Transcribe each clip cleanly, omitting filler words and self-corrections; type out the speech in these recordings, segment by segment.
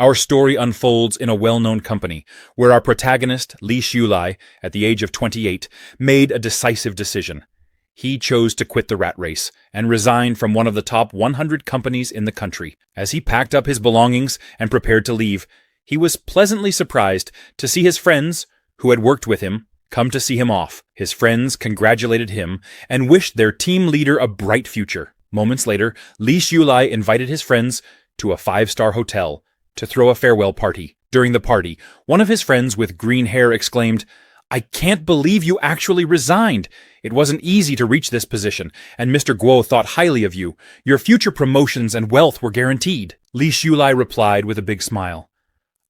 Our story unfolds in a well-known company, where our protagonist, Li Xiulai, at the age of 28, made a decisive decision. He chose to quit the rat race and resign from one of the top 100 companies in the country. As he packed up his belongings and prepared to leave, he was pleasantly surprised to see his friends, who had worked with him, come to see him off. His friends congratulated him and wished their team leader a bright future. Moments later, Li Xiulai invited his friends to a 5-star hotel to throw a farewell party. During the party, one of his friends with green hair exclaimed, "I can't believe you actually resigned. It wasn't easy to reach this position, and Mr. Guo thought highly of you. Your future promotions and wealth were guaranteed." Li Xiulai replied with a big smile,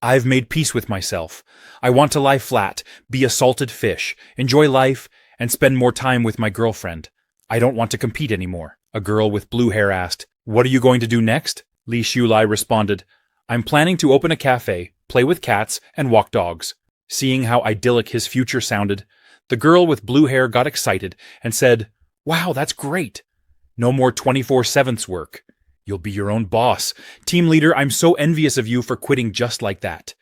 "I've made peace with myself. I want to lie flat, be a salted fish, enjoy life, and spend more time with my girlfriend. I don't want to compete anymore." A girl with blue hair asked, "What are you going to do next?" Li Xiulai responded, "I'm planning to open a cafe, play with cats, and walk dogs." Seeing how idyllic his future sounded, the girl with blue hair got excited and said, "Wow, that's great. No more 24/7 work. You'll be your own boss. Team leader, I'm so envious of you for quitting just like that.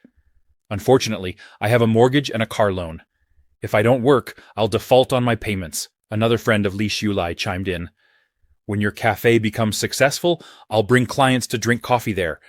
Unfortunately, I have a mortgage and a car loan. If I don't work, I'll default on my payments." Another friend of Li Xiulai chimed in, "When your cafe becomes successful, I'll bring clients to drink coffee there.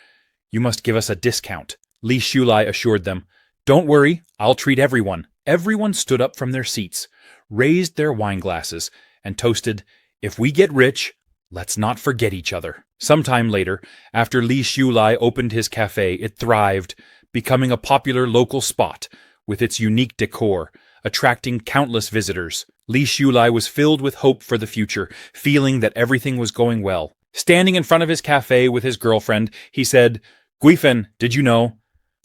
You must give us a discount." Li Xiulai assured them, "Don't worry, I'll treat everyone." Everyone stood up from their seats, raised their wine glasses, and toasted, "If we get rich, let's not forget each other." Sometime later, after Li Xiulai opened his cafe, it thrived, becoming a popular local spot with its unique decor, attracting countless visitors. Li Xiulai was filled with hope for the future, feeling that everything was going well. Standing in front of his cafe with his girlfriend, he said, "Guifen, did you know?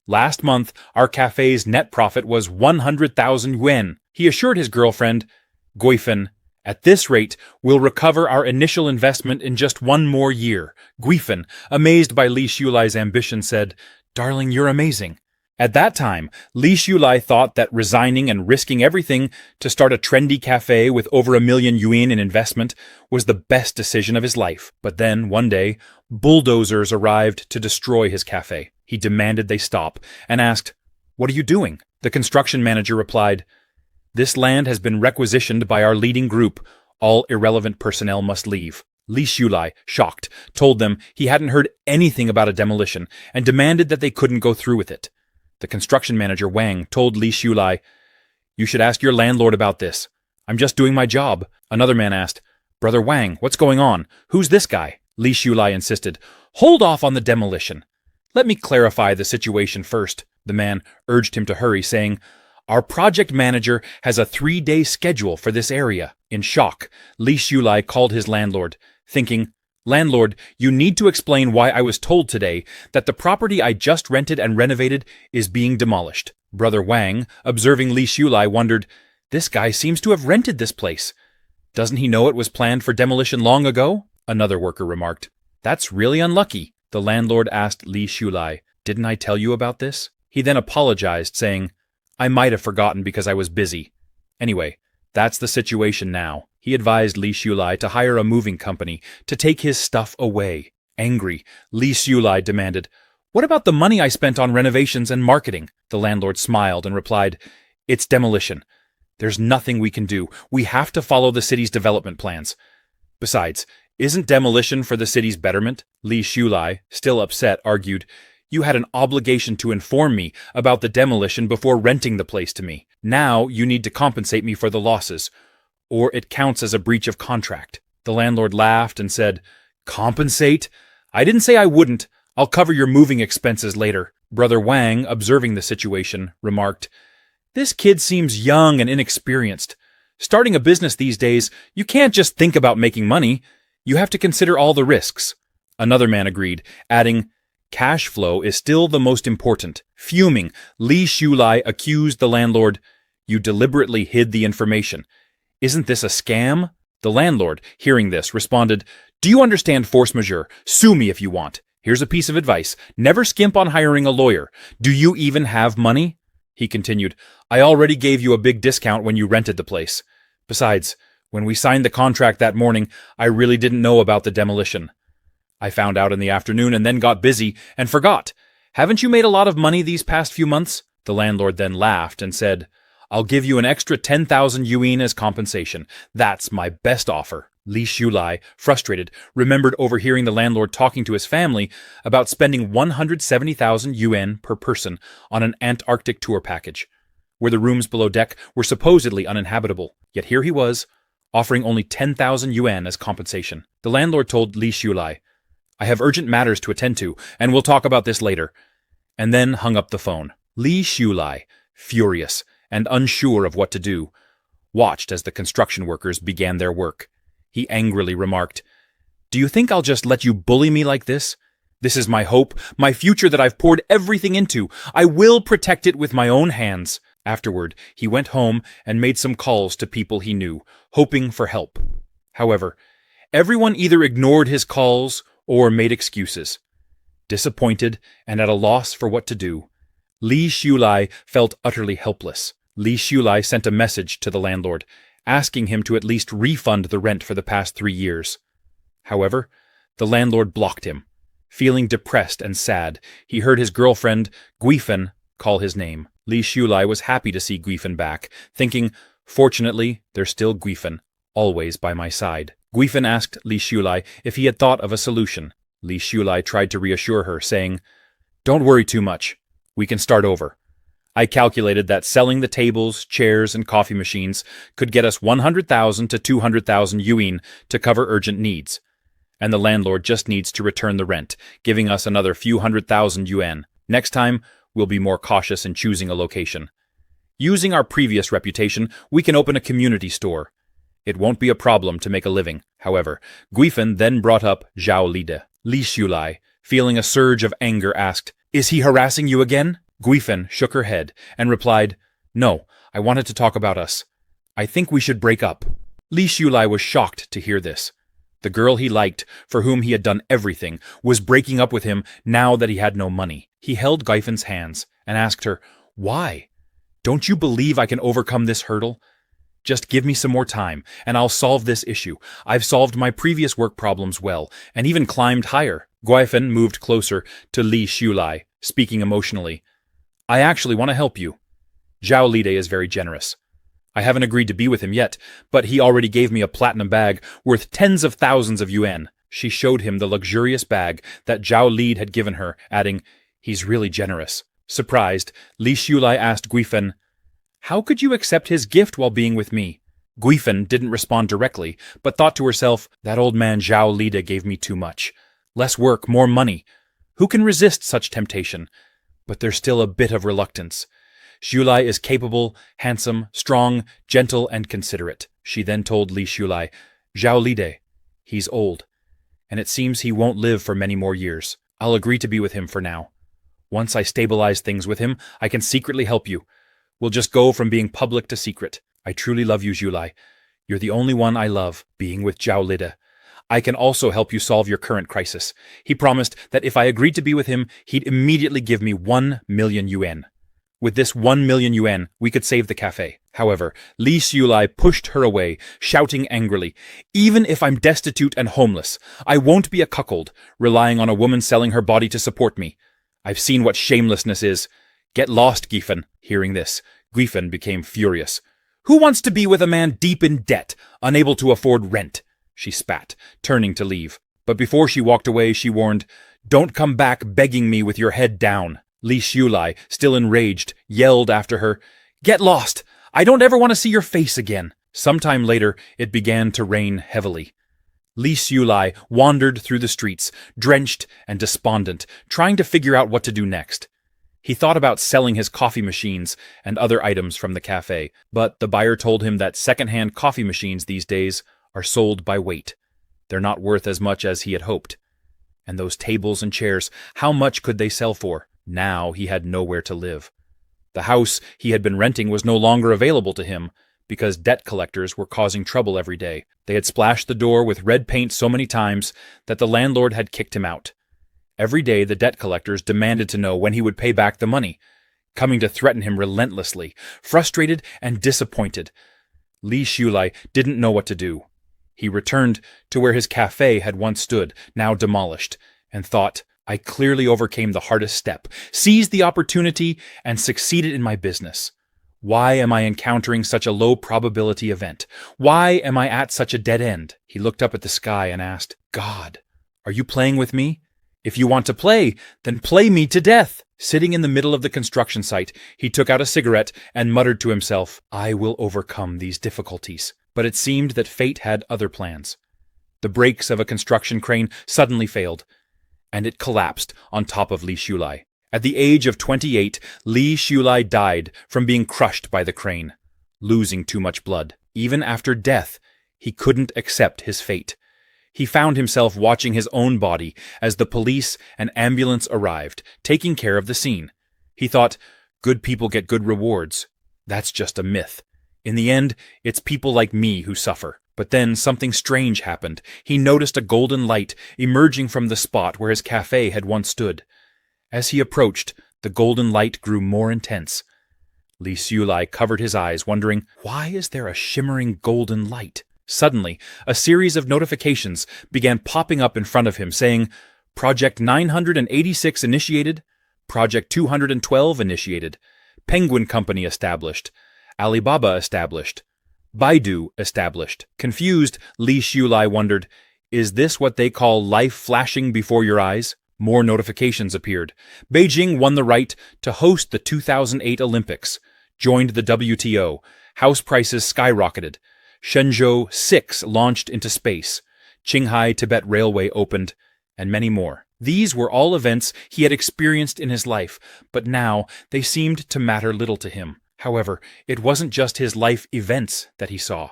Last month, our cafe's net profit was 100,000 yuan. He assured his girlfriend, "Guifen, at this rate, we'll recover our initial investment in just one more year." Guifen, amazed by Li Xiulai's ambition, said, "Darling, you're amazing." At that time, Li Xiulai thought that resigning and risking everything to start a trendy cafe with over 1,000,000 yuan in investment was the best decision of his life. But then, one day, bulldozers arrived to destroy his cafe. He demanded they stop and asked, "What are you doing?" The construction manager replied, "This land has been requisitioned by our leading group. All irrelevant personnel must leave." Li Xiulai, shocked, told them he hadn't heard anything about a demolition and demanded that they couldn't go through with it. The construction manager, Wang, told Li Xiulai, "You should ask your landlord about this. I'm just doing my job." Another man asked, "Brother Wang, what's going on? Who's this guy?" Li Xiulai insisted, "Hold off on the demolition. Let me clarify the situation first." The man urged him to hurry, saying, "Our project manager has a 3-day schedule for this area." In shock, Li Xiulai called his landlord, thinking, "Landlord, you need to explain why I was told today that the property I just rented and renovated is being demolished." Brother Wang, observing Li Xiulai, wondered, "This guy seems to have rented this place. Doesn't he know it was planned for demolition long ago?" Another worker remarked, "That's really unlucky." The landlord asked Li Xiulai, "Didn't I tell you about this?" He then apologized, saying, "I might have forgotten because I was busy. Anyway, that's the situation now." He advised Li Xiulai to hire a moving company to take his stuff away. Angry, Li Xiulai demanded, "What about the money I spent on renovations and marketing?" The landlord smiled and replied, "It's demolition. There's nothing we can do. We have to follow the city's development plans. Besides, isn't demolition for the city's betterment?" Li Xiulai, still upset, argued, "You had an obligation to inform me about the demolition before renting the place to me. Now you need to compensate me for the losses, or it counts as a breach of contract." The landlord laughed and said, "Compensate? I didn't say I wouldn't. I'll cover your moving expenses later." Brother Wang, observing the situation, remarked, "This kid seems young and inexperienced. Starting a business these days, you can't just think about making money. You have to consider all the risks." Another man agreed, adding, "Cash flow is still the most important." Fuming, Li Xiulai accused the landlord, "You deliberately hid the information. Isn't this a scam?" The landlord, hearing this, responded, "Do you understand force majeure? Sue me if you want. Here's a piece of advice. Never skimp on hiring a lawyer. Do you even have money?" He continued, "I already gave you a big discount when you rented the place. Besides, when we signed the contract that morning, I really didn't know about the demolition. I found out in the afternoon and then got busy and forgot. Haven't you made a lot of money these past few months? The landlord then laughed and said, I'll give you an extra 10,000 yuan as compensation. That's my best offer. Li Shulai, frustrated, remembered overhearing the landlord talking to his family about spending 170,000 yuan per person on an Antarctic tour package, where the rooms below deck were supposedly uninhabitable. Yet here he was, offering only 10,000 yuan as compensation. The landlord told Li Shulai, I have urgent matters to attend to, and we'll talk about this later, and then hung up the phone. Li Shulai, furious and unsure of what to do, watched as the construction workers began their work. He angrily remarked, Do you think I'll just let you bully me like this? This is my hope, my future that I've poured everything into. I will protect it with my own hands. Afterward, he went home and made some calls to people he knew, hoping for help. However, everyone either ignored his calls or made excuses. Disappointed and at a loss for what to do, Li Shulai felt utterly helpless. Li Shulai sent a message to the landlord, asking him to at least refund the rent for the past 3 years. However, the landlord blocked him. Feeling depressed and sad, he heard his girlfriend, Guifen, call his name. Li Shulai was happy to see Guifen back, thinking, Fortunately, there's still Guifen, always by my side. Guifen asked Li Shulai if he had thought of a solution. Li Shulai tried to reassure her, saying, Don't worry too much. We can start over. I calculated that selling the tables, chairs, and coffee machines could get us 100,000 to 200,000 yuan to cover urgent needs, and the landlord just needs to return the rent, giving us another few 100,000 yuan. Next time, we'll be more cautious in choosing a location. Using our previous reputation, we can open a community store. It won't be a problem to make a living. However, Guifen then brought up Zhao Lide. Li Shulai, feeling a surge of anger, asked, Is he harassing you again? Guifen shook her head and replied, No, I wanted to talk about us. I think we should break up. Li Shulai was shocked to hear this. The girl he liked, for whom he had done everything, was breaking up with him now that he had no money. He held Guifen's hands and asked her, Why? Don't you believe I can overcome this hurdle? Just give me some more time, and I'll solve this issue. I've solved my previous work problems well, and even climbed higher. Guifen moved closer to Li Shulai, speaking emotionally. I actually want to help you. Zhao Lide is very generous. I haven't agreed to be with him yet, but he already gave me a platinum bag worth tens of thousands of yuan. She showed him the luxurious bag that Zhao Lide had given her, adding, He's really generous. Surprised, Li Shulai asked Guifen, How could you accept his gift while being with me? Guifen didn't respond directly, but thought to herself, That old man Zhao Lide gave me too much. Less work, more money. Who can resist such temptation? But there's still a bit of reluctance. Shulai is capable, handsome, strong, gentle, and considerate. She then told Li Shulai, Zhao Lide, he's old, and it seems he won't live for many more years. I'll agree to be with him for now. Once I stabilize things with him, I can secretly help you. We'll just go from being public to secret. I truly love you, Shulai. You're the only one I love, being with Zhao Lide. I can also help you solve your current crisis. He promised that if I agreed to be with him, he'd immediately give me 1 million yuan. With this 1 million yuan, we could save the cafe. However, Li Shulai pushed her away, shouting angrily, Even if I'm destitute and homeless, I won't be a cuckold, relying on a woman selling her body to support me. I've seen what shamelessness is. Get lost, Guifen. Hearing this, Guifen became furious. Who wants to be with a man deep in debt, unable to afford rent? She spat, turning to leave. But before she walked away, she warned, Don't come back begging me with your head down. Li Shulai, still enraged, yelled after her, Get lost! I don't ever want to see your face again. Sometime later, it began to rain heavily. Li Shulai wandered through the streets, drenched and despondent, trying to figure out what to do next. He thought about selling his coffee machines and other items from the cafe, but the buyer told him that second-hand coffee machines these days are sold by weight. They're not worth as much as he had hoped. And those tables and chairs, how much could they sell for? Now he had nowhere to live. The house he had been renting was no longer available to him, because debt collectors were causing trouble every day. They had splashed the door with red paint so many times that the landlord had kicked him out. Every day the debt collectors demanded to know when he would pay back the money, coming to threaten him relentlessly. Frustrated and disappointed, Li Shulai didn't know what to do. He returned to where his cafe had once stood, now demolished, and thought, I clearly overcame the hardest step, seized the opportunity, and succeeded in my business. Why am I encountering such a low probability event? Why am I at such a dead end? He looked up at the sky and asked, God, are you playing with me? If you want to play, then play me to death. Sitting in the middle of the construction site, he took out a cigarette and muttered to himself, I will overcome these difficulties. But it seemed that fate had other plans. The brakes of a construction crane suddenly failed, and it collapsed on top of Li Shulai. At the age of 28, Li Shulai died from being crushed by the crane, losing too much blood. Even after death, he couldn't accept his fate. He found himself watching his own body as the police and ambulance arrived, taking care of the scene. He thought, good people get good rewards. That's just a myth. In the end, it's people like me who suffer. But then something strange happened. He noticed a golden light emerging from the spot where his cafe had once stood. As he approached, the golden light grew more intense. Li Shulai covered his eyes, wondering, why is there a shimmering golden light? Suddenly, a series of notifications began popping up in front of him, saying, Project 986 initiated, Project 212 initiated, Penguin Company established, Alibaba established, Baidu established. Confused, Li Shulai wondered, is this what they call life flashing before your eyes? More notifications appeared. Beijing won the right to host the 2008 Olympics, joined the WTO, house prices skyrocketed, Shenzhou 6 launched into space, Qinghai Tibet Railway opened, and many more. These were all events he had experienced in his life, but now they seemed to matter little to him. However, it wasn't just his life events that he saw.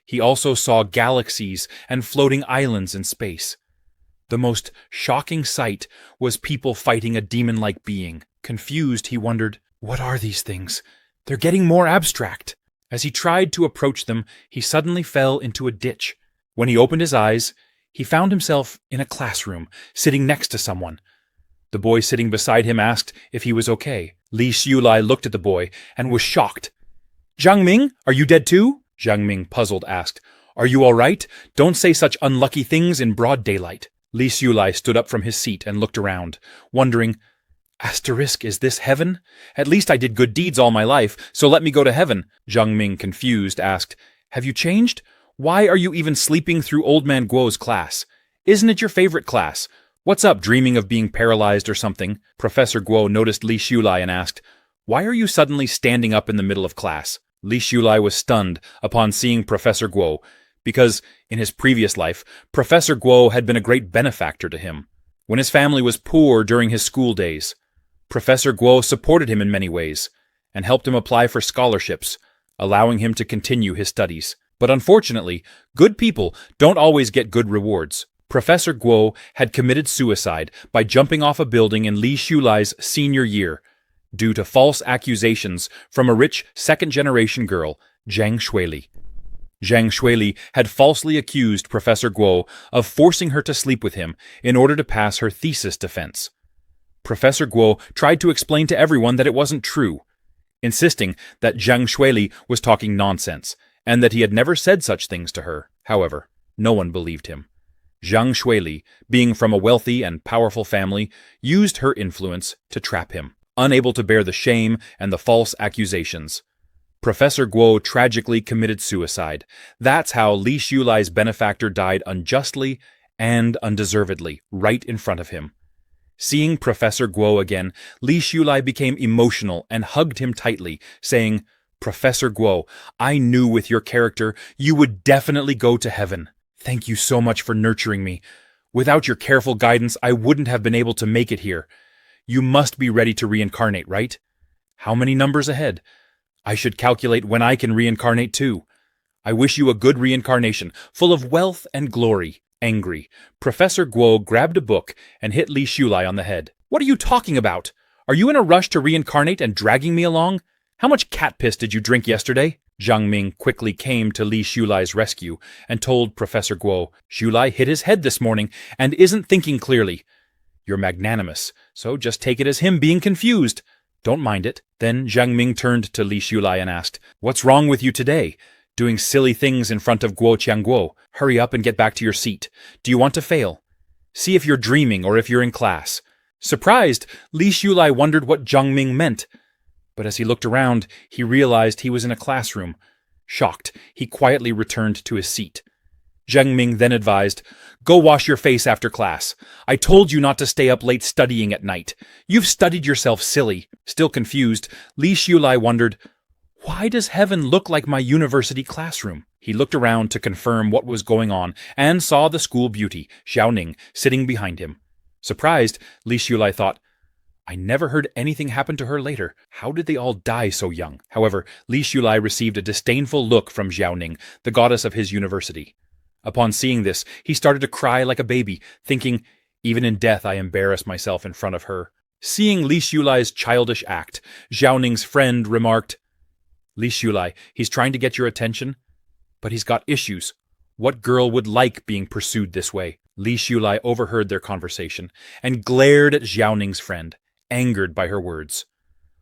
He also saw galaxies and floating islands in space. The most shocking sight was people fighting a demon-like being. Confused, he wondered, what are these things? They're getting more abstract. As he tried to approach them, he suddenly fell into a ditch. When he opened his eyes, he found himself in a classroom, sitting next to someone. The boy sitting beside him asked if he was okay. Li Shulai looked at the boy and was shocked. Zhang Ming, are you dead too? Zhang Ming, puzzled, asked. Are you all right? Don't say such unlucky things in broad daylight. Li Shulai stood up from his seat and looked around, wondering, Asterisk, is this heaven? At least I did good deeds all my life, so let me go to heaven. Zhang Ming, confused, asked, Have you changed? Why are you even sleeping through Old Man Guo's class? Isn't it your favorite class? What's up, dreaming of being paralyzed or something? Professor Guo noticed Li Shulai and asked, Why are you suddenly standing up in the middle of class? Li Shulai was stunned upon seeing Professor Guo, because, in his previous life, Professor Guo had been a great benefactor to him. When his family was poor during his school days, Professor Guo supported him in many ways, and helped him apply for scholarships, allowing him to continue his studies. But unfortunately, good people don't always get good rewards. Professor Guo had committed suicide by jumping off a building in Li Shulai's senior year, due to false accusations from a rich second-generation girl, Zhang Shuili. Zhang Shuili had falsely accused Professor Guo of forcing her to sleep with him in order to pass her thesis defense. Professor Guo tried to explain to everyone that it wasn't true, insisting that Zhang Shuili was talking nonsense and that he had never said such things to her. However, no one believed him. Zhang Shuili, being from a wealthy and powerful family, used her influence to trap him. Unable to bear the shame and the false accusations, Professor Guo tragically committed suicide. That's how Li Shulai's benefactor died unjustly and undeservedly, right in front of him. Seeing Professor Guo again, Li Shulai became emotional and hugged him tightly, saying, Professor Guo, I knew with your character you would definitely go to heaven. Thank you so much for nurturing me. Without your careful guidance, I wouldn't have been able to make it here. You must be ready to reincarnate, right? How many numbers ahead? I should calculate when I can reincarnate too. I wish you a good reincarnation, full of wealth and glory. Angry, Professor Guo grabbed a book and hit Li Shulai on the head. What are you talking about? Are you in a rush to reincarnate and dragging me along? How much cat piss did you drink yesterday? Zhang Ming quickly came to Li Shulai's rescue and told Professor Guo, Shulai hit his head this morning and isn't thinking clearly. You're magnanimous, so just take it as him being confused. Don't mind it. Then Zhang Ming turned to Li Shulai and asked, What's wrong with you today? Doing silly things in front of Guo Qiangguo. Hurry up and get back to your seat. Do you want to fail? See if you're dreaming or if you're in class. Surprised, Li Shulai wondered what Zhang Ming meant. But as he looked around, he realized he was in a classroom. Shocked, he quietly returned to his seat. Zhang Ming then advised, "Go wash your face after class. I told you not to stay up late studying at night. You've studied yourself silly." Still confused, Li Shulai wondered, "Why does heaven look like my university classroom?" He looked around to confirm what was going on and saw the school beauty, Xiaoning, sitting behind him. Surprised, Li Shulai thought, I never heard anything happen to her later. How did they all die so young? However, Li Shulai received a disdainful look from Xiaoning, the goddess of his university. Upon seeing this, he started to cry like a baby, thinking, even in death I embarrass myself in front of her. Seeing Li Shulai's childish act, Xiaoning's friend remarked, Li Shulai, he's trying to get your attention, but he's got issues. What girl would like being pursued this way? Li Shulai overheard their conversation and glared at Xiaoning's friend, angered by her words.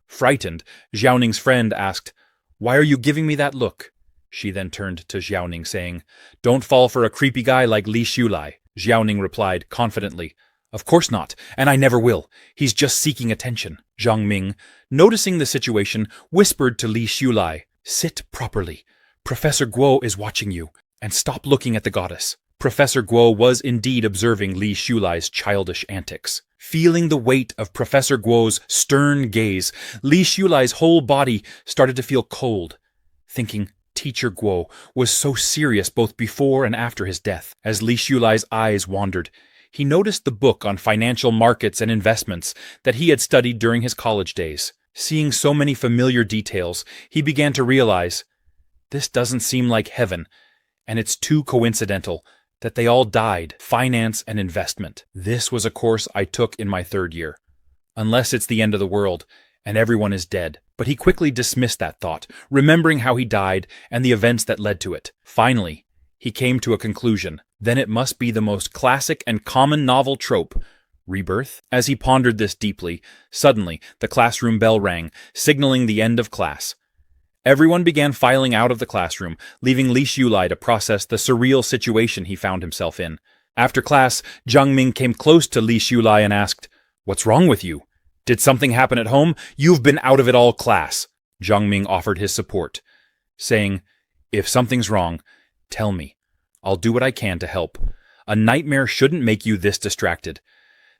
Frightened, Xiaoning's friend asked, "Why are you giving me that look?" She then turned to Xiaoning, saying, "Don't fall for a creepy guy like Li Shulai." Xiaoning replied confidently, "Of course not, and I never will. He's just seeking attention." Zhang Ming, noticing the situation, whispered to Li Shulai, "Sit properly. Professor Guo is watching you, and stop looking at the goddess." Professor Guo was indeed observing Li Shulai's childish antics. Feeling the weight of Professor Guo's stern gaze, Li Shulai's whole body started to feel cold, thinking Teacher Guo was so serious both before and after his death. As Li Shulai's eyes wandered, he noticed the book on financial markets and investments that he had studied during his college days. Seeing so many familiar details, he began to realize, this doesn't seem like heaven, and it's too coincidental that they all died, finance and investment. This was a course I took in my third year. Unless it's the end of the world, and everyone is dead. But he quickly dismissed that thought, remembering how he died and the events that led to it. Finally, he came to a conclusion. Then it must be the most classic and common novel trope, Rebirth. As he pondered this deeply, suddenly the classroom bell rang, signaling the end of class. Everyone began filing out of the classroom, leaving Li Shulai to process the surreal situation he found himself in. After class, Zhang Ming came close to Li Shulai and asked, "What's wrong with you? Did something happen at home? You've been out of it all class." Zhang Ming offered his support, saying, "If something's wrong, tell me. I'll do what I can to help. A nightmare shouldn't make you this distracted.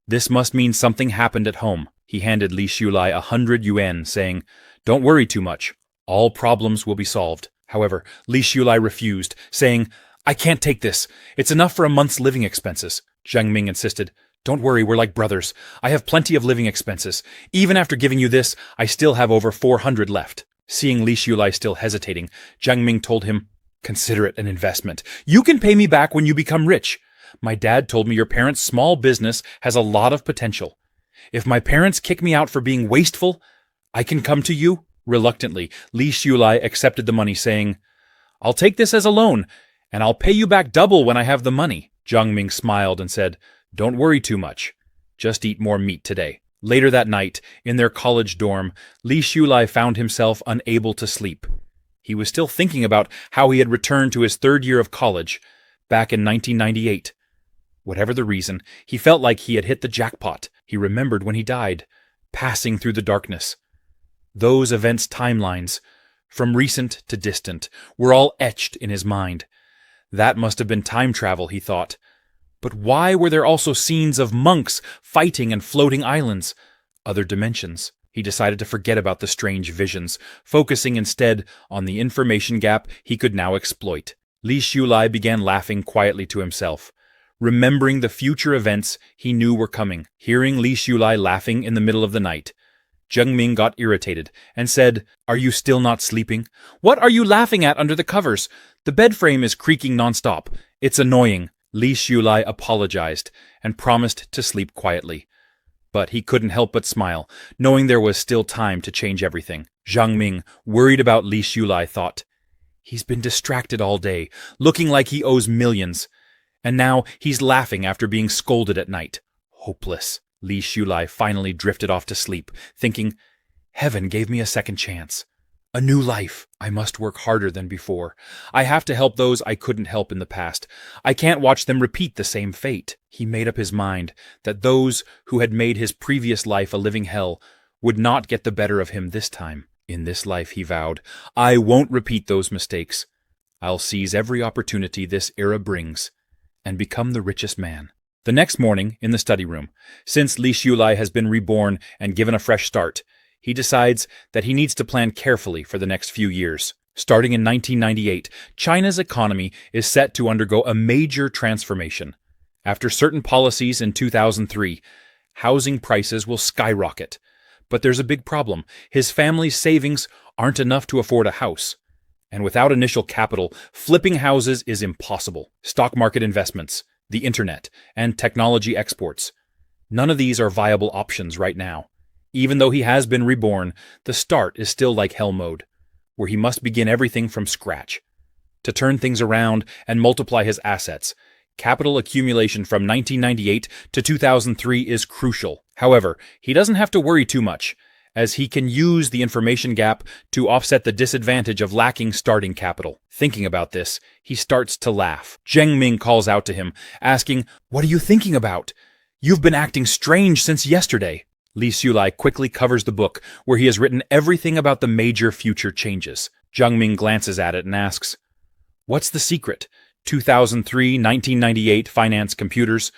This must mean something happened at home." He handed Li Shulai 100 yuan, saying, "Don't worry too much. All problems will be solved." However, Li Shulai refused, saying, "I can't take this. It's enough for a month's living expenses." Zhang Ming insisted, "Don't worry, we're like brothers. I have plenty of living expenses. Even after giving you this, I still have over 400 left." Seeing Li Shulai still hesitating, Zhang Ming told him, "Consider it an investment. You can pay me back when you become rich. My dad told me your parents' small business has a lot of potential. If my parents kick me out for being wasteful, I can come to you." Reluctantly, Li Shulai accepted the money, saying, "I'll take this as a loan, and I'll pay you back double when I have the money." Zhang Ming smiled and said, "Don't worry too much. Just eat more meat today." Later that night, in their college dorm, Li Shulai found himself unable to sleep. He was still thinking about how he had returned to his third year of college, back in 1998. Whatever the reason, he felt like he had hit the jackpot. He remembered when he died, passing through the darkness. Those events' timelines, from recent to distant, were all etched in his mind. That must have been time travel, he thought. But why were there also scenes of monks fighting and floating islands? Other dimensions. He decided to forget about the strange visions, focusing instead on the information gap he could now exploit. Li Shulai began laughing quietly to himself, remembering the future events he knew were coming. Hearing Li Shulai laughing in the middle of the night, Zhang Ming got irritated and said, "Are you still not sleeping? What are you laughing at under the covers? The bed frame is creaking nonstop. It's annoying." Li Shulai apologized and promised to sleep quietly. But he couldn't help but smile, knowing there was still time to change everything. Zhang Ming, worried about Li Shulai, thought, "He's been distracted all day, looking like he owes millions. And now he's laughing after being scolded at night. Hopeless." Li Shulai finally drifted off to sleep, thinking, "Heaven gave me a second chance. A new life. I must work harder than before. I have to help those I couldn't help in the past. I can't watch them repeat the same fate. He made up his mind that those who had made his previous life a living hell would not get the better of him this time. In this life, he vowed, I won't repeat those mistakes. I'll seize every opportunity this era brings and become the richest man. The next morning, in the study room, since Li Shulai has been reborn and given a fresh start, he decides that he needs to plan carefully for the next few years. Starting in 1998, China's economy is set to undergo a major transformation. After certain policies in 2003, housing prices will skyrocket. But there's a big problem. His family's savings aren't enough to afford a house. And without initial capital, flipping houses is impossible. Stock market investments, the internet, and technology exports. None of these are viable options right now. Even though he has been reborn, the start is still like hell mode, where he must begin everything from scratch. To turn things around and multiply his assets, capital accumulation from 1998 to 2003 is crucial. However, he doesn't have to worry too much, as he can use the information gap to offset the disadvantage of lacking starting capital. Thinking about this, he starts to laugh. Zheng Ming calls out to him, asking, "What are you thinking about? You've been acting strange since yesterday." Li Shulai quickly covers the book, where he has written everything about the major future changes. Zheng Ming glances at it and asks, "What's the secret? 2003, 1998, finance, computers.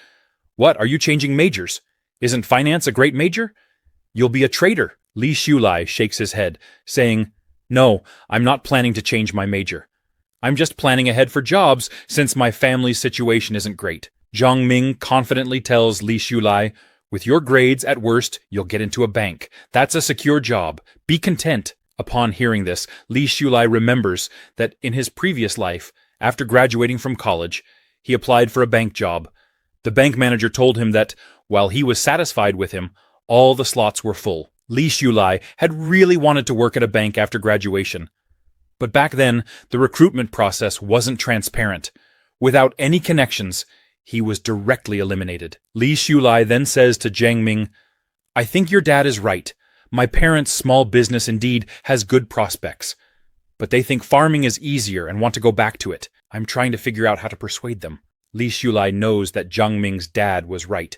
What, are you changing majors? Isn't finance a great major? You'll be a trader." Li Shulai shakes his head, saying, "No, I'm not planning to change my major. I'm just planning ahead for jobs since my family's situation isn't great." Zheng Ming confidently tells Li Shulai, "With your grades, at worst, you'll get into a bank. That's a secure job. Be content." Upon hearing this, Li Shulai remembers that in his previous life, after graduating from college, he applied for a bank job. The bank manager told him that, while he was satisfied with him, all the slots were full. Li Shulai had really wanted to work at a bank after graduation. But back then, the recruitment process wasn't transparent. Without any connections, he was directly eliminated. Li Shulai then says to Zheng Ming, "I think your dad is right. My parents' small business indeed has good prospects. But they think farming is easier and want to go back to it. I'm trying to figure out how to persuade them." Li Shulai knows that Zheng Ming's dad was right.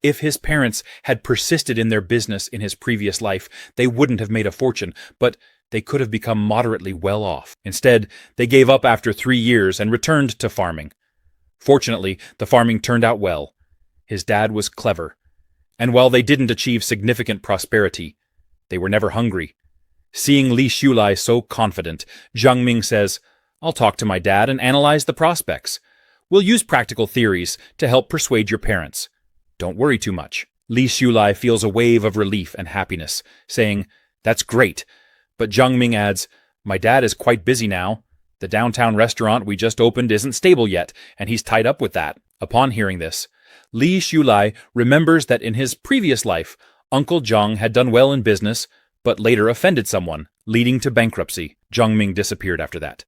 If his parents had persisted in their business in his previous life, they wouldn't have made a fortune, but they could have become moderately well off. Instead, they gave up after 3 years and returned to farming. Fortunately, the farming turned out well. His dad was clever. And while they didn't achieve significant prosperity, they were never hungry. Seeing Li Shulai so confident, Zheng Ming says, "I'll talk to my dad and analyze the prospects. We'll use practical theories to help persuade your parents. Don't worry too much." Li Shulai feels a wave of relief and happiness, saying, "That's great." But Zheng Ming adds, "My dad is quite busy now. The downtown restaurant we just opened isn't stable yet, and he's tied up with that." Upon hearing this, Li Shulai remembers that in his previous life, Uncle Zheng had done well in business, but later offended someone, leading to bankruptcy. Zheng Ming disappeared after that.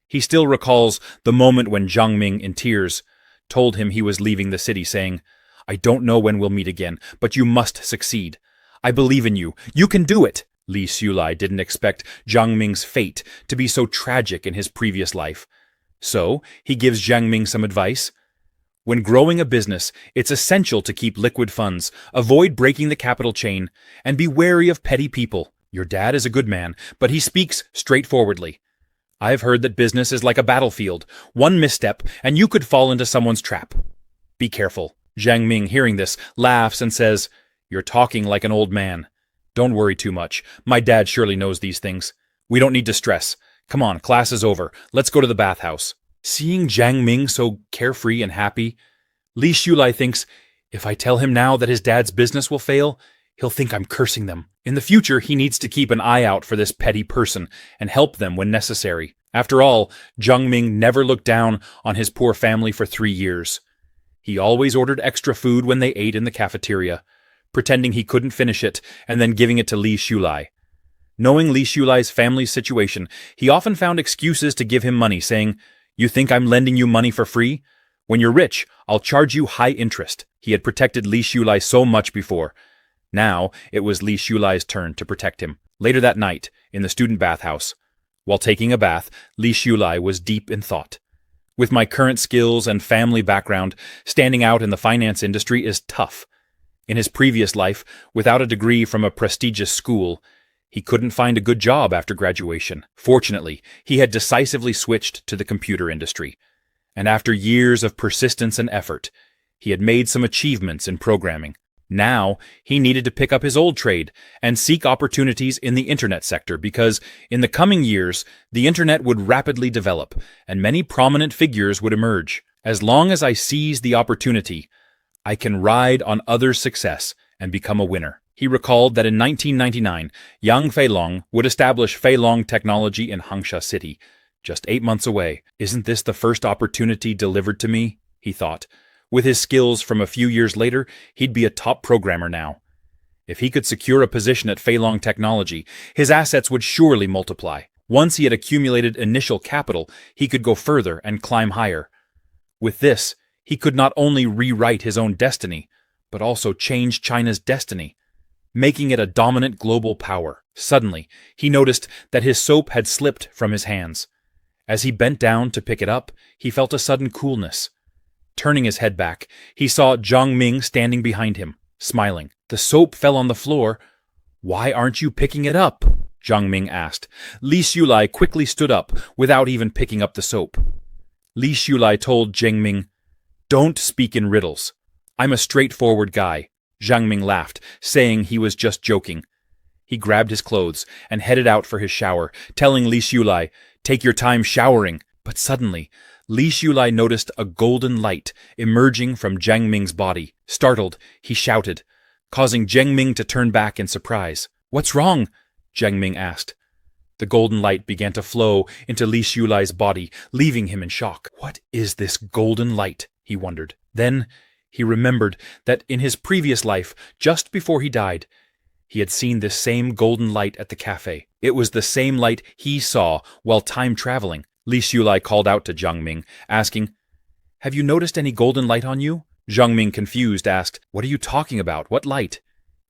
He still recalls the moment when Zheng Ming, in tears, told him he was leaving the city, saying, "I don't know when we'll meet again, but you must succeed. I believe in you. You can do it." Li Shulai didn't expect Zheng Ming's fate to be so tragic in his previous life. So, he gives Zheng Ming some advice. When growing a business, it's essential to keep liquid funds, avoid breaking the capital chain, and be wary of petty people. Your dad is a good man, but he speaks straightforwardly. I've heard that business is like a battlefield. One misstep, and you could fall into someone's trap. Be careful. Zheng Ming, hearing this, laughs and says, "You're talking like an old man. Don't worry too much. My dad surely knows these things. We don't need to stress. Come on, class is over. Let's go to the bathhouse." Seeing Zheng Ming so carefree and happy, Li Shulai thinks, if I tell him now that his dad's business will fail, he'll think I'm cursing them. In the future, he needs to keep an eye out for this petty person and help them when necessary. After all, Zheng Ming never looked down on his poor family for 3 years. He always ordered extra food when they ate in the cafeteria, pretending he couldn't finish it and then giving it to Li Shulai. Knowing Li Shulai's family's situation, he often found excuses to give him money, saying, "You think I'm lending you money for free? When you're rich, I'll charge you high interest." He had protected Li Shulai so much before. Now, it was Li Shulai's turn to protect him. Later that night, in the student bathhouse. While taking a bath, Li Shulai was deep in thought. With my current skills and family background, standing out in the finance industry is tough. In his previous life, without a degree from a prestigious school, he couldn't find a good job after graduation. Fortunately, he had decisively switched to the computer industry. And after years of persistence and effort, he had made some achievements in programming. Now, he needed to pick up his old trade and seek opportunities in the internet sector because, in the coming years, the internet would rapidly develop and many prominent figures would emerge. As long as I seize the opportunity, I can ride on others' success and become a winner. He recalled that in 1999, Yang Feilong would establish Feilong Technology in Hangsha City, just 8 months away. Isn't this the first opportunity delivered to me? He thought. With his skills from a few years later, he'd be a top programmer now. If he could secure a position at Feilong Technology, his assets would surely multiply. Once he had accumulated initial capital, he could go further and climb higher. With this, he could not only rewrite his own destiny, but also change China's destiny, making it a dominant global power. Suddenly, he noticed that his soap had slipped from his hands. As he bent down to pick it up, he felt a sudden coolness. Turning his head back, he saw Zhang Ming standing behind him, smiling. The soap fell on the floor. "Why aren't you picking it up?" Zhang Ming asked. Li Shulai quickly stood up, without even picking up the soap. Li Shulai told Zhang Ming, "Don't speak in riddles. I'm a straightforward guy." Zhang Ming laughed, saying he was just joking. He grabbed his clothes and headed out for his shower, telling Li Shulai, "Take your time showering." But suddenly, Li Shulai noticed a golden light emerging from Zhang Ming's body. Startled, he shouted, causing Zhang Ming to turn back in surprise. "What's wrong?" Zhang Ming asked. The golden light began to flow into Li Shulai's body, leaving him in shock. What is this golden light? He wondered. Then he remembered that in his previous life, just before he died, he had seen this same golden light at the cafe. It was the same light he saw while time traveling. Li Shulai called out to Zhang Ming, asking, "Have you noticed any golden light on you?" Zhang Ming, confused, asked, "What are you talking about? What light?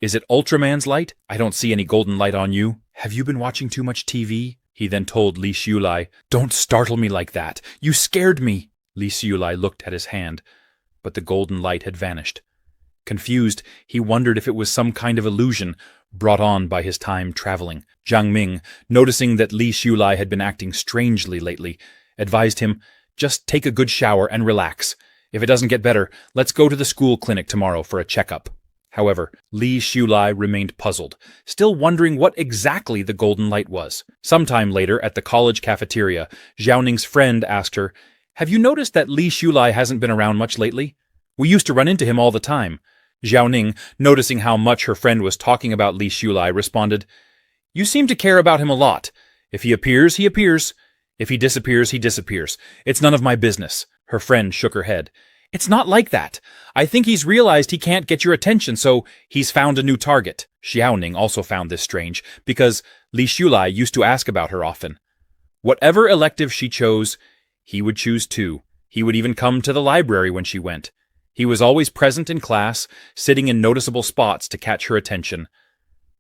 Is it Ultraman's light? I don't see any golden light on you." "Have you been watching too much TV?" He then told Li Shulai. "Don't startle me like that. You scared me." Li Shulai looked at his hand, but the golden light had vanished. Confused, he wondered if it was some kind of illusion brought on by his time traveling. Zhang Ming, noticing that Li Shulai had been acting strangely lately, advised him, "Just take a good shower and relax. If it doesn't get better, let's go to the school clinic tomorrow for a checkup." However, Li Shulai remained puzzled, still wondering what exactly the golden light was. Sometime later, at the college cafeteria, Zhao-Ning's friend asked her, "Have you noticed that Li Shulai hasn't been around much lately? We used to run into him all the time." Zhao-Ning, noticing how much her friend was talking about Li Shulai, responded, "You seem to care about him a lot. If he appears, he appears. If he disappears, he disappears. It's none of my business." Her friend shook her head. "It's not like that. I think he's realized he can't get your attention, so he's found a new target." Xiaoning also found this strange, because Li Shulai used to ask about her often. Whatever elective she chose, he would choose too. He would even come to the library when she went. He was always present in class, sitting in noticeable spots to catch her attention.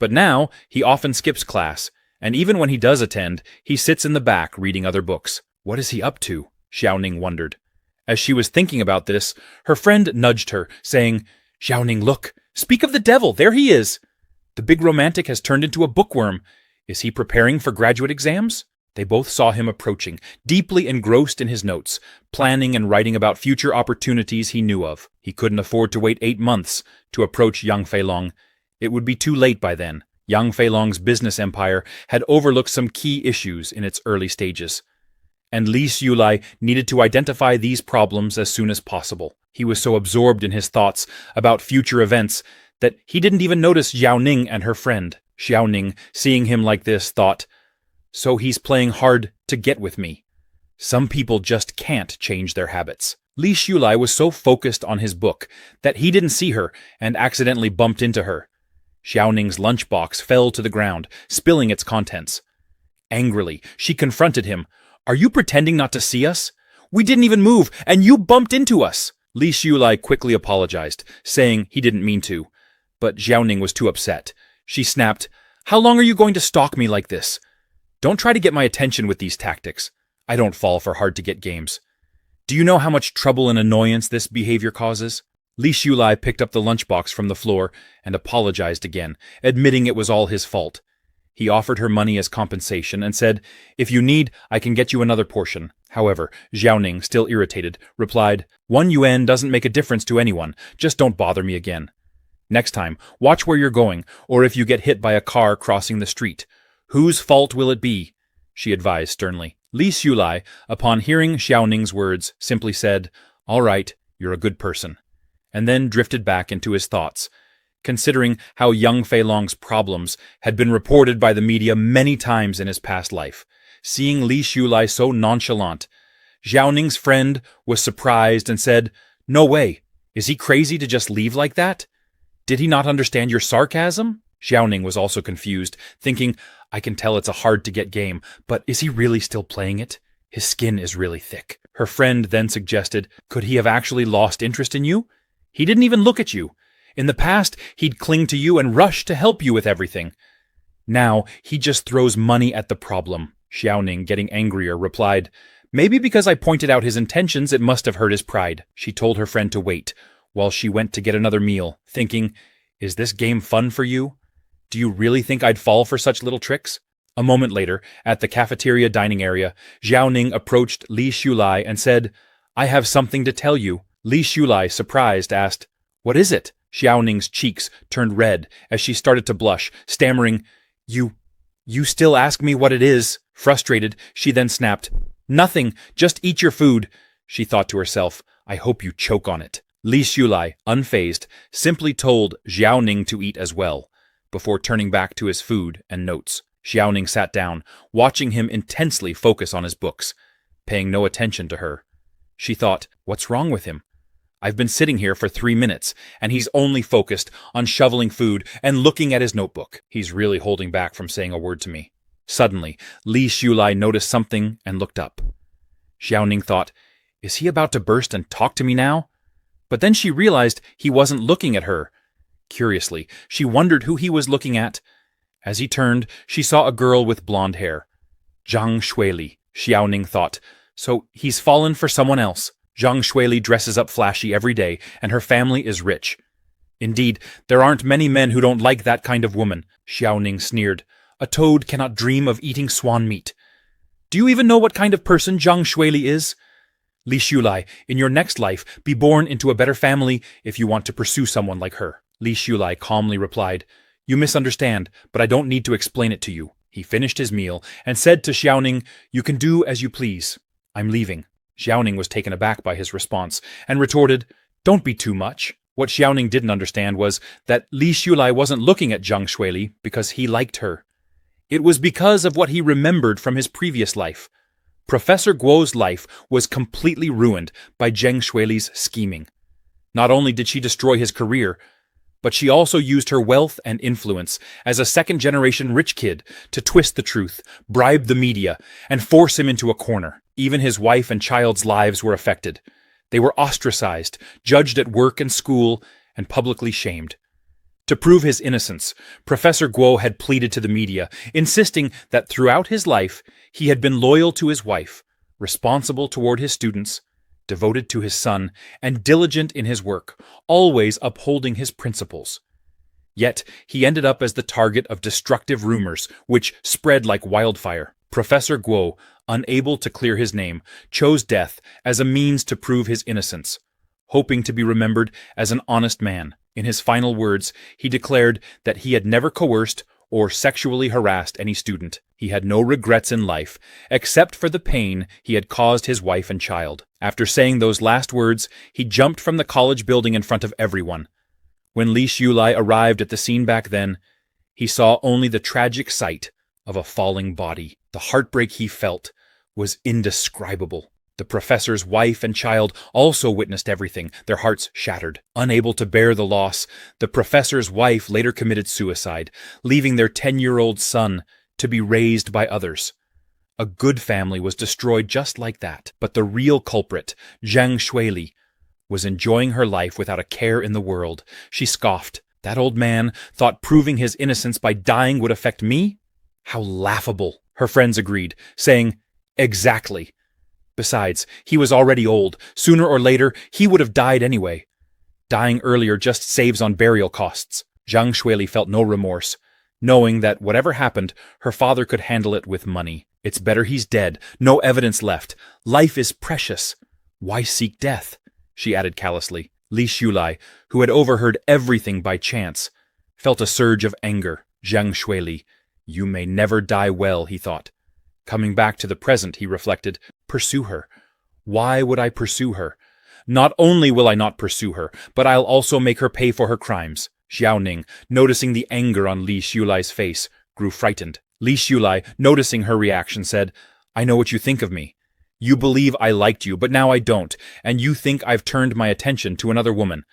But now, he often skips class, and even when he does attend, he sits in the back reading other books. What is he up to? Xiaoning wondered. As she was thinking about this, her friend nudged her, saying, "Xiaoning, look! Speak of the devil! There he is! The big romantic has turned into a bookworm. Is he preparing for graduate exams?" They both saw him approaching, deeply engrossed in his notes, planning and writing about future opportunities he knew of. He couldn't afford to wait 8 months to approach Yang Feilong. It would be too late by then. Yang Feilong's business empire had overlooked some key issues in its early stages. And Li Shulai needed to identify these problems as soon as possible. He was so absorbed in his thoughts about future events that he didn't even notice Xiaoning and her friend. Xiaoning, seeing him like this, thought, "So he's playing hard to get with me. Some people just can't change their habits." Li Shulai was so focused on his book that he didn't see her and accidentally bumped into her. Xiaoning's lunchbox fell to the ground, spilling its contents. Angrily, she confronted him. "Are you pretending not to see us? We didn't even move, and you bumped into us." Li Shulai quickly apologized, saying he didn't mean to. But Xiaoning was too upset. She snapped, "How long are you going to stalk me like this? Don't try to get my attention with these tactics. I don't fall for hard-to-get games. Do you know how much trouble and annoyance this behavior causes? Li Shulai picked up the lunchbox from the floor and apologized again, admitting it was all his fault. He offered her money as compensation and said, "If you need, I can get you another portion." However, Xiaoning, still irritated, replied, "1 yuan doesn't make a difference to anyone, just don't bother me again. Next time, watch where you're going, or if you get hit by a car crossing the street. Whose fault will it be?" she advised sternly. Li Shulai, upon hearing Xiaoning's words, simply said, "All right, you're a good person," and then drifted back into his thoughts. Considering how young Fei Long's problems had been reported by the media many times in his past life, seeing Li Shulai so nonchalant, Xiaoning's friend was surprised and said, "No way, is he crazy to just leave like that? Did he not understand your sarcasm?" Xiaoning was also confused, thinking, "I can tell it's a hard-to-get game, but is he really still playing it? His skin is really thick." Her friend then suggested, "Could he have actually lost interest in you? He didn't even look at you. In the past, he'd cling to you and rush to help you with everything. Now, he just throws money at the problem." Xiaoning, getting angrier, replied, "Maybe because I pointed out his intentions, it must have hurt his pride." She told her friend to wait, while she went to get another meal, thinking, "Is this game fun for you? Do you really think I'd fall for such little tricks?" A moment later, at the cafeteria dining area, Xiaoning approached Li Shulai and said, "I have something to tell you." Li Shulai, surprised, asked, "What is it?" Xiaoning's cheeks turned red as she started to blush, stammering, You still ask me what it is." Frustrated, she then snapped, "Nothing, just eat your food." She thought to herself, "I hope you choke on it." Li Shulai, unfazed, simply told Xiaoning to eat as well, before turning back to his food and notes. Xiaoning sat down, watching him intensely focus on his books, paying no attention to her. She thought, "What's wrong with him? I've been sitting here for 3 minutes, and he's only focused on shoveling food and looking at his notebook. He's really holding back from saying a word to me." Suddenly, Li Shulai noticed something and looked up. Xiaoning thought, "Is he about to burst and talk to me now?" But then she realized he wasn't looking at her. Curiously, she wondered who he was looking at. As he turned, she saw a girl with blonde hair. Zhang Shuili, Xiaoning thought. So he's fallen for someone else. Zhang Shuili dresses up flashy every day, and her family is rich. Indeed, there aren't many men who don't like that kind of woman, Xiaoning sneered. A toad cannot dream of eating swan meat. Do you even know what kind of person Zhang Shuili is? Li Shulai, in your next life, be born into a better family if you want to pursue someone like her. Li Shulai calmly replied, You misunderstand, but I don't need to explain it to you. He finished his meal and said to Xiaoning, You can do as you please. I'm leaving. Xiaoning was taken aback by his response and retorted, Don't be too much. What Xiaoning didn't understand was that Li Shulai wasn't looking at Zhang Shuili because he liked her. It was because of what he remembered from his previous life. Professor Guo's life was completely ruined by Zhang Shuili's scheming. Not only did she destroy his career, but she also used her wealth and influence as a second-generation rich kid to twist the truth, bribe the media, and force him into a corner. Even his wife and child's lives were affected. They were ostracized, judged at work and school, and publicly shamed. To prove his innocence, Professor Guo had pleaded to the media, insisting that throughout his life he had been loyal to his wife, responsible toward his students, devoted to his son, and diligent in his work, always upholding his principles. Yet he ended up as the target of destructive rumors, which spread like wildfire. Professor Guo, unable to clear his name, chose death as a means to prove his innocence, hoping to be remembered as an honest man. In his final words, he declared that he had never coerced or sexually harassed any student. He had no regrets in life, except for the pain he had caused his wife and child. After saying those last words, he jumped from the college building in front of everyone. When Li Shulai arrived at the scene back then, he saw only the tragic sight of a falling body. The heartbreak he felt was indescribable. The professor's wife and child also witnessed everything, their hearts shattered. Unable to bear the loss, the professor's wife later committed suicide, leaving their 10-year-old son to be raised by others. A good family was destroyed just like that. But the real culprit, Zhang Shuili, was enjoying her life without a care in the world. She scoffed. That old man thought proving his innocence by dying would affect me? How laughable! Her friends agreed, saying, "Exactly." Besides, he was already old. Sooner or later, he would have died anyway. Dying earlier just saves on burial costs. Zhang Shuili felt no remorse, knowing that whatever happened, her father could handle it with money. It's better he's dead, no evidence left. Life is precious. Why seek death? She added callously. Li Shulai, who had overheard everything by chance, felt a surge of anger. Zhang Shuili, you may never die well, he thought. Coming back to the present, he reflected, pursue her. Why would I pursue her? Not only will I not pursue her, but I'll also make her pay for her crimes. Xiao Ning, noticing the anger on Li Shulai's face, grew frightened. Li Shulai, noticing her reaction, said, I know what you think of me. You believe I liked you, but now I don't, and you think I've turned my attention to another woman.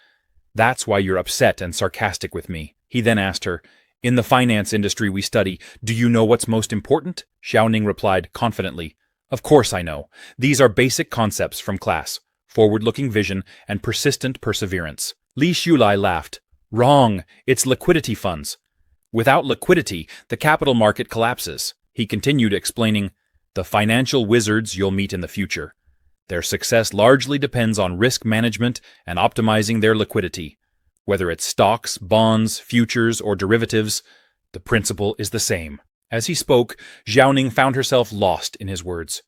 That's why you're upset and sarcastic with me. He then asked her, in the finance industry we study, do you know what's most important? Xiao Ning replied confidently, of course I know. These are basic concepts from class, forward-looking vision and persistent perseverance. Li Shulai laughed. Wrong, it's liquidity funds. Without liquidity, the capital market collapses. He continued explaining, the financial wizards you'll meet in the future. Their success largely depends on risk management and optimizing their liquidity. Whether it's stocks, bonds, futures, or derivatives, the principle is the same. As he spoke, Xiao Ning found herself lost in his words.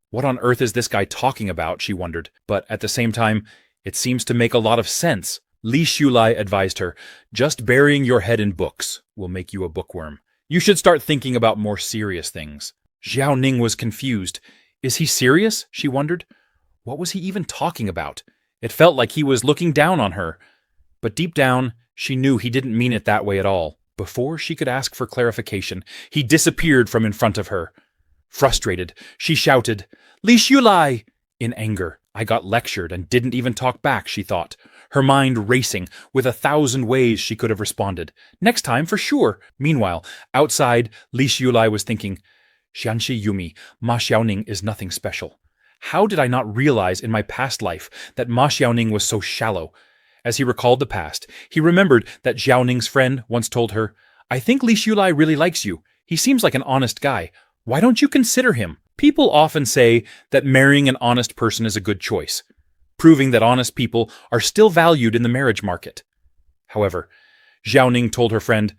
What on earth is this guy talking about, she wondered, but at the same time, it seems to make a lot of sense. Li Shulai advised her, just burying your head in books will make you a bookworm. You should start thinking about more serious things. Xiao Ning was confused. Is he serious? She wondered. What was he even talking about? It felt like he was looking down on her. But deep down, she knew he didn't mean it that way at all. Before she could ask for clarification, he disappeared from in front of her. Frustrated, she shouted, Li Shulai! In anger, I got lectured and didn't even talk back, she thought, her mind racing with 1,000 ways she could have responded. Next time, for sure. Meanwhile, outside, Li Shulai was thinking, Xianxi Yumi, Ma Xiaoning is nothing special. How did I not realize in my past life that Ma Xiaoning was so shallow? As he recalled the past, he remembered that Xiao Ning's friend once told her, I think Li Shulai really likes you. He seems like an honest guy. Why don't you consider him? People often say that marrying an honest person is a good choice, proving that honest people are still valued in the marriage market. However, Xiao Ning told her friend,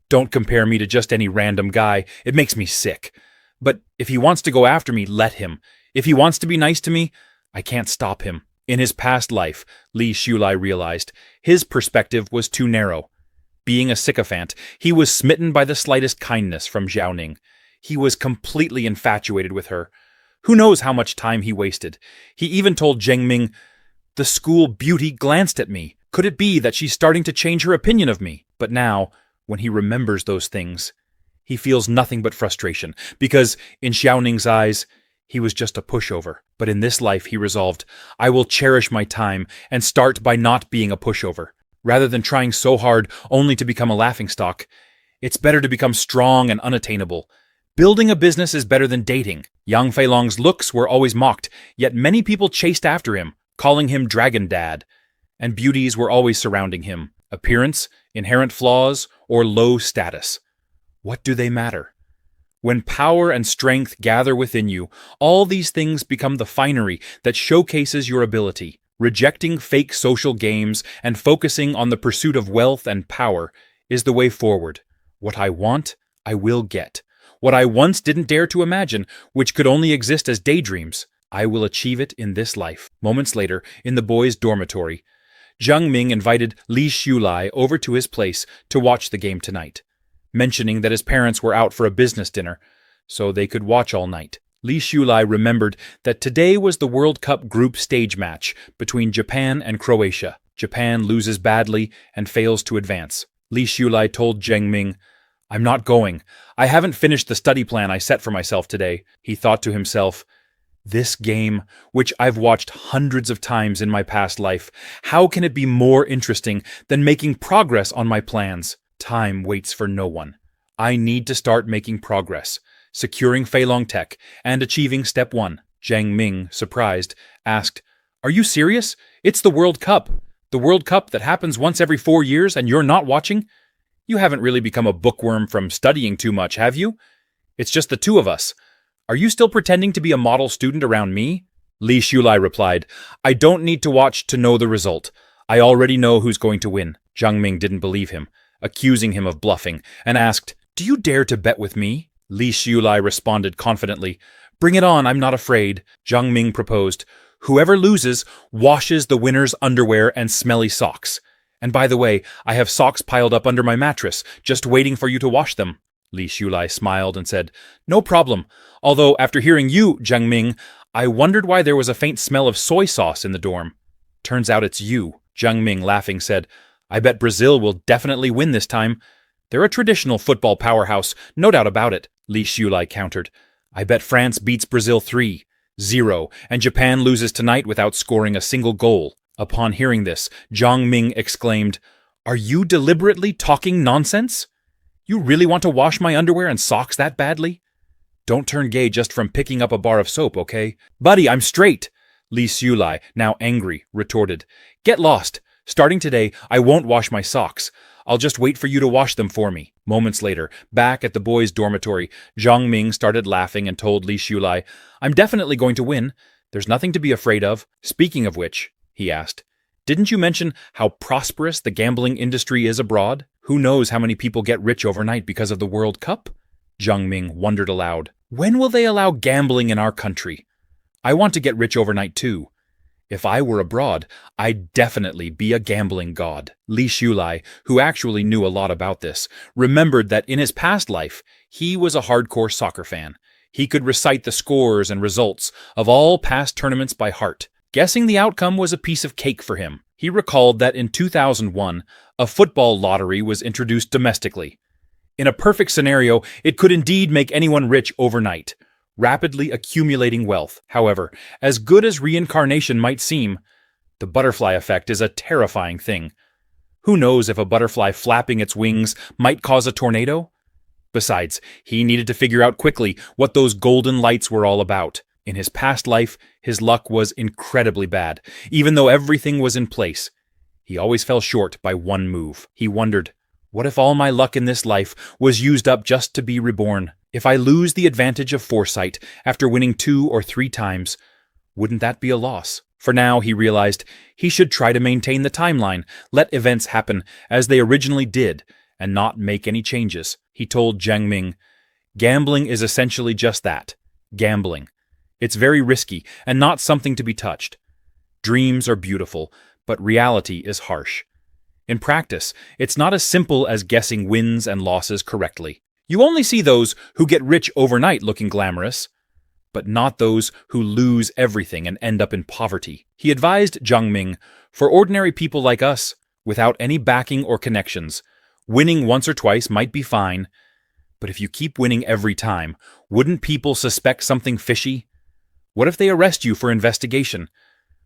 don't compare me to just any random guy. It makes me sick. But if he wants to go after me, let him. If he wants to be nice to me, I can't stop him. In his past life, Li Shulai realized, his perspective was too narrow. Being a sycophant, he was smitten by the slightest kindness from Xiao Ning. He was completely infatuated with her. Who knows how much time he wasted? He even told Zheng Ming, the school beauty glanced at me. Could it be that she's starting to change her opinion of me? But now, when he remembers those things, he feels nothing but frustration, because in Xiao Ning's eyes, he was just a pushover. But in this life, he resolved, I will cherish my time and start by not being a pushover. Rather than trying so hard only to become a laughingstock, it's better to become strong and unattainable. Building a business is better than dating. Yang Feilong's looks were always mocked, yet many people chased after him, calling him Dragon Dad. And beauties were always surrounding him. Appearance, inherent flaws, or low status. What do they matter? When power and strength gather within you, all these things become the finery that showcases your ability. Rejecting fake social games and focusing on the pursuit of wealth and power is the way forward. What I want, I will get. What I once didn't dare to imagine, which could only exist as daydreams, I will achieve it in this life. Moments later, in the boys' dormitory, Zhang Ming invited Li Shulai over to his place to watch the game tonight, mentioning that his parents were out for a business dinner, so they could watch all night. Li Shulai remembered that today was the World Cup group stage match between Japan and Croatia. Japan loses badly and fails to advance. Li Shulai told Zheng Ming, I'm not going. I haven't finished the study plan I set for myself today. He thought to himself, this game, which I've watched hundreds of times in my past life, how can it be more interesting than making progress on my plans? Time waits for no one. I need to start making progress, securing Feilong Tech, and achieving Step 1. Zheng Ming, surprised, asked, Are you serious? It's the World Cup. The World Cup that happens once every 4 years and you're not watching? You haven't really become a bookworm from studying too much, have you? It's just the two of us. Are you still pretending to be a model student around me? Li Shulai replied, I don't need to watch to know the result. I already know who's going to win. Jiang Ming didn't believe him, accusing him of bluffing, and asked, Do you dare to bet with me? Li Shulai responded confidently, Bring it on, I'm not afraid. Jiang Ming proposed, Whoever loses washes the winner's underwear and smelly socks. And by the way, I have socks piled up under my mattress, just waiting for you to wash them. Li Shulai smiled and said, No problem, although after hearing you, Jiang Ming, I wondered why there was a faint smell of soy sauce in the dorm. Turns out it's you. Jiang Ming, laughing, said, I bet Brazil will definitely win this time. They're a traditional football powerhouse, no doubt about it, Li Shulai countered. I bet France beats Brazil 3-0, and Japan loses tonight without scoring a single goal. Upon hearing this, Jiang Ming exclaimed, Are you deliberately talking nonsense? You really want to wash my underwear and socks that badly? Don't turn gay just from picking up a bar of soap, okay? Buddy, I'm straight, Li Shulai, now angry, retorted. Get lost. Starting today, I won't wash my socks. I'll just wait for you to wash them for me. Moments later, back at the boys' dormitory, Jiang Ming started laughing and told Li Shulai, I'm definitely going to win. There's nothing to be afraid of. Speaking of which, he asked, didn't you mention how prosperous the gambling industry is abroad? Who knows how many people get rich overnight because of the World Cup? Jiang Ming wondered aloud. When will they allow gambling in our country? I want to get rich overnight too. If I were abroad, I'd definitely be a gambling god. Li Shulai, who actually knew a lot about this, remembered that in his past life, he was a hardcore soccer fan. He could recite the scores and results of all past tournaments by heart. Guessing the outcome was a piece of cake for him. He recalled that in 2001, a football lottery was introduced domestically. In a perfect scenario, it could indeed make anyone rich overnight, rapidly accumulating wealth. However, as good as reincarnation might seem, the butterfly effect is a terrifying thing. Who knows if a butterfly flapping its wings might cause a tornado? Besides, he needed to figure out quickly what those golden lights were all about. In his past life, his luck was incredibly bad. Even though everything was in place, he always fell short by one move. He wondered, what if all my luck in this life was used up just to be reborn? If I lose the advantage of foresight after winning 2 or 3 times, wouldn't that be a loss? For now, he realized, he should try to maintain the timeline, let events happen as they originally did, and not make any changes. He told Jiang Ming, gambling is essentially just that, gambling. It's very risky and not something to be touched. Dreams are beautiful, but reality is harsh. In practice, it's not as simple as guessing wins and losses correctly. You only see those who get rich overnight looking glamorous, but not those who lose everything and end up in poverty. He advised Jiang Ming, for ordinary people like us, without any backing or connections, winning once or twice might be fine, but if you keep winning every time, wouldn't people suspect something fishy? What if they arrest you for investigation?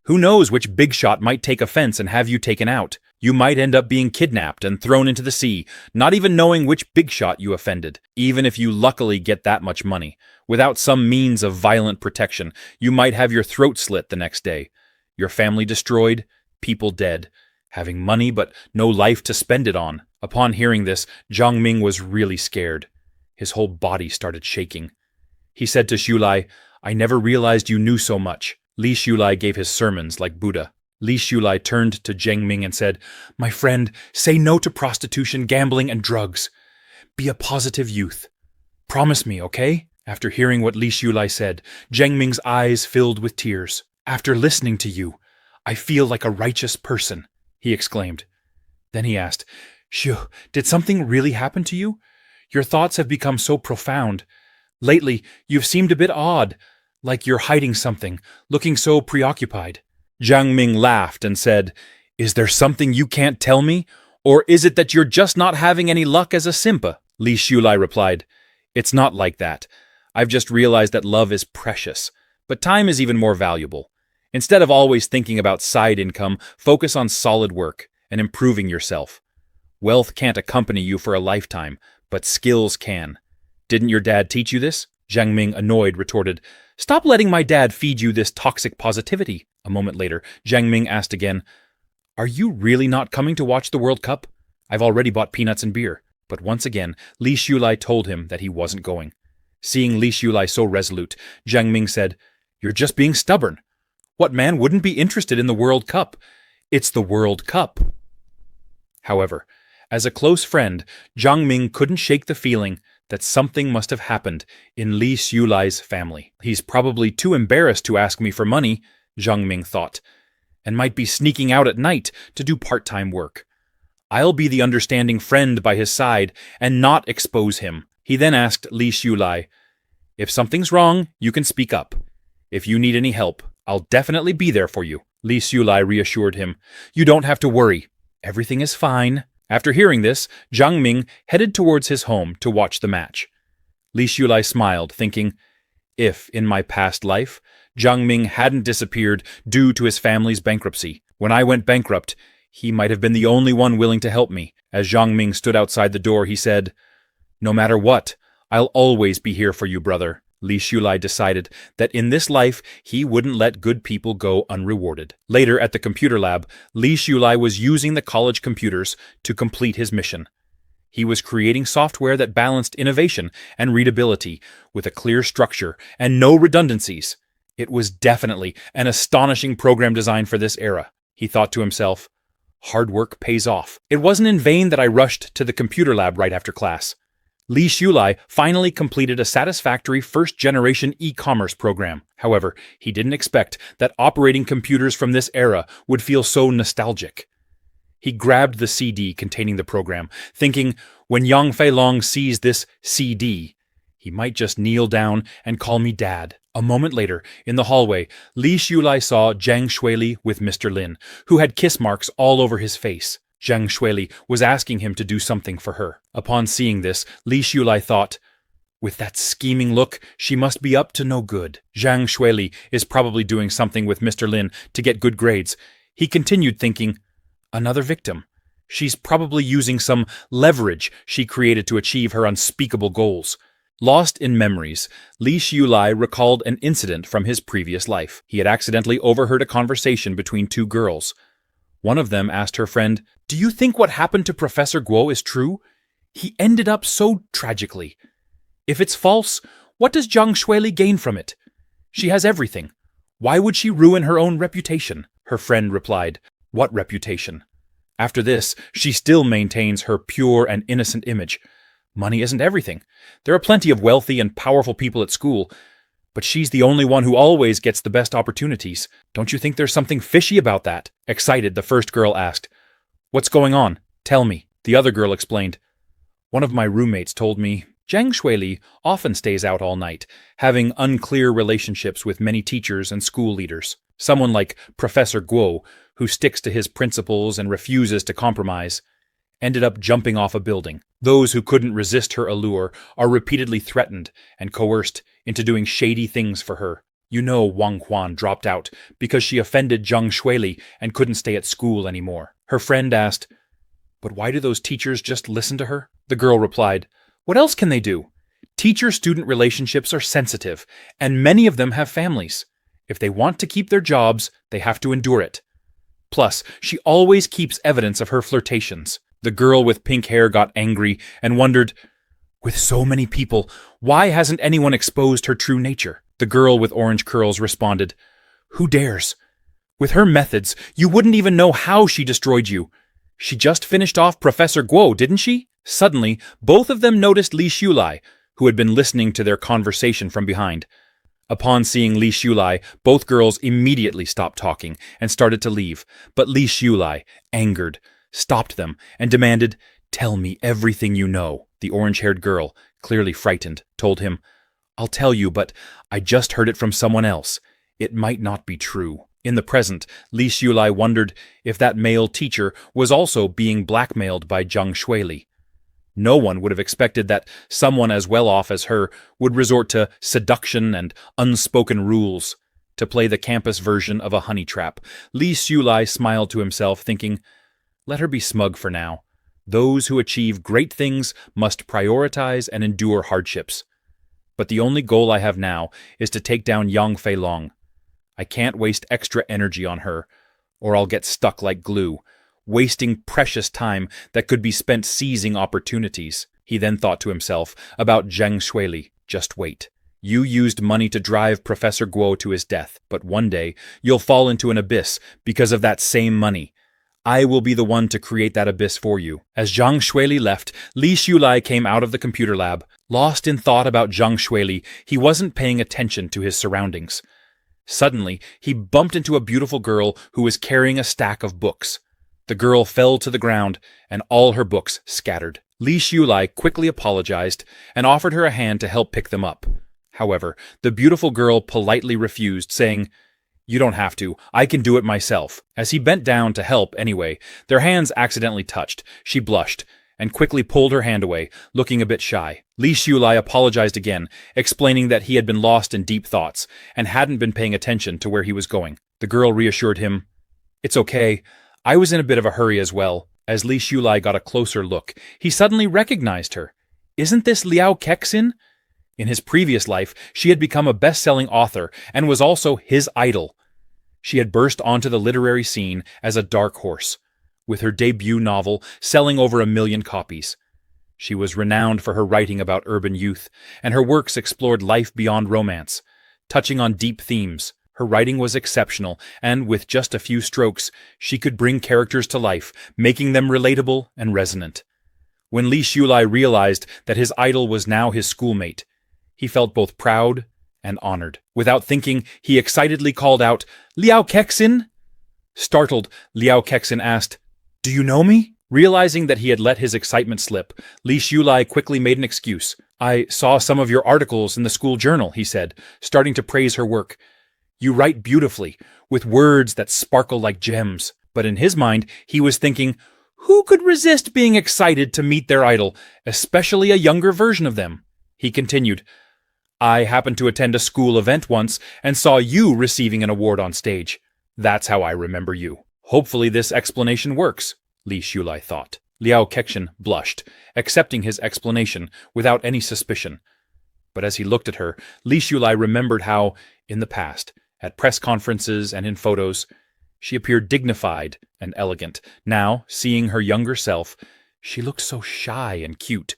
Who knows which big shot might take offense and have you taken out? You might end up being kidnapped and thrown into the sea, not even knowing which big shot you offended. Even if you luckily get that much money, without some means of violent protection, you might have your throat slit the next day. Your family destroyed, people dead, having money but no life to spend it on. Upon hearing this, Jiang Ming was really scared. His whole body started shaking. He said to Shulai, I never realized you knew so much. Li Shulai gave his sermons like Buddha. Li Shulai turned to Jiang Ming and said, My friend, say no to prostitution, gambling, and drugs. Be a positive youth. Promise me, okay? After hearing what Li Shulai said, Jiang Ming's eyes filled with tears. After listening to you, I feel like a righteous person, he exclaimed. Then he asked, Shoo, did something really happen to you? Your thoughts have become so profound. Lately, you've seemed a bit odd, like you're hiding something, looking so preoccupied. Jiang Ming laughed and said, Is there something you can't tell me? Or is it that you're just not having any luck as a simpa? Li Shulai replied, It's not like that. I've just realized that love is precious, but time is even more valuable. Instead of always thinking about side income, focus on solid work and improving yourself. Wealth can't accompany you for a lifetime, but skills can. Didn't your dad teach you this? Jiang Ming, annoyed, retorted, Stop letting my dad feed you this toxic positivity. A moment later, Jiang Ming asked again, Are you really not coming to watch the World Cup? I've already bought peanuts and beer. But once again, Li Shulai told him that he wasn't going. Seeing Li Xiulai so resolute, Jiang Ming said, "You're just being stubborn. What man wouldn't be interested in the World Cup? It's the World Cup." However, as a close friend, Jiang Ming couldn't shake the feeling that something must have happened in Li Xiulai's family. "He's probably too embarrassed to ask me for money," Jiang Ming thought, "and might be sneaking out at night to do part-time work. I'll be the understanding friend by his side and not expose him." He then asked Li Xiulai, "If something's wrong, you can speak up. If you need any help, I'll definitely be there for you." Li Xiulai reassured him, "You don't have to worry. Everything is fine." After hearing this, Jiang Ming headed towards his home to watch the match. Li Xiulai smiled, thinking, if, in my past life, Jiang Ming hadn't disappeared due to his family's bankruptcy, when I went bankrupt, he might have been the only one willing to help me. As Jiang Ming stood outside the door, he said, "No matter what, I'll always be here for you, brother." Li Xiulai decided that in this life he wouldn't let good people go unrewarded. Later at the computer lab, Li Xiulai was using the college computers to complete his mission. He was creating software that balanced innovation and readability with a clear structure and no redundancies. It was definitely an astonishing program design for this era. He thought to himself, hard work pays off. It wasn't in vain that I rushed to the computer lab right after class. Li Xiulai finally completed a satisfactory first-generation e-commerce program. However, he didn't expect that operating computers from this era would feel so nostalgic. He grabbed the CD containing the program, thinking when Yang Feilong sees this CD, he might just kneel down and call me Dad. A moment later, in the hallway, Li Xiulai saw Zhang Shuili with Mr. Lin, who had kiss marks all over his face. Zhang Shuili was asking him to do something for her. Upon seeing this, Li Xiulai thought, with that scheming look, she must be up to no good. Zhang Shuili is probably doing something with Mr. Lin to get good grades. He continued thinking, another victim. She's probably using some leverage she created to achieve her unspeakable goals. Lost in memories, Li Xiulai recalled an incident from his previous life. He had accidentally overheard a conversation between two girls. One of them asked her friend, "Do you think what happened to Professor Guo is true? He ended up so tragically. If it's false, what does Zhang Shuili gain from it? She has everything. Why would she ruin her own reputation?" Her friend replied, "What reputation?" After this, she still maintains her pure and innocent image. Money isn't everything. There are plenty of wealthy and powerful people at school, but she's the only one who always gets the best opportunities. Don't you think there's something fishy about that? Excited, the first girl asked, "What's going on? Tell me." The other girl explained, "One of my roommates told me Zhang Shuili often stays out all night, having unclear relationships with many teachers and school leaders. Someone like Professor Guo, who sticks to his principles and refuses to compromise, ended up jumping off a building. Those who couldn't resist her allure are repeatedly threatened and coerced into doing shady things for her. You know Wang Quan dropped out because she offended Zhang Shuili and couldn't stay at school anymore." Her friend asked, "But why do those teachers just listen to her?" The girl replied, "What else can they do? Teacher-student relationships are sensitive, and many of them have families. If they want to keep their jobs, they have to endure it. Plus, she always keeps evidence of her flirtations." The girl with pink hair got angry and wondered, with so many people, why hasn't anyone exposed her true nature? The girl with orange curls responded, "Who dares? With her methods, you wouldn't even know how she destroyed you. She just finished off Professor Guo, didn't she?" Suddenly, both of them noticed Li Xiulai, who had been listening to their conversation from behind. Upon seeing Li Xiulai, both girls immediately stopped talking and started to leave, but Li Xiulai, angered, stopped them and demanded, "Tell me everything you know." The orange-haired girl, clearly frightened, told him, "I'll tell you, but I just heard it from someone else. It might not be true." In the present, Li Xiulai wondered if that male teacher was also being blackmailed by Zhang Shuili. No one would have expected that someone as well off as her would resort to seduction and unspoken rules to play the campus version of a honey trap. Li Xiulai smiled to himself, thinking, let her be smug for now. Those who achieve great things must prioritize and endure hardships. But the only goal I have now is to take down Yang Feilong. I can't waste extra energy on her, or I'll get stuck like glue, wasting precious time that could be spent seizing opportunities. He then thought to himself about Zhang Shuili. Just wait. You used money to drive Professor Guo to his death, but one day you'll fall into an abyss because of that same money. I will be the one to create that abyss for you." As Zhang Xueli left, Li Xiulai came out of the computer lab. Lost in thought about Zhang Xueli, he wasn't paying attention to his surroundings. Suddenly, he bumped into a beautiful girl who was carrying a stack of books. The girl fell to the ground, and all her books scattered. Li Xiulai quickly apologized and offered her a hand to help pick them up. However, the beautiful girl politely refused, saying, "You don't have to. I can do it myself." As he bent down to help anyway, their hands accidentally touched. She blushed and quickly pulled her hand away, looking a bit shy. Li Xiulai apologized again, explaining that he had been lost in deep thoughts and hadn't been paying attention to where he was going. The girl reassured him, "It's okay. I was in a bit of a hurry as well." As Li Xiulai got a closer look, he suddenly recognized her. Isn't this Liao Kexin? In his previous life, she had become a best-selling author and was also his idol. She had burst onto the literary scene as a dark horse, with her debut novel selling over 1 million copies. She was renowned for her writing about urban youth, and her works explored life beyond romance, touching on deep themes. Her writing was exceptional, and with just a few strokes, she could bring characters to life, making them relatable and resonant. When Li Xiulai realized that his idol was now his schoolmate, he felt both proud and honored. Without thinking, he excitedly called out, "Liao Kexin!" Startled, Liao Kexin asked, "Do you know me?" Realizing that he had let his excitement slip, Li Xiulai quickly made an excuse. "I saw some of your articles in the school journal," he said, starting to praise her work. "You write beautifully, with words that sparkle like gems." But in his mind, he was thinking, who could resist being excited to meet their idol, especially a younger version of them? He continued, "I happened to attend a school event once and saw you receiving an award on stage. That's how I remember you." Hopefully this explanation works, Li Xiulai thought. Liao Kexin blushed, accepting his explanation without any suspicion. But as he looked at her, Li Xiulai remembered how, in the past, at press conferences and in photos, she appeared dignified and elegant. Now, seeing her younger self, she looked so shy and cute.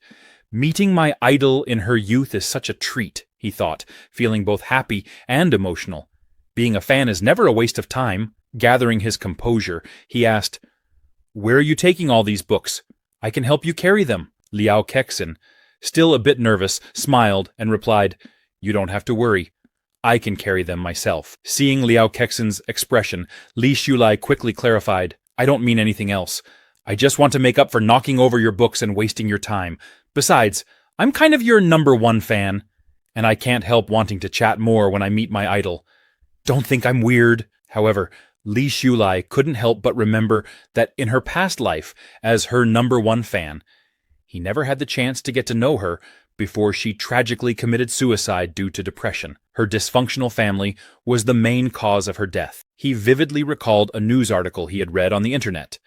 Meeting my idol in her youth is such a treat, he thought, feeling both happy and emotional. Being a fan is never a waste of time. Gathering his composure, he asked, "Where are you taking all these books? I can help you carry them." Liao Kexin, still a bit nervous, smiled and replied, "You don't have to worry. I can carry them myself." Seeing Liao Kexin's expression, Li Xiulai quickly clarified, "I don't mean anything else. I just want to make up for knocking over your books and wasting your time. Besides, I'm kind of your #1 fan, and I can't help wanting to chat more when I meet my idol. Don't think I'm weird." However, Li Xiulai couldn't help but remember that in her past life, as her #1 fan, he never had the chance to get to know her before she tragically committed suicide due to depression. Her dysfunctional family was the main cause of her death. He vividly recalled a news article he had read on the internet.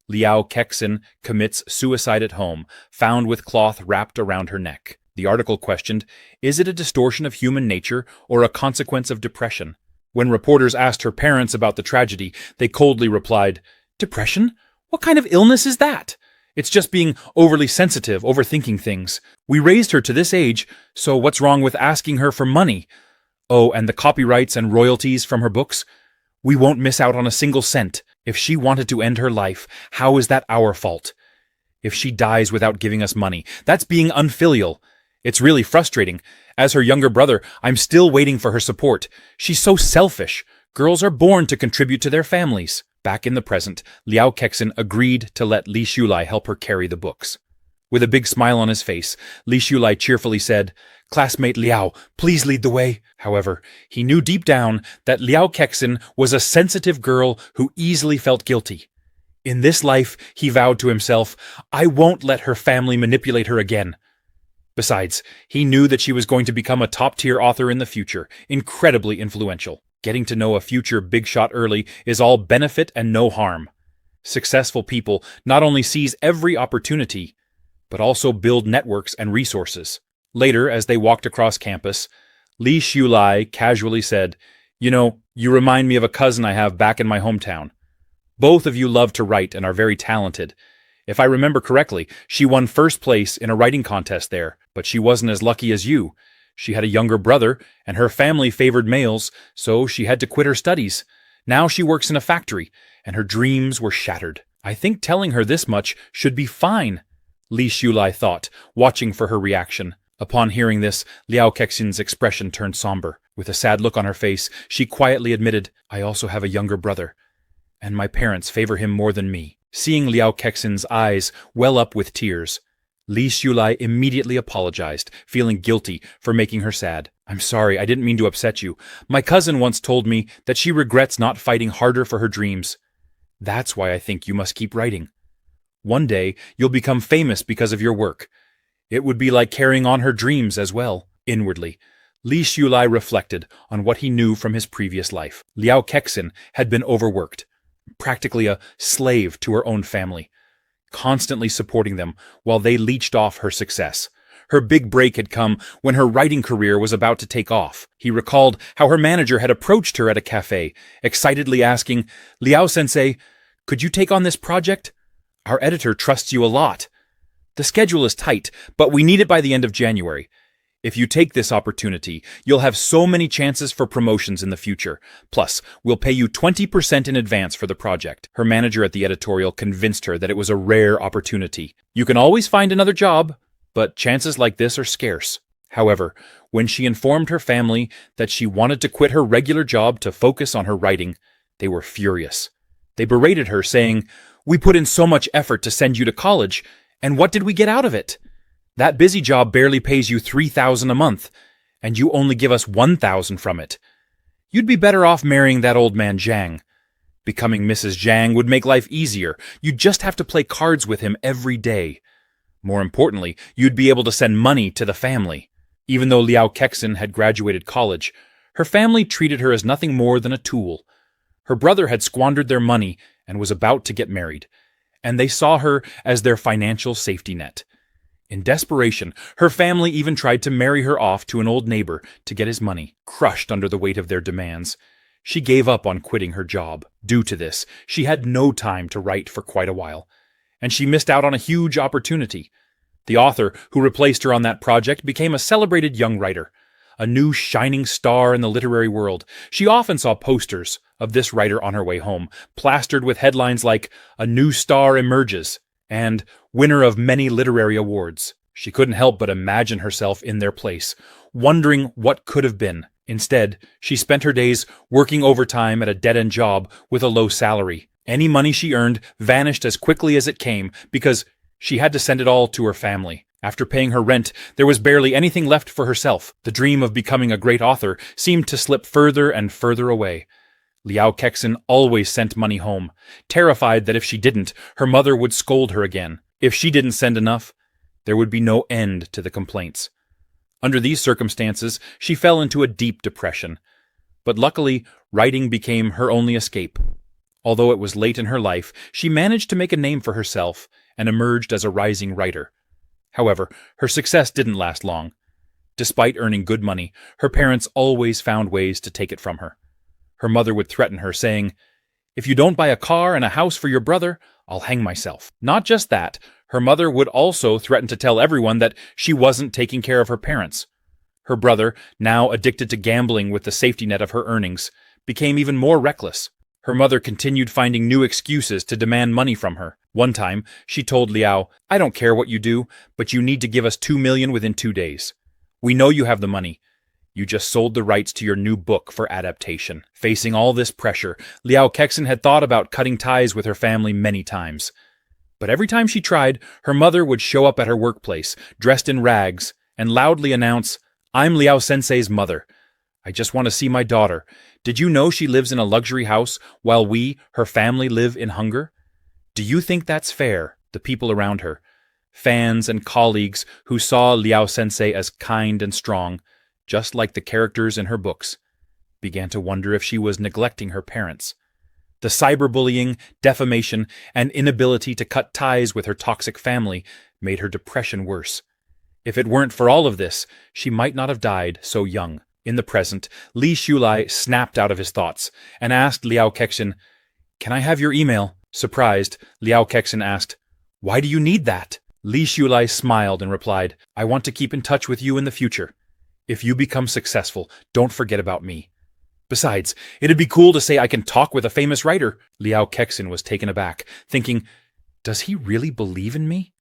Liao Kexin commits suicide at home, found with cloth wrapped around her neck. The article questioned, is it a distortion of human nature or a consequence of depression? When reporters asked her parents about the tragedy, they coldly replied, "Depression? What kind of illness is that? It's just being overly sensitive, overthinking things. We raised her to this age, so what's wrong with asking her for money? Oh, and the copyrights and royalties from her books? We won't miss out on a single cent. If she wanted to end her life, how is that our fault? If she dies without giving us money, that's being unfilial. It's really frustrating. As her younger brother, I'm still waiting for her support. She's so selfish. Girls are born to contribute to their families." Back in the present, Liao Kexin agreed to let Li Xiulai help her carry the books. With a big smile on his face, Li Xiulai cheerfully said, "Classmate Liao, please lead the way." However, he knew deep down that Liao Kexin was a sensitive girl who easily felt guilty. In this life, he vowed to himself, I won't let her family manipulate her again. Besides, he knew that she was going to become a top-tier author in the future, incredibly influential. Getting to know a future big shot early is all benefit and no harm. Successful people not only seize every opportunity, but also build networks and resources. Later, as they walked across campus, Li Xiulai casually said, "You know, you remind me of a cousin I have back in my hometown. Both of you love to write and are very talented. If I remember correctly, she won first place in a writing contest there, but she wasn't as lucky as you. She had a younger brother, and her family favored males, so she had to quit her studies. Now she works in a factory, and her dreams were shattered. I think telling her this much should be fine, Li Shulai thought, watching for her reaction. Upon hearing this, Liao Kexin's expression turned somber. With a sad look on her face, she quietly admitted, I also have a younger brother, and my parents favor him more than me. Seeing Liao Kexin's eyes well up with tears, Li Shulai immediately apologized, feeling guilty for making her sad. I'm sorry, I didn't mean to upset you. My cousin once told me that she regrets not fighting harder for her dreams. That's why I think you must keep writing. One day, you'll become famous because of your work. It would be like carrying on her dreams as well. Inwardly, Li Shulai reflected on what he knew from his previous life. Liao Kexin had been overworked, practically a slave to her own family, constantly supporting them while they leached off her success. Her big break had come when her writing career was about to take off. He recalled how her manager had approached her at a cafe, excitedly asking, Liao-sensei, could you take on this project? Our editor trusts you a lot. The schedule is tight, but we need it by the end of January. If you take this opportunity, you'll have so many chances for promotions in the future. Plus, we'll pay you 20% in advance for the project. Her manager at the editorial convinced her that it was a rare opportunity. You can always find another job, but chances like this are scarce. However, when she informed her family that she wanted to quit her regular job to focus on her writing, they were furious. They berated her, saying, We put in so much effort to send you to college, and what did we get out of it? That busy job barely pays you 3,000 a month, and you only give us 1,000 from it. You'd be better off marrying that old man Zhang. Becoming Mrs. Zhang would make life easier. You'd just have to play cards with him every day. More importantly, you'd be able to send money to the family. Even though Liao Kexin had graduated college, her family treated her as nothing more than a tool. Her brother had squandered their money and was about to get married, and they saw her as their financial safety net. In desperation, her family even tried to marry her off to an old neighbor to get his money. Crushed under the weight of their demands, she gave up on quitting her job. Due to this, she had no time to write for quite a while, and she missed out on a huge opportunity. The author who replaced her on that project became a celebrated young writer, a new shining star in the literary world. She often saw posters of this writer on her way home, plastered with headlines like, A New Star Emerges, and winner of many literary awards. She couldn't help but imagine herself in their place, wondering what could have been. Instead, she spent her days working overtime at a dead-end job with a low salary. Any money she earned vanished as quickly as it came because she had to send it all to her family. After paying her rent, there was barely anything left for herself. The dream of becoming a great author seemed to slip further and further away. Liao Kexin always sent money home, terrified that if she didn't, her mother would scold her again. If she didn't send enough, there would be no end to the complaints. Under these circumstances, she fell into a deep depression. But luckily, writing became her only escape. Although it was late in her life, she managed to make a name for herself and emerged as a rising writer. However, her success didn't last long. Despite earning good money, her parents always found ways to take it from her. Her mother would threaten her, saying, If you don't buy a car and a house for your brother, I'll hang myself. Not just that, her mother would also threaten to tell everyone that she wasn't taking care of her parents. Her brother, now addicted to gambling with the safety net of her earnings, became even more reckless. Her mother continued finding new excuses to demand money from her. One time, she told Liao, I don't care what you do, but you need to give us 2 million within 2 days. We know you have the money. You just sold the rights to your new book for adaptation. Facing all this pressure, Liao Kexin had thought about cutting ties with her family many times. But every time she tried, her mother would show up at her workplace, dressed in rags, and loudly announce, I'm Liao-sensei's mother. I just want to see my daughter. Did you know she lives in a luxury house while we, her family, live in hunger? Do you think that's fair? The people around her, fans and colleagues who saw Liao-sensei as kind and strong, just like the characters in her books, began to wonder if she was neglecting her parents. The cyberbullying, defamation, and inability to cut ties with her toxic family made her depression worse. If it weren't for all of this, she might not have died so young. In the present, Li Shulai snapped out of his thoughts and asked Liao Kexin, Can I have your email? Surprised, Liao Kexin asked, Why do you need that? Li Shulai smiled and replied, I want to keep in touch with you in the future. If you become successful, don't forget about me. Besides, it'd be cool to say I can talk with a famous writer. Liao Kexin was taken aback, thinking, does he really believe in me?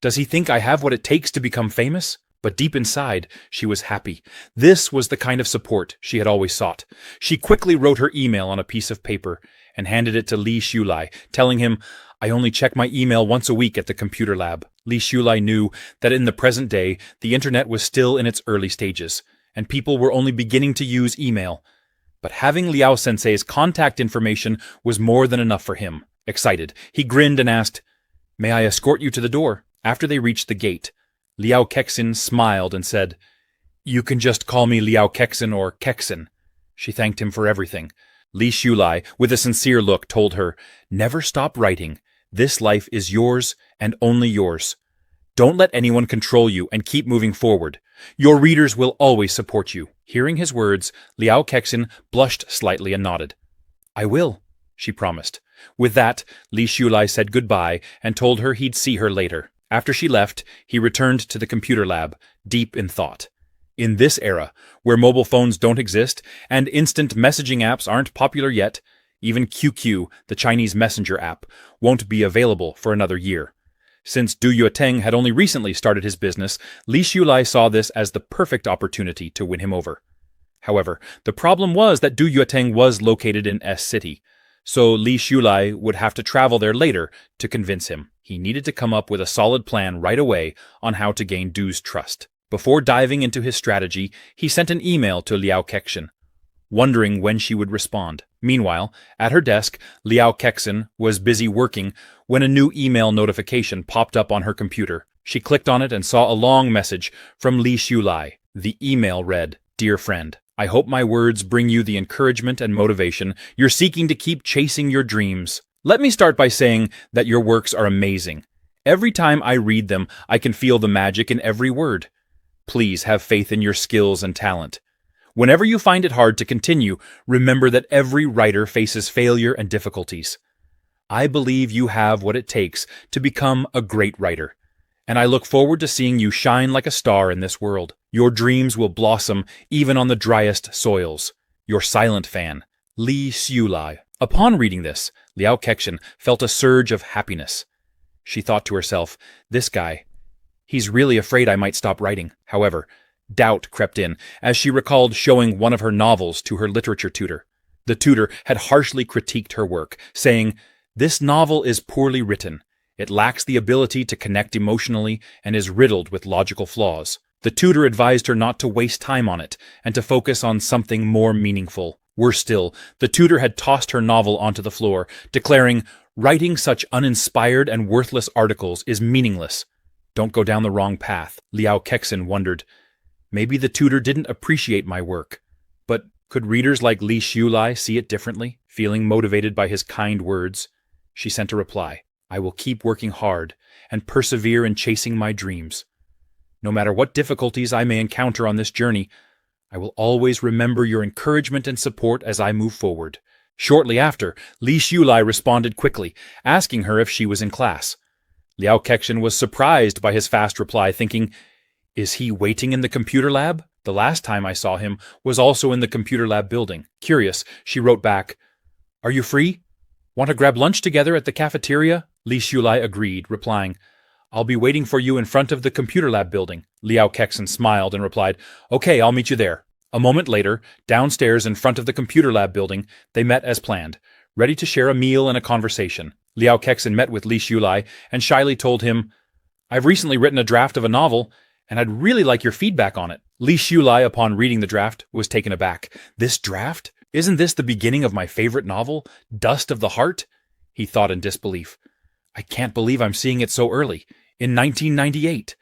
Does he think I have what it takes to become famous? But deep inside, she was happy. This was the kind of support she had always sought. She quickly wrote her email on a piece of paper and handed it to Li Shulai, telling him, I only check my email once a week at the computer lab. Li Shulai knew that in the present day, the internet was still in its early stages, and people were only beginning to use email. But having Liao Sensei's contact information was more than enough for him. Excited, he grinned and asked, May I escort you to the door? After they reached the gate, Liao Kexin smiled and said, You can just call me Liao Kexin or Kexin. She thanked him for everything. Li Shulai, with a sincere look, told her, Never stop writing. This life is yours and only yours. Don't let anyone control you and keep moving forward. Your readers will always support you. Hearing his words, Liao Kexin blushed slightly and nodded. I will, she promised. With that, Li Shulai said goodbye and told her he'd see her later. After she left, he returned to the computer lab, deep in thought. In this era, where mobile phones don't exist and instant messaging apps aren't popular yet, even QQ, the Chinese messenger app, won't be available for another year. Since Du Yueteng had only recently started his business, Li Shulai saw this as the perfect opportunity to win him over. However, the problem was that Du Yueteng was located in S City, so Li Shulai would have to travel there later to convince him. He needed to come up with a solid plan right away on how to gain Du's trust. Before diving into his strategy, he sent an email to Liao Kexin, wondering when she would respond. Meanwhile, at her desk, Liao Kexin was busy working when a new email notification popped up on her computer. She clicked on it and saw a long message from Li Shulai. The email read, Dear friend, I hope my words bring you the encouragement and motivation you're seeking to keep chasing your dreams. Let me start by saying that your works are amazing. Every time I read them, I can feel the magic in every word. Please have faith in your skills and talent. Whenever you find it hard to continue, remember that every writer faces failure and difficulties. I believe you have what it takes to become a great writer, and I look forward to seeing you shine like a star in this world. Your dreams will blossom even on the driest soils. Your silent fan, Li Shulai. Upon reading this, Liao Kexin felt a surge of happiness. She thought to herself, this guy, he's really afraid I might stop writing. However, doubt crept in as she recalled showing one of her novels to her literature tutor. The tutor had harshly critiqued her work, saying, This novel is poorly written. It lacks the ability to connect emotionally and is riddled with logical flaws. The tutor advised her not to waste time on it and to focus on something more meaningful. Worse still, the tutor had tossed her novel onto the floor, declaring, Writing such uninspired and worthless articles is meaningless. Don't go down the wrong path. Liao Kexin wondered, maybe the tutor didn't appreciate my work. But could readers like Li Shulai see it differently? Feeling motivated by his kind words, she sent a reply. I will keep working hard and persevere in chasing my dreams. No matter what difficulties I may encounter on this journey, I will always remember your encouragement and support as I move forward. Shortly after, Li Shulai responded quickly, asking her if she was in class. Liao Kexin was surprised by his fast reply, thinking, Is he waiting in the computer lab? The last time I saw him was also in the computer lab building. Curious, she wrote back, Are you free? Want to grab lunch together at the cafeteria? Li Shulai agreed, replying, I'll be waiting for you in front of the computer lab building. Liao Kexin smiled and replied, Okay, I'll meet you there. A moment later, downstairs in front of the computer lab building, they met as planned, ready to share a meal and a conversation. Liao Kexin met with Li Shulai and shyly told him, I've recently written a draft of a novel, and I'd really like your feedback on it. Li Shulai, upon reading the draft, was taken aback. This draft? Isn't this the beginning of my favorite novel, Dust of the Heart? He thought in disbelief. I can't believe I'm seeing it so early, in 1998.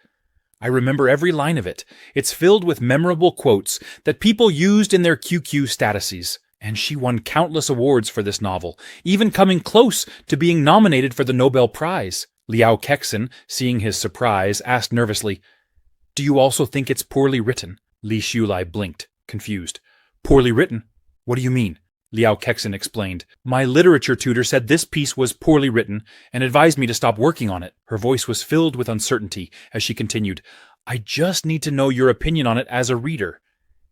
I remember every line of it. It's filled with memorable quotes that people used in their QQ statuses. And she won countless awards for this novel, even coming close to being nominated for the Nobel Prize. Liao Kexin, seeing his surprise, asked nervously, Do you also think it's poorly written? Li Shulai blinked, confused. Poorly written? What do you mean? Liao Kexin explained. My literature tutor said this piece was poorly written and advised me to stop working on it. Her voice was filled with uncertainty as she continued. I just need to know your opinion on it as a reader.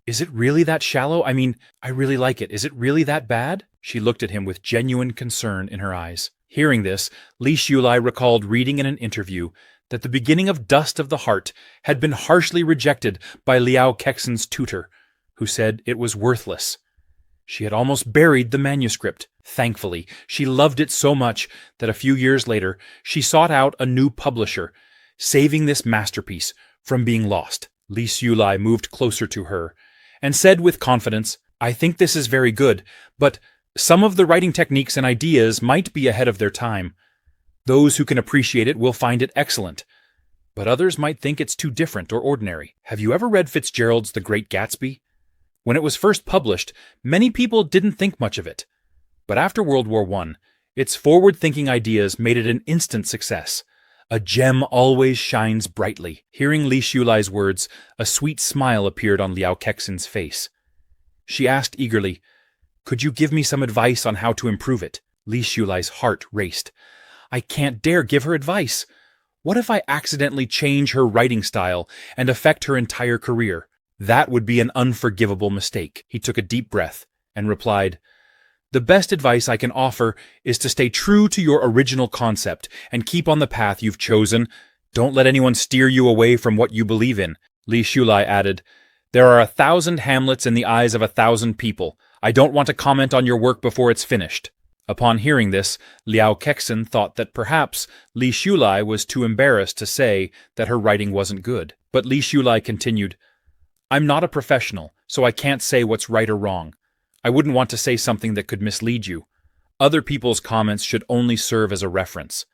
Is it really that shallow? I mean, I really like it. Is it really that bad? She looked at him with genuine concern in her eyes. Hearing this, Li Shulai recalled reading in an interview that the beginning of Dust of the Heart had been harshly rejected by Liao Kexin's tutor, who said it was worthless. She had almost buried the manuscript. Thankfully, she loved it so much that a few years later she sought out a new publisher, saving this masterpiece from being lost. Li Shulai moved closer to her and said with confidence, "I think this is very good, but some of the writing techniques and ideas might be ahead of their time. Those who can appreciate it will find it excellent, but others might think it's too different or ordinary. Have you ever read Fitzgerald's The Great Gatsby? When it was first published, many people didn't think much of it. But after World War I, its forward-thinking ideas made it an instant success. A gem always shines brightly." Hearing Li Shulai's words, a sweet smile appeared on Liao Kexin's face. She asked eagerly, "Could you give me some advice on how to improve it?" Li Shulai's heart raced. I can't dare give her advice. What if I accidentally change her writing style and affect her entire career? That would be an unforgivable mistake. He took a deep breath and replied, "The best advice I can offer is to stay true to your original concept and keep on the path you've chosen. Don't let anyone steer you away from what you believe in." Li Shulai added, "There are 1,000 Hamlets in the eyes of 1,000 people. I don't want to comment on your work before it's finished." Upon hearing this, Liao Kexin thought that perhaps Li Shulai was too embarrassed to say that her writing wasn't good. But Li Shulai continued, "I'm not a professional, so I can't say what's right or wrong. I wouldn't want to say something that could mislead you. Other people's comments should only serve as a reference.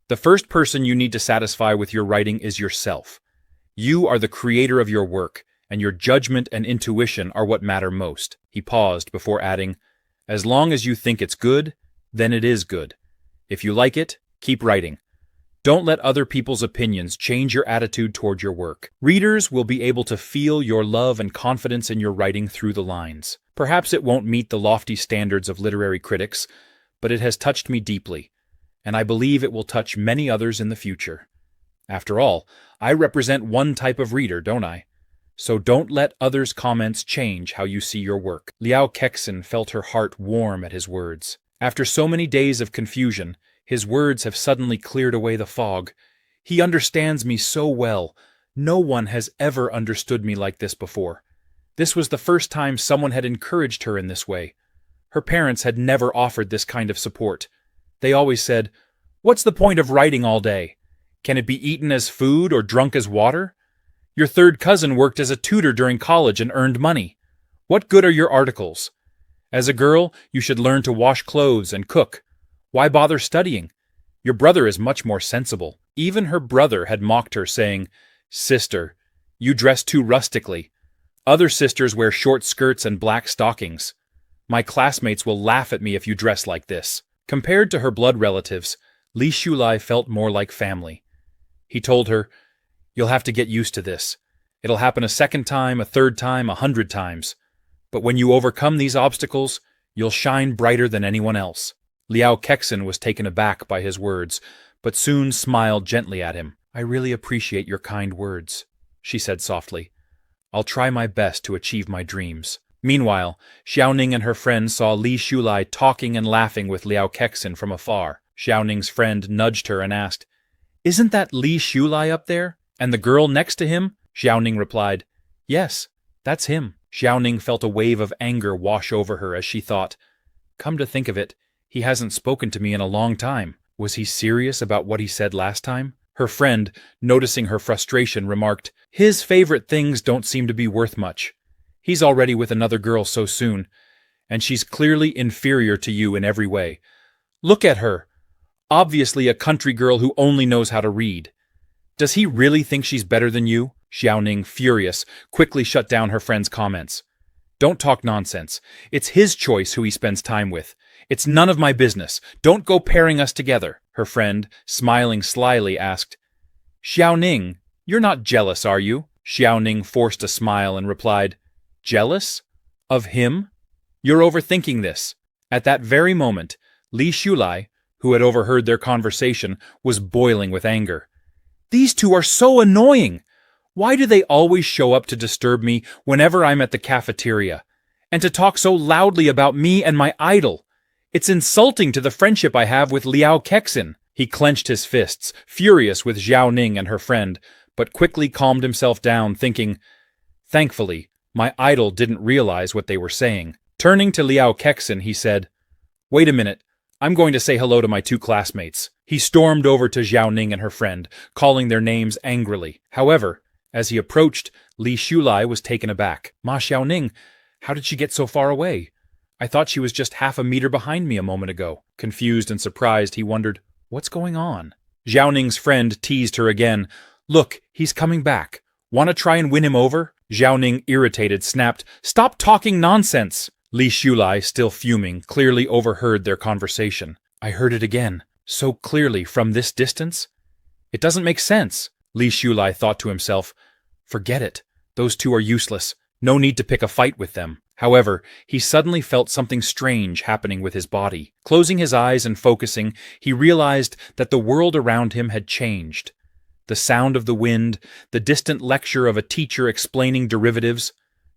The first person you need to satisfy with your writing is yourself. You are the creator of your work, and your judgment and intuition are what matter most." He paused before adding, "As long as you think it's good, then it is good. If you like it, keep writing. Don't let other people's opinions change your attitude toward your work. Readers will be able to feel your love and confidence in your writing through the lines. Perhaps it won't meet the lofty standards of literary critics, but it has touched me deeply, and I believe it will touch many others in the future. After all, I represent one type of reader, don't I? So don't let others' comments change how you see your work." Liao Kexin felt her heart warm at his words. After so many days of confusion, his words have suddenly cleared away the fog. He understands me so well. No one has ever understood me like this before. This was the first time someone had encouraged her in this way. Her parents had never offered this kind of support. They always said, "What's the point of writing all day? Can it be eaten as food or drunk as water? Your third cousin worked as a tutor during college and earned money. What good are your articles? As a girl, you should learn to wash clothes and cook. Why bother studying? Your brother is much more sensible." Even her brother had mocked her, saying, "Sister, you dress too rustically. Other sisters wear short skirts and black stockings. My classmates will laugh at me if you dress like this." Compared to her blood relatives, Li Shulai felt more like family. He told her, "You'll have to get used to this. It'll happen a second time, a third time, 100 times. But when you overcome these obstacles, you'll shine brighter than anyone else." Liao Kexin was taken aback by his words, but soon smiled gently at him. "I really appreciate your kind words," she said softly. "I'll try my best to achieve my dreams." Meanwhile, Xiaoning and her friend saw Li Shulai talking and laughing with Liao Kexin from afar. Xiaoning's friend nudged her and asked, "Isn't that Li Shulai up there? And the girl next to him?" Xiaoning replied, "Yes, that's him." Xiaoning felt a wave of anger wash over her as she thought, "Come to think of it, he hasn't spoken to me in a long time. Was he serious about what he said last time?" Her friend, noticing her frustration, remarked, "His favorite things don't seem to be worth much. He's already with another girl so soon, and she's clearly inferior to you in every way. Look at her. Obviously a country girl who only knows how to read. Does he really think she's better than you?" Xiaoning, furious, quickly shut down her friend's comments. "Don't talk nonsense. It's his choice who he spends time with. It's none of my business. Don't go pairing us together." Her friend, smiling slyly, asked, "Xiaoning, you're not jealous, are you?" Xiaoning forced a smile and replied, "Jealous? Of him? You're overthinking this." At that very moment, Li Shulai, who had overheard their conversation, was boiling with anger. "These two are so annoying! Why do they always show up to disturb me whenever I'm at the cafeteria? And to talk so loudly about me and my idol? It's insulting to the friendship I have with Liao Kexin." He clenched his fists, furious with Zhao Ning and her friend, but quickly calmed himself down, thinking, "Thankfully, my idol didn't realize what they were saying." Turning to Liao Kexin, he said, "Wait a minute. I'm going to say hello to my two classmates." He stormed over to Zhao Ning and her friend, calling their names angrily. However, as he approached, Li Shulai was taken aback. "Ma Xiaoning, how did she get so far away? I thought she was just half a meter behind me a moment ago." Confused and surprised, he wondered, "What's going on?" Zhao Ning's friend teased her again. "Look, he's coming back. Want to try and win him over?" Zhao Ning, irritated, snapped, "Stop talking nonsense!" Li Shulai, still fuming, clearly overheard their conversation. "I heard it again, so clearly from this distance? It doesn't make sense." Li Shulai thought to himself, "Forget it. Those two are useless. No need to pick a fight with them." However, he suddenly felt something strange happening with his body. Closing his eyes and focusing, he realized that the world around him had changed. The sound of the wind, the distant lecture of a teacher explaining derivatives,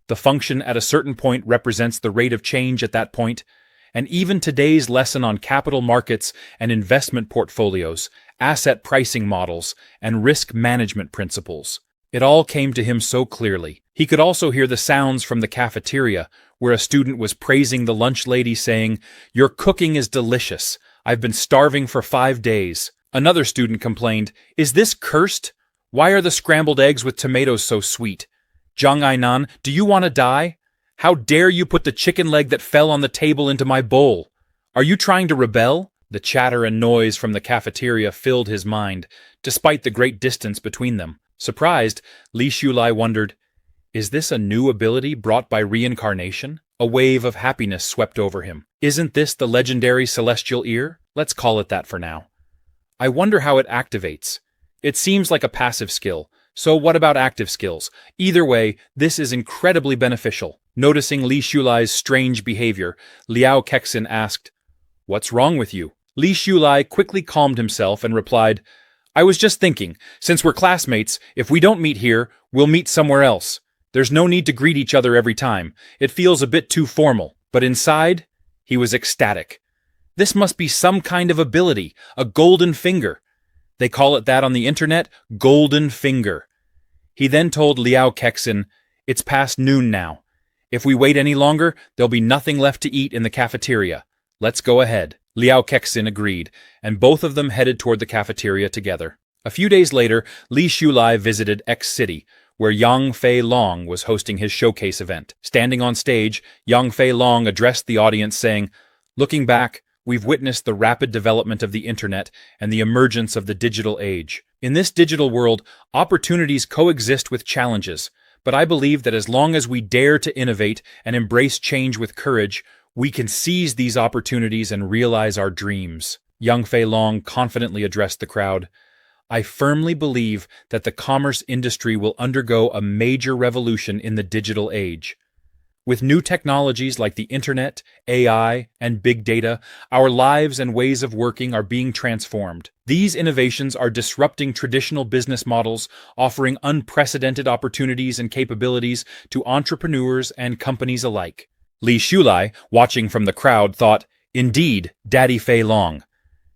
the function at a certain point represents the rate of change at that point, and even today's lesson on capital markets and investment portfolios, asset pricing models, and risk management principles. It all came to him so clearly. He could also hear the sounds from the cafeteria, where a student was praising the lunch lady, saying, "Your cooking is delicious. I've been starving for 5 days." Another student complained, "Is this cursed? Why are the scrambled eggs with tomatoes so sweet? Zhang Ainan, do you want to die? How dare you put the chicken leg that fell on the table into my bowl? Are you trying to rebel?" The chatter and noise from the cafeteria filled his mind, despite the great distance between them. Surprised, Li Shulai wondered, is this a new ability brought by reincarnation? A wave of happiness swept over him. Isn't this the legendary celestial ear? Let's call it that for now. I wonder how it activates. It seems like a passive skill, so what about active skills? Either way, this is incredibly beneficial. Noticing Li Shulai's strange behavior, Liao Kexin asked, "What's wrong with you?" Li Shulai quickly calmed himself and replied, "I was just thinking, since we're classmates, if we don't meet here, we'll meet somewhere else. There's no need to greet each other every time. It feels a bit too formal." But inside, he was ecstatic. This must be some kind of ability, a golden finger. They call it that on the internet, golden finger. He then told Liao Kexin, "It's past noon now. If we wait any longer, there'll be nothing left to eat in the cafeteria. Let's go ahead." Liao Kexin agreed, and both of them headed toward the cafeteria together. A few days later, Li Shulai visited X City, where Yang Fei Long was hosting his showcase event. Standing on stage, Yang Fei Long addressed the audience saying, "Looking back, we've witnessed the rapid development of the internet and the emergence of the digital age. In this digital world, opportunities coexist with challenges, but I believe that as long as we dare to innovate and embrace change with courage, we can seize these opportunities and realize our dreams." Yang Fei Long confidently addressed the crowd. "I firmly believe that the commerce industry will undergo a major revolution in the digital age. With new technologies like the internet, AI, and big data, our lives and ways of working are being transformed. These innovations are disrupting traditional business models, offering unprecedented opportunities and capabilities to entrepreneurs and companies alike." Li Shulai, watching from the crowd, thought, "Indeed, Daddy Fei Long."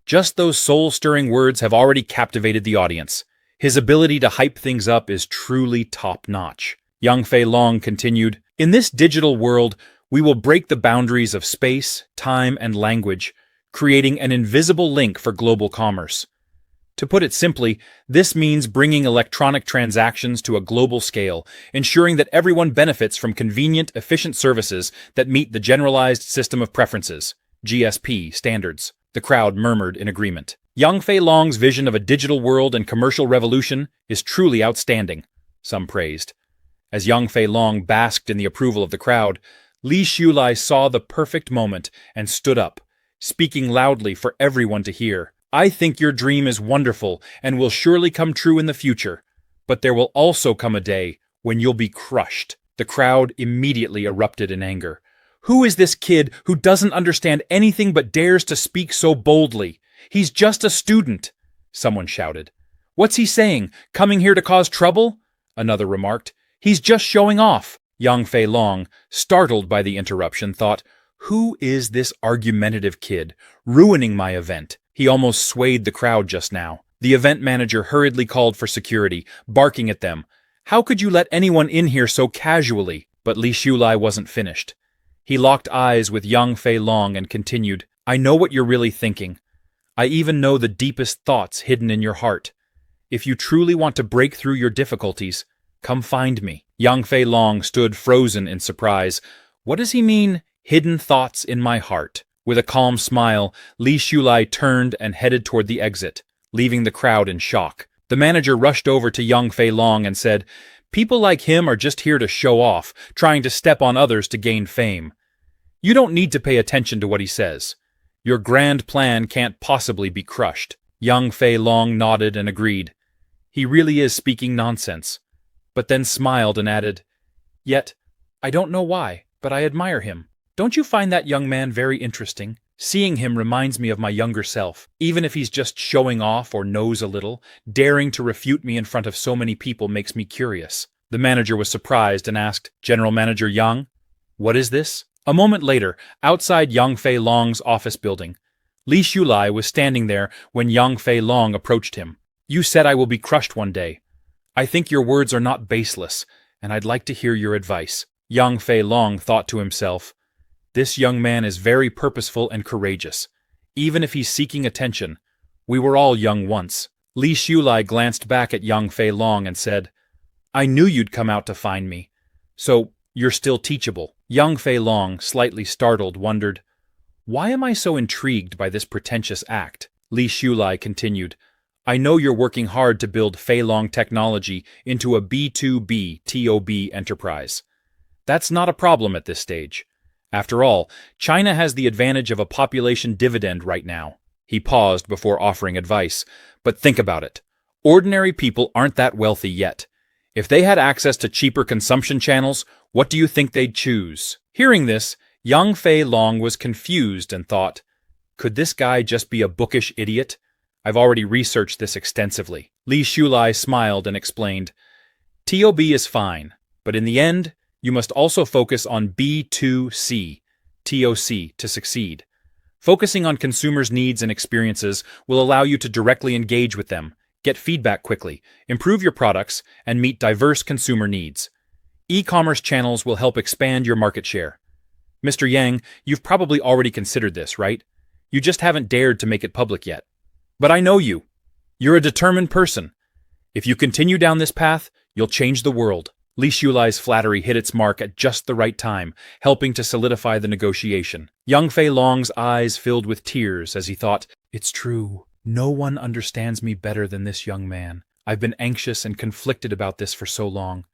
Just those soul-stirring words have already captivated the audience. His ability to hype things up is truly top-notch. Yang Fei Long continued, "In this digital world, we will break the boundaries of space, time, and language, creating an invisible link for global commerce. To put it simply, this means bringing electronic transactions to a global scale, ensuring that everyone benefits from convenient, efficient services that meet the Generalized System of Preferences, GSP, standards." The crowd murmured in agreement. Yang Fei Long's vision of a digital world and commercial revolution is truly outstanding, some praised. As Yang Fei Long basked in the approval of the crowd, Li Shulai saw the perfect moment and stood up, speaking loudly for everyone to hear. "I think your dream is wonderful and will surely come true in the future, but there will also come a day when you'll be crushed." The crowd immediately erupted in anger. "Who is this kid who doesn't understand anything but dares to speak so boldly? He's just a student," someone shouted. "What's he saying? Coming here to cause trouble?" another remarked. He's just showing off. Young Fei Long, startled by the interruption, thought, who is this argumentative kid, ruining my event? He almost swayed the crowd just now. The event manager hurriedly called for security, barking at them. How could you let anyone in here so casually? But Li Shulai wasn't finished. He locked eyes with Young Fei Long and continued, I know what you're really thinking. I even know the deepest thoughts hidden in your heart. If you truly want to break through your difficulties, come find me. Young Fei Long stood frozen in surprise. What does he mean, hidden thoughts in my heart? With a calm smile, Li Shulai turned and headed toward the exit, leaving the crowd in shock. The manager rushed over to Young Fei Long and said, people like him are just here to show off, trying to step on others to gain fame. You don't need to pay attention to what he says. Your grand plan can't possibly be crushed. Young Fei Long nodded and agreed. He really is speaking nonsense. But then smiled and added, yet, I don't know why, but I admire him. Don't you find that young man very interesting? Seeing him reminds me of my younger self, even if he's just showing off or knows a little. Daring to refute me in front of so many people makes me curious. The manager was surprised and asked, General Manager Yang, what is this? A moment later, outside Young Fei Long's office building, Li Shulai was standing there when Young Fei Long approached him. You said I will be crushed one day. I think your words are not baseless, and I'd like to hear your advice. Young Fei Long thought to himself, this young man is very purposeful and courageous. Even if he's seeking attention, we were all young once. Li Shulai glanced back at Young Fei Long and said, I knew you'd come out to find me. So, you're still teachable. Young Fei Long, slightly startled, wondered, why am I so intrigued by this pretentious act? Li Shulai continued, I know you're working hard to build Fei Long technology into a B2B TOB enterprise. That's not a problem at this stage. After all, China has the advantage of a population dividend right now. He paused before offering advice. But think about it. Ordinary people aren't that wealthy yet. If they had access to cheaper consumption channels, what do you think they'd choose? Hearing this, Young Fei Long was confused and thought, could this guy just be a bookish idiot? I've already researched this extensively. Li Shulai smiled and explained, TOB is fine, but in the end, you must also focus on B2C, TOC, to succeed. Focusing on consumers' needs and experiences will allow you to directly engage with them, get feedback quickly, improve your products, and meet diverse consumer needs. E-commerce channels will help expand your market share. Mr. Yang, you've probably already considered this, right? You just haven't dared to make it public yet. But I know you. You're a determined person. If you continue down this path, you'll change the world. Li Shulai's flattery hit its mark at just the right time, helping to solidify the negotiation. Young Fei Long's eyes filled with tears as he thought, it's true. No one understands me better than this young man. I've been anxious and conflicted about this for so long.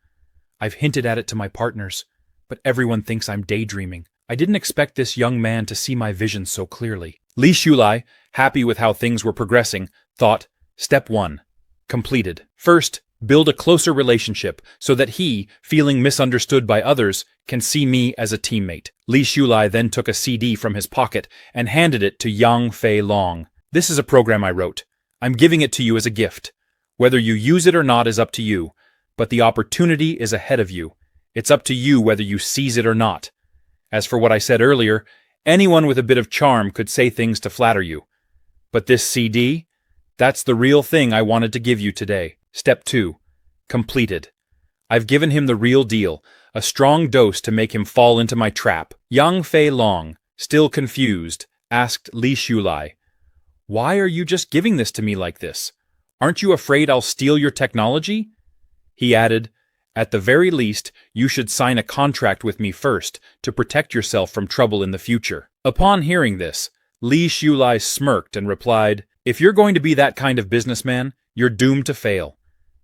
I've hinted at it to my partners, but everyone thinks I'm daydreaming. I didn't expect this young man to see my vision so clearly. Li Shulai, happy with how things were progressing, thought, Step 1. Completed. First, build a closer relationship so that he, feeling misunderstood by others, can see me as a teammate. Li Shulai then took a CD from his pocket and handed it to Young Fei Long. This is a program I wrote. I'm giving it to you as a gift. Whether you use it or not is up to you, but the opportunity is ahead of you. It's up to you whether you seize it or not. As for what I said earlier, anyone with a bit of charm could say things to flatter you. But this CD? That's the real thing I wanted to give you today. Step 2. Completed. I've given him the real deal, a strong dose to make him fall into my trap. Young Fei Long, still confused, asked Li Shulai, why are you just giving this to me like this? Aren't you afraid I'll steal your technology? He added, at the very least, you should sign a contract with me first to protect yourself from trouble in the future. Upon hearing this, Li Shulai smirked and replied, if you're going to be that kind of businessman, you're doomed to fail.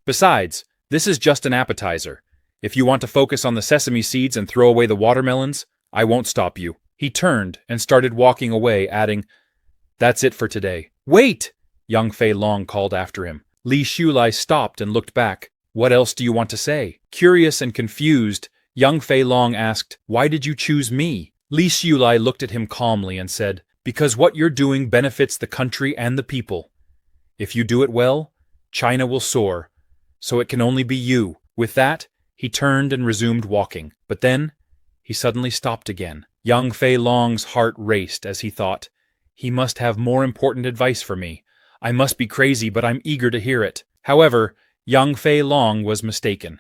Besides, this is just an appetizer. If you want to focus on the sesame seeds and throw away the watermelons, I won't stop you. He turned and started walking away, adding, that's it for today. Wait! Young Fei Long called after him. Li Shulai stopped and looked back. What else do you want to say? Curious and confused, Young Fei Long asked, why did you choose me? Li Shulai looked at him calmly and said, because what you're doing benefits the country and the people. If you do it well, China will soar. So it can only be you. With that, he turned and resumed walking. But then, he suddenly stopped again. Young Fei Long's heart raced as he thought, he must have more important advice for me. I must be crazy, but I'm eager to hear it. However, young Fei Long was mistaken.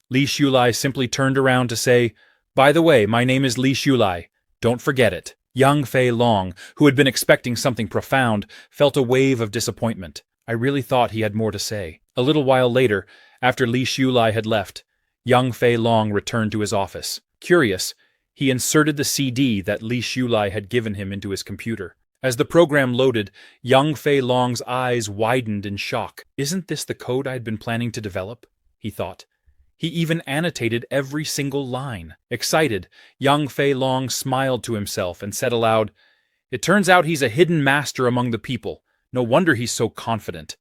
Li Shulai simply turned around to say, "By the way, my name is Li Shulai. Don't forget it." Young Fei Long, who had been expecting something profound, felt a wave of disappointment. I really thought he had more to say. A little while later, after Li Shulai had left, young Fei Long returned to his office. Curious, he inserted the CD that Li Shulai had given him into his computer. As the program loaded, young Fei Long's eyes widened in shock. "Isn't this the code I had been planning to develop?" he thought. He even annotated every single line. Excited, young Fei Long smiled to himself and said aloud, "It turns out he's a hidden master among the people. No wonder he's so confident.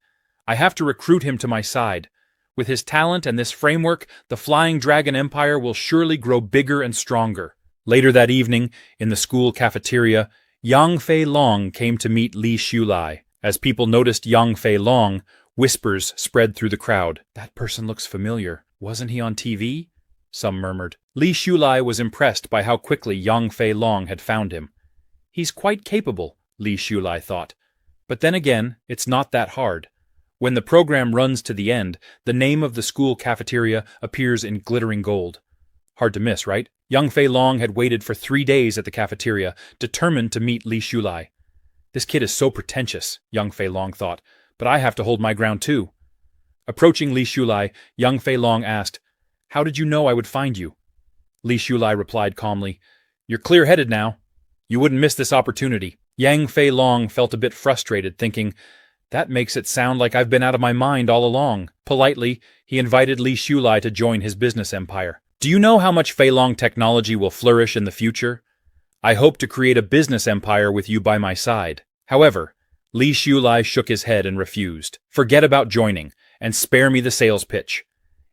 I have to recruit him to my side. With his talent and this framework, the Flying Dragon Empire will surely grow bigger and stronger." Later that evening, in the school cafeteria, young Fei Long came to meet Li Shulai. As people noticed young Fei Long, whispers spread through the crowd. "That person looks familiar. Wasn't he on TV?" some murmured. Li Shulai was impressed by how quickly young Fei Long had found him. He's quite capable, Li Shulai thought. But then again, it's not that hard. When the program runs to the end, the name of the school cafeteria appears in glittering gold. Hard to miss, right? Young Fei Long had waited for 3 days at the cafeteria, determined to meet Li Shulai. This kid is so pretentious, young Fei Long thought, but I have to hold my ground too. Approaching Li Shulai, young Fei Long asked, "How did you know I would find you?" Li Shulai replied calmly, "You're clear-headed now. You wouldn't miss this opportunity." Yang Fei Long felt a bit frustrated, thinking, "That makes it sound like I've been out of my mind all along." Politely, he invited Li Shulai to join his business empire. "Do you know how much Fei Long technology will flourish in the future? I hope to create a business empire with you by my side." However, Li Shulai shook his head and refused. "Forget about joining, and spare me the sales pitch.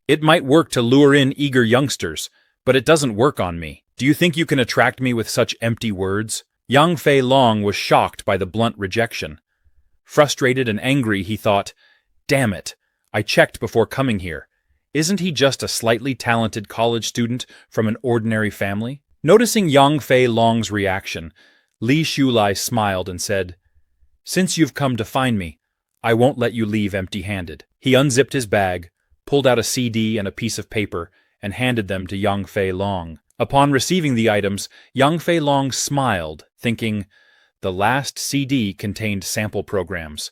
It might work to lure in eager youngsters, but it doesn't work on me. Do you think you can attract me with such empty words?" Young Fei Long was shocked by the blunt rejection. Frustrated and angry, he thought, "Damn it, I checked before coming here. Isn't he just a slightly talented college student from an ordinary family?" Noticing young Fei Long's reaction, Li Shulai smiled and said, "Since you've come to find me, I won't let you leave empty-handed." He unzipped his bag, pulled out a CD and a piece of paper, and handed them to young Fei Long. Upon receiving the items, young Fei Long smiled, thinking, the last CD contained sample programs.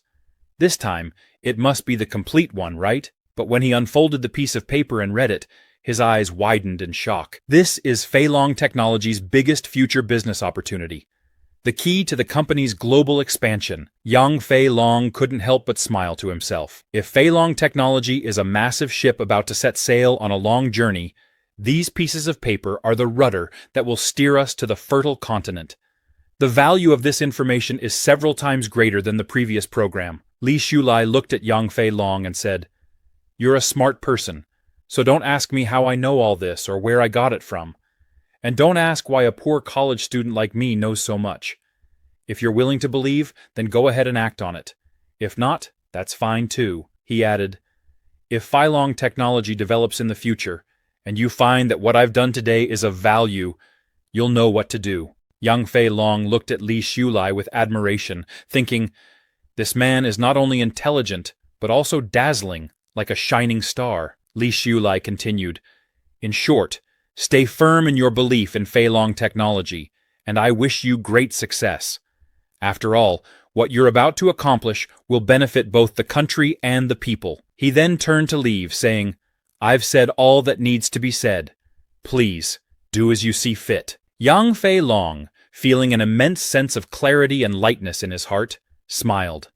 This time, it must be the complete one, right? But when he unfolded the piece of paper and read it, his eyes widened in shock. This is Fei Long Technology's biggest future business opportunity. The key to the company's global expansion. Young Fei Long couldn't help but smile to himself. If Fei Long Technology is a massive ship about to set sail on a long journey, these pieces of paper are the rudder that will steer us to the fertile continent. The value of this information is several times greater than the previous program. Li Shulai looked at young Fei Long and said, "You're a smart person, so don't ask me how I know all this or where I got it from. And don't ask why a poor college student like me knows so much. If you're willing to believe, then go ahead and act on it. If not, that's fine too." He added, "If Fei Long Technology develops in the future, and you find that what I've done today is of value, you'll know what to do." Young Fei Long looked at Li Shulai with admiration, thinking, this man is not only intelligent, but also dazzling, like a shining star. Li Shulai continued, "In short, stay firm in your belief in Fei Long Technology, and I wish you great success. After all, what you're about to accomplish will benefit both the country and the people." He then turned to leave, saying, "I've said all that needs to be said. Please, do as you see fit." Young Fei Long, feeling an immense sense of clarity and lightness in his heart, smiled.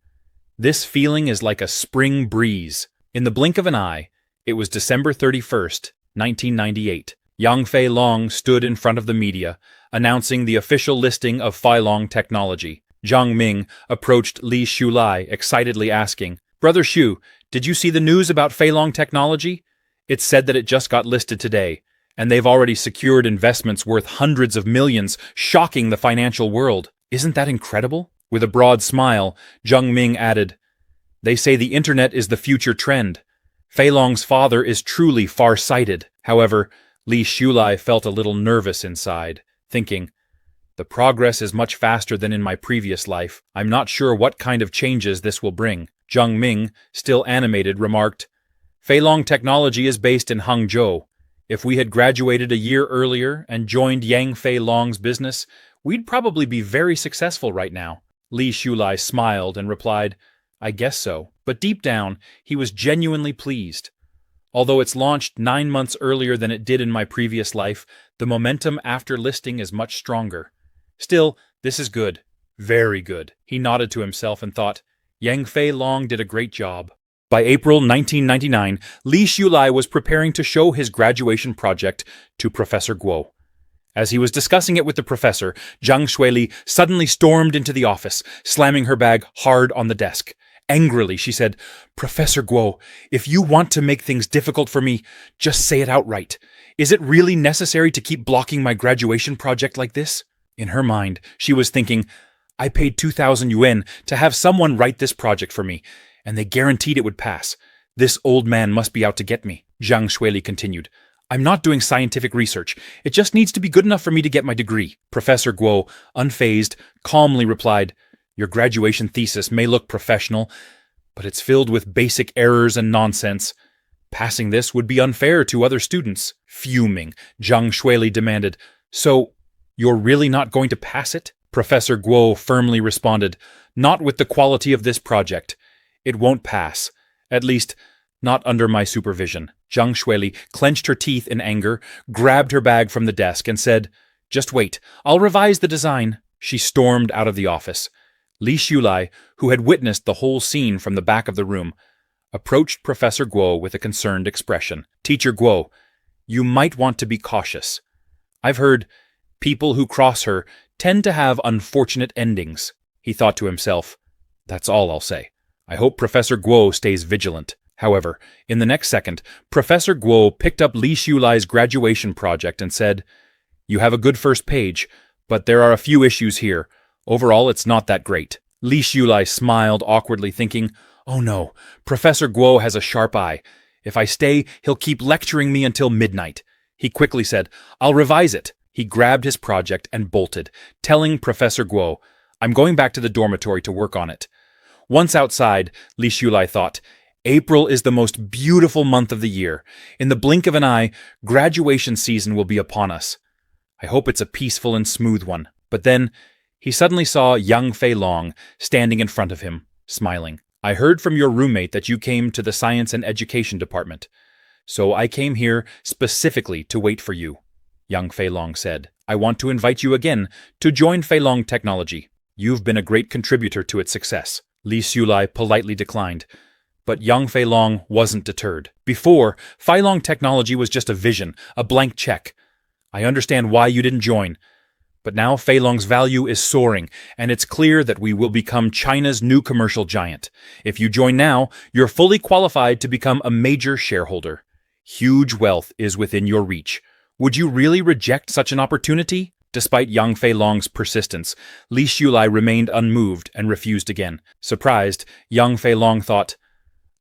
This feeling is like a spring breeze. In the blink of an eye, it was December 31st, 1998. Young Fei Long stood in front of the media, announcing the official listing of Fei Long Technology. Zhang Ming approached Li Shulai, excitedly asking, "Brother Shu, did you see the news about Fei Long Technology? It said that it just got listed today, and they've already secured investments worth hundreds of millions, shocking the financial world. Isn't that incredible?" With a broad smile, Zhang Ming added, "They say the internet is the future trend. Fei Long's father is truly far-sighted. However, Li Shulai felt a little nervous inside, thinking, the progress is much faster than in my previous life. I'm not sure what kind of changes this will bring. Zheng Ming, still animated, remarked, Fei Long Technology is based in Hangzhou. If we had graduated a year earlier and joined Yang Fei Long's business, we'd probably be very successful right now. Li Shulai smiled and replied, I guess so. But deep down, he was genuinely pleased. Although it's launched 9 months earlier than it did in my previous life, the momentum after listing is much stronger. Still, this is good. Very good. He nodded to himself and thought, Yang Fei Long did a great job. By April 1999, Li Shulai was preparing to show his graduation project to Professor Guo. As he was discussing it with the professor, Zhang Shuili suddenly stormed into the office, slamming her bag hard on the desk. Angrily, she said, Professor Guo, if you want to make things difficult for me, just say it outright. Is it really necessary to keep blocking my graduation project like this? In her mind, she was thinking, I paid 2,000 yuan to have someone write this project for me, and they guaranteed it would pass. This old man must be out to get me. Zhang Shuili continued, I'm not doing scientific research. It just needs to be good enough for me to get my degree. Professor Guo, unfazed, calmly replied, Your graduation thesis may look professional, but it's filled with basic errors and nonsense. Passing this would be unfair to other students. Fuming, Zhang Shuili demanded, So, you're really not going to pass it? Professor Guo firmly responded, Not with the quality of this project. It won't pass. At least, not under my supervision. Zhang Shuili clenched her teeth in anger, grabbed her bag from the desk, and said, Just wait, I'll revise the design. She stormed out of the office. Li Shulai, who had witnessed the whole scene from the back of the room, approached Professor Guo with a concerned expression. Teacher Guo, you might want to be cautious. I've heard people who cross her tend to have unfortunate endings. He thought to himself, That's all I'll say. I hope Professor Guo stays vigilant. However, in the next second, Professor Guo picked up Li Shulai's graduation project and said, You have a good first page, but there are a few issues here. Overall, it's not that great. Li Shulai smiled awkwardly, thinking, Oh no, Professor Guo has a sharp eye. If I stay, he'll keep lecturing me until midnight. He quickly said, I'll revise it. He grabbed his project and bolted, telling Professor Guo, I'm going back to the dormitory to work on it. Once outside, Li Shulai thought, April is the most beautiful month of the year. In the blink of an eye, graduation season will be upon us. I hope it's a peaceful and smooth one. But then, he suddenly saw Yang Fei Long standing in front of him, smiling. I heard from your roommate that you came to the Science and Education Department. So I came here specifically to wait for you. Yang Fei Long said, I want to invite you again to join Fei Long Technology. You've been a great contributor to its success. Li Shulai politely declined. But Yang Fei Long wasn't deterred. Before, Fei Long Technology was just a vision, a blank check. I understand why you didn't join. But now Fei Long's value is soaring, and it's clear that we will become China's new commercial giant. If you join now, you're fully qualified to become a major shareholder. Huge wealth is within your reach. Would you really reject such an opportunity? Despite Yang Fei Long's persistence, Li Shulai remained unmoved and refused again. Surprised, Yang Fei Long thought,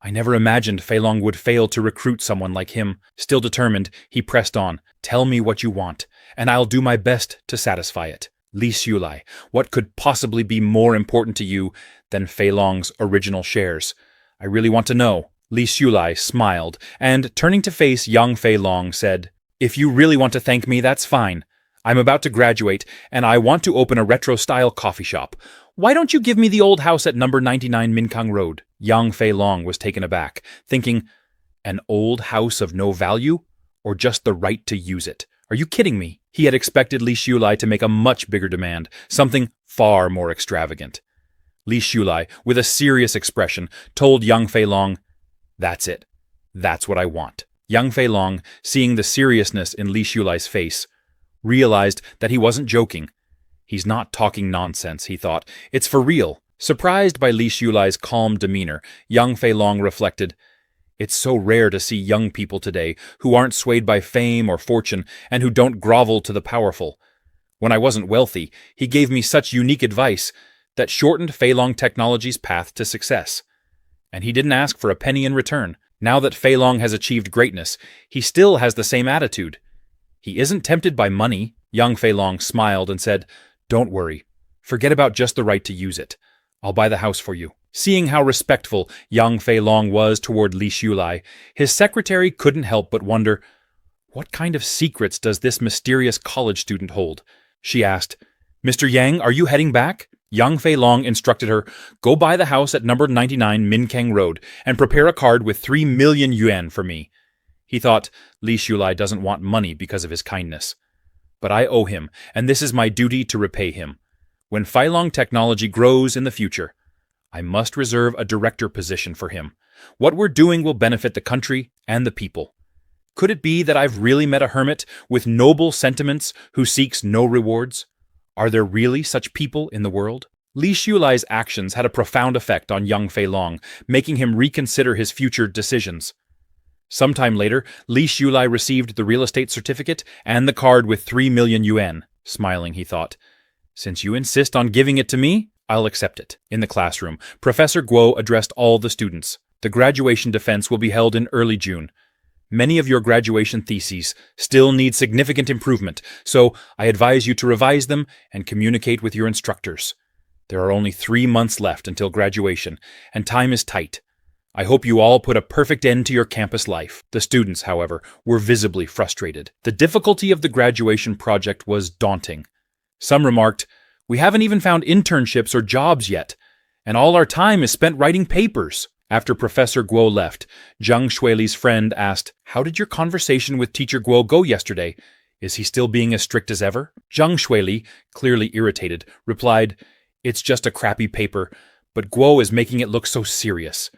I never imagined Fei Long would fail to recruit someone like him. Still determined, he pressed on. Tell me what you want, and I'll do my best to satisfy it. Li Shulai, what could possibly be more important to you than Fei Long's original shares? I really want to know. Li Shulai smiled, and turning to face Yang Fei Long, said, If you really want to thank me, that's fine. I'm about to graduate, and I want to open a retro-style coffee shop. Why don't you give me the old house at number 99 Minkang Road? Yang Fei Long was taken aback, thinking, an old house of no value? Or just the right to use it? Are you kidding me? He had expected Li Shulai to make a much bigger demand, something far more extravagant. Li Shulai, with a serious expression, told Yang Fei Long, That's it. That's what I want. Yang Fei Long, seeing the seriousness in Li Shulai's face, realized that he wasn't joking. He's not talking nonsense, he thought. It's for real. Surprised by Li Shulai's calm demeanor, Yang Fei Long reflected, It's so rare to see young people today who aren't swayed by fame or fortune and who don't grovel to the powerful. When I wasn't wealthy, he gave me such unique advice that shortened Fei Long Technology's path to success. And he didn't ask for a penny in return. Now that Fei Long has achieved greatness, he still has the same attitude. He isn't tempted by money. Young Fei Long smiled and said, "Don't worry. Forget about just the right to use it. I'll buy the house for you." Seeing how respectful young Fei Long was toward Li Xiulai, his secretary couldn't help but wonder, what kind of secrets does this mysterious college student hold? She asked, "Mr. Yang, are you heading back?" Young Fei Long instructed her, "Go buy the house at number 99 Minkeng Road and prepare a card with 3 million yuan for me." He thought, Li Xiulai doesn't want money because of his kindness. But I owe him, and this is my duty to repay him. When Fei Long technology grows in the future, I must reserve a director position for him. What we're doing will benefit the country and the people. Could it be that I've really met a hermit with noble sentiments who seeks no rewards? Are there really such people in the world? Li Xiulai's actions had a profound effect on young Fei Long, making him reconsider his future decisions. Sometime later, Li Xiulai received the real estate certificate and the card with 3 million yuan. Smiling, he thought, "Since you insist on giving it to me, I'll accept it." In the classroom, Professor Guo addressed all the students. The graduation defense will be held in early June. Many of your graduation theses still need significant improvement, so I advise you to revise them and communicate with your instructors. There are only 3 months left until graduation, and time is tight. I hope you all put a perfect end to your campus life. The students, however, were visibly frustrated. The difficulty of the graduation project was daunting. Some remarked, "We haven't even found internships or jobs yet, and all our time is spent writing papers." After Professor Guo left, Zhang Shuili's friend asked, "How did your conversation with Teacher Guo go yesterday? Is he still being as strict as ever?" Zhang Shuili, clearly irritated, replied, "It's just a crappy paper, but Guo is making it look so serious.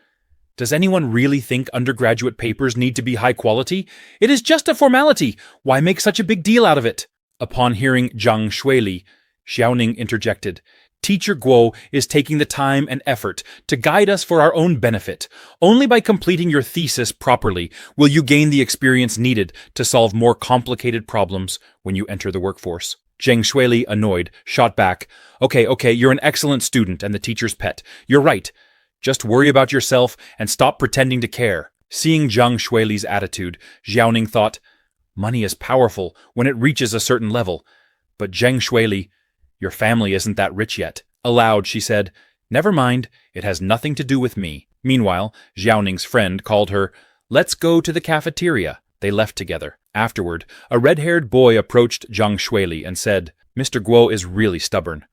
Does anyone really think undergraduate papers need to be high quality? It is just a formality. Why make such a big deal out of it?" Upon hearing Zhang Shuili, Xiaoning interjected, "Teacher Guo is taking the time and effort to guide us for our own benefit. Only by completing your thesis properly will you gain the experience needed to solve more complicated problems when you enter the workforce." Zhang Shuili, annoyed, shot back, Okay, you're an excellent student and the teacher's pet. You're right. Just worry about yourself and stop pretending to care." Seeing Zhang Shuili's attitude, Xiaoning thought, money is powerful when it reaches a certain level. But Zhang Shuili, your family isn't that rich yet. Aloud, she said, "Never mind, it has nothing to do with me." Meanwhile, Xiaoning's friend called her, "Let's go to the cafeteria." They left together. Afterward, a red-haired boy approached Zhang Shuili and said, "Mr. Guo is really stubborn.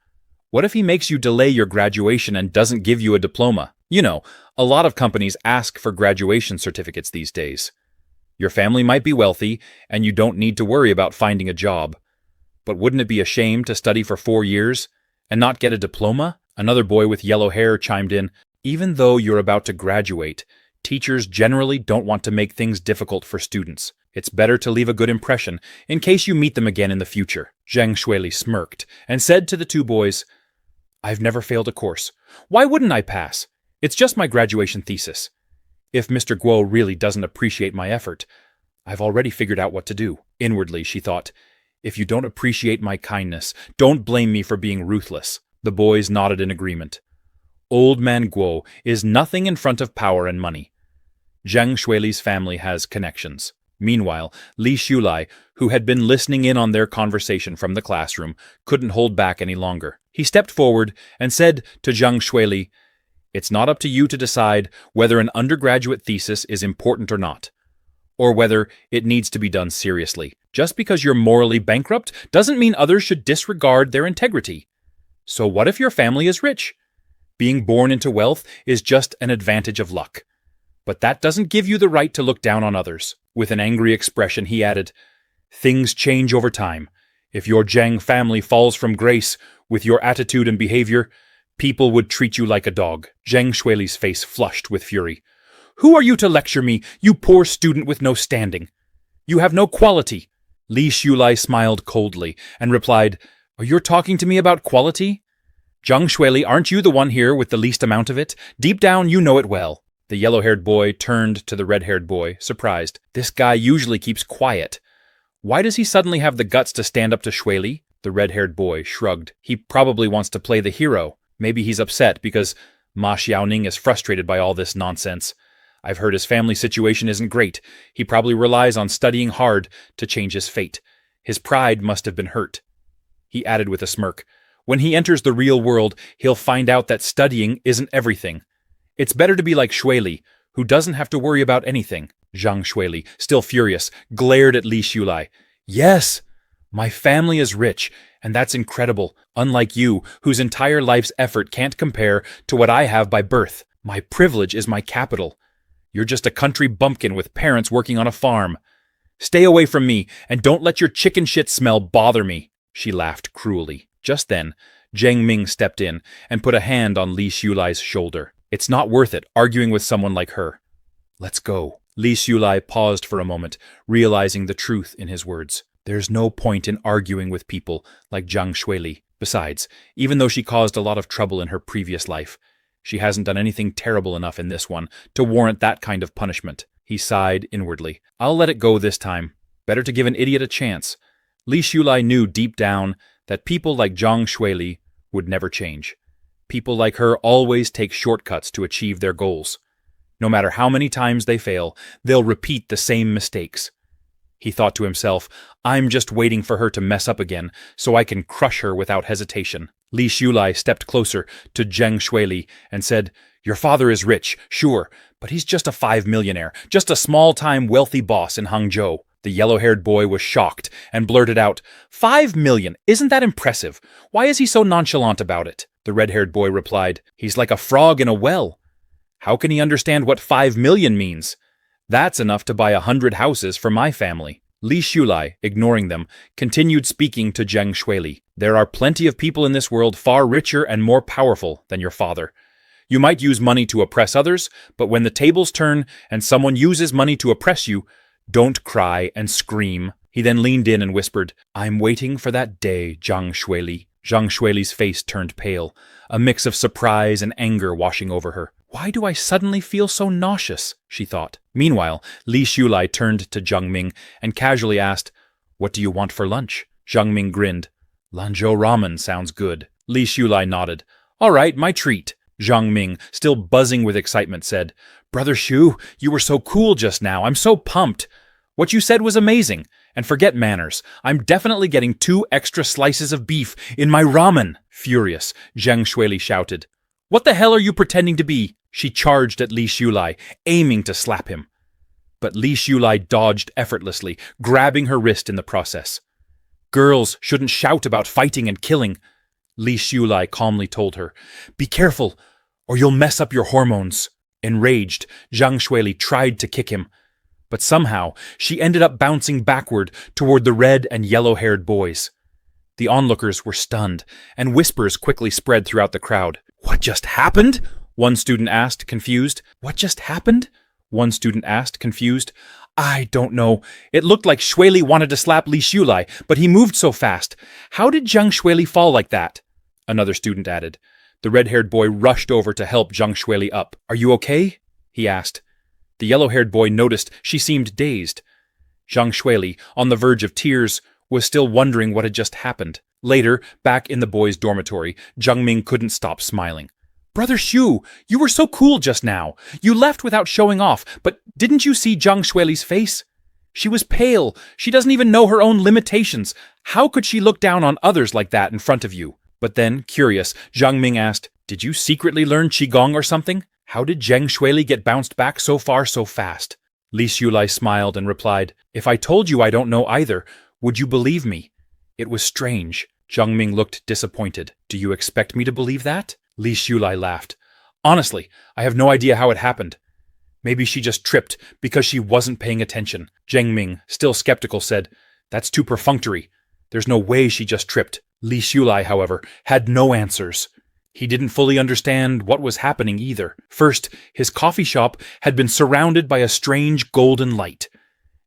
What if he makes you delay your graduation and doesn't give you a diploma? You know, a lot of companies ask for graduation certificates these days. Your family might be wealthy, and you don't need to worry about finding a job. But wouldn't it be a shame to study for 4 years and not get a diploma?" Another boy with yellow hair chimed in, "Even though you're about to graduate, teachers generally don't want to make things difficult for students. It's better to leave a good impression in case you meet them again in the future." Zhang Shuili smirked and said to the two boys, "I've never failed a course. Why wouldn't I pass? It's just my graduation thesis. If Mr. Guo really doesn't appreciate my effort, I've already figured out what to do." Inwardly, she thought, "If you don't appreciate my kindness, don't blame me for being ruthless." The boys nodded in agreement. Old man Guo is nothing in front of power and money. Zhang Shuili's family has connections. Meanwhile, Li Xiulai, who had been listening in on their conversation from the classroom, couldn't hold back any longer. He stepped forward and said to Zhang Shuili, "It's not up to you to decide whether an undergraduate thesis is important or not, or whether it needs to be done seriously. Just because you're morally bankrupt doesn't mean others should disregard their integrity. So what if your family is rich? Being born into wealth is just an advantage of luck. But that doesn't give you the right to look down on others." With an angry expression, he added, "Things change over time. If your Zhang family falls from grace with your attitude and behavior, people would treat you like a dog." Zhang Shuili's face flushed with fury. "Who are you to lecture me, you poor student with no standing? You have no quality." Li Xiulai smiled coldly and replied, "Are you talking to me about quality? Zhang Shuili, aren't you the one here with the least amount of it? Deep down, you know it well." The yellow-haired boy turned to the red-haired boy, surprised. This guy usually keeps quiet. Why does he suddenly have the guts to stand up to Shuili? The red-haired boy shrugged. He probably wants to play the hero. Maybe he's upset because Ma Xiaoning is frustrated by all this nonsense. I've heard his family situation isn't great. He probably relies on studying hard to change his fate. His pride must have been hurt." He added with a smirk, "When he enters the real world, he'll find out that studying isn't everything. It's better to be like Shuili, who doesn't have to worry about anything." Zhang Shuili, still furious, glared at Li Shulai. "Yes! My family is rich, and that's incredible, unlike you, whose entire life's effort can't compare to what I have by birth. My privilege is my capital. You're just a country bumpkin with parents working on a farm. Stay away from me, and don't let your chicken shit smell bother me." She laughed cruelly. Just then, Zhang Ming stepped in and put a hand on Li Shulai's shoulder. "It's not worth it, arguing with someone like her. Let's go." Li Shulai paused for a moment, realizing the truth in his words. There's no point in arguing with people like Zhang Shuili. Besides, even though she caused a lot of trouble in her previous life, she hasn't done anything terrible enough in this one to warrant that kind of punishment. He sighed inwardly. "I'll let it go this time. Better to give an idiot a chance." Li Shulai knew deep down that people like Zhang Shuili would never change. People like her always take shortcuts to achieve their goals. No matter how many times they fail, they'll repeat the same mistakes. He thought to himself, "I'm just waiting for her to mess up again, so I can crush her without hesitation." Li Shulai stepped closer to Zhang Shuili and said, "Your father is rich, sure, but he's just a 5 millionaire, just a small-time wealthy boss in Hangzhou." The yellow-haired boy was shocked and blurted out, 5 million? Isn't that impressive? Why is he so nonchalant about it?" The red-haired boy replied, "He's like a frog in a well. How can he understand what 5 million means? That's enough to buy 100 houses for my family." Li Shulai, ignoring them, continued speaking to Zhang Shuili. "There are plenty of people in this world far richer and more powerful than your father. You might use money to oppress others, but when the tables turn and someone uses money to oppress you, don't cry and scream." He then leaned in and whispered, "I'm waiting for that day, Zhang Shuili." Zhang Shuili's face turned pale, a mix of surprise and anger washing over her. "Why do I suddenly feel so nauseous?" she thought. Meanwhile, Li Shulai turned to Zhang Ming and casually asked, "What do you want for lunch?" Zhang Ming grinned. "Lanzhou ramen sounds good." Li Shulai nodded. "All right, my treat." Zhang Ming, still buzzing with excitement, said, "Brother Shu, you were so cool just now. I'm so pumped. What you said was amazing. And forget manners. I'm definitely getting 2 extra slices of beef in my ramen." Furious, Zhang Shuili shouted, "What the hell are you pretending to be?" She charged at Li Shulai, aiming to slap him. But Li Shulai dodged effortlessly, grabbing her wrist in the process. "Girls shouldn't shout about fighting and killing," Li Shulai calmly told her. "Be careful, or you'll mess up your hormones." Enraged, Zhang Shuili tried to kick him, but somehow she ended up bouncing backward toward the red and yellow-haired boys. The onlookers were stunned, and whispers quickly spread throughout the crowd. "What just happened?" one student asked, confused. "What just happened?" one student asked, confused. "I don't know. It looked like Shuili wanted to slap Li Shulai, but he moved so fast. How did Zhang Shuili fall like that?" Another student added. The red-haired boy rushed over to help Zhang Shuili up. "Are you okay?" he asked. The yellow-haired boy noticed she seemed dazed. Zhang Shuili, on the verge of tears, was still wondering what had just happened. Later, back in the boys' dormitory, Zhang Ming couldn't stop smiling. "Brother Shu, you were so cool just now. You left without showing off, but didn't you see Zhang Shuili's face? She was pale. She doesn't even know her own limitations. How could she look down on others like that in front of you?" But then, curious, Zhang Ming asked, "Did you secretly learn Qigong or something? How did Zhang Shuili get bounced back so far so fast?" Li Shulai smiled and replied, "If I told you I don't know either, would you believe me? It was strange." Zhang Ming looked disappointed. "Do you expect me to believe that?" Li Shulai laughed. "Honestly, I have no idea how it happened. Maybe she just tripped because she wasn't paying attention." Zhang Ming, still skeptical, said, "That's too perfunctory. There's no way she just tripped." Li Shulai, however, had no answers. He didn't fully understand what was happening either. First, his coffee shop had been surrounded by a strange golden light.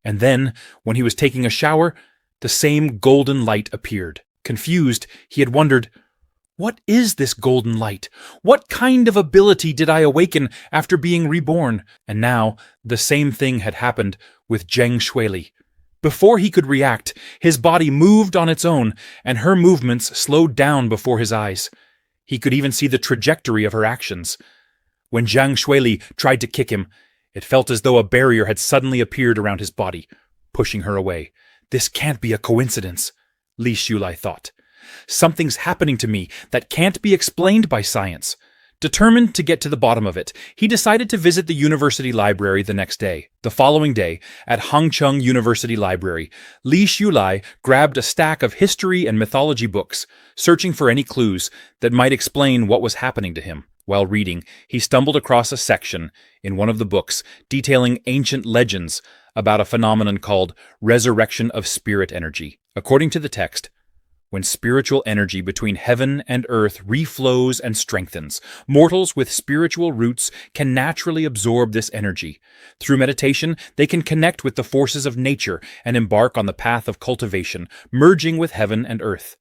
And then, when he was taking a shower, the same golden light appeared. Confused, he had wondered, "What is this golden light? What kind of ability did I awaken after being reborn?" And now, the same thing had happened with Zhang Shuili. Before he could react, his body moved on its own, and her movements slowed down before his eyes. He could even see the trajectory of her actions. When Zhang Shuili tried to kick him, It felt as though a barrier had suddenly appeared around his body, pushing her away. This can't be a coincidence, Li Shulai thought. Something's happening to me that can't be explained by science. Determined to get to the bottom of it, he decided to visit the university library the next day. The following day, at Hangcheng University Library, Li Shulai grabbed a stack of history and mythology books, searching for any clues that might explain what was happening to him. While reading, he stumbled across a section in one of the books detailing ancient legends about a phenomenon called resurrection of spirit energy. According to the text, when spiritual energy between heaven and earth reflows and strengthens, mortals with spiritual roots can naturally absorb this energy. Through meditation, they can connect with the forces of nature and embark on the path of cultivation, merging with heaven and earth.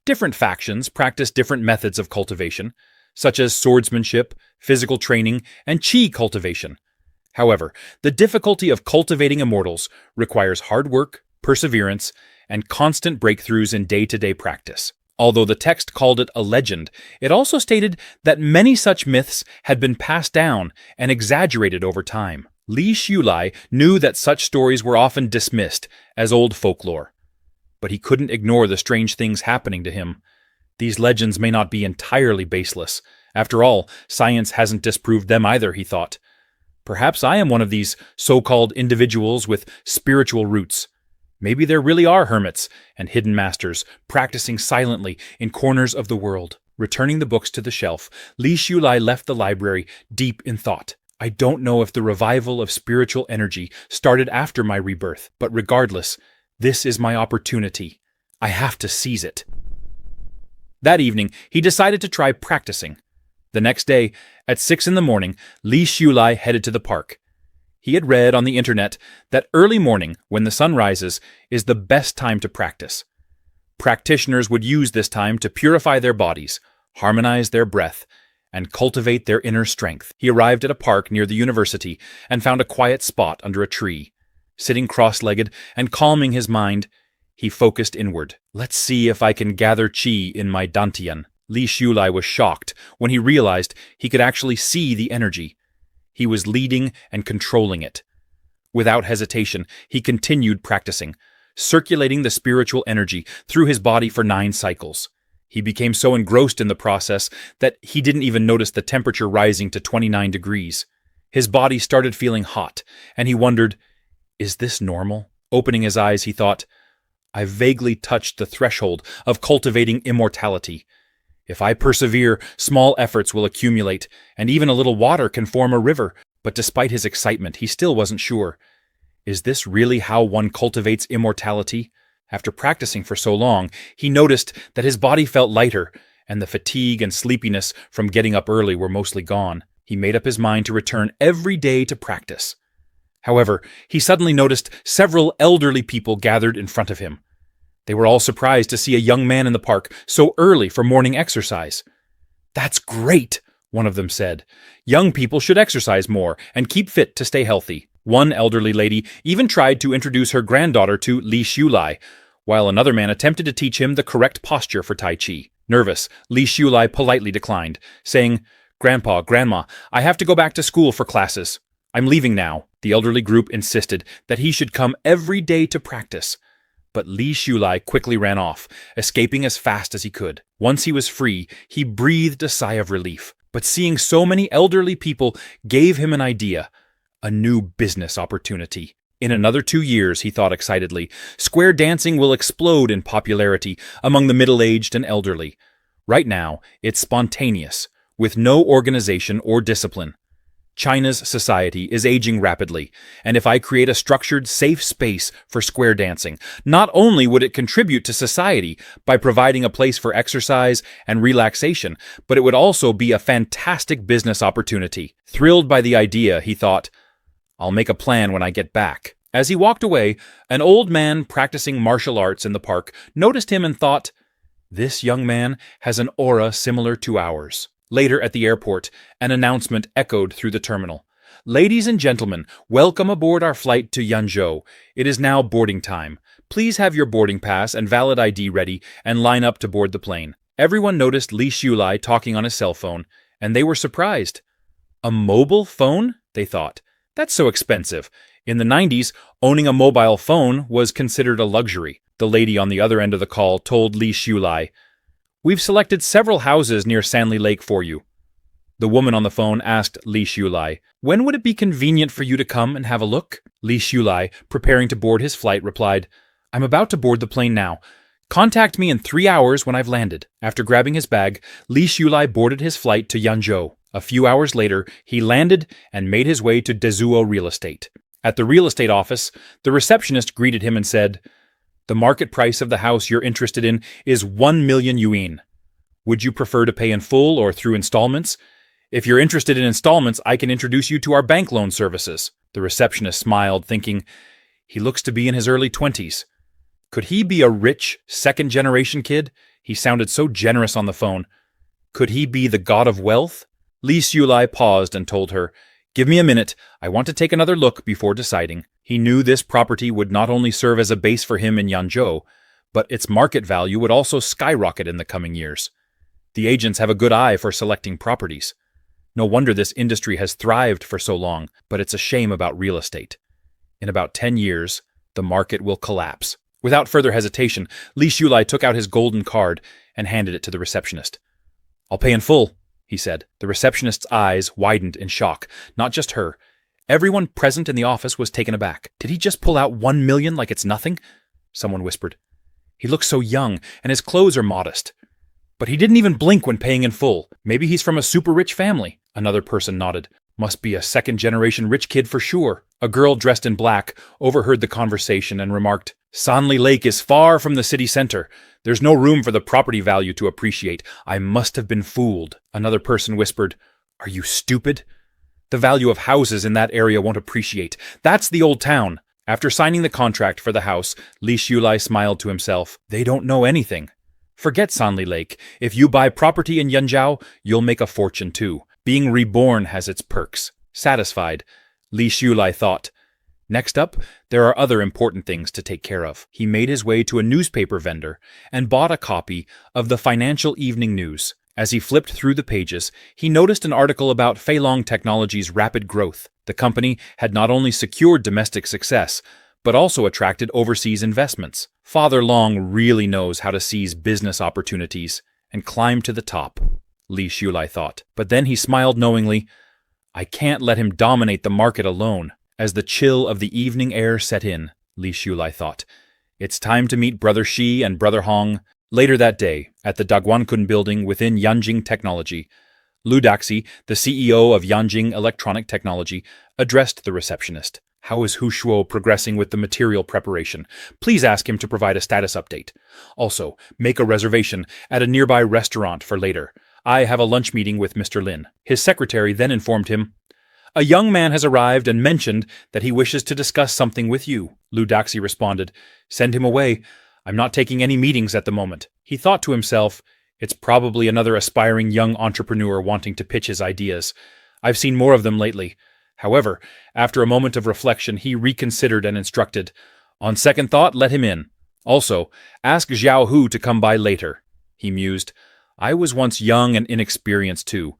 Different factions practice different methods of cultivation, such as swordsmanship, physical training, and qi cultivation. However, the difficulty of cultivating immortals requires hard work, perseverance, and constant breakthroughs in day-to-day practice. Although the text called it a legend, it also stated that many such myths had been passed down and exaggerated over time. Li Shulai knew that such stories were often dismissed as old folklore, but he couldn't ignore the strange things happening to him. These legends may not be entirely baseless. After all, science hasn't disproved them either, he thought. Perhaps I am one of these so-called individuals with spiritual roots. Maybe there really are hermits and hidden masters practicing silently in corners of the world. Returning the books to the shelf, Li Shulai left the library deep in thought. I don't know if the revival of spiritual energy started after my rebirth, but regardless, this is my opportunity. I have to seize it. That evening, he decided to try practicing. The next day, at 6 in the morning, Li Shulai headed to the park. He had read on the internet that early morning, when the sun rises, is the best time to practice. Practitioners would use this time to purify their bodies, harmonize their breath, and cultivate their inner strength. He arrived at a park near the university and found a quiet spot under a tree. Sitting cross-legged and calming his mind, he focused inward. Let's see if I can gather qi in my dantian. Li Shulai was shocked when he realized he could actually see the energy. He was leading and controlling it. Without hesitation, he continued practicing, circulating the spiritual energy through his body for 9 cycles. He became so engrossed in the process that he didn't even notice the temperature rising to 29 degrees. His body started feeling hot, and he wondered, is this normal? Opening his eyes, he thought, I've vaguely touched the threshold of cultivating immortality. If I persevere, small efforts will accumulate, and even a little water can form a river. But despite his excitement, he still wasn't sure. Is this really how one cultivates immortality? After practicing for so long, he noticed that his body felt lighter, and the fatigue and sleepiness from getting up early were mostly gone. He made up his mind to return every day to practice. However, he suddenly noticed several elderly people gathered in front of him. They were all surprised to see a young man in the park so early for morning exercise. That's great, one of them said. Young people should exercise more and keep fit to stay healthy. One elderly lady even tried to introduce her granddaughter to Li Shulai, while another man attempted to teach him the correct posture for Tai Chi. Nervous, Li Shulai politely declined, saying, Grandpa, Grandma, I have to go back to school for classes. I'm leaving now. The elderly group insisted that he should come every day to practice. But Li Shulai quickly ran off, escaping as fast as he could. Once he was free, he breathed a sigh of relief. But seeing so many elderly people gave him an idea, a new business opportunity. In another 2 years, he thought excitedly, square dancing will explode in popularity among the middle-aged and elderly. Right now, it's spontaneous, with no organization or discipline. China's society is aging rapidly, and if I create a structured, safe space for square dancing, not only would it contribute to society by providing a place for exercise and relaxation, but it would also be a fantastic business opportunity. Thrilled by the idea, he thought, I'll make a plan when I get back. As he walked away, an old man practicing martial arts in the park noticed him and thought, this young man has an aura similar to ours. Later at the airport, an announcement echoed through the terminal. Ladies and gentlemen, welcome aboard our flight to Yanzhou. It is now boarding time. Please have your boarding pass and valid ID ready and line up to board the plane. Everyone noticed Li Shulai talking on his cell phone, and they were surprised. A mobile phone? They thought. That's so expensive. In the 90s, owning a mobile phone was considered a luxury. The lady on the other end of the call told Li Xiulai, "We've selected several houses near Sanli Lake for you." The woman on the phone asked Li Xiulai, "When would it be convenient for you to come and have a look?" Li Xiulai, preparing to board his flight, replied, "I'm about to board the plane now. Contact me in 3 hours when I've landed." After grabbing his bag, Li Xiulai boarded his flight to Yanzhou. A few hours later, he landed and made his way to Dezuo Real Estate. At the real estate office, the receptionist greeted him and said, "The market price of the house you're interested in is 1 million yuan. Would you prefer to pay in full or through installments? If you're interested in installments, I can introduce you to our bank loan services." The receptionist smiled, thinking, he looks to be in his early 20s. Could he be a rich, second-generation kid? He sounded so generous on the phone. Could he be the god of wealth? Li Xiulai paused and told her, "Give me a minute. I want to take another look before deciding." He knew this property would not only serve as a base for him in Yanzhou, but its market value would also skyrocket in the coming years. The agents have a good eye for selecting properties. No wonder this industry has thrived for so long, but it's a shame about real estate. In about 10 years, the market will collapse. Without further hesitation, Li Xiulai took out his golden card and handed it to the receptionist. "I'll pay in full," he said. The receptionist's eyes widened in shock, not just her. Everyone present in the office was taken aback. "Did he just pull out 1 million like it's nothing?" Someone whispered. "He looks so young, and his clothes are modest. But he didn't even blink when paying in full. Maybe he's from a super rich family." Another person nodded. "Must be a second-generation rich kid for sure." A girl dressed in black overheard the conversation and remarked, "Sanli Lake is far from the city center. There's no room for the property value to appreciate. I must have been fooled." Another person whispered, "Are you stupid? The value of houses in that area won't appreciate. That's the old town." After signing the contract for the house, Li Xiulai smiled to himself. They don't know anything. Forget Sanli Lake. If you buy property in Yanzhou, you'll make a fortune too. Being reborn has its perks. Satisfied, Li Xiulai thought, "Next up, there are other important things to take care of." He made his way to a newspaper vendor and bought a copy of the Financial Evening News. As he flipped through the pages, he noticed an article about Feilong Technology's rapid growth. The company had not only secured domestic success, but also attracted overseas investments. Father Long really knows how to seize business opportunities and climb to the top, Li Xiulai thought. But then he smiled knowingly. I can't let him dominate the market alone. As the chill of the evening air set in, Li Xiulai thought, it's time to meet Brother Shi and Brother Hong. Later that day, at the Daguankun building within Yanjing Technology, Lu Daxi, the CEO of Yanjing Electronic Technology, addressed the receptionist. "How is Hu Shuo progressing with the material preparation? Please ask him to provide a status update. Also, make a reservation at a nearby restaurant for later. I have a lunch meeting with Mr. Lin." His secretary then informed him, "A young man has arrived and mentioned that he wishes to discuss something with you." Lu Daxi responded, "Send him away. I'm not taking any meetings at the moment." He thought to himself, it's probably another aspiring young entrepreneur wanting to pitch his ideas. I've seen more of them lately. However, after a moment of reflection, he reconsidered and instructed, "On second thought, let him in. Also, ask Xiao Hu to come by later." He mused, "I was once young and inexperienced too.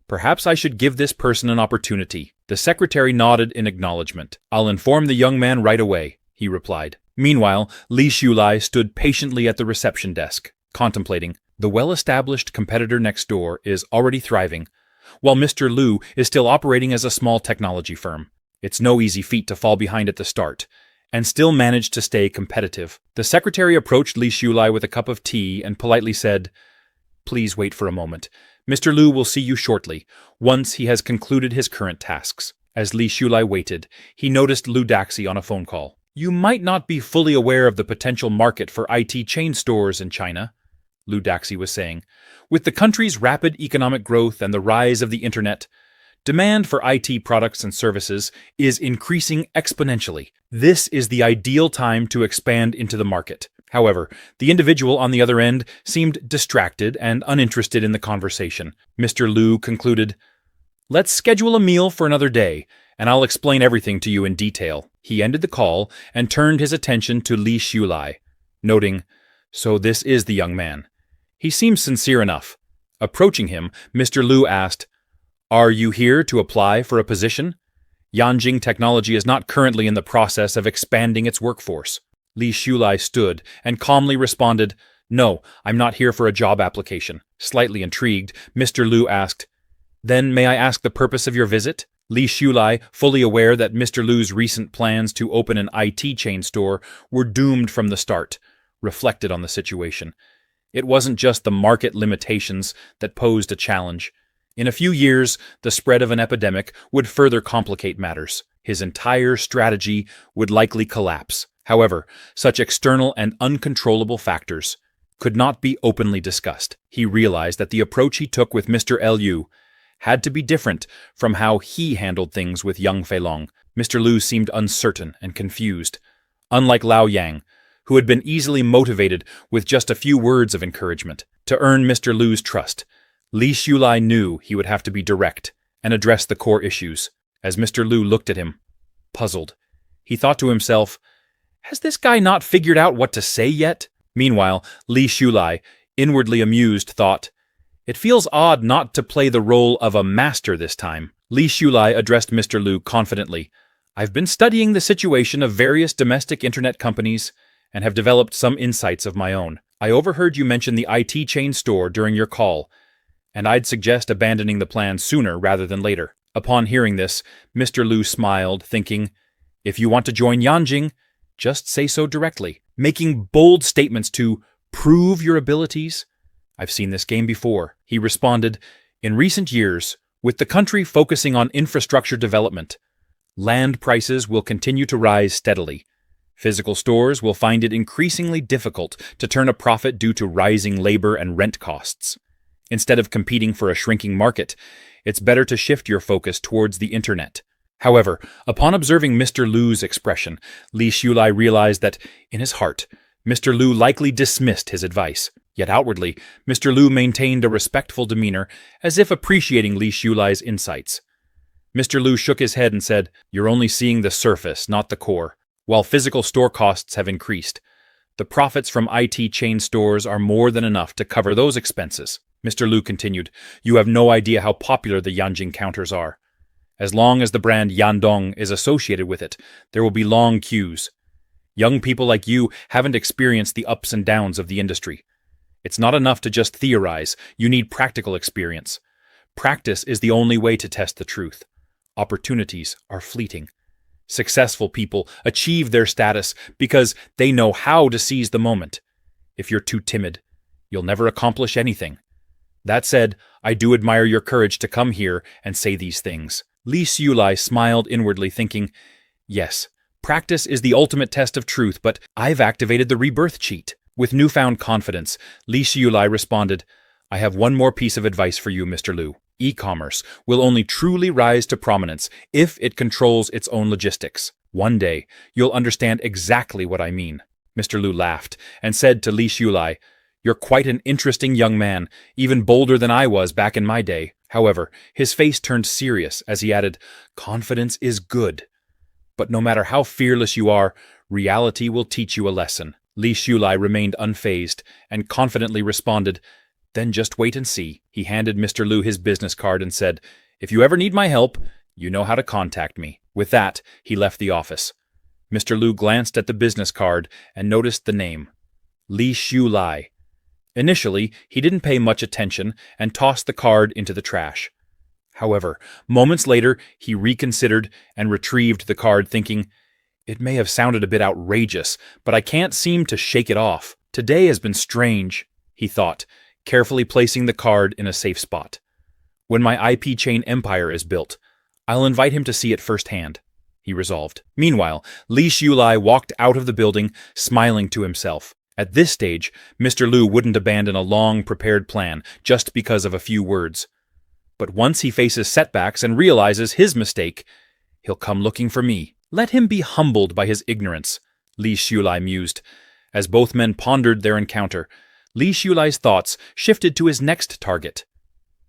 Perhaps I should give this person an opportunity." The secretary nodded in acknowledgement. "I'll inform the young man right away," he replied. Meanwhile, Li Xiulai stood patiently at the reception desk, contemplating. The well-established competitor next door is already thriving, while Mr. Lu is still operating as a small technology firm. It's no easy feat to fall behind at the start, and still manage to stay competitive. The secretary approached Li Xiulai with a cup of tea and politely said, "Please wait for a moment. Mr. Lu will see you shortly, once he has concluded his current tasks." As Li Xiulai waited, he noticed Lu Daxi on a phone call. "You might not be fully aware of the potential market for IT chain stores in China," Lu Daxi was saying. "With the country's rapid economic growth and the rise of the internet, demand for IT products and services is increasing exponentially. This is the ideal time to expand into the market." However, the individual on the other end seemed distracted and uninterested in the conversation. Mr. Lu concluded, "Let's schedule a meal for another day, and I'll explain everything to you in detail." He ended the call and turned his attention to Li Xiulai, noting, "So this is the young man. He seems sincere enough." Approaching him, Mr. Lu asked, "Are you here to apply for a position?" Yanjing Technology is not currently in the process of expanding its workforce. Li Shulai stood and calmly responded, "No, I'm not here for a job application." Slightly intrigued, Mr. Lu asked, "Then may I ask the purpose of your visit?" Li Shulai, fully aware that Mr. Lu's recent plans to open an IT chain store were doomed from the start, reflected on the situation. It wasn't just the market limitations that posed a challenge. In a few years, the spread of an epidemic would further complicate matters. His entire strategy would likely collapse. However, such external and uncontrollable factors could not be openly discussed. He realized that the approach he took with Mr. Lu had to be different from how he handled things with young Feilong. Mr. Lu seemed uncertain and confused. Unlike Lao Yang, who had been easily motivated with just a few words of encouragement. To earn Mr. Lu's trust, Li Shulai knew he would have to be direct and address the core issues. As Mr. Lu looked at him, puzzled, he thought to himself, "Has this guy not figured out what to say yet?" Meanwhile, Li Shulai, inwardly amused, thought, "It feels odd not to play the role of a master this time." Li Shulai addressed Mr. Lu confidently. "I've been studying the situation of various domestic internet companies and have developed some insights of my own. I overheard you mention the IT chain store during your call, and I'd suggest abandoning the plan sooner rather than later." Upon hearing this, Mr. Lu smiled, thinking, "If you want to join Yanjing, just say so directly." Making bold statements to prove your abilities? "I've seen this game before," he responded. "In recent years, with the country focusing on infrastructure development, land prices will continue to rise steadily. Physical stores will find it increasingly difficult to turn a profit due to rising labor and rent costs. Instead of competing for a shrinking market, it's better to shift your focus towards the internet." However, upon observing Mr. Lu's expression, Li Shulai realized that, in his heart, Mr. Lu likely dismissed his advice. Yet outwardly, Mr. Lu maintained a respectful demeanor, as if appreciating Li Shulai's insights. Mr. Lu shook his head and said, "You're only seeing the surface, not the core. While physical store costs have increased, the profits from IT chain stores are more than enough to cover those expenses." Mr. Lu continued, "You have no idea how popular the Yanjing counters are. As long as the brand Yandong is associated with it, there will be long queues. Young people like you haven't experienced the ups and downs of the industry. It's not enough to just theorize, you need practical experience. Practice is the only way to test the truth. Opportunities are fleeting. Successful people achieve their status because they know how to seize the moment. If you're too timid, you'll never accomplish anything. That said, I do admire your courage to come here and say these things." Li Shulai smiled inwardly, thinking, "Yes, practice is the ultimate test of truth, but I've activated the Rebirth cheat." With newfound confidence, Li Shulai responded, "I have one more piece of advice for you, Mr. Lu. E-commerce will only truly rise to prominence if it controls its own logistics. One day, you'll understand exactly what I mean." Mr. Lu laughed and said to Li Shulai, "You're quite an interesting young man, even bolder than I was back in my day." However, his face turned serious as he added, "Confidence is good. But no matter how fearless you are, reality will teach you a lesson." Li Shulai remained unfazed and confidently responded, "Then just wait and see." He handed Mr. Lu his business card and said, "If you ever need my help, you know how to contact me." With that, he left the office. Mr. Lu glanced at the business card and noticed the name, Li Shulai. Initially, he didn't pay much attention and tossed the card into the trash. However, moments later, he reconsidered and retrieved the card, thinking, "It may have sounded a bit outrageous, but I can't seem to shake it off. Today has been strange," he thought, carefully placing the card in a safe spot. "When my IP chain empire is built, I'll invite him to see it firsthand," he resolved. Meanwhile, Li Shulai walked out of the building, smiling to himself. At this stage, Mr. Lu wouldn't abandon a long-prepared plan just because of a few words. But once he faces setbacks and realizes his mistake, he'll come looking for me. Let him be humbled by his ignorance, Li Shulai mused. As both men pondered their encounter, Li Shulai's thoughts shifted to his next target,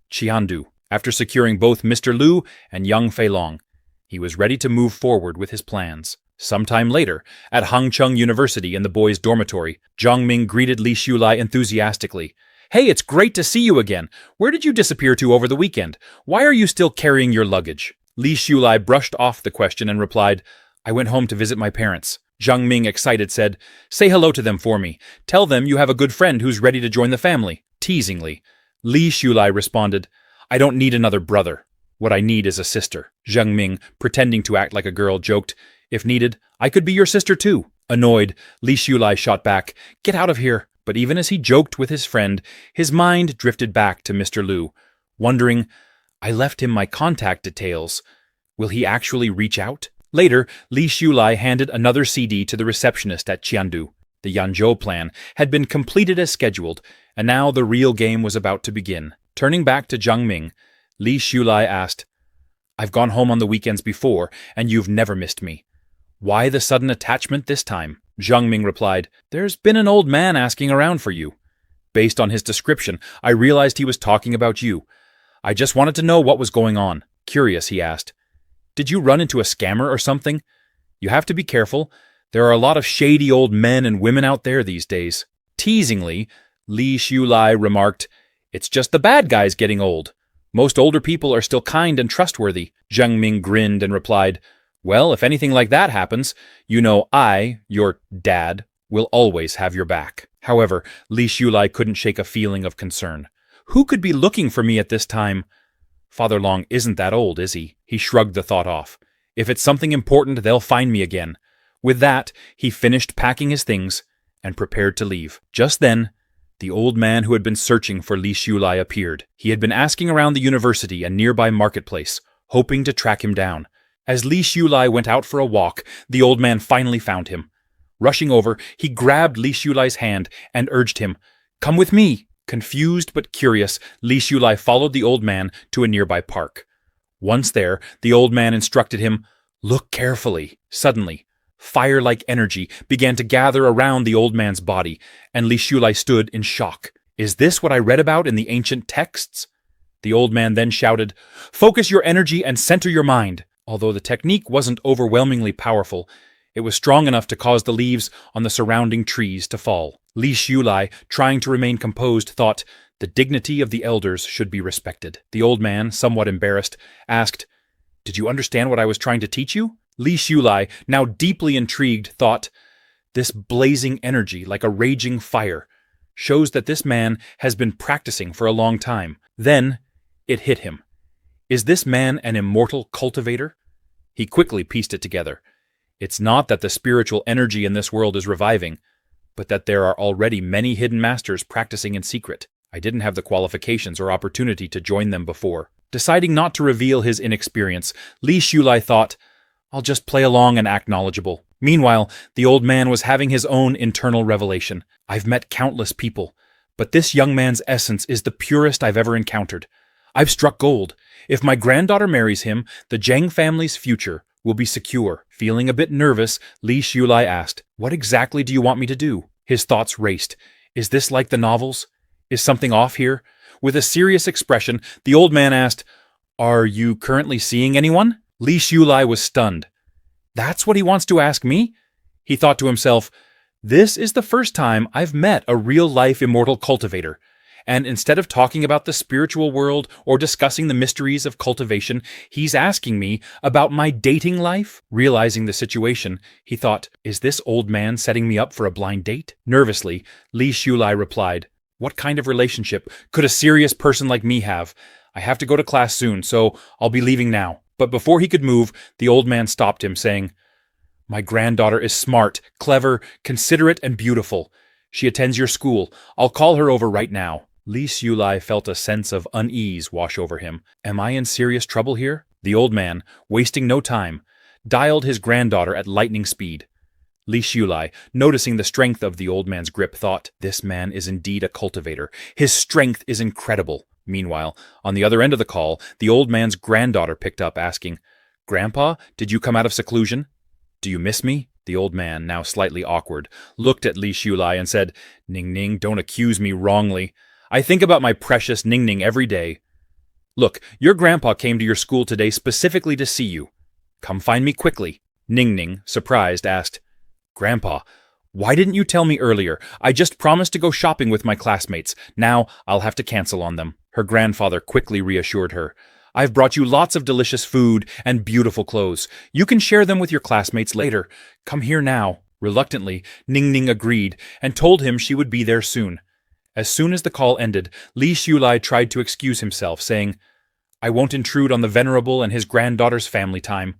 Qiandu. After securing both Mr. Lu and young Feilong, he was ready to move forward with his plans. Sometime later, at Hangcheng University in the boys' dormitory, Zhang Ming greeted Li Shulai enthusiastically. "Hey, it's great to see you again. Where did you disappear to over the weekend? Why are you still carrying your luggage?" Li Shulai brushed off the question and replied, I went home to visit my parents. Zhang Ming, excited, said, Say hello to them for me. Tell them you have a good friend who's ready to join the family. Teasingly, Li Shulai responded, I don't need another brother. What I need is a sister. Zhang Ming, pretending to act like a girl, joked, If needed, I could be your sister too. Annoyed, Li Shulai shot back, Get out of here. But even as he joked with his friend, his mind drifted back to Mr. Liu, wondering, I left him my contact details. Will he actually reach out? Later, Li Shulai handed another CD to the receptionist at Qiandu. The Yanzhou plan had been completed as scheduled, and now the real game was about to begin. Turning back to Zhang Ming, Li Shulai asked, I've gone home on the weekends before, and you've never missed me. Why the sudden attachment this time? Zhang Ming replied, There's been an old man asking around for you. Based on his description, I realized he was talking about you. I just wanted to know what was going on. Curious, he asked, Did you run into a scammer or something? You have to be careful. There are a lot of shady old men and women out there these days. Teasingly, Li Shulai remarked, It's just the bad guys getting old. Most older people are still kind and trustworthy. Zhang Ming grinned and replied, Well, if anything like that happens, you know I, your dad, will always have your back. However, Li Shulai couldn't shake a feeling of concern. Who could be looking for me at this time? Father Long isn't that old, is he? He shrugged the thought off. If it's something important, they'll find me again. With that, he finished packing his things and prepared to leave. Just then, the old man who had been searching for Li Shulai appeared. He had been asking around the university and nearby marketplace, hoping to track him down. As Li Shulai went out for a walk, the old man finally found him. Rushing over, he grabbed Li Shulai's hand and urged him, Come with me! Confused but curious, Li Shulai followed the old man to a nearby park. Once there, the old man instructed him, Look carefully. Suddenly, fire-like energy began to gather around the old man's body, and Li Shulai stood in shock. Is this what I read about in the ancient texts? The old man then shouted, Focus your energy and center your mind. Although the technique wasn't overwhelmingly powerful, it was strong enough to cause the leaves on the surrounding trees to fall. Li Shulai, trying to remain composed, thought, The dignity of the elders should be respected. The old man, somewhat embarrassed, asked, Did you understand what I was trying to teach you? Li Shulai, now deeply intrigued, thought, This blazing energy, like a raging fire, shows that this man has been practicing for a long time. Then it hit him. Is this man an immortal cultivator? He quickly pieced it together. It's not that the spiritual energy in this world is reviving, but that there are already many hidden masters practicing in secret. I didn't have the qualifications or opportunity to join them before. Deciding not to reveal his inexperience, Li Shulai thought, I'll just play along and act knowledgeable. Meanwhile, the old man was having his own internal revelation. I've met countless people, but this young man's essence is the purest I've ever encountered. I've struck gold. If my granddaughter marries him, the Zhang family's future will be secure. Feeling a bit nervous, Li Shulai asked, What exactly do you want me to do? His thoughts raced. Is this like the novels? Is something off here? With a serious expression, the old man asked, Are you currently seeing anyone? Li Shulai was stunned. That's what he wants to ask me? He thought to himself, This is the first time I've met a real-life immortal cultivator. And instead of talking about the spiritual world or discussing the mysteries of cultivation, he's asking me about my dating life? Realizing the situation, he thought, Is this old man setting me up for a blind date? Nervously, Li Shulai replied, What kind of relationship could a serious person like me have? I have to go to class soon, so I'll be leaving now. But before he could move, the old man stopped him, saying, My granddaughter is smart, clever, considerate, and beautiful. She attends your school. I'll call her over right now. Li Shulai felt a sense of unease wash over him. Am I in serious trouble here? The old man, wasting no time, dialed his granddaughter at lightning speed. Li Shulai, noticing the strength of the old man's grip, thought, This man is indeed a cultivator. His strength is incredible. Meanwhile, on the other end of the call, the old man's granddaughter picked up, asking, Grandpa, did you come out of seclusion? Do you miss me? The old man, now slightly awkward, looked at Li Shulai and said, Ning Ning, don't accuse me wrongly. I think about my precious Ning Ning every day. Look, your grandpa came to your school today specifically to see you. Come find me quickly. Ning Ning, surprised, asked, Grandpa, why didn't you tell me earlier? I just promised to go shopping with my classmates. Now I'll have to cancel on them. Her grandfather quickly reassured her. I've brought you lots of delicious food and beautiful clothes. You can share them with your classmates later. Come here now." Reluctantly, Ning Ning agreed and told him she would be there soon. As soon as the call ended, Li Xiulai tried to excuse himself, saying, "I won't intrude on the venerable and his granddaughter's family time.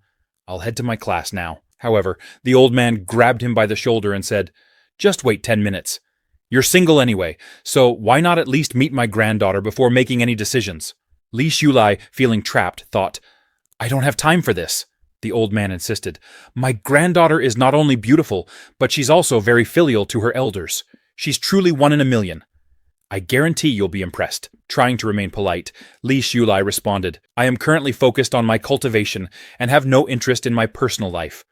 I'll head to my class now." However, the old man grabbed him by the shoulder and said, "Just wait 10 minutes. You're single anyway, so why not at least meet my granddaughter before making any decisions?" Li Xiulai, feeling trapped, thought, "I don't have time for this." The old man insisted, "My granddaughter is not only beautiful, but she's also very filial to her elders. She's truly one in a million. I guarantee you'll be impressed." Trying to remain polite, Li Xiulai responded, "I am currently focused on my cultivation and have no interest in my personal life.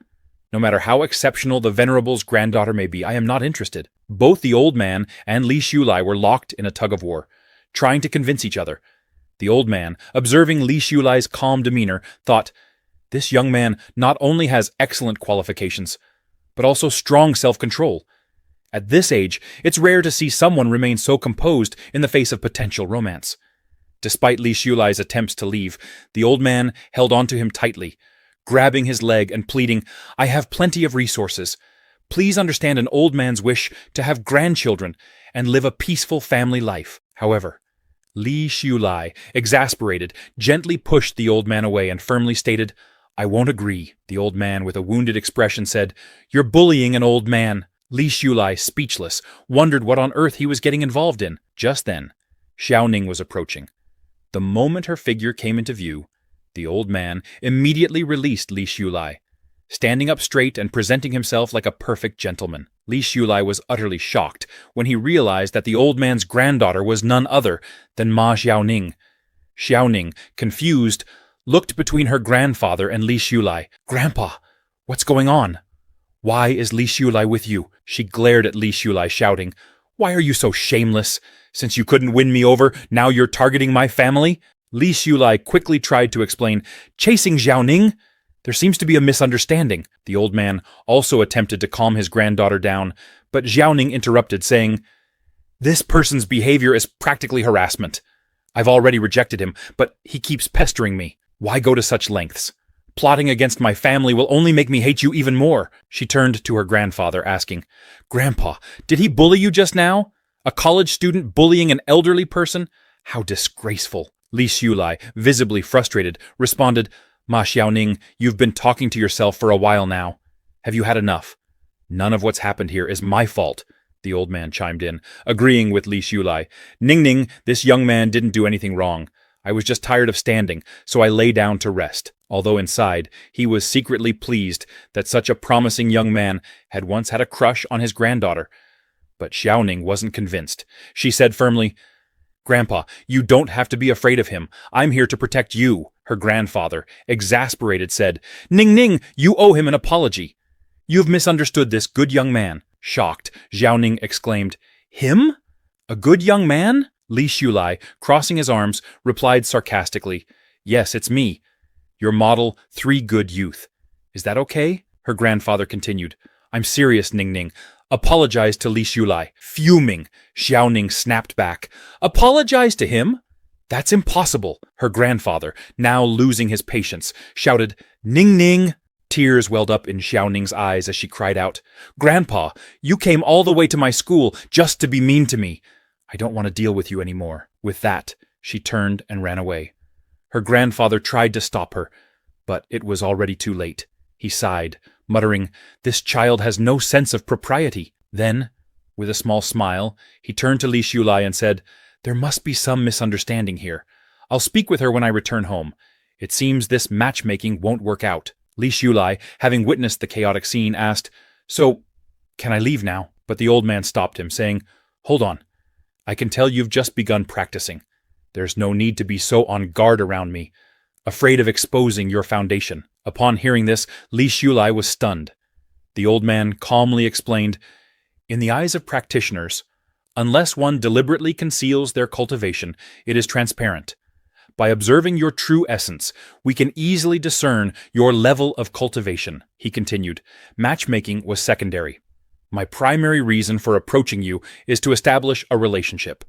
No matter how exceptional the venerable's granddaughter may be, I am not interested." Both the old man and Li Xiulai were locked in a tug-of-war, trying to convince each other. The old man, observing Li Xiulai's calm demeanor, thought, "This young man not only has excellent qualifications, but also strong self-control. At this age, it's rare to see someone remain so composed in the face of potential romance." Despite Li Xiulai's attempts to leave, the old man held onto him tightly, grabbing his leg and pleading, "I have plenty of resources. Please understand an old man's wish to have grandchildren and live a peaceful family life." However, Li Xiulai, exasperated, gently pushed the old man away and firmly stated, "I won't agree." The old man, with a wounded expression, said, "You're bullying an old man." Li Xiulai, speechless, wondered what on earth he was getting involved in. Just then, Xiaoning was approaching. The moment her figure came into view, the old man immediately released Li Xiulai, standing up straight and presenting himself like a perfect gentleman. Li Xiulai was utterly shocked when he realized that the old man's granddaughter was none other than Ma Xiaoning. Xiaoning, confused, looked between her grandfather and Li Xiulai. "Grandpa, what's going on? Why is Li Xiulai with you?" She glared at Li Xiulai, shouting, "Why are you so shameless? Since you couldn't win me over, now you're targeting my family?" Li Xiulai quickly tried to explain, "Chasing Xiaoning? There seems to be a misunderstanding." The old man also attempted to calm his granddaughter down, but Xiaoning interrupted, saying, "This person's behavior is practically harassment. I've already rejected him, but he keeps pestering me. Why go to such lengths? Plotting against my family will only make me hate you even more." She turned to her grandfather, asking, "Grandpa, did he bully you just now? A college student bullying an elderly person? How disgraceful." Li Xiulai, visibly frustrated, responded, "Ma Xiaoning, you've been talking to yourself for a while now. Have you had enough? None of what's happened here is my fault." The old man chimed in, agreeing with Li Xiulai. "Ning Ning, this young man didn't do anything wrong. I was just tired of standing, so I lay down to rest." Although inside, he was secretly pleased that such a promising young man had once had a crush on his granddaughter. But Xiaoning wasn't convinced. She said firmly, "Grandpa, you don't have to be afraid of him. I'm here to protect you." Her grandfather, exasperated, said, "Ning Ning, you owe him an apology. You've misunderstood this good young man." Shocked, Xiaoning exclaimed, "Him? A good young man?" Li Xiulai, crossing his arms, replied sarcastically, "Yes, it's me. Your model, 3 good youth. Is that okay?" Her grandfather continued, "I'm serious, Ning Ning. Apologize to Li Xiulai." Fuming, Xiaoning snapped back, "Apologize to him? That's impossible." Her grandfather, now losing his patience, shouted, "Ning Ning!" Tears welled up in Xiaoning's eyes as she cried out, "Grandpa, you came all the way to my school just to be mean to me. I don't want to deal with you anymore." With that, she turned and ran away. Her grandfather tried to stop her, but it was already too late. He sighed, muttering, "This child has no sense of propriety." Then, with a small smile, he turned to Li Xiulai and said, "There must be some misunderstanding here. I'll speak with her when I return home. It seems this matchmaking won't work out." Li Xiulai, having witnessed the chaotic scene, asked, "So, can I leave now?" But the old man stopped him, saying, "Hold on. I can tell you've just begun practicing. There's no need to be so on guard around me, afraid of exposing your foundation." Upon hearing this, Li Xiulai was stunned. The old man calmly explained, "In the eyes of practitioners, unless one deliberately conceals their cultivation, it is transparent. By observing your true essence, we can easily discern your level of cultivation." He continued, "Matchmaking was secondary. My primary reason for approaching you is to establish a relationship.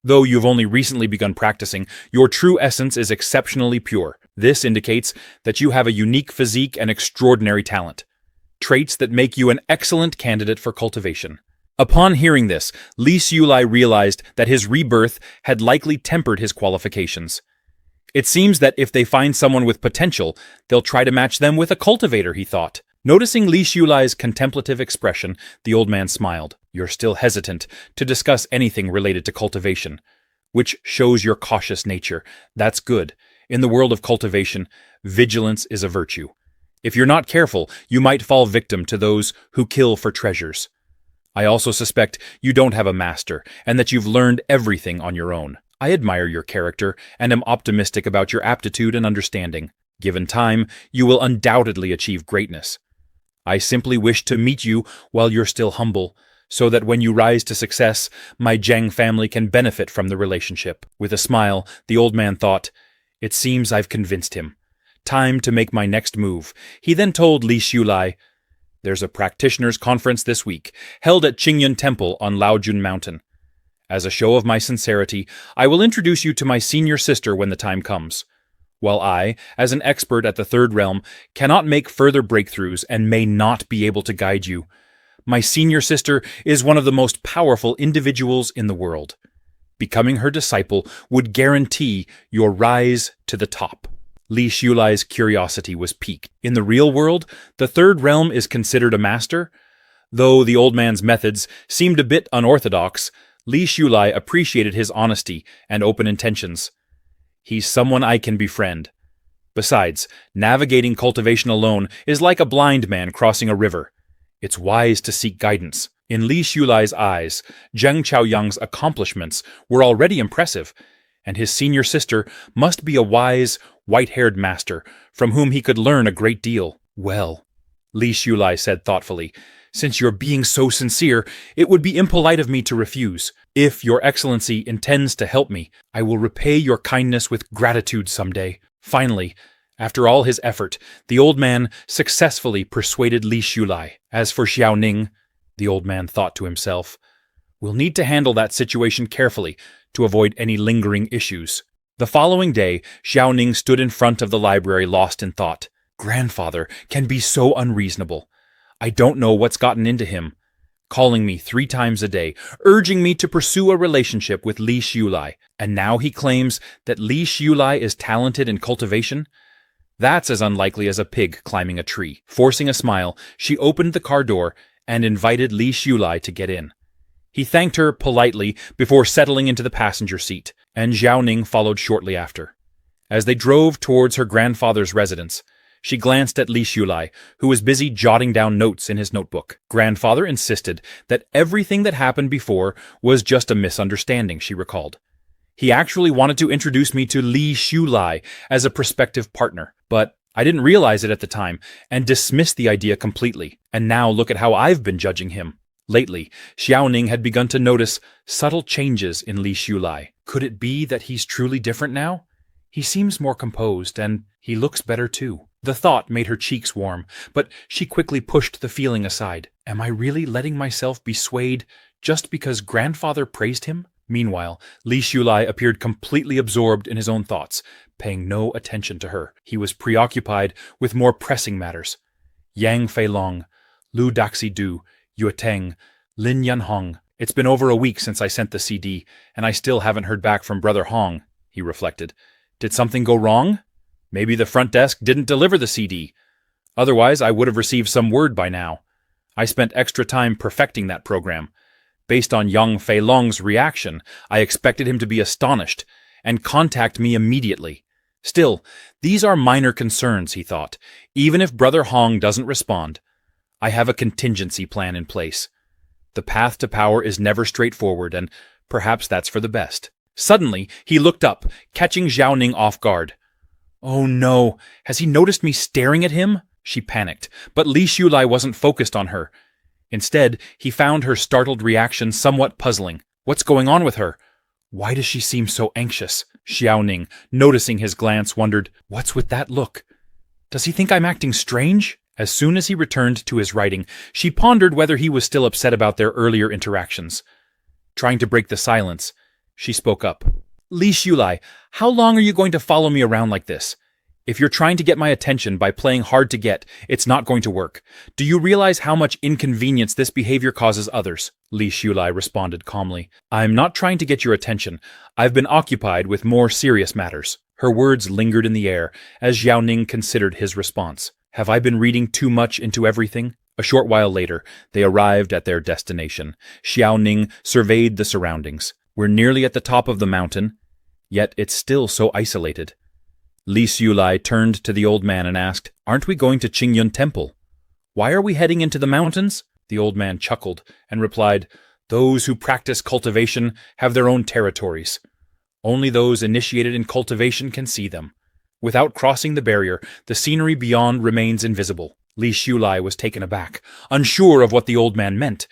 Though you've only recently begun practicing, your true essence is exceptionally pure. This indicates that you have a unique physique and extraordinary talent, traits that make you an excellent candidate for cultivation. Upon hearing this, Li Xiulai realized that his rebirth had likely tempered his qualifications. It seems that if they find someone with potential, they'll try to match them with a cultivator, he thought. Noticing Li Xiulai's contemplative expression, the old man smiled. You're still hesitant to discuss anything related to cultivation, which shows your cautious nature. That's good. In the world of cultivation, vigilance is a virtue. If you're not careful, you might fall victim to those who kill for treasures. I also suspect you don't have a master, and that you've learned everything on your own. I admire your character, and am optimistic about your aptitude and understanding. Given time, you will undoubtedly achieve greatness. I simply wish to meet you while you're still humble, so that when you rise to success, my Zhang family can benefit from the relationship. With a smile, the old man thought, it seems I've convinced him. Time to make my next move. He then told Li Xiulai, there's a practitioners' conference this week, held at Qingyun Temple on Laojun Mountain. As a show of my sincerity, I will introduce you to my senior sister when the time comes. While I, as an expert at the Third Realm, cannot make further breakthroughs and may not be able to guide you, my senior sister is one of the most powerful individuals in the world. Becoming her disciple would guarantee your rise to the top. Li Xiulai's curiosity was piqued. In the real world, the Third Realm is considered a master. Though the old man's methods seemed a bit unorthodox, Li Xiulai appreciated his honesty and open intentions. He's someone I can befriend. Besides, navigating cultivation alone is like a blind man crossing a river. It's wise to seek guidance. In Li Xiulai's eyes, Zheng Chaoyang's accomplishments were already impressive, and his senior sister must be a wise, white-haired master from whom he could learn a great deal. Well, Li Xiulai said thoughtfully, since you're being so sincere, it would be impolite of me to refuse. If your excellency intends to help me, I will repay your kindness with gratitude someday. Finally, after all his effort, the old man successfully persuaded Li Xiulai. As for Xiaoning, the old man thought to himself, we'll need to handle that situation carefully to avoid any lingering issues. The following day, Xiaoning stood in front of the library lost in thought. Grandfather can be so unreasonable. I don't know what's gotten into him. Calling me 3 times a day, urging me to pursue a relationship with Li Xiulai, and now he claims that Li Xiulai is talented in cultivation? That's as unlikely as a pig climbing a tree. Forcing a smile, she opened the car door and invited Li Xiulai to get in. He thanked her politely before settling into the passenger seat, and Xiaoning followed shortly after. As they drove towards her grandfather's residence, she glanced at Li Xiulai, who was busy jotting down notes in his notebook. Grandfather insisted that everything that happened before was just a misunderstanding, she recalled. He actually wanted to introduce me to Li Xiulai as a prospective partner, but I didn't realize it at the time and dismissed the idea completely. And now look at how I've been judging him. Lately, Xiaoning had begun to notice subtle changes in Li Xiulai. Could it be that he's truly different now? He seems more composed, and he looks better too. The thought made her cheeks warm, but she quickly pushed the feeling aside. Am I really letting myself be swayed just because grandfather praised him? Meanwhile, Li Xiulai appeared completely absorbed in his own thoughts, paying no attention to her. He was preoccupied with more pressing matters. Yang Feilong, Lu Daxi Du, Yue Teng, Lin Yanhong. It's been over a week since I sent the CD, and I still haven't heard back from Brother Hong, he reflected. Did something go wrong? Maybe the front desk didn't deliver the CD. Otherwise, I would have received some word by now. I spent extra time perfecting that program. Based on Yang Feilong's reaction, I expected him to be astonished and contact me immediately. Still, these are minor concerns, he thought. Even if Brother Hong doesn't respond, I have a contingency plan in place. The path to power is never straightforward, and perhaps that's for the best. Suddenly, he looked up, catching Xiaoning off guard. Oh no, has he noticed me staring at him? She panicked, but Li Xiulai wasn't focused on her. Instead, he found her startled reaction somewhat puzzling. What's going on with her? Why does she seem so anxious? Xiaoning, noticing his glance, wondered, what's with that look? Does he think I'm acting strange? As soon as he returned to his writing, she pondered whether he was still upset about their earlier interactions. Trying to break the silence, She spoke up. Li Shulai, how long are you going to follow me around like this? If you're trying to get my attention by playing hard to get, it's not going to work. Do you realize how much inconvenience this behavior causes others? Li Shulai responded calmly. I'm not trying to get your attention. I've been occupied with more serious matters. Her words lingered in the air as Xiaoning considered his response. Have I been reading too much into everything? A short while later, they arrived at their destination. Xiaoning surveyed the surroundings. We're nearly at the top of the mountain, yet it's still so isolated. Li Shulai turned to the old man and asked, Aren't we going to Qingyun Temple? Why are we heading into the mountains? The old man chuckled and replied, Those who practice cultivation have their own territories. Only those initiated in cultivation can see them. Without crossing the barrier, the scenery beyond remains invisible. Li Shulai was taken aback, unsure of what the old man meant.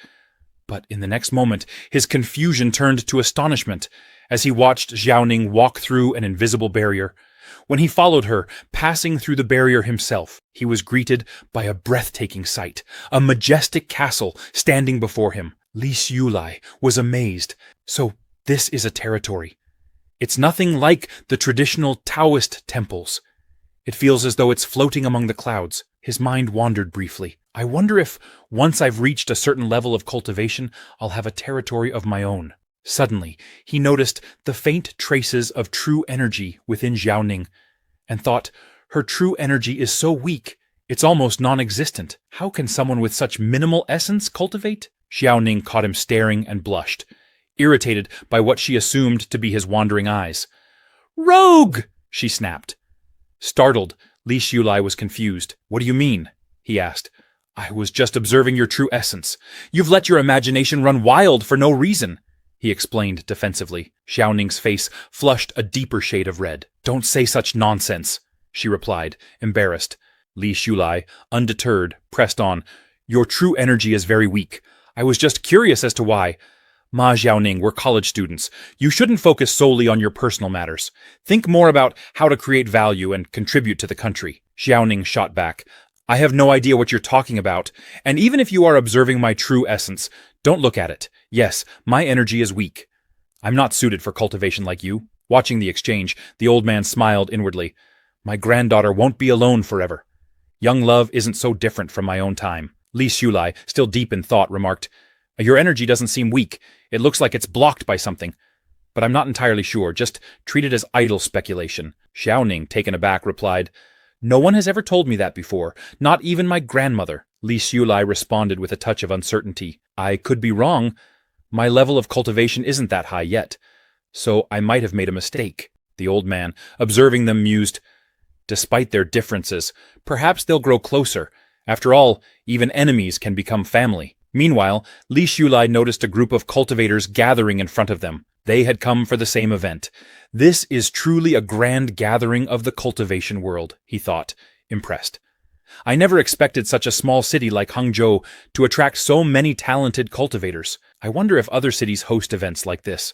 But in the next moment, his confusion turned to astonishment as he watched Xiaoning walk through an invisible barrier. When he followed her, passing through the barrier himself, he was greeted by a breathtaking sight, a majestic castle standing before him. Li Shulai was amazed. So this is a territory. It's nothing like the traditional Taoist temples. It feels as though it's floating among the clouds. His mind wandered briefly. I wonder if, once I've reached a certain level of cultivation, I'll have a territory of my own. Suddenly, he noticed the faint traces of true energy within Xiaoning, and thought, her true energy is so weak, it's almost non-existent. How can someone with such minimal essence cultivate? Xiaoning caught him staring and blushed, irritated by what she assumed to be his wandering eyes. Rogue! She snapped. Startled, Li Shulai was confused. What do you mean? He asked. I was just observing your true essence. You've let your imagination run wild for no reason, he explained defensively. Xiaoning's face flushed a deeper shade of red. Don't say such nonsense, she replied, embarrassed. Li Shulai, undeterred, pressed on. Your true energy is very weak. I was just curious as to why. Ma Xiaoning, we're college students. You shouldn't focus solely on your personal matters. Think more about how to create value and contribute to the country. Xiaoning shot back. I have no idea what you're talking about, and even if you are observing my true essence, don't look at it. Yes, my energy is weak. I'm not suited for cultivation like you. Watching the exchange, the old man smiled inwardly. My granddaughter won't be alone forever. Young love isn't so different from my own time. Li Shulai, still deep in thought, remarked, Your energy doesn't seem weak. It looks like it's blocked by something. But I'm not entirely sure. Just treat it as idle speculation. Xiaoning, taken aback, replied, No one has ever told me that before, not even my grandmother. Li Shulai responded with a touch of uncertainty. I could be wrong. My level of cultivation isn't that high yet, so I might have made a mistake. The old man, observing them, mused, Despite their differences, perhaps they'll grow closer. After all, even enemies can become family. Meanwhile, Li Shulai noticed a group of cultivators gathering in front of them. They had come for the same event. This is truly a grand gathering of the cultivation world, he thought, impressed. I never expected such a small city like Hangzhou to attract so many talented cultivators. I wonder if other cities host events like this.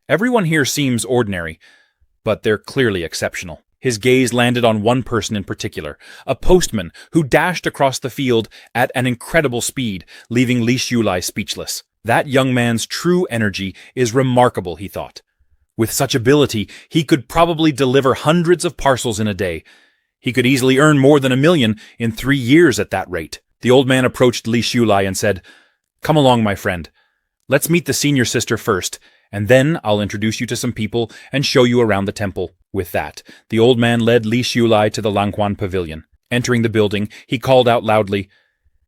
Everyone here seems ordinary, but they're clearly exceptional. His gaze landed on one person in particular, a postman who dashed across the field at an incredible speed, leaving Li Shulai speechless. That young man's true energy is remarkable, he thought. With such ability, he could probably deliver hundreds of parcels in a day. He could easily earn more than 1 million in 3 years at that rate. The old man approached Li Shulai and said, Come along, my friend. Let's meet the senior sister first, and then I'll introduce you to some people and show you around the temple. With that, the old man led Li Shulai to the Langquan pavilion. Entering the building, he called out loudly,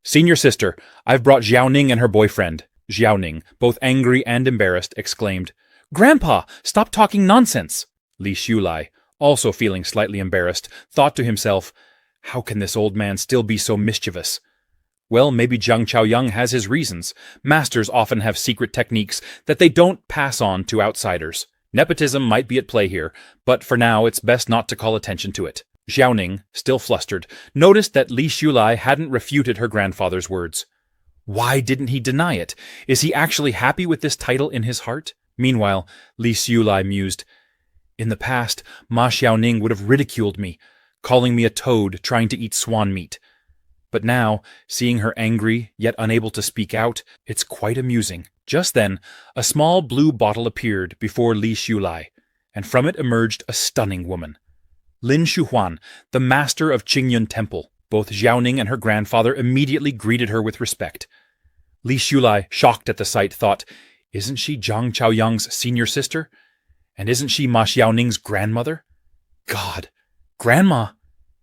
Senior sister, I've brought Xiaoning and her boyfriend. Xiaoning, both angry and embarrassed, exclaimed, Grandpa, stop talking nonsense. Li Shulai, also feeling slightly embarrassed, thought to himself, How can this old man still be so mischievous? Well, maybe Jiang Chaoyang has his reasons. Masters often have secret techniques that they don't pass on to outsiders. Nepotism might be at play here, but for now it's best not to call attention to it. Xiaoning, still flustered, noticed that Li Shulai hadn't refuted her grandfather's words. Why didn't he deny it? Is he actually happy with this title in his heart? Meanwhile, Li Shulai mused, In the past, Ma Xiaoning would have ridiculed me, calling me a toad trying to eat swan meat. But now, seeing her angry, yet unable to speak out, it's quite amusing. Just then, a small blue bottle appeared before Li Xiulai, and from it emerged a stunning woman. Lin Shuhuan, the master of Qingyun Temple. Both Xiaoning and her grandfather immediately greeted her with respect. Li Xiulai, shocked at the sight, thought, "Isn't she Zhang Chaoyang's senior sister? And isn't she Ma Xiaoning's grandmother? God! Grandma!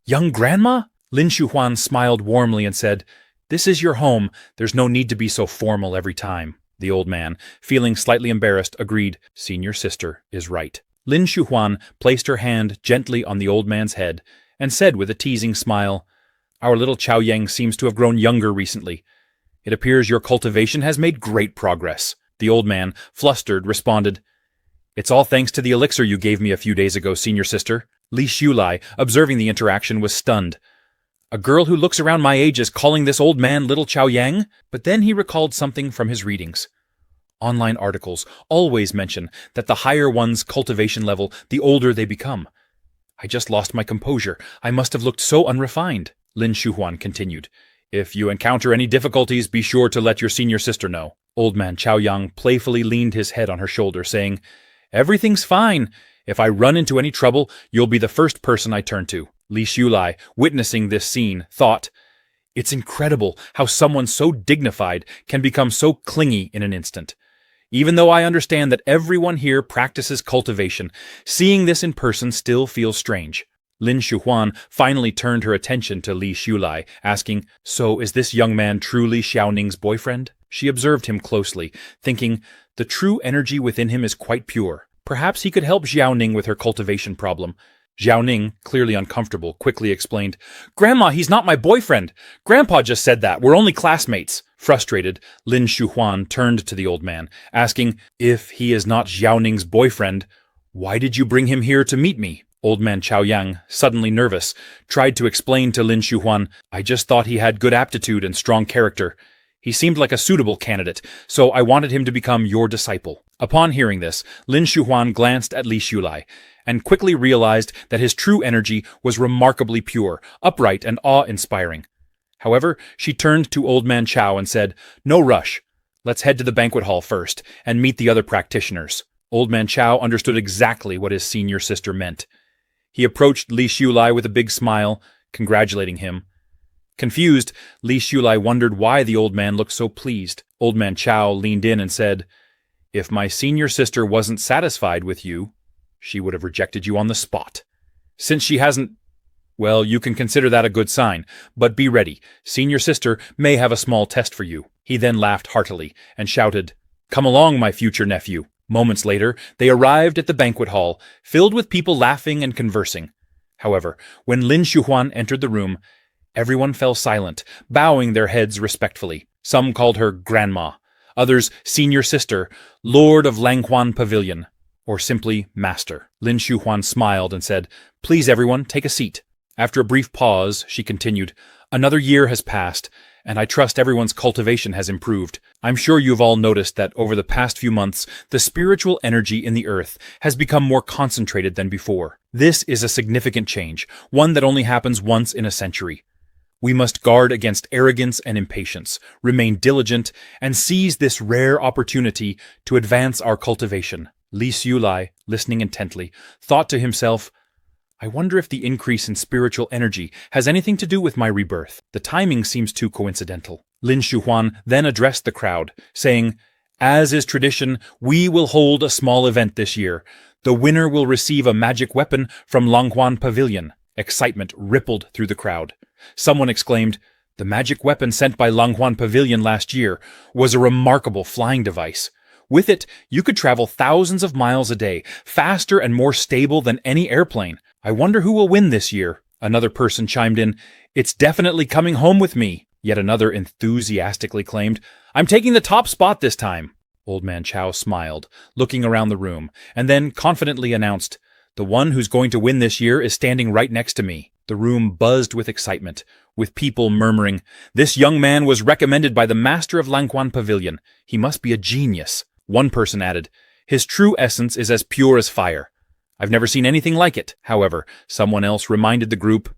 Young grandma?" Lin Shuhuan smiled warmly and said, "This is your home. There's no need to be so formal every time." The old man, feeling slightly embarrassed, agreed, "Senior sister is right." Lin Shuhuan placed her hand gently on the old man's head and said with a teasing smile, "Our little Chaoyang seems to have grown younger recently. It appears your cultivation has made great progress." The old man, flustered, responded, "It's all thanks to the elixir you gave me a few days ago, senior sister." Li Xiulai, observing the interaction, was stunned. A girl who looks around my age is calling this old man little Chaoyang? But then he recalled something from his readings. Online articles always mention that the higher one's cultivation level, the older they become. I just lost my composure. I must have looked so unrefined. Lin Shuhuan continued, "If you encounter any difficulties, be sure to let your senior sister know." Old man Chaoyang playfully leaned his head on her shoulder, saying, "Everything's fine. If I run into any trouble, you'll be the first person I turn to." Li Xiulai, witnessing this scene, thought, "It's incredible how someone so dignified can become so clingy in an instant. Even though I understand that everyone here practices cultivation, seeing this in person still feels strange." Lin Shuhuan finally turned her attention to Li Xiulai, asking, "So is this young man truly Xiaoning's boyfriend?" She observed him closely, thinking, the true energy within him is quite pure. Perhaps he could help Xiaoning with her cultivation problem. Xiaoning, clearly uncomfortable, quickly explained, "Grandma, he's not my boyfriend. Grandpa just said that. We're only classmates." Frustrated, Lin Shuhuan turned to the old man, asking, "If he is not Xiaoning's boyfriend, why did you bring him here to meet me?" Old man Chaoyang, suddenly nervous, tried to explain to Lin Shuhuan, "I just thought he had good aptitude and strong character. He seemed like a suitable candidate, so I wanted him to become your disciple." Upon hearing this, Lin Shuhuan glanced at Li Xiulai, and quickly realized that his true energy was remarkably pure, upright, and awe-inspiring. However, she turned to Old Man Chao and said, "No rush. Let's head to the banquet hall first, and meet the other practitioners." Old Man Chao understood exactly what his senior sister meant. He approached Li Xiulai with a big smile, congratulating him. Confused, Li Xiulai wondered why the old man looked so pleased. Old Man Chao leaned in and said, "If my senior sister wasn't satisfied with you, she would have rejected you on the spot. Since she hasn't, well, you can consider that a good sign, but be ready. Senior sister may have a small test for you." He then laughed heartily and shouted, "Come along, my future nephew." Moments later, they arrived at the banquet hall, filled with people laughing and conversing. However, when Lin Shuhuan entered the room, everyone fell silent, bowing their heads respectfully. Some called her Grandma, others Senior Sister, Lord of Langhuan Pavilion, or simply Master. Lin Shuhuan smiled and said, "Please everyone, take a seat." After a brief pause, she continued, "Another year has passed, and I trust everyone's cultivation has improved. I'm sure you've all noticed that over the past few months, the spiritual energy in the earth has become more concentrated than before. This is a significant change, one that only happens once in a century. We must guard against arrogance and impatience, remain diligent, and seize this rare opportunity to advance our cultivation." Li Xiulai, listening intently, thought to himself, "I wonder if the increase in spiritual energy has anything to do with my rebirth. The timing seems too coincidental." Lin Shuhuan then addressed the crowd, saying, "As is tradition, we will hold a small event this year. The winner will receive a magic weapon from Langhuan Pavilion." Excitement rippled through the crowd. Someone exclaimed, "The magic weapon sent by Langhuan Pavilion last year was a remarkable flying device. With it, you could travel thousands of miles a day, faster and more stable than any airplane. I wonder who will win this year." Another person chimed in, "It's definitely coming home with me." Yet another enthusiastically claimed, "I'm taking the top spot this time." Old Man Chao smiled, looking around the room, and then confidently announced, "The one who's going to win this year is standing right next to me." The room buzzed with excitement, with people murmuring, "This young man was recommended by the master of Langhuan Pavilion. He must be a genius." One person added, "His true essence is as pure as fire. I've never seen anything like it." However, someone else reminded the group,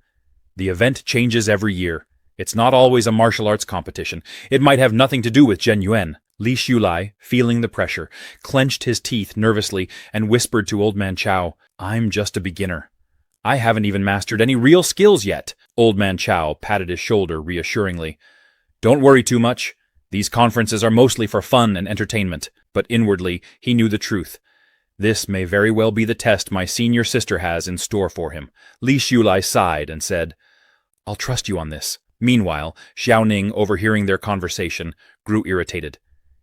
"The event changes every year. It's not always a martial arts competition. It might have nothing to do with Zhen Yuan." Li Shulai, feeling the pressure, clenched his teeth nervously and whispered to Old Man Chow, "I'm just a beginner. I haven't even mastered any real skills yet." Old Man Chow patted his shoulder reassuringly. "Don't worry too much. These conferences are mostly for fun and entertainment." But inwardly, he knew the truth. This may very well be the test my senior sister has in store for him. Li Shulai sighed and said, "I'll trust you on this." Meanwhile, Xiaoning, overhearing their conversation, grew irritated.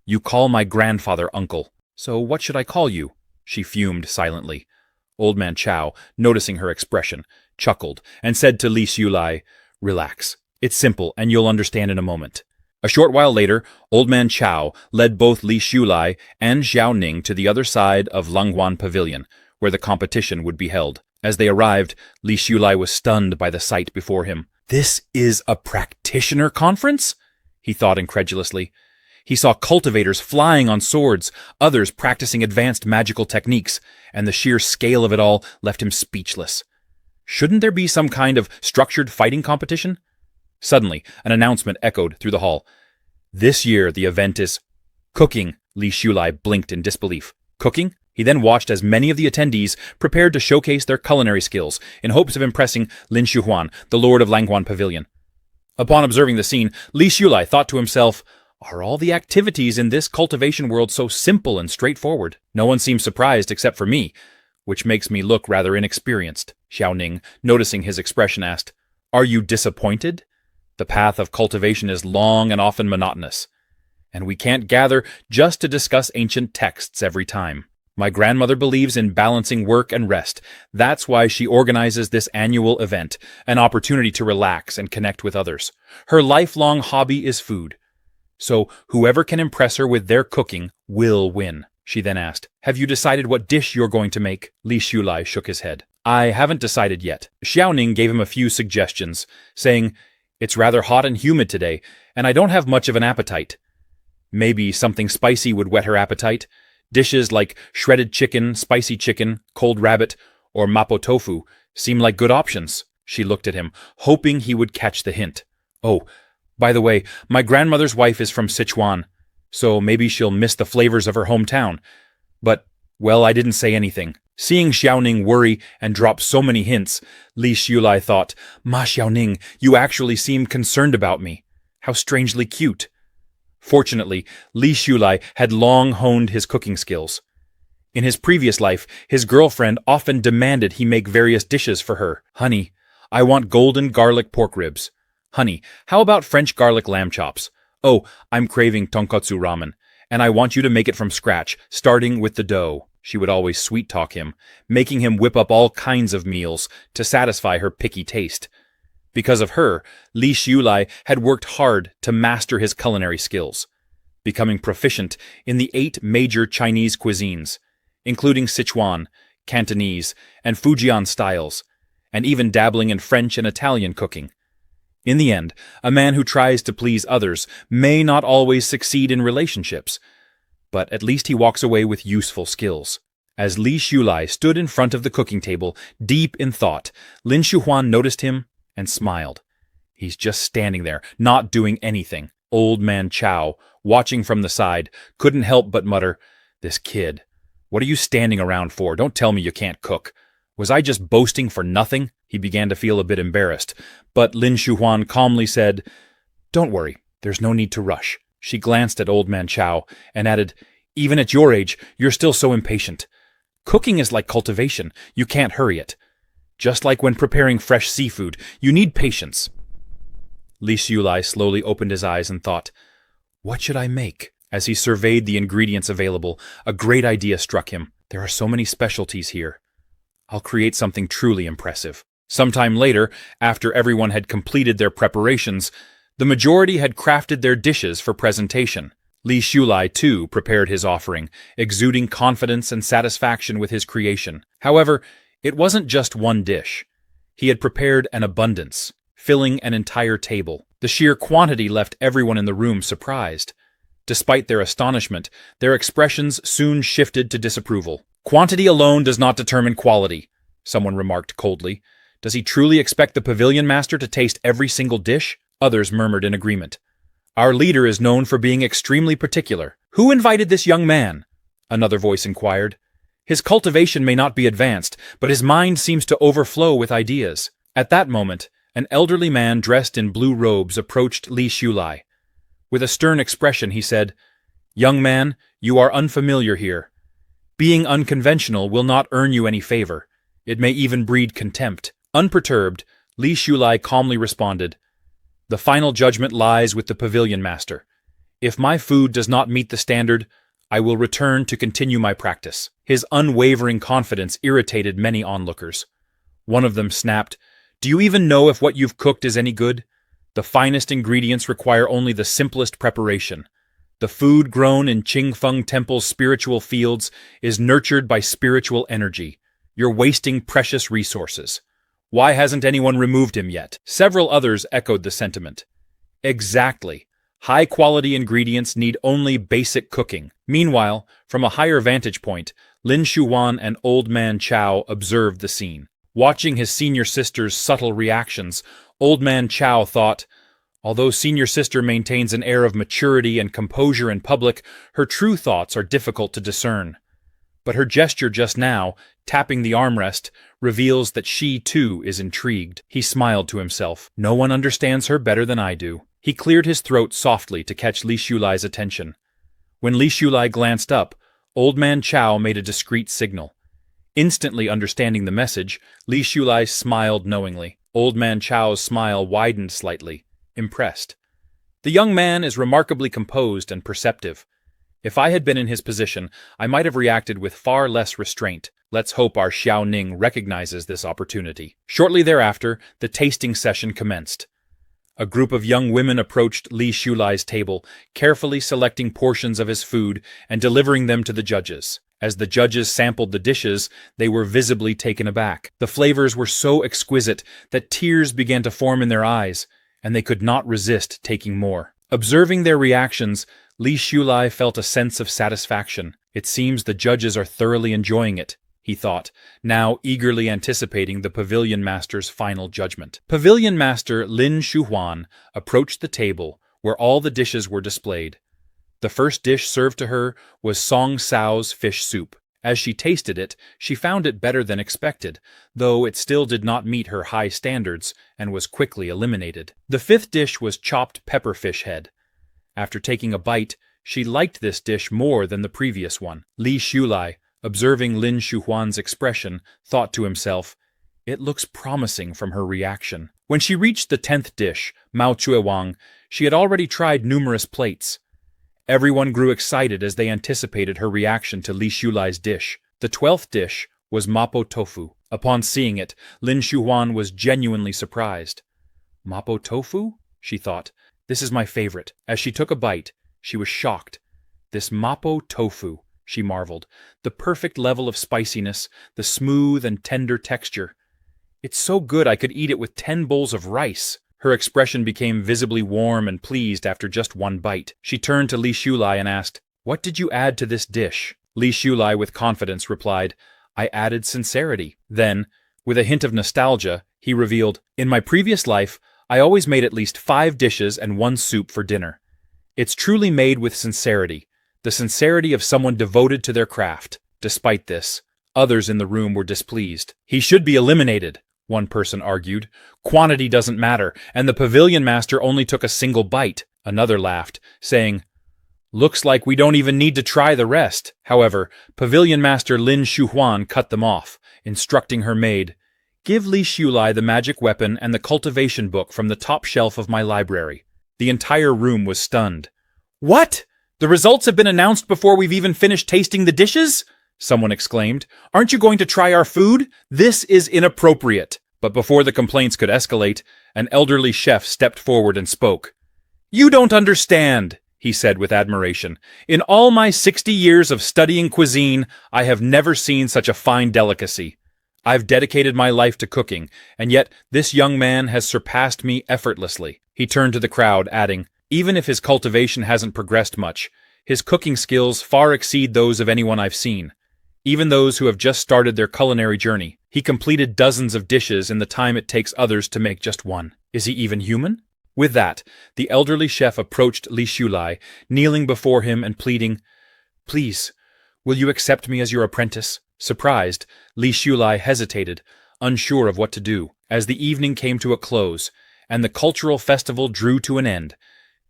"You call my grandfather uncle. So what should I call you?" She fumed silently. Old Man Chow, noticing her expression, chuckled and said to Li Shulai, "Relax. It's simple and you'll understand in a moment." A short while later, Old Man Chow led both Li Shulai and Xiaoning to the other side of Langhuan Pavilion, where the competition would be held. As they arrived, Li Shulai was stunned by the sight before him. "This is a practitioner conference?" he thought incredulously. He saw cultivators flying on swords, others practicing advanced magical techniques, and the sheer scale of it all left him speechless. Shouldn't there be some kind of structured fighting competition? Suddenly, an announcement echoed through the hall. "This year the event is cooking." Li Shulai blinked in disbelief. Cooking? He then watched as many of the attendees prepared to showcase their culinary skills in hopes of impressing Lin Shuhuan, the lord of Langhuan Pavilion. Upon observing the scene, Li Shulai thought to himself, "Are all the activities in this cultivation world so simple and straightforward? No one seems surprised except for me, which makes me look rather inexperienced." Xiaoning, noticing his expression, asked, "Are you disappointed? The path of cultivation is long and often monotonous, and we can't gather just to discuss ancient texts every time. My grandmother believes in balancing work and rest. That's why she organizes this annual event, an opportunity to relax and connect with others. Her lifelong hobby is food. So whoever can impress her with their cooking will win." She then asked, "Have you decided what dish you're going to make?" Li Shulai shook his head. "I haven't decided yet." Xiaoning gave him a few suggestions, saying, "It's rather hot and humid today, and I don't have much of an appetite." Maybe something spicy would whet her appetite. Dishes like shredded chicken, spicy chicken, cold rabbit, or mapo tofu seem like good options. She looked at him, hoping he would catch the hint. "Oh, by the way, my grandmother's wife is from Sichuan, so maybe she'll miss the flavors of her hometown. But, well, I didn't say anything." Seeing Xiaoning worry and drop so many hints, Li Shulai thought, "Ma Xiaoning, you actually seem concerned about me. How strangely cute." Fortunately, Li Shulai had long honed his cooking skills. In his previous life, his girlfriend often demanded he make various dishes for her. "Honey, I want golden garlic pork ribs. Honey, how about French garlic lamb chops? Oh, I'm craving tonkotsu ramen, and I want you to make it from scratch, starting with the dough." She would always sweet-talk him, making him whip up all kinds of meals to satisfy her picky taste. Because of her, Li Shulai had worked hard to master his culinary skills, becoming proficient in the 8 major Chinese cuisines, including Sichuan, Cantonese, and Fujian styles, and even dabbling in French and Italian cooking. In the end, a man who tries to please others may not always succeed in relationships, but at least he walks away with useful skills. As Li Shulai stood in front of the cooking table, deep in thought, Lin Shuhuan noticed him and smiled. He's just standing there, not doing anything. Old Man Chow, watching from the side, couldn't help but mutter, "This kid. What are you standing around for? Don't tell me you can't cook. Was I just boasting for nothing?" He began to feel a bit embarrassed, but Lin Shuhuan calmly said, "Don't worry, there's no need to rush." She glanced at Old Man Chow and added, "Even at your age, you're still so impatient. Cooking is like cultivation. You can't hurry it. Just like when preparing fresh seafood, you need patience." Li Shulai slowly opened his eyes and thought, "What should I make?" As he surveyed the ingredients available, a great idea struck him. There are so many specialties here. I'll create something truly impressive. Sometime later, after everyone had completed their preparations, the majority had crafted their dishes for presentation. Li Shulai, too, prepared his offering, exuding confidence and satisfaction with his creation. However, it wasn't just one dish. He had prepared an abundance, filling an entire table. The sheer quantity left everyone in the room surprised. Despite their astonishment, their expressions soon shifted to disapproval. "Quantity alone does not determine quality," someone remarked coldly. "Does he truly expect the pavilion master to taste every single dish?" Others murmured in agreement. "Our leader is known for being extremely particular." "Who invited this young man?" another voice inquired. "His cultivation may not be advanced, but his mind seems to overflow with ideas." At that moment, an elderly man dressed in blue robes approached Li Shulai. With a stern expression, he said, "Young man, you are unfamiliar here. Being unconventional will not earn you any favor. It may even breed contempt." Unperturbed, Li Shulai calmly responded, "The final judgment lies with the pavilion master. If my food does not meet the standard, I will return to continue my practice." His unwavering confidence irritated many onlookers. One of them snapped, "Do you even know if what you've cooked is any good? The finest ingredients require only the simplest preparation. The food grown in Qingfeng Temple's spiritual fields is nurtured by spiritual energy. You're wasting precious resources. Why hasn't anyone removed him yet?" Several others echoed the sentiment. Exactly. High-quality ingredients need only basic cooking. Meanwhile, from a higher vantage point, Lin Shuhuan and Old Man Chao observed the scene. Watching his senior sister's subtle reactions, Old Man Chao thought, although senior sister maintains an air of maturity and composure in public, her true thoughts are difficult to discern. But her gesture just now, tapping the armrest, reveals that she, too, is intrigued. He smiled to himself. No one understands her better than I do. He cleared his throat softly to catch Li Shulai's attention. When Li Shulai glanced up, Old Man Chao made a discreet signal. Instantly understanding the message, Li Shulai smiled knowingly. Old Man Chao's smile widened slightly, impressed. "The young man is remarkably composed and perceptive. If I had been in his position, I might have reacted with far less restraint. Let's hope our Xiao Ning recognizes this opportunity." Shortly thereafter, the tasting session commenced. A group of young women approached Li Shulai's table, carefully selecting portions of his food and delivering them to the judges. As the judges sampled the dishes, they were visibly taken aback. The flavors were so exquisite that tears began to form in their eyes, and they could not resist taking more. Observing their reactions, Li Shulai felt a sense of satisfaction. It seems the judges are thoroughly enjoying it, he thought, now eagerly anticipating the pavilion master's final judgment. Pavilion master Lin Shuhuan approached the table where all the dishes were displayed. The first dish served to her was Song Sao's fish soup. As she tasted it, she found it better than expected, though it still did not meet her high standards and was quickly eliminated. The fifth dish was chopped pepperfish head. After taking a bite, she liked this dish more than the previous one. Li Shulai, observing Lin Shuhuan's expression, thought to himself, "It looks promising from her reaction." When she reached the 10th dish, Mao Chuewang, she had already tried numerous plates. Everyone grew excited as they anticipated her reaction to Li Shulai's dish. The 12th dish was mapo tofu. Upon seeing it, Lin Shuhuan was genuinely surprised. "Mapo tofu?" she thought. "This is my favorite." As she took a bite, she was shocked. "This mapo tofu," she marveled. "The perfect level of spiciness, the smooth and tender texture. It's so good I could eat it with 10 bowls of rice." Her expression became visibly warm and pleased after just one bite. She turned to Li Shulai and asked, "What did you add to this dish?" Li Shulai with confidence replied, "I added sincerity." Then, with a hint of nostalgia, he revealed, "In my previous life, I always made at least 5 dishes and 1 soup for dinner. It's truly made with sincerity, the sincerity of someone devoted to their craft." Despite this, others in the room were displeased. "He should be eliminated," one person argued. "Quantity doesn't matter, and the pavilion master only took a single bite." Another laughed, saying, "Looks like we don't even need to try the rest." However, pavilion master Lin Shuhuan cut them off, instructing her maid, "Give Li Shulai the magic weapon and the cultivation book from the top shelf of my library." The entire room was stunned. "What? The results have been announced before we've even finished tasting the dishes?" someone exclaimed. "Aren't you going to try our food? This is inappropriate." But before the complaints could escalate, an elderly chef stepped forward and spoke. "You don't understand," he said with admiration. "In all my 60 years of studying cuisine, I have never seen such a fine delicacy. I've dedicated my life to cooking, and yet this young man has surpassed me effortlessly." He turned to the crowd, adding, "Even if his cultivation hasn't progressed much, his cooking skills far exceed those of anyone I've seen. Even those who have just started their culinary journey. He completed dozens of dishes in the time it takes others to make just one. Is he even human?" With that, the elderly chef approached Li Shulai, kneeling before him and pleading, "Please, will you accept me as your apprentice?" Surprised, Li Shulai hesitated, unsure of what to do. As the evening came to a close, and the cultural festival drew to an end,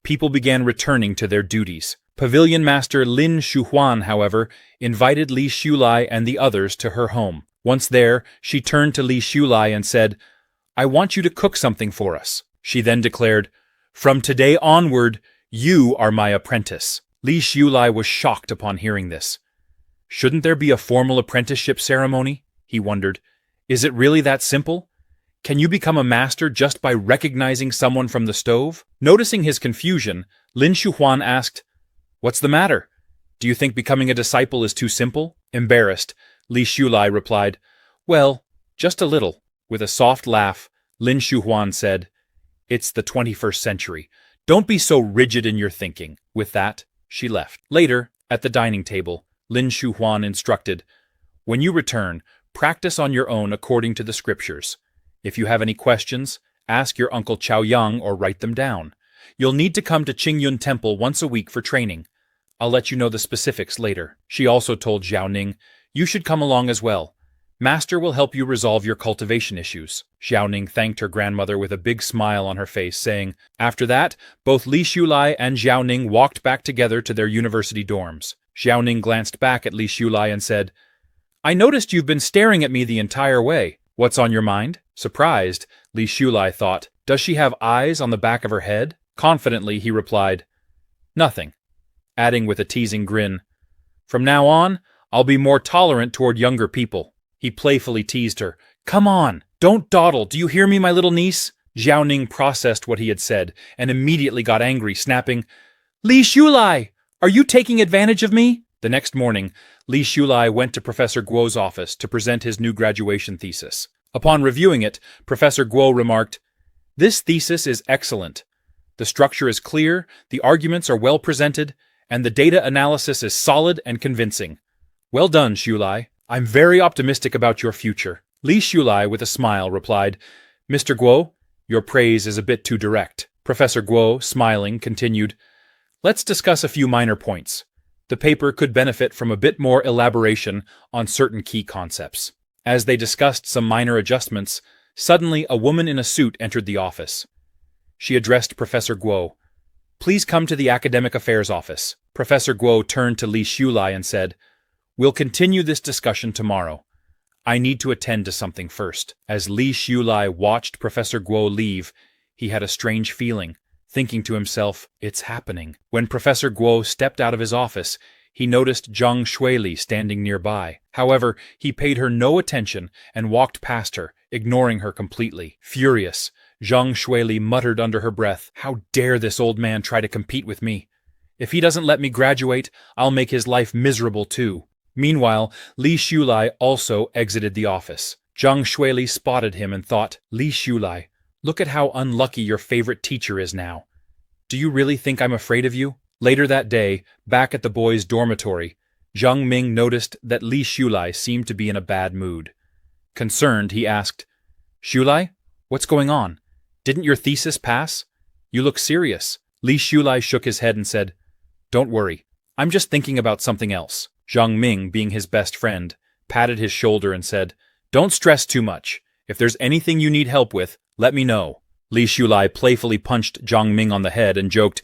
people began returning to their duties. Pavilion Master Lin Shuhuan, however, invited Li Shulai and the others to her home. Once there, she turned to Li Shulai and said, "I want you to cook something for us." She then declared, "From today onward, you are my apprentice." Li Shulai was shocked upon hearing this. Shouldn't there be a formal apprenticeship ceremony? He wondered. Is it really that simple? Can you become a master just by recognizing someone from the stove? Noticing his confusion, Lin Shuhuan asked, "What's the matter? Do you think becoming a disciple is too simple?" Embarrassed, Li Shulai replied, "Well, just a little." With a soft laugh, Lin Shuhuan said, "It's the 21st century. Don't be so rigid in your thinking." With that, she left. Later, at the dining table, Lin Shuhuan instructed, "When you return, practice on your own according to the scriptures. If you have any questions, ask your uncle Chao Yang or write them down. You'll need to come to Qingyun Temple once a week for training. I'll let you know the specifics later." She also told Zhao Ning, "You should come along as well. Master will help you resolve your cultivation issues." Zhao Ning thanked her grandmother with a big smile on her face, saying, After that, both Li Shulai and Zhao Ning walked back together to their university dorms. Zhao Ning glanced back at Li Shulai and said, "I noticed you've been staring at me the entire way. What's on your mind?" Surprised, Li Shulai thought, "Does she have eyes on the back of her head?" Confidently, he replied, "Nothing," adding with a teasing grin, "From now on, I'll be more tolerant toward younger people." He playfully teased her, "Come on, don't dawdle, do you hear me, my little niece?" Zhao Ning processed what he had said and immediately got angry, snapping, "Li Shulai, are you taking advantage of me?" The next morning, Li Shulai went to Professor Guo's office to present his new graduation thesis. Upon reviewing it, Professor Guo remarked, "This thesis is excellent. The structure is clear, the arguments are well presented, and the data analysis is solid and convincing. Well done, Shulai. I'm very optimistic about your future." Li Shulai, with a smile, replied, "Mr. Guo, your praise is a bit too direct." Professor Guo, smiling, continued, "Let's discuss a few minor points. The paper could benefit from a bit more elaboration on certain key concepts." As they discussed some minor adjustments, suddenly a woman in a suit entered the office. She addressed Professor Guo. "Please come to the Academic Affairs office." Professor Guo turned to Li Shulai and said, "We'll continue this discussion tomorrow. I need to attend to something first." As Li Shulai watched Professor Guo leave, he had a strange feeling, thinking to himself, "It's happening." When Professor Guo stepped out of his office, he noticed Zhang Shuili standing nearby. However, he paid her no attention and walked past her, ignoring her completely. Furious, Zhang Shuili muttered under her breath, "How dare this old man try to compete with me? If he doesn't let me graduate, I'll make his life miserable too." Meanwhile, Li Shulai also exited the office. Zhang Shuili spotted him and thought, "Li Shulai, look at how unlucky your favorite teacher is now. Do you really think I'm afraid of you?" Later that day, back at the boys' dormitory, Zhang Ming noticed that Li Shulai seemed to be in a bad mood. Concerned, he asked, "Shulai, what's going on? Didn't your thesis pass? You look serious." Li Shulai shook his head and said, "Don't worry, I'm just thinking about something else." Zhang Ming, being his best friend, patted his shoulder and said, "Don't stress too much. If there's anything you need help with, let me know." Li Shulai playfully punched Zhang Ming on the head and joked,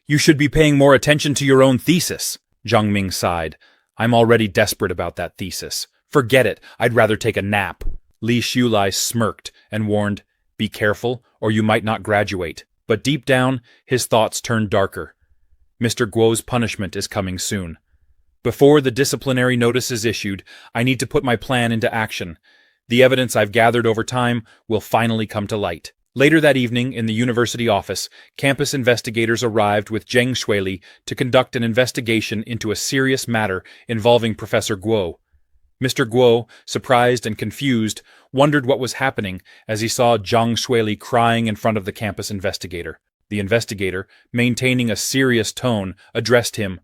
"You should be paying more attention to your own thesis." Zhang Ming sighed, "I'm already desperate about that thesis. Forget it, I'd rather take a nap." Li Shulai smirked and warned, "Be careful, or you might not graduate." But deep down, his thoughts turned darker. Mr. Guo's punishment is coming soon. Before the disciplinary notice is issued, I need to put my plan into action. The evidence I've gathered over time will finally come to light. Later that evening, in the university office, campus investigators arrived with Zhang Shuili to conduct an investigation into a serious matter involving Professor Guo. Mr. Guo, surprised and confused, wondered what was happening as he saw Zhang Shuili crying in front of the campus investigator. The investigator, maintaining a serious tone, addressed him.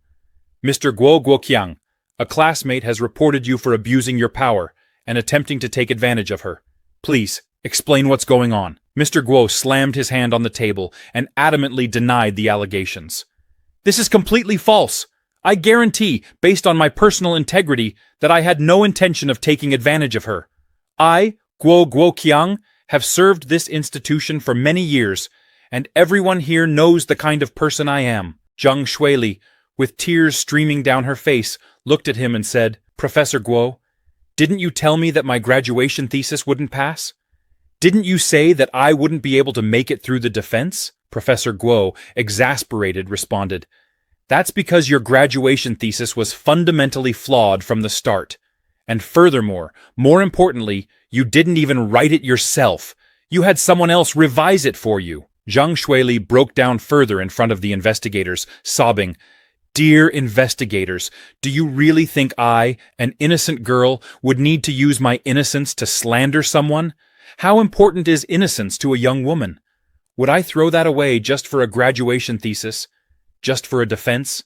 "Mr. Guo Guoqiang, a classmate has reported you for abusing your power and attempting to take advantage of her. Please, explain what's going on." Mr. Guo slammed his hand on the table and adamantly denied the allegations. This is completely false. I guarantee, based on my personal integrity, that I had no intention of taking advantage of her. I, Guo Guoqiang, have served this institution for many years, and everyone here knows the kind of person I am. Zhang Shuili, with tears streaming down her face, looked at him and said, Professor Guo, didn't you tell me that my graduation thesis wouldn't pass? Didn't you say that I wouldn't be able to make it through the defense? Professor Guo, exasperated, responded, That's because your graduation thesis was fundamentally flawed from the start. And furthermore, more importantly, you didn't even write it yourself. You had someone else revise it for you. Zhang Shuili broke down further in front of the investigators, sobbing, Dear investigators, do you really think I, an innocent girl, would need to use my innocence to slander someone? How important is innocence to a young woman? Would I throw that away just for a graduation thesis? Just for a defense?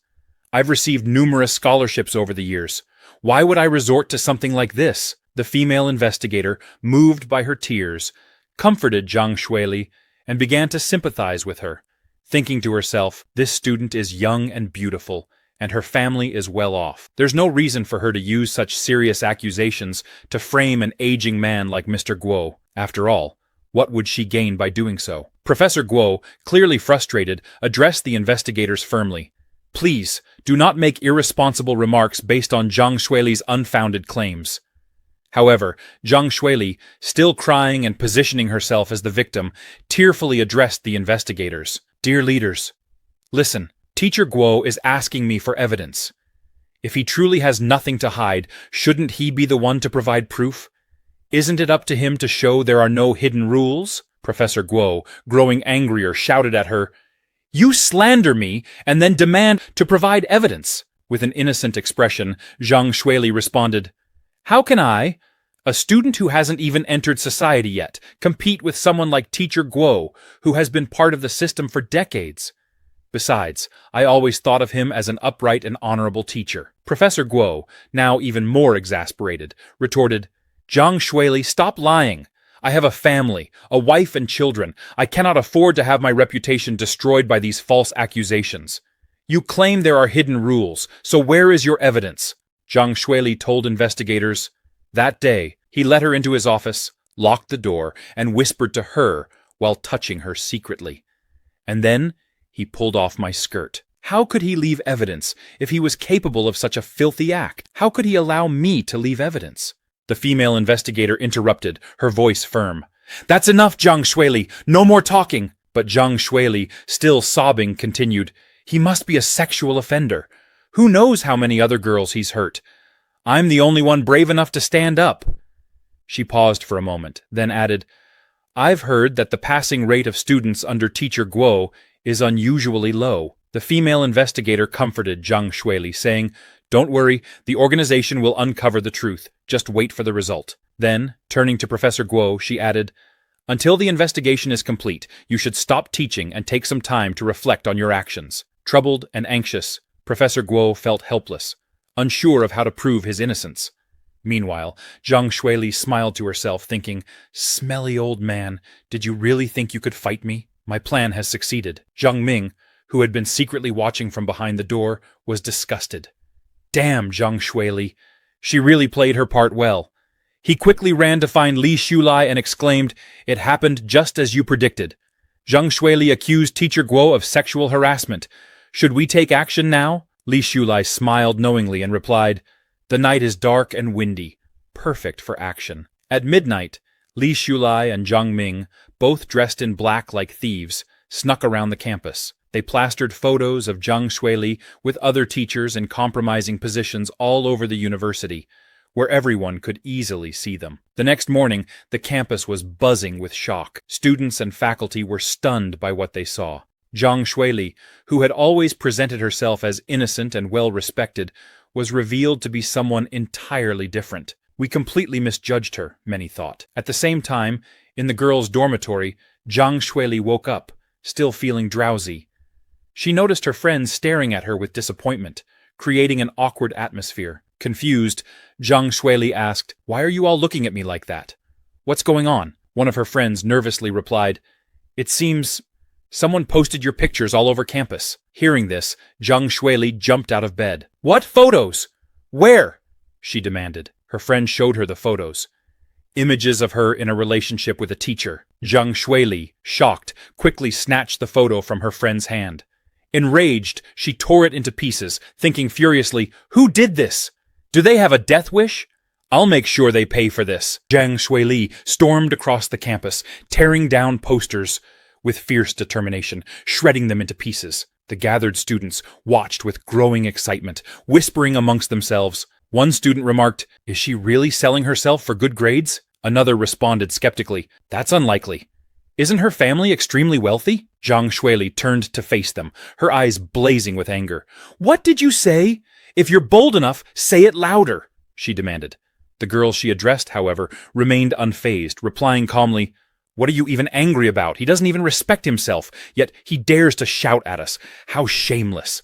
I've received numerous scholarships over the years. Why would I resort to something like this? The female investigator, moved by her tears, comforted Zhang Shuili and began to sympathize with her, thinking to herself, this student is young and beautiful, and her family is well off. There's no reason for her to use such serious accusations to frame an aging man like Mr. Guo. After all, what would she gain by doing so? Professor Guo, clearly frustrated, addressed the investigators firmly. Please, do not make irresponsible remarks based on Zhang Shuili's unfounded claims. However, Zhang Shuili, still crying and positioning herself as the victim, tearfully addressed the investigators. Dear leaders, listen, Teacher Guo is asking me for evidence. If he truly has nothing to hide, shouldn't he be the one to provide proof? Isn't it up to him to show there are no hidden rules? Professor Guo, growing angrier, shouted at her, You slander me and then demand to provide evidence. With an innocent expression, Zhang Shuili responded, How can I, a student who hasn't even entered society yet, compete with someone like Teacher Guo, who has been part of the system for decades? Besides, I always thought of him as an upright and honorable teacher. Professor Guo, now even more exasperated, retorted, Zhang Shuili, stop lying. I have a family, a wife and children. I cannot afford to have my reputation destroyed by these false accusations. You claim there are hidden rules, so where is your evidence? Zhang Shuili told investigators. That day, he let her into his office, locked the door, and whispered to her while touching her secretly. And then he pulled off my skirt. How could he leave evidence if he was capable of such a filthy act? How could he allow me to leave evidence? The female investigator interrupted, her voice firm. That's enough, Zhang Shuili. No more talking. But Zhang Shuili, still sobbing, continued. He must be a sexual offender. Who knows how many other girls he's hurt? I'm the only one brave enough to stand up. She paused for a moment, then added, I've heard that the passing rate of students under Teacher Guo is unusually low. The female investigator comforted Zhang Shuili, saying, Don't worry, the organization will uncover the truth. Just wait for the result. Then, turning to Professor Guo, she added, Until the investigation is complete, you should stop teaching and take some time to reflect on your actions. Troubled and anxious, Professor Guo felt helpless, unsure of how to prove his innocence. Meanwhile, Zhang Shuili smiled to herself, thinking, Smelly old man, did you really think you could fight me? My plan has succeeded. Zhang Ming, who had been secretly watching from behind the door, was disgusted. Damn Zhang Shuili. She really played her part well. He quickly ran to find Li Shulai and exclaimed, It happened just as you predicted. Zhang Shuili accused Teacher Guo of sexual harassment. Should we take action now? Li Shulai smiled knowingly and replied, The night is dark and windy, perfect for action. At midnight, Li Shulai and Zhang Ming, both dressed in black like thieves, snuck around the campus. They plastered photos of Zhang Shuili with other teachers in compromising positions all over the university, where everyone could easily see them. The next morning, the campus was buzzing with shock. Students and faculty were stunned by what they saw. Zhang Shuili, who had always presented herself as innocent and well-respected, was revealed to be someone entirely different. We completely misjudged her, many thought. At the same time, in the girls' dormitory, Zhang Shuili woke up, still feeling drowsy. She noticed her friends staring at her with disappointment, creating an awkward atmosphere. Confused, Zhang Shuili asked, Why are you all looking at me like that? What's going on? One of her friends nervously replied, "It seems someone posted your pictures all over campus." Hearing this, Zhang Shuili jumped out of bed. "What photos? Where?" she demanded. Her friend showed her the photos. Images of her in a relationship with a teacher. Zhang Shuili, shocked, quickly snatched the photo from her friend's hand. Enraged, she tore it into pieces, thinking furiously, "Who did this? Do they have a death wish? I'll make sure they pay for this." Zhang Shuili stormed across the campus, tearing down posters with fierce determination, shredding them into pieces. The gathered students watched with growing excitement, whispering amongst themselves. One student remarked, "Is she really selling herself for good grades?" Another responded skeptically, "That's unlikely. Isn't her family extremely wealthy?" Zhang Shuili turned to face them, her eyes blazing with anger. "What did you say? If you're bold enough, say it louder," she demanded. The girl she addressed, however, remained unfazed, replying calmly, "What are you even angry about? He doesn't even respect himself, yet he dares to shout at us. How shameless."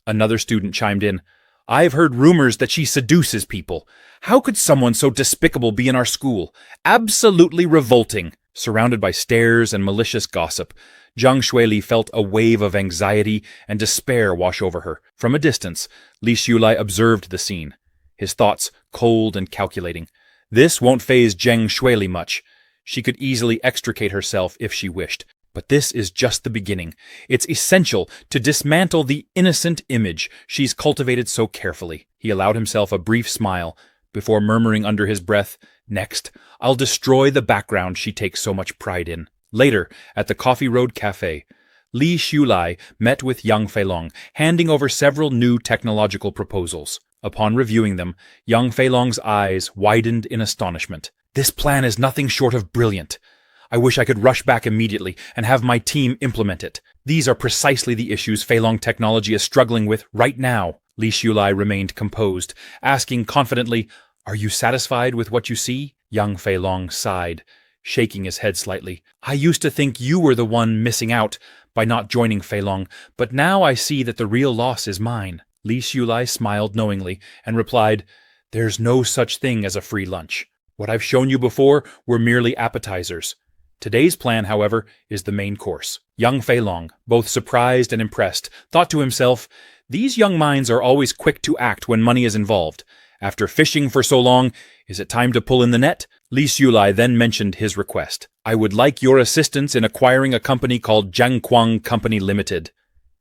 Another student chimed in, "I've heard rumors that she seduces people. How could someone so despicable be in our school? Absolutely revolting." Surrounded by stares and malicious gossip, Zhang Shuili felt a wave of anxiety and despair wash over her. From a distance, Li Xiulai observed the scene, his thoughts cold and calculating. This won't faze Zhang Shuili much. She could easily extricate herself if she wished. But this is just the beginning. It's essential to dismantle the innocent image she's cultivated so carefully. He allowed himself a brief smile before murmuring under his breath, "Next, I'll destroy the background she takes so much pride in." Later, at the Coffee Road Cafe, Li Xiulai met with Yang Feilong, handing over several new technological proposals. Upon reviewing them, Yang Feilong's eyes widened in astonishment. "This plan is nothing short of brilliant. I wish I could rush back immediately and have my team implement it. These are precisely the issues Feilong technology is struggling with right now." Li Xiulai remained composed, asking confidently, "Are you satisfied with what you see?" Yang Feilong sighed, shaking his head slightly. "I used to think you were the one missing out by not joining Feilong, but now I see that the real loss is mine." Li Xiulai smiled knowingly and replied, "There's no such thing as a free lunch. What I've shown you before were merely appetizers. Today's plan, however, is the main course." Yang Feilong, both surprised and impressed, thought to himself, "These young minds are always quick to act when money is involved. After fishing for so long, is it time to pull in the net?" Li Xiulai then mentioned his request. "I would like your assistance in acquiring a company called Jiangquang Company Limited."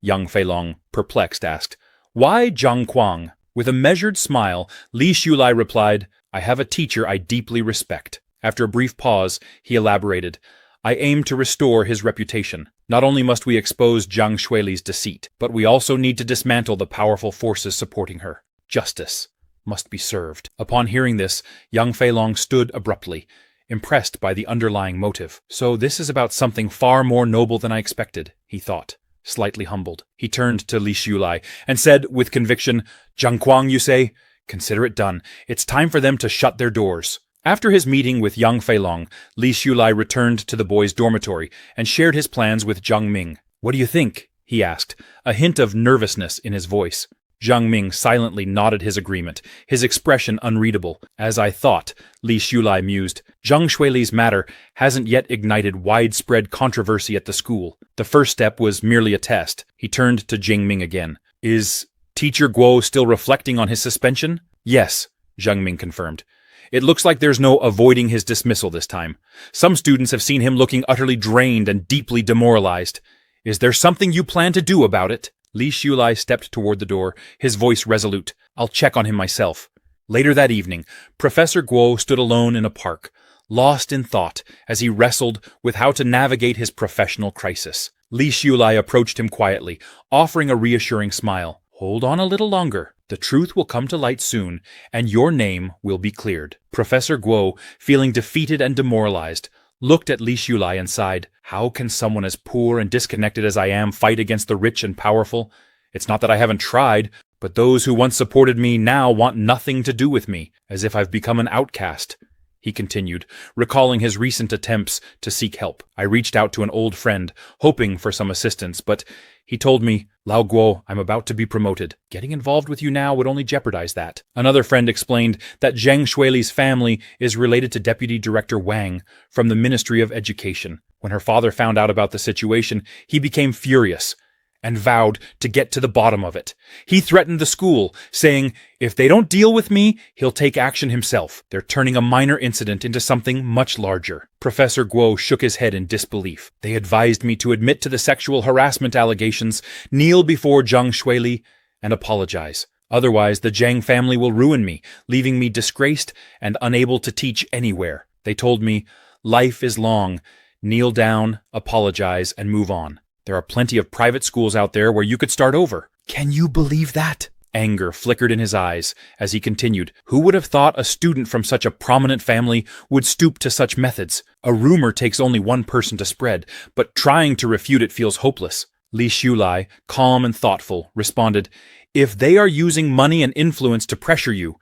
Yang Feilong, perplexed, asked, "Why Jiangquang?" With a measured smile, Li Xiulai replied, "I have a teacher I deeply respect." After a brief pause, he elaborated, "I aim to restore his reputation. Not only must we expose Zhang Shuili's deceit, but we also need to dismantle the powerful forces supporting her. Justice must be served." Upon hearing this, Yang Feilong stood abruptly, impressed by the underlying motive. "So this is about something far more noble than I expected," he thought, slightly humbled. He turned to Li Xiulai and said with conviction, "Jiangquang, you say? Consider it done. It's time for them to shut their doors." After his meeting with Yang Feilong, Li Xiulai returned to the boys' dormitory and shared his plans with Zhang Ming. "What do you think?" he asked, a hint of nervousness in his voice. Zhang Ming silently nodded his agreement, his expression unreadable. "As I thought," Li Xiulai mused, "Zhang Shuili's matter hasn't yet ignited widespread controversy at the school. The first step was merely a test." He turned to Zhang Ming again. "Is Teacher Guo still reflecting on his suspension?" "Yes," Zhang Ming confirmed. "It looks like there's no avoiding his dismissal this time. Some students have seen him looking utterly drained and deeply demoralized. Is there something you plan to do about it?" Li Xiulai stepped toward the door, his voice resolute. "I'll check on him myself." Later that evening, Professor Guo stood alone in a park, lost in thought as he wrestled with how to navigate his professional crisis. Li Xiulai approached him quietly, offering a reassuring smile. "Hold on a little longer. The truth will come to light soon, and your name will be cleared." Professor Guo, feeling defeated and demoralized, looked at Li Xiulai and sighed, "How can someone as poor and disconnected as I am fight against the rich and powerful? It's not that I haven't tried, but those who once supported me now want nothing to do with me, as if I've become an outcast. he continued, recalling his recent attempts to seek help. I reached out to an old friend, hoping for some assistance, but he told me, Lao Guo, I'm about to be promoted. Getting involved with you now would only jeopardize that. Another friend explained that Zheng Shuili's family is related to Deputy Director Wang from the Ministry of Education. When her father found out about the situation, he became furious and vowed to get to the bottom of it. He threatened the school, saying, if they don't deal with me, he'll take action himself. They're turning a minor incident into something much larger. Professor Guo shook his head in disbelief. They advised me to admit to the sexual harassment allegations, kneel before Zhang Shuili, and apologize. Otherwise, the Zhang family will ruin me, leaving me disgraced and unable to teach anywhere. They told me, life is long. Kneel down, apologize, and move on. There are plenty of private schools out there where you could start over. Can you believe that? Anger flickered in his eyes as he continued. Who would have thought a student from such a prominent family would stoop to such methods? A rumor takes only one person to spread, but trying to refute it feels hopeless. Li Shulai, calm and thoughtful, responded, if they are using money and influence to pressure you,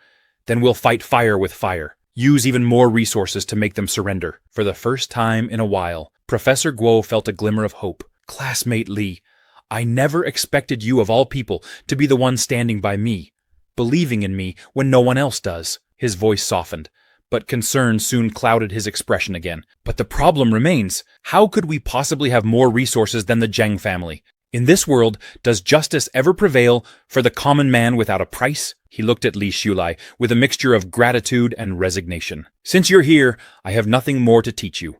then we'll fight fire with fire. Use even more resources to make them surrender. For the first time in a while, Professor Guo felt a glimmer of hope. Classmate Li, I never expected you of all people to be the one standing by me, believing in me when no one else does. His voice softened, but concern soon clouded his expression again. But the problem remains. How could we possibly have more resources than the Zheng family? In this world, does justice ever prevail for the common man without a price? He looked at Li Shulai with a mixture of gratitude and resignation. Since you're here, I have nothing more to teach you.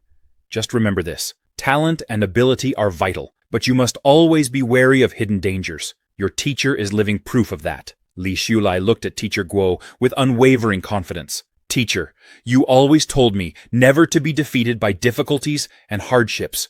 Just remember this. Talent and ability are vital, but you must always be wary of hidden dangers. Your teacher is living proof of that. Li Shulai looked at Teacher Guo with unwavering confidence. Teacher, you always told me never to be defeated by difficulties and hardships.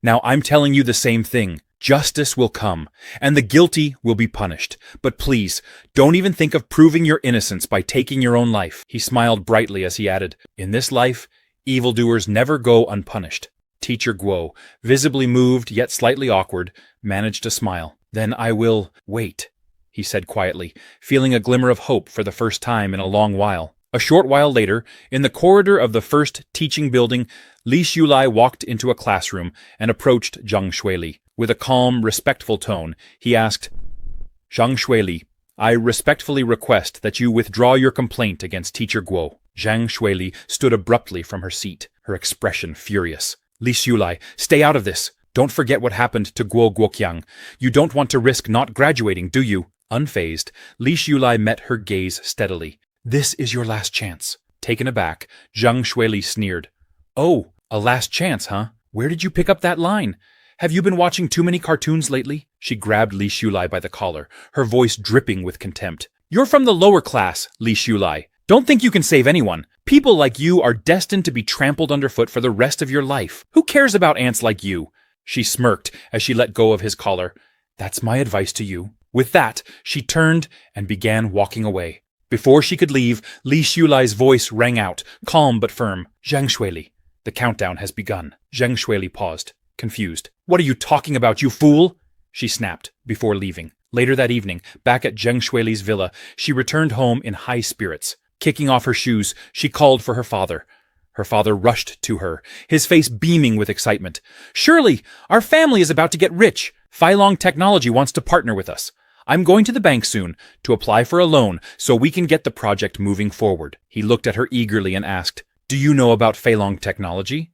Now I'm telling you the same thing. Justice will come, and the guilty will be punished. But please, don't even think of proving your innocence by taking your own life. He smiled brightly as he added, in this life, evildoers never go unpunished. Teacher Guo, visibly moved yet slightly awkward, managed to smile. Then I will wait, he said quietly, feeling a glimmer of hope for the first time in a long while. A short while later, in the corridor of the first teaching building, Li Shulai walked into a classroom and approached Zhang Shuili. With a calm, respectful tone, he asked, Zhang Shuili, I respectfully request that you withdraw your complaint against Teacher Guo. Zhang Shuili stood abruptly from her seat, her expression furious. Li Shulai, stay out of this. Don't forget what happened to Guo Guoqiang. You don't want to risk not graduating, do you? Unfazed, Li Shulai met her gaze steadily. This is your last chance. Taken aback, Zhang Shuili sneered. Oh, a last chance, huh? Where did you pick up that line? Have you been watching too many cartoons lately? She grabbed Li Shulai by the collar, her voice dripping with contempt. You're from the lower class, Li Shulai. Don't think you can save anyone. People like you are destined to be trampled underfoot for the rest of your life. Who cares about ants like you? She smirked as she let go of his collar. That's my advice to you. With that, she turned and began walking away. Before she could leave, Li Shulai's voice rang out, calm but firm. Zhang Shuili, the countdown has begun. Zhang Shuili paused, confused. What are you talking about, you fool? She snapped, before leaving. Later that evening, back at Zhang Shuili's villa, she returned home in high spirits. Kicking off her shoes, she called for her father. Her father rushed to her, his face beaming with excitement. Shirley, our family is about to get rich. Feilong Technology wants to partner with us. I'm going to the bank soon to apply for a loan so we can get the project moving forward. He looked at her eagerly and asked, Do you know about Feilong Technology?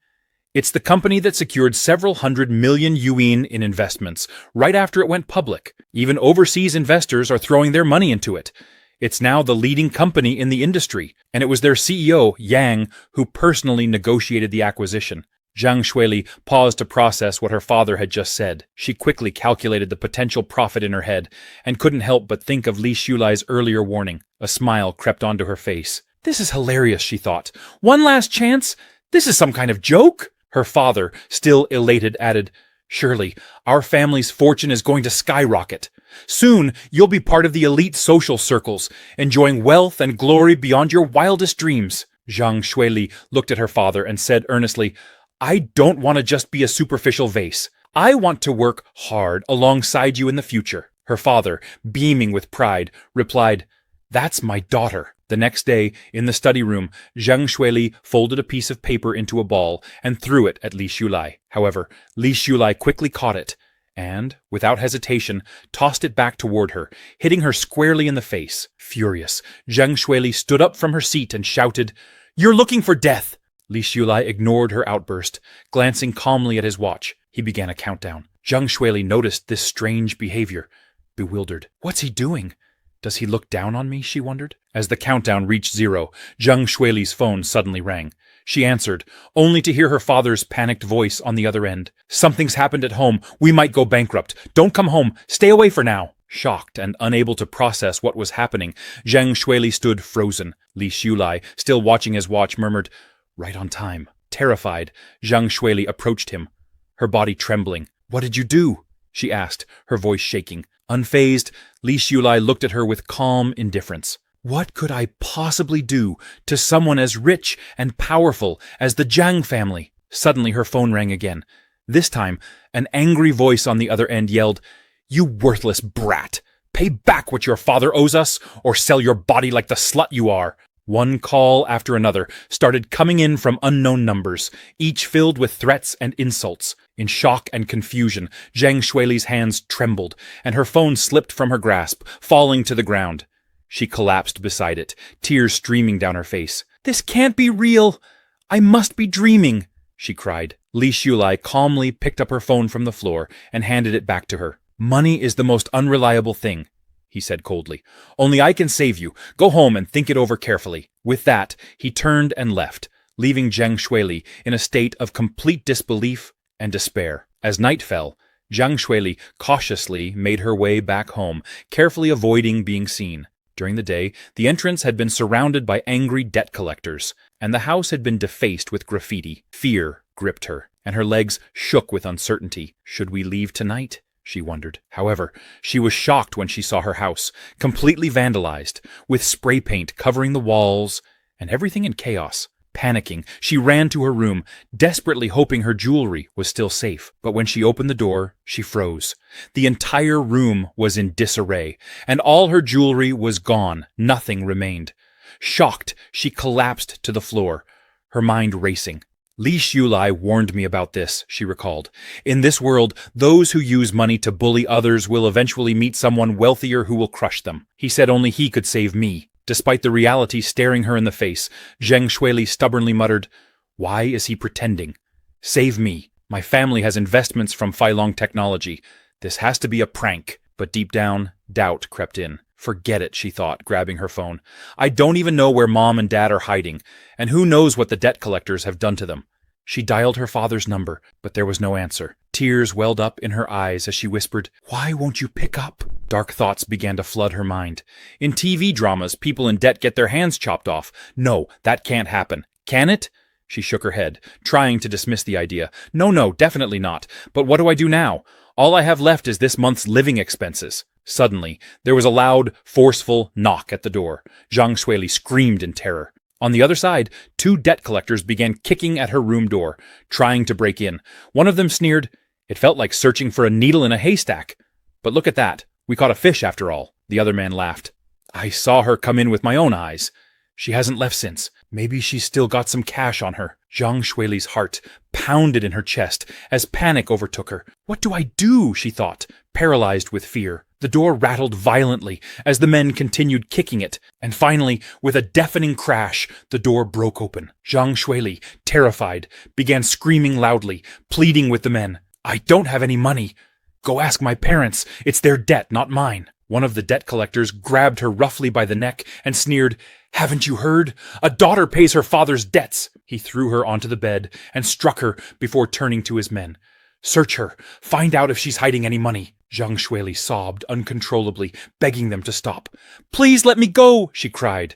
It's the company that secured several $100 million yuan in investments right after it went public. Even overseas investors are throwing their money into it. It's now the leading company in the industry, and it was their CEO, Yang, who personally negotiated the acquisition. Zhang Shuili paused to process what her father had just said. She quickly calculated the potential profit in her head, and couldn't help but think of Li Shulai's earlier warning. A smile crept onto her face. This is hilarious, she thought. One last chance? This is some kind of joke? Her father, still elated, added, Surely, our family's fortune is going to skyrocket. Soon, you'll be part of the elite social circles, enjoying wealth and glory beyond your wildest dreams. Zhang Shuili looked at her father and said earnestly, I don't want to just be a superficial vase. I want to work hard alongside you in the future. Her father, beaming with pride, replied, That's my daughter. The next day, in the study room, Zhang Shuili folded a piece of paper into a ball and threw it at Li Shulai. However, Li Shulai quickly caught it and, without hesitation, tossed it back toward her, hitting her squarely in the face. Furious, Zhang Shuili stood up from her seat and shouted, "You're looking for death!" Li Shulai ignored her outburst, glancing calmly at his watch. He began a countdown. Zhang Shuili noticed this strange behavior, bewildered. What's he doing? Does he look down on me, she wondered? As the countdown reached 0, Zhang Shuili's phone suddenly rang. She answered, only to hear her father's panicked voice on the other end. "Something's happened at home. We might go bankrupt. Don't come home. Stay away for now." Shocked and unable to process what was happening, Zhang Shuili stood frozen. Li Shulai, still watching his watch, murmured, "Right on time." Terrified, Zhang Shuili approached him, her body trembling. "What did you do?" she asked, her voice shaking. Unfazed, Li Shulai looked at her with calm indifference. "What could I possibly do to someone as rich and powerful as the Zhang family?" Suddenly her phone rang again. This time, an angry voice on the other end yelled, "You worthless brat! Pay back what your father owes us, or sell your body like the slut you are!" One call after another started coming in from unknown numbers, each filled with threats and insults. In shock and confusion, Zhang Shuili's hands trembled, and her phone slipped from her grasp, falling to the ground. She collapsed beside it, tears streaming down her face. "This can't be real! I must be dreaming!" she cried. Li Shulai calmly picked up her phone from the floor and handed it back to her. "Money is the most unreliable thing," he said coldly. "Only I can save you. Go home and think it over carefully." With that, he turned and left, leaving Zhang Shuili in a state of complete disbelief and despair. As night fell, Zhang Shuili cautiously made her way back home, carefully avoiding being seen. During the day, the entrance had been surrounded by angry debt collectors, and the house had been defaced with graffiti. Fear gripped her, and her legs shook with uncertainty. Should we leave tonight? She wondered. However, she was shocked when she saw her house, completely vandalized, with spray paint covering the walls, and everything in chaos. Panicking, she ran to her room, desperately hoping her jewelry was still safe. But when she opened the door, she froze. The entire room was in disarray, and all her jewelry was gone. Nothing remained. Shocked, she collapsed to the floor, her mind racing. Li Shulai warned me about this, she recalled. In this world, those who use money to bully others will eventually meet someone wealthier who will crush them. He said only he could save me. Despite the reality staring her in the face, Zhang Shuili stubbornly muttered, "Why is he pretending? Save me. My family has investments from Feilong Technology. This has to be a prank." But deep down, doubt crept in. Forget it, she thought, grabbing her phone. I don't even know where Mom and Dad are hiding, and who knows what the debt collectors have done to them. She dialed her father's number, but there was no answer. Tears welled up in her eyes as she whispered, "Why won't you pick up?" Dark thoughts began to flood her mind. In TV dramas, people in debt get their hands chopped off. No, that can't happen. Can it? She shook her head, trying to dismiss the idea. No, definitely not. But what do I do now? All I have left is this month's living expenses. Suddenly, there was a loud, forceful knock at the door. Zhang Shuili screamed in terror. On the other side, 2 debt collectors began kicking at her room door, trying to break in. One of them sneered, "It felt like searching for a needle in a haystack. But look at that. We caught a fish after all." The other man laughed. "I saw her come in with my own eyes. She hasn't left since. Maybe she's still got some cash on her." Zhang Shuili's heart pounded in her chest as panic overtook her. What do I do? She thought, paralyzed with fear. The door rattled violently as the men continued kicking it, and finally, with a deafening crash, the door broke open. Zhang Shuili, terrified, began screaming loudly, pleading with the men. "I don't have any money. Go ask my parents. It's their debt, not mine." One of the debt collectors grabbed her roughly by the neck and sneered, "Haven't you heard? A daughter pays her father's debts." He threw her onto the bed and struck her before turning to his men. "Search her. Find out if she's hiding any money." Zhang Shuili sobbed uncontrollably, begging them to stop. "Please let me go," she cried,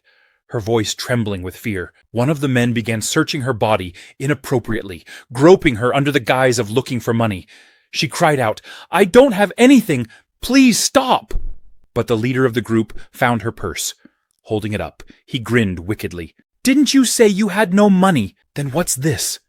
her voice trembling with fear. One of the men began searching her body inappropriately, groping her under the guise of looking for money. She cried out, "I don't have anything. Please stop." But the leader of the group found her purse. Holding it up, he grinned wickedly. "Didn't you say you had no money? Then what's this?"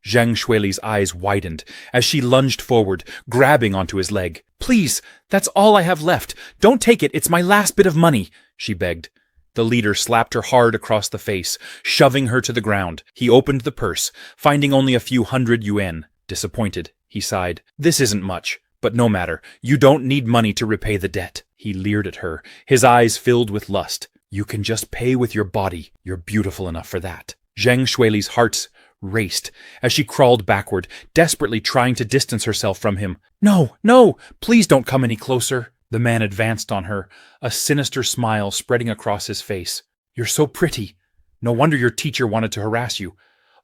Zhang Shuili's eyes widened as she lunged forward, grabbing onto his leg. "Please, that's all I have left. Don't take it. It's my last bit of money," she begged. The leader slapped her hard across the face, shoving her to the ground. He opened the purse, finding only a few hundred yuan. Disappointed, he sighed. This isn't much, but no matter. You don't need money to repay the debt. He leered at her, his eyes filled with lust. You can just pay with your body. You're beautiful enough for that. Zhang Shuili's heart raced as she crawled backward, desperately trying to distance herself from him. No, no, please don't come any closer. The man advanced on her, a sinister smile spreading across his face. You're so pretty. No wonder your teacher wanted to harass you.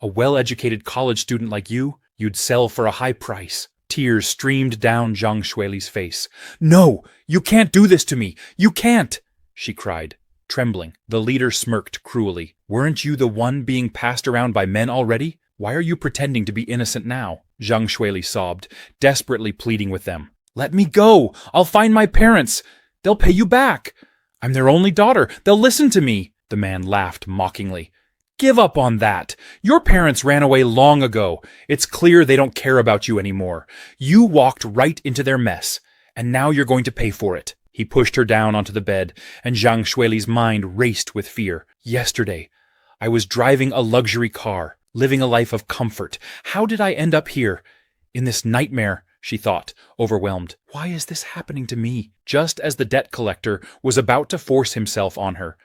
A well-educated college student like you, you'd sell for a high price. Tears streamed down Zhang Shuili's face. No, you can't do this to me. You can't, she cried, trembling. The leader smirked cruelly. Weren't you the one being passed around by men already? Why are you pretending to be innocent now? Zhang Shuili sobbed, desperately pleading with them. Let me go. I'll find my parents. They'll pay you back. I'm their only daughter. They'll listen to me. The man laughed mockingly. Give up on that. Your parents ran away long ago. It's clear they don't care about you anymore. You walked right into their mess, and now you're going to pay for it. He pushed her down onto the bed, and Zhang Shuili's mind raced with fear. Yesterday, I was driving a luxury car, living a life of comfort. How did I end up here? In this nightmare, she thought, overwhelmed. Why is this happening to me? Just as the debt collector was about to force himself on her,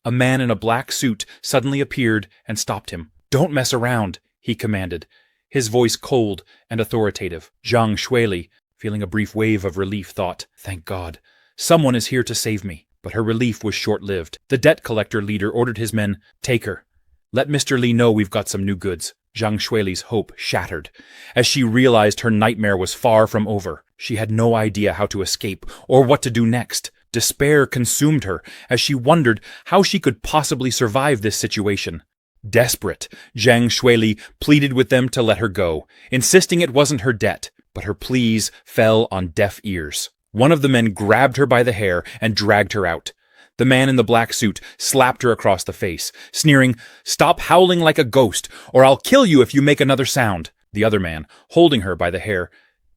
a man in a black suit suddenly appeared and stopped him. Don't mess around, he commanded, his voice cold and authoritative. Zhang Shuili, feeling a brief wave of relief, thought, thank God, someone is here to save me. But her relief was short-lived. The debt collector leader ordered his men, take her. Let Mr. Li know we've got some new goods. Zhang Shuili's hope shattered. As she realized her nightmare was far from over, she had no idea how to escape or what to do next. Despair consumed her as she wondered how she could possibly survive this situation. Desperate, Zhang Shuili pleaded with them to let her go, insisting it wasn't her debt, but her pleas fell on deaf ears. One of the men grabbed her by the hair and dragged her out. The man in the black suit slapped her across the face, sneering, "Stop howling like a ghost, or I'll kill you if you make another sound." The other man, holding her by the hair,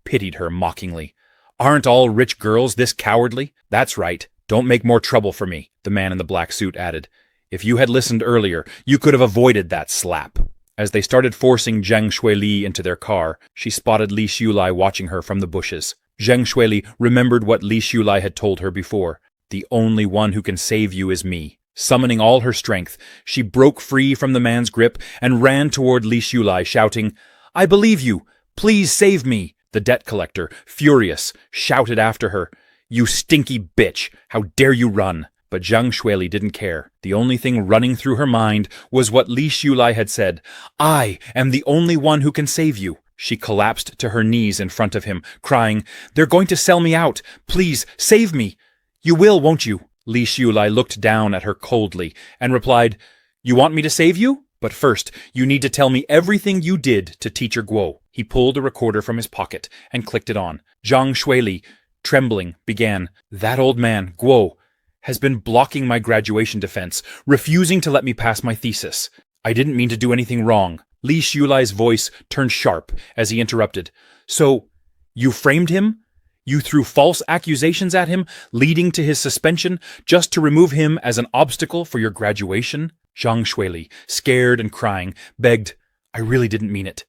pitied her mockingly. "Aren't all rich girls this cowardly? That's right. Don't make more trouble for me," the man in the black suit added. "If you had listened earlier, you could have avoided that slap." As they started forcing Zhang Shuili into their car, she spotted Li Xiulai watching her from the bushes. Zhang Shuili remembered what Li Xiulai had told her before. The only one who can save you is me. Summoning all her strength, she broke free from the man's grip and ran toward Li Xiulai, shouting, "I believe you! Please save me!" The debt collector, furious, shouted after her, "You stinky bitch! How dare you run!" But Zhang Shuili didn't care. The only thing running through her mind was what Li Xiulai had said. "I am the only one who can save you." She collapsed to her knees in front of him, crying, "They're going to sell me out! Please, save me! You will, won't you?" Li Xiulai looked down at her coldly and replied, "You want me to save you? But first, you need to tell me everything you did to Teacher Guo." He pulled a recorder from his pocket and clicked it on. Zhang Shuili, trembling, began, "That old man, Guo, has been blocking my graduation defense, refusing to let me pass my thesis. I didn't mean to do anything wrong." Li Xiulai's voice turned sharp as he interrupted. "So, you framed him? You threw false accusations at him, leading to his suspension, just to remove him as an obstacle for your graduation?" Zhang Shuili, scared and crying, begged, "I really didn't mean it.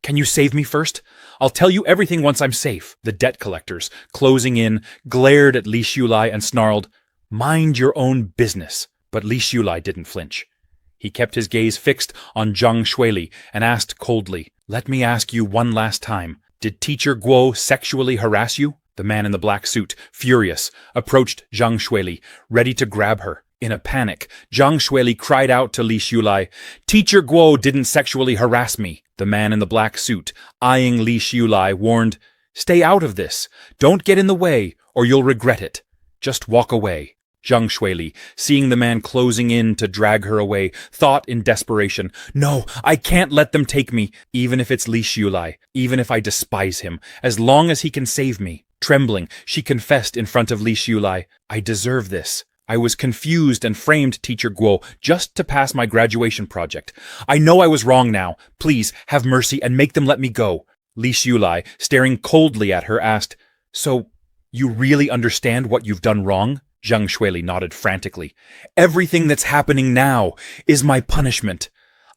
Can you save me first? I'll tell you everything once I'm safe." The debt collectors, closing in, glared at Li Xiulai and snarled, "Mind your own business." But Li Xiulai didn't flinch. He kept his gaze fixed on Zhang Shuili and asked coldly, "Let me ask you one last time. Did Teacher Guo sexually harass you?" The man in the black suit, furious, approached Zhang Shuili, ready to grab her. In a panic, Zhang Shuili cried out to Li Xiulai, "Teacher Guo didn't sexually harass me." The man in the black suit, eyeing Li Xiulai, warned, "Stay out of this. Don't get in the way, or you'll regret it. Just walk away." Zhang Shuili, seeing the man closing in to drag her away, thought in desperation, "No, I can't let them take me, even if it's Li Xiulai, even if I despise him, as long as he can save me." Trembling, she confessed in front of Li Xiulai, "I deserve this. I was confused and framed Teacher Guo just to pass my graduation project. I know I was wrong now. Please, have mercy and make them let me go." Li Xiulai, staring coldly at her, asked, "So, you really understand what you've done wrong?" Zhang Shuili nodded frantically. Everything that's happening now is my punishment.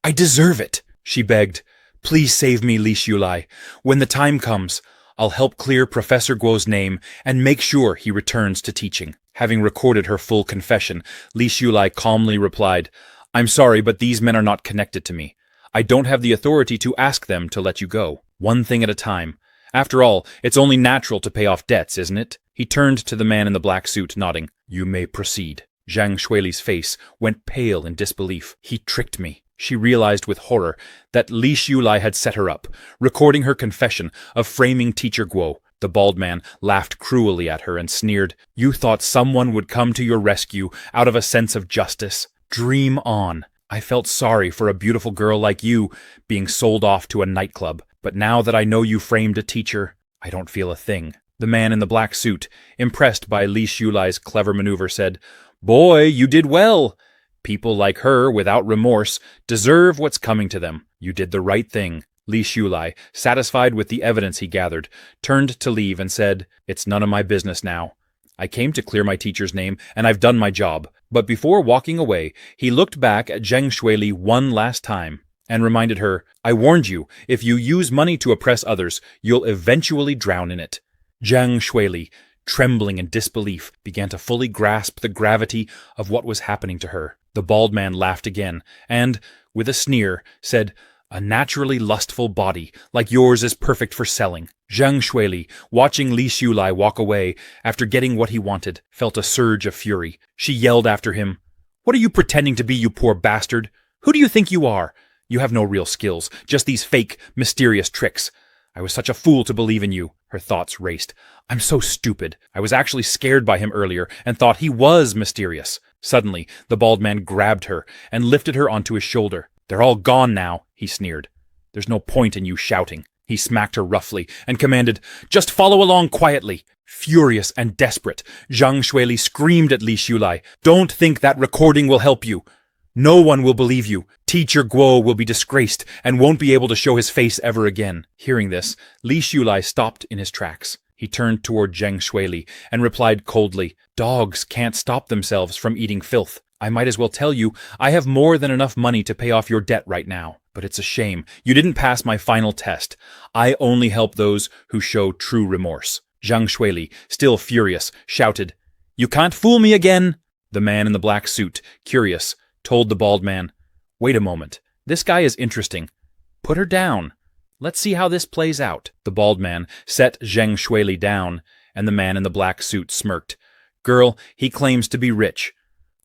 I deserve it, she begged. Please save me, Li Xiulai. When the time comes, I'll help clear Professor Guo's name and make sure he returns to teaching. Having recorded her full confession, Li Xiulai calmly replied, I'm sorry, but these men are not connected to me. I don't have the authority to ask them to let you go. One thing at a time. After all, it's only natural to pay off debts, isn't it? He turned to the man in the black suit, nodding. You may proceed. Zhang Shuili's face went pale in disbelief. He tricked me. She realized with horror that Li Xiulai had set her up, recording her confession of framing Teacher Guo. The bald man laughed cruelly at her and sneered. You thought someone would come to your rescue out of a sense of justice? Dream on. I felt sorry for a beautiful girl like you being sold off to a nightclub, but now that I know you framed a teacher, I don't feel a thing. The man in the black suit, impressed by Li Xiulai's clever maneuver, said, Boy, you did well. People like her, without remorse, deserve what's coming to them. You did the right thing. Li Xiulai, satisfied with the evidence he gathered, turned to leave and said, It's none of my business now. I came to clear my teacher's name, and I've done my job. But before walking away, he looked back at Zhang Shuili one last time and reminded her, I warned you, if you use money to oppress others, you'll eventually drown in it. Zhang Shuili, trembling in disbelief, began to fully grasp the gravity of what was happening to her. The bald man laughed again, and, with a sneer, said, A naturally lustful body, like yours, is perfect for selling. Zhang Shuili, watching Li Xiulai walk away after getting what he wanted, felt a surge of fury. She yelled after him, What are you pretending to be, you poor bastard? Who do you think you are? You have no real skills, just these fake, mysterious tricks. I was such a fool to believe in you. Her thoughts raced. I'm so stupid. I was actually scared by him earlier and thought he was mysterious. Suddenly, the bald man grabbed her and lifted her onto his shoulder. They're all gone now, he sneered. There's no point in you shouting. He smacked her roughly and commanded, Just follow along quietly. Furious and desperate, Zhang Shuili screamed at Li Xiulai, Don't think that recording will help you. No one will believe you. Teacher Guo will be disgraced and won't be able to show his face ever again. Hearing this, Li Xiulai stopped in his tracks. He turned toward Zhang Shuili and replied coldly, Dogs can't stop themselves from eating filth. I might as well tell you, I have more than enough money to pay off your debt right now. But it's a shame. You didn't pass my final test. I only help those who show true remorse. Zhang Shuili, still furious, shouted, You can't fool me again. The man in the black suit, curious, told the bald man, Wait a moment. This guy is interesting. Put her down. Let's see how this plays out. The bald man set Zhang Shuili down, and the man in the black suit smirked. Girl, he claims to be rich.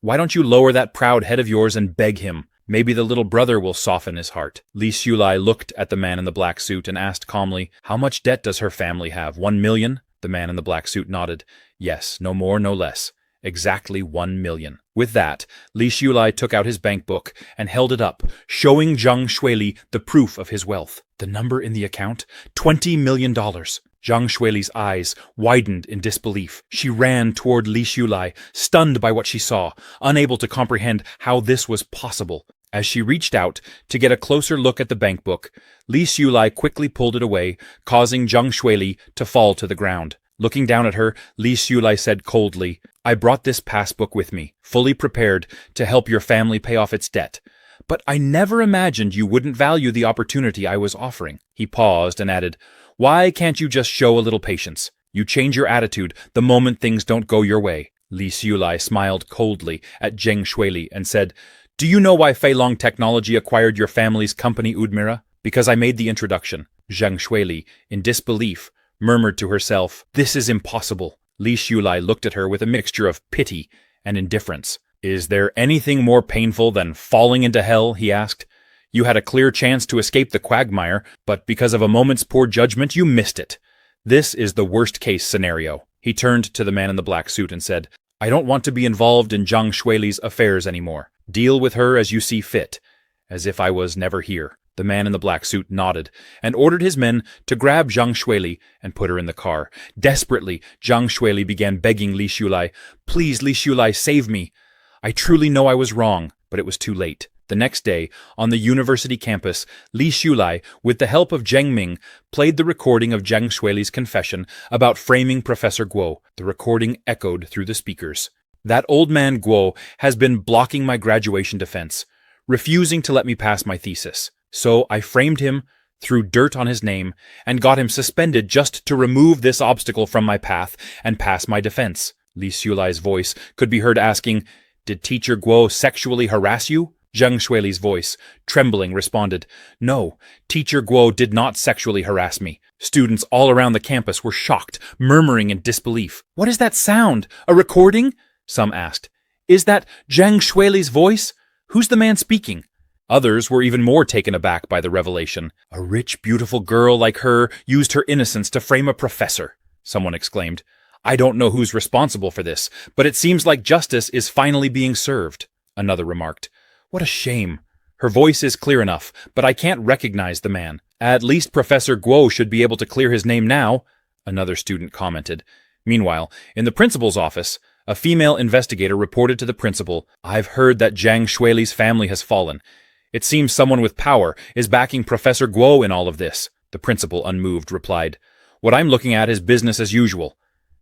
Why don't you lower that proud head of yours and beg him? Maybe the little brother will soften his heart. Li Xiulai looked at the man in the black suit and asked calmly, How much debt does her family have? 1 million? The man in the black suit nodded. Yes, no more, no less. Exactly 1 million. With that, Li Xiulai took out his bank book and held it up, showing Zhang Shuili the proof of his wealth. The number in the account? $20 million. Zhang Shuili's eyes widened in disbelief. She ran toward Li Xiulai, stunned by what she saw, unable to comprehend how this was possible. As she reached out to get a closer look at the bank book, Li Xiulai quickly pulled it away, causing Zhang Shuili to fall to the ground. Looking down at her, Li Xiulai said coldly, I brought this passbook with me, fully prepared to help your family pay off its debt. But I never imagined you wouldn't value the opportunity I was offering. He paused and added, Why can't you just show a little patience? You change your attitude the moment things don't go your way. Li Xiulai smiled coldly at Zhang Shuili and said, Do you know why Feilong Technology acquired your family's company Udmira? Because I made the introduction. Zhang Shuili, in disbelief, murmured to herself, This is impossible. Li Xiulai looked at her with a mixture of pity and indifference. Is there anything more painful than falling into hell? He asked. You had a clear chance to escape the quagmire, but because of a moment's poor judgment, you missed it. This is the worst-case scenario. He turned to the man in the black suit and said, I don't want to be involved in Zhang Shuili's affairs anymore. Deal with her as you see fit, as if I was never here. The man in the black suit nodded and ordered his men to grab Zhang Shuili and put her in the car. Desperately, Zhang Shuili began begging Li Xiulai, Please, Li Xiulai, save me. I truly know I was wrong, but it was too late. The next day, on the university campus, Li Xiulai, with the help of Zheng Ming, played the recording of Zhang Shuili's confession about framing Professor Guo. The recording echoed through the speakers. That old man Guo has been blocking my graduation defense, refusing to let me pass my thesis. So I framed him, threw dirt on his name, and got him suspended just to remove this obstacle from my path and pass my defense. Li Xulai's voice could be heard asking, "Did Teacher Guo sexually harass you?" Zheng Shuili's voice, trembling, responded, "No, Teacher Guo did not sexually harass me." Students all around the campus were shocked, murmuring in disbelief. "What is that sound? A recording?" some asked. "Is that Zheng Shuili's voice? Who's the man speaking?" Others were even more taken aback by the revelation. "A rich, beautiful girl like her used her innocence to frame a professor," someone exclaimed. "I don't know who's responsible for this, but it seems like justice is finally being served," another remarked. "What a shame. Her voice is clear enough, but I can't recognize the man. At least Professor Guo should be able to clear his name now," another student commented. Meanwhile, in the principal's office, a female investigator reported to the principal, "I've heard that Zhang Shuili's family has fallen. It seems someone with power is backing Professor Guo in all of this." The principal, unmoved, replied, "What I'm looking at is business as usual.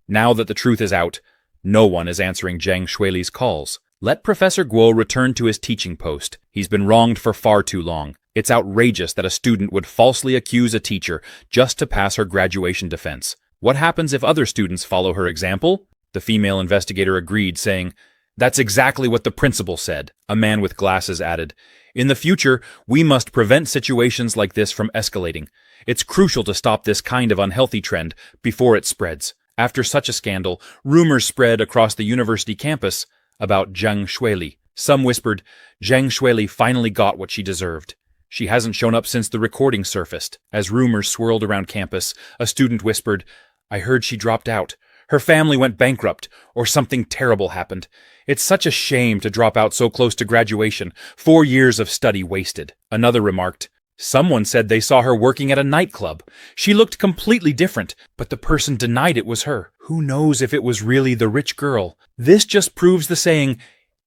Now that the truth is out, no one is answering Zhang Shuili's calls. Let Professor Guo return to his teaching post. He's been wronged for far too long. It's outrageous that a student would falsely accuse a teacher just to pass her graduation defense. What happens if other students follow her example?" The female investigator agreed, saying, "That's exactly what the principal said." A man with glasses added, "In the future, we must prevent situations like this from escalating. It's crucial to stop this kind of unhealthy trend before it spreads." After such a scandal, rumors spread across the university campus about Zheng Shuili. Some whispered, "Zheng Shuili finally got what she deserved. She hasn't shown up since the recording surfaced." As rumors swirled around campus, a student whispered, "I heard she dropped out. Her family went bankrupt, or something terrible happened. It's such a shame to drop out so close to graduation, 4 years of study wasted." Another remarked, "Someone said they saw her working at a nightclub. She looked completely different, but the person denied it was her. Who knows if it was really the rich girl? This just proves the saying,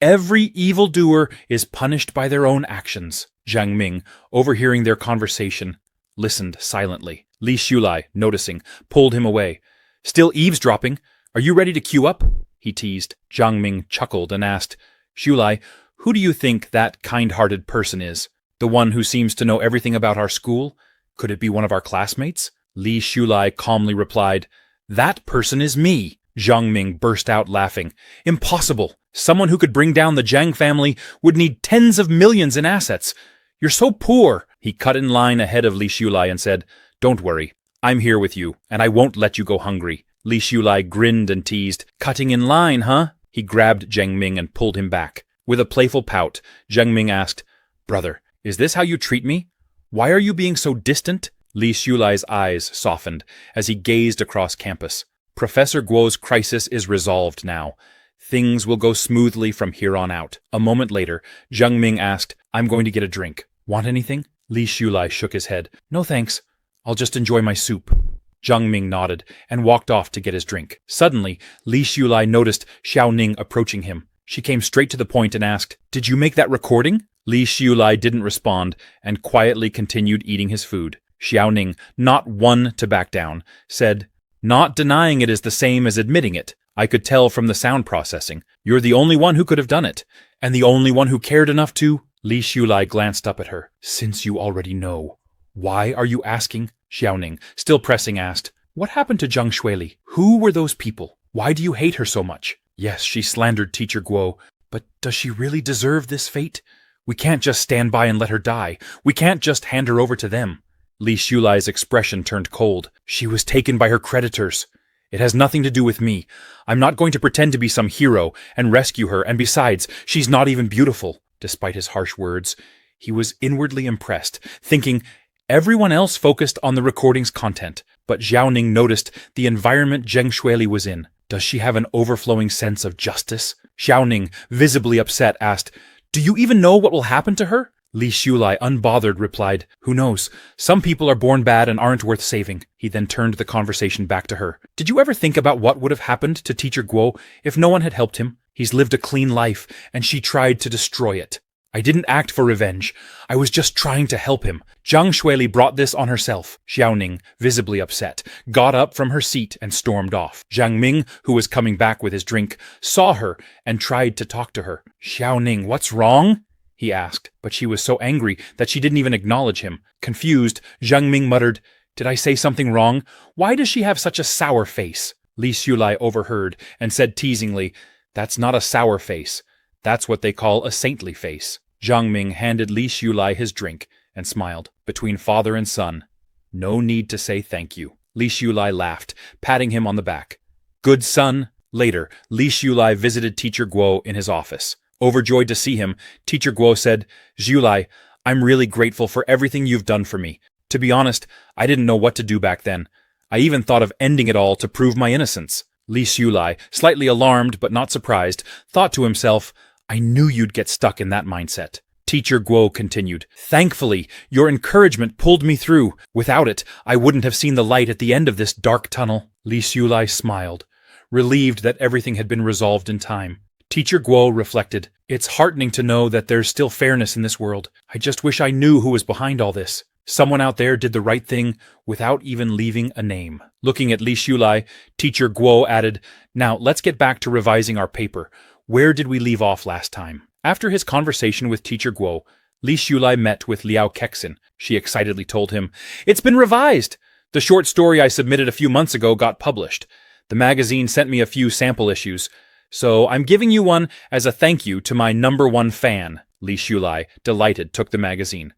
every evildoer is punished by their own actions." Jiang Ming, overhearing their conversation, listened silently. Li Xulai, noticing, pulled him away. "Still eavesdropping? Are you ready to queue up?" he teased. Jiang Ming chuckled and asked, "Xulai, who do you think that kind-hearted person is? The one who seems to know everything about our school? Could it be one of our classmates?" Li Xulai calmly replied, "That person is me." Jiang Ming burst out laughing. "Impossible! Someone who could bring down the Jiang family would need tens of millions in assets. You're so poor." He cut in line ahead of Li Xulai and said, "Don't worry, I'm here with you, and I won't let you go hungry." Li Xulai grinned and teased, "Cutting in line, huh?" He grabbed Jiang Ming and pulled him back. With a playful pout, Jiang Ming asked, "Brother, is this how you treat me? Why are you being so distant?" Li Xulai's eyes softened as he gazed across campus. Professor Guo's crisis is resolved now. Things will go smoothly from here on out. A moment later, Jiang Ming asked, "I'm going to get a drink. Want anything?" Li Xulai shook his head. "No thanks. I'll just enjoy my soup." Jiang Ming nodded and walked off to get his drink. Suddenly, Li Xulai noticed Xiao Ning approaching him. She came straight to the point and asked, "Did you make that recording?" Li Xulai didn't respond and quietly continued eating his food. Xiao Ning, not one to back down, said, "Not denying it is the same as admitting it. I could tell from the sound processing. You're the only one who could have done it, and the only one who cared enough to—" Li Xulai glanced up at her. "Since you already know, why are you asking?" Xiao Ning, still pressing, asked, "What happened to Zhang Shuili? Who were those people? Why do you hate her so much? Yes, she slandered Teacher Guo, but does she really deserve this fate? We can't just stand by and let her die. We can't just hand her over to them." Li Xulai's expression turned cold. "She was taken by her creditors. It has nothing to do with me. I'm not going to pretend to be some hero and rescue her, and besides, she's not even beautiful." Despite his harsh words, he was inwardly impressed, thinking everyone else focused on the recording's content, but Xiao Ning noticed the environment Zheng Shuili was in. Does she have an overflowing sense of justice? Xiao Ning, visibly upset, asked, "Do you even know what will happen to her?" Li Xulai, unbothered, replied, "Who knows? Some people are born bad and aren't worth saving." He then turned the conversation back to her. "Did you ever think about what would have happened to Teacher Guo if no one had helped him? He's lived a clean life, and she tried to destroy it. I didn't act for revenge. I was just trying to help him. Zhang Shuili brought this on herself. Xiaoning, visibly upset, got up from her seat and stormed off. Zhang Ming, who was coming back with his drink, saw her and tried to talk to her. Xiaoning, what's wrong? He asked, but she was so angry that she didn't even acknowledge him. Confused, Zhang Ming muttered, "Did I say something wrong? Why does she have such a sour face?" Li Xulai overheard and said teasingly, "That's not a sour face. That's what they call a saintly face." Zhang Ming handed Li Xulai his drink and smiled. Between father and son, no need to say thank you. Li Xulai laughed, patting him on the back. Good son. Later, Li Xulai visited Teacher Guo in his office. Overjoyed to see him, Teacher Guo said, "Xulai, I'm really grateful for everything you've done for me. To be honest, I didn't know what to do back then. I even thought of ending it all to prove my innocence." Li Xulai, slightly alarmed but not surprised, thought to himself, "I knew you'd get stuck in that mindset." Teacher Guo continued, "Thankfully, your encouragement pulled me through. Without it, I wouldn't have seen the light at the end of this dark tunnel." Li Xulai smiled, relieved that everything had been resolved in time. Teacher Guo reflected, "It's heartening to know that there's still fairness in this world. I just wish I knew who was behind all this. Someone out there did the right thing without even leaving a name." Looking at Li Xulai, Teacher Guo added, "Now, let's get back to revising our paper. Where did we leave off last time?" After his conversation with Teacher Guo, Li Xulai met with Liao Kexin. She excitedly told him, "It's been revised! The short story I submitted a few months ago got published. The magazine sent me a few sample issues, so I'm giving you one as a thank you to my #1 fan." Li Xulai, delighted, took the magazine.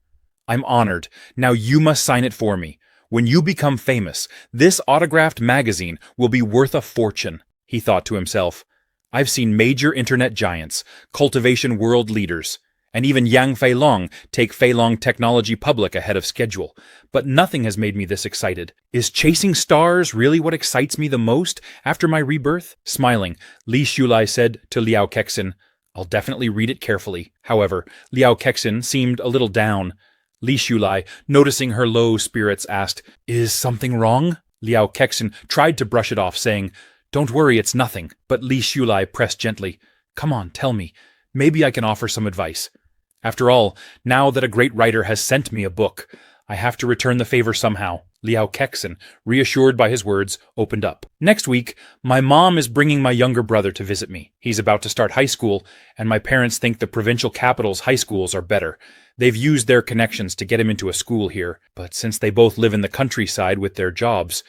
"I'm honored. Now you must sign it for me. When you become famous, this autographed magazine will be worth a fortune." He thought to himself, "I've seen major internet giants, cultivation world leaders, and even Yang Feilong take Feilong technology public ahead of schedule, but nothing has made me this excited. Is chasing stars really what excites me the most after my rebirth?" Smiling, Li Xulai said to Liao Kexin, "I'll definitely read it carefully." However, Liao Kexin seemed a little down. Li Xulai, noticing her low spirits, asked, "Is something wrong?" Liao Kexin tried to brush it off, saying, "Don't worry, it's nothing." But Li Xulai pressed gently, "Come on, tell me. Maybe I can offer some advice. After all, now that a great writer has sent me a book, I have to return the favor somehow." Liao Kexin, reassured by his words, opened up. "Next week, my mom is bringing my younger brother to visit me. He's about to start high school, and my parents think the provincial capital's high schools are better. They've used their connections to get him into a school here, but since they both live in the countryside with their jobs,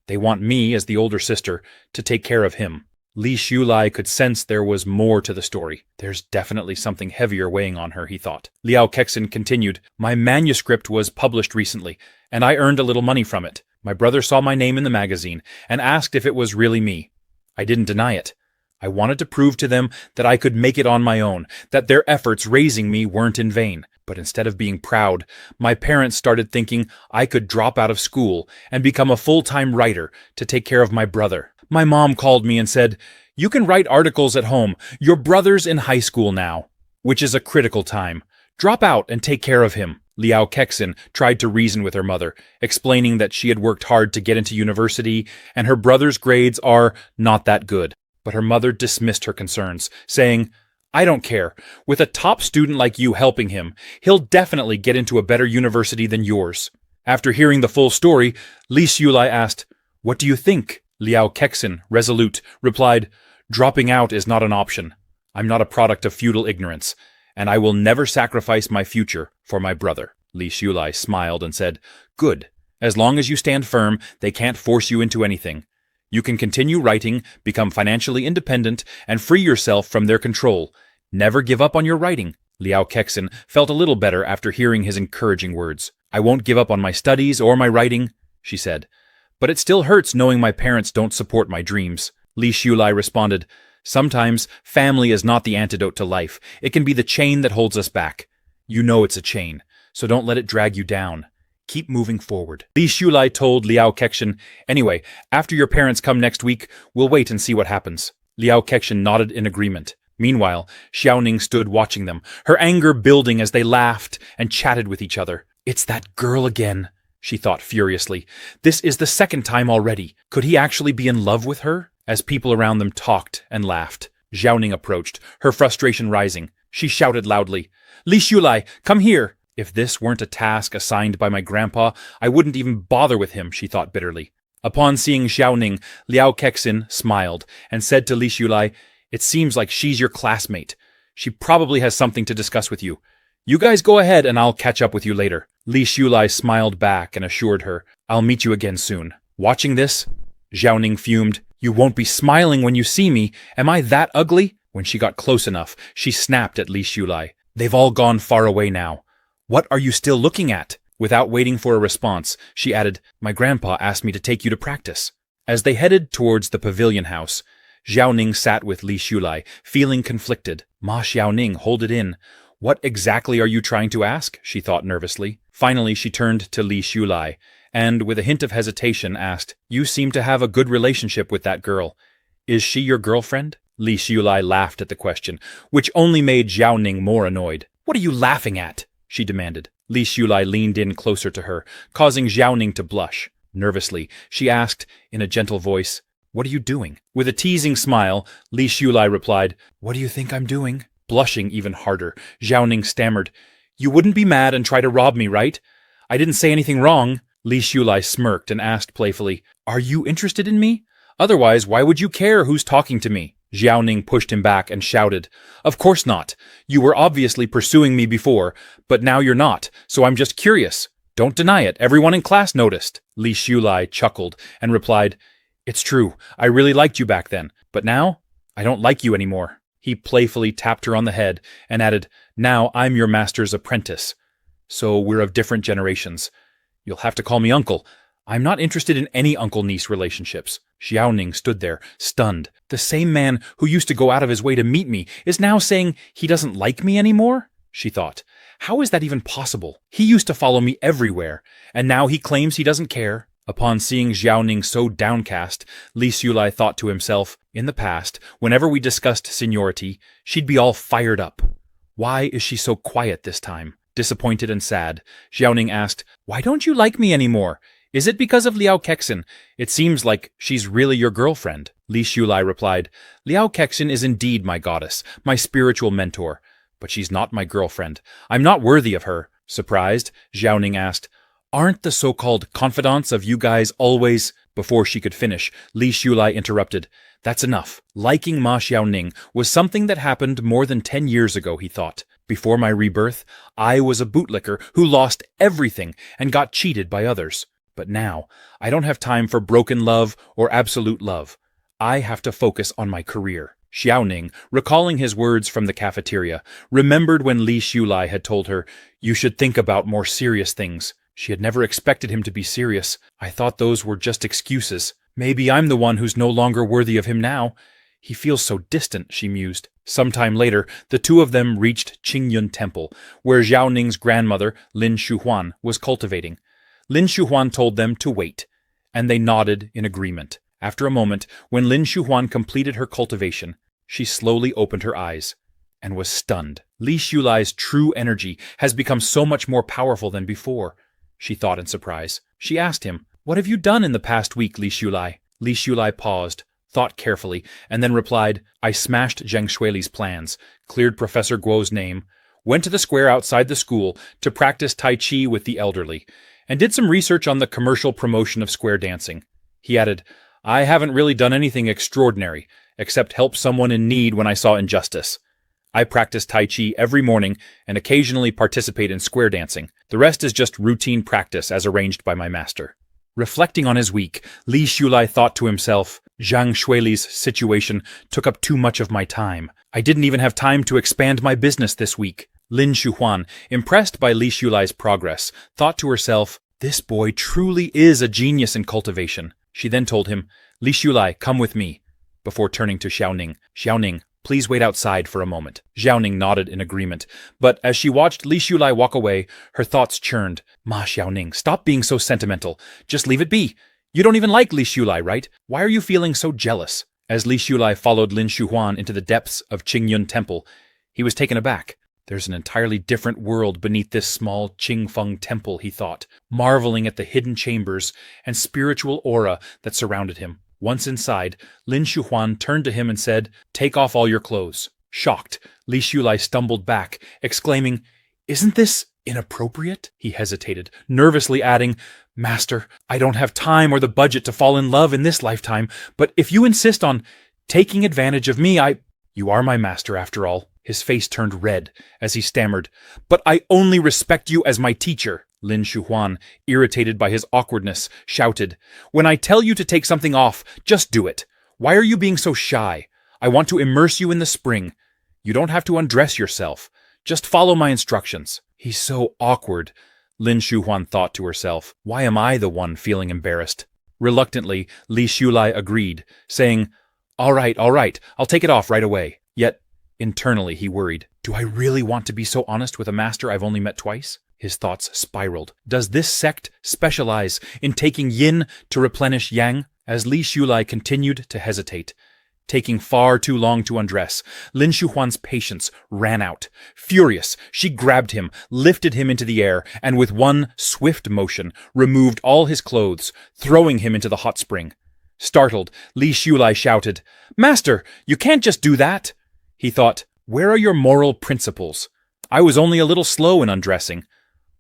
they want me, as the older sister, to take care of him." Li Xulai could sense there was more to the story. There's definitely something heavier weighing on her, he thought. Liao Kexin continued, "My manuscript was published recently, and I earned a little money from it. My brother saw my name in the magazine and asked if it was really me. I didn't deny it. I wanted to prove to them that I could make it on my own, that their efforts raising me weren't in vain. But instead of being proud, my parents started thinking I could drop out of school and become a full-time writer to take care of my brother. My mom called me and said, 'You can write articles at home. Your brother's in high school now, which is a critical time. Drop out and take care of him.'" Liao Kexin tried to reason with her mother, explaining that she had worked hard to get into university and her brother's grades are not that good. But her mother dismissed her concerns, saying, "I don't care. With a top student like you helping him, he'll definitely get into a better university than yours." After hearing the full story, Li Xulai asked, "What do you think?" Liao Kexin, resolute, replied, "Dropping out is not an option. I'm not a product of feudal ignorance, and I will never sacrifice my future for my brother." Li Xulai smiled and said, "Good. As long as you stand firm, they can't force you into anything. You can continue writing, become financially independent, and free yourself from their control. Never give up on your writing." Liao Kexin felt a little better after hearing his encouraging words. "I won't give up on my studies or my writing," she said. "But it still hurts knowing my parents don't support my dreams." Li Xulai responded, "Sometimes family is not the antidote to life. It can be the chain that holds us back. You know it's a chain, so don't let it drag you down. Keep moving forward." Li Xulai told Liao Kexin, "Anyway, after your parents come next week, we'll wait and see what happens." Liao Kexin nodded in agreement. Meanwhile, Xiaoning stood watching them, her anger building as they laughed and chatted with each other. "It's that girl again," she thought furiously. "This is the second time already. Could he actually be in love with her?" As people around them talked and laughed, Xiaoning approached, her frustration rising. she shouted loudly. Li Shulai, come here! If this weren't a task assigned by my grandpa, I wouldn't even bother with him, she thought bitterly. Upon seeing Xiaoning, Liao Kexin smiled and said to Li Shulai, it seems like she's your classmate. She probably has something to discuss with you. You guys go ahead and I'll catch up with you later. Li Shulai smiled back and assured her, I'll meet you again soon. Watching this, Xiaoning fumed, you won't be smiling when you see me. Am I that ugly? When she got close enough, she snapped at Li Shulai. They've all gone far away now. What are you still looking at? Without waiting for a response, she added, my grandpa asked me to take you to practice. As they headed towards the pavilion house, Xiaoning sat with Li Shulai, feeling conflicted. Ma Xiaoning, hold it in. What exactly are you trying to ask? She thought nervously. Finally, she turned to Li Shulai, and with a hint of hesitation asked, you seem to have a good relationship with that girl. Is she your girlfriend? Li Shulai laughed at the question, which only made Xiaoning more annoyed. What are you laughing at? She demanded. Li Shulai leaned in closer to her, causing Xiaoning to blush. Nervously, she asked, in a gentle voice, what are you doing? With a teasing smile, Li Shulai replied, what do you think I'm doing? Blushing even harder, Xiaoning stammered, you wouldn't be mad and try to rob me, right? I didn't say anything wrong. Li Shulai smirked and asked playfully, are you interested in me? Otherwise, why would you care who's talking to me? Xiaoning pushed him back and shouted, of course not. You were obviously pursuing me before, but now you're not, so I'm just curious. Don't deny it, everyone in class noticed. Li Shulai chuckled and replied, it's true, I really liked you back then, but now, I don't like you anymore. He playfully tapped her on the head and added, now I'm your master's apprentice. So we're of different generations. You'll have to call me uncle. I'm not interested in any uncle-niece relationships. Xiaoning stood there, stunned. The same man who used to go out of his way to meet me is now saying he doesn't like me anymore? She thought. How is that even possible? He used to follow me everywhere, and now he claims he doesn't care. Upon seeing Xiaoning so downcast, Li Shulai thought to himself, in the past, whenever we discussed seniority, she'd be all fired up. Why is she so quiet this time? Disappointed and sad, Xiaoning asked, why don't you like me anymore? Is it because of Liao Kexin? It seems like she's really your girlfriend. Li Shulai replied, Liao Kexin is indeed my goddess, my spiritual mentor. But she's not my girlfriend. I'm not worthy of her. Surprised, Xiaoning asked, aren't the so-called confidants of you guys always... Before she could finish, Li Shulai interrupted. That's enough. Liking Ma Xiaoning was something that happened more than 10 years ago, he thought. Before my rebirth, I was a bootlicker who lost everything and got cheated by others. But now, I don't have time for broken love or absolute love. I have to focus on my career. Xiaoning, recalling his words from the cafeteria, remembered when Li Shulai had told her, you should think about more serious things. She had never expected him to be serious. I thought those were just excuses. Maybe I'm the one who's no longer worthy of him now. He feels so distant, she mused. Sometime later, the two of them reached Qingyun Temple, where Xiaoning's grandmother, Lin Shuhuan, was cultivating. Lin Shuhuan told them to wait, and they nodded in agreement. After a moment, when Lin Shuhuan completed her cultivation, she slowly opened her eyes and was stunned. Li Shulai's true energy has become so much more powerful than before, she thought in surprise. She asked him, what have you done in the past week, Li Shulai? Li Shulai paused, thought carefully, and then replied, I smashed Zheng Shuili's plans, cleared Professor Guo's name, went to the square outside the school to practice Tai Chi with the elderly, and did some research on the commercial promotion of square dancing. He added, I haven't really done anything extraordinary, except help someone in need when I saw injustice. I practice Tai Chi every morning and occasionally participate in square dancing. The rest is just routine practice as arranged by my master. Reflecting on his week, Li Shulai thought to himself, Zhang Shuili's situation took up too much of my time. I didn't even have time to expand my business this week. Lin Shuhuan, impressed by Li Shulai's progress, thought to herself, this boy truly is a genius in cultivation. She then told him, Li Shulai, come with me, before turning to Xiaoning. Xiaoning, please wait outside for a moment. Xiaoning nodded in agreement, but as she watched Li Shulai walk away, her thoughts churned. Ma Xiaoning, stop being so sentimental. Just leave it be. You don't even like Li Shulai, right? Why are you feeling so jealous? As Li Shulai followed Lin Shuhuan into the depths of Qingyun Temple, he was taken aback. There's an entirely different world beneath this small Qingfeng temple, he thought, marveling at the hidden chambers and spiritual aura that surrounded him. Once inside, Lin Shuhuan turned to him and said, take off all your clothes. Shocked, Li Shulai stumbled back, exclaiming, "Isn't this inappropriate?" He hesitated, nervously adding, "Master, I don't have time or the budget to fall in love in this lifetime, but if you insist on taking advantage of me, You are my master, after all." His face turned red as he stammered, "But I only respect you as my teacher." Lin Shuhuan, irritated by his awkwardness, shouted, "When I tell you to take something off, just do it. Why are you being so shy? I want to immerse you in the spring. You don't have to undress yourself. Just follow my instructions." He's so awkward, Lin Shuhuan thought to herself. Why am I the one feeling embarrassed? Reluctantly, Li Shulai agreed, saying, All right, I'll take it off right away." Yet, internally he worried, do I really want to be so honest with a master I've only met twice? His thoughts spiraled. Does this sect specialize in taking yin to replenish yang? As Li Shulai continued to hesitate, taking far too long to undress, Lin Shuhuan's patience ran out. Furious, she grabbed him, lifted him into the air, and with one swift motion, removed all his clothes, throwing him into the hot spring. Startled, Li Shulai shouted, "Master, you can't just do that!" He thought, where are your moral principles? I was only a little slow in undressing.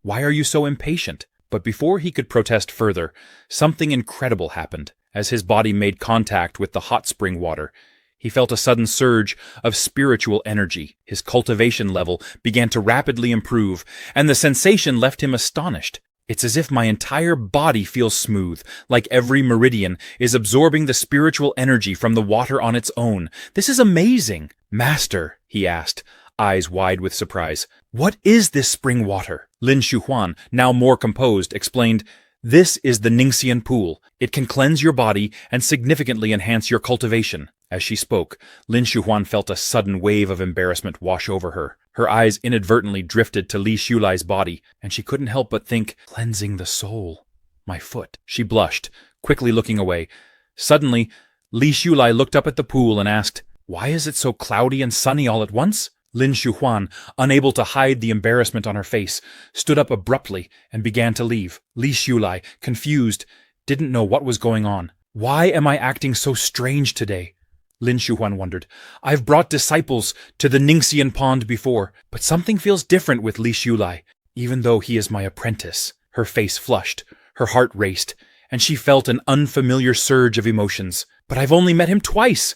Why are you so impatient? But before he could protest further, something incredible happened. As his body made contact with the hot spring water, he felt a sudden surge of spiritual energy. His cultivation level began to rapidly improve, and the sensation left him astonished. It's as if my entire body feels smooth, like every meridian is absorbing the spiritual energy from the water on its own. This is amazing. "Master," he asked, eyes wide with surprise, "what is this spring water?" Lin Shuhuan, now more composed, explained, "This is the Ningxian pool. It can cleanse your body and significantly enhance your cultivation." As she spoke, Lin Shuhuan felt a sudden wave of embarrassment wash over her. Her eyes inadvertently drifted to Li Shulai's body, and she couldn't help but think, cleansing the soul. My foot. She blushed, quickly looking away. Suddenly, Li Shulai looked up at the pool and asked, "Why is it so cloudy and sunny all at once?" Lin Shuhuan, unable to hide the embarrassment on her face, stood up abruptly and began to leave. Li Shulai, confused, didn't know what was going on. Why am I acting so strange today? Lin Shuhuan wondered. I've brought disciples to the Ningxian pond before, but something feels different with Li Shulai, even though he is my apprentice. Her face flushed, her heart raced, and she felt an unfamiliar surge of emotions. But I've only met him twice.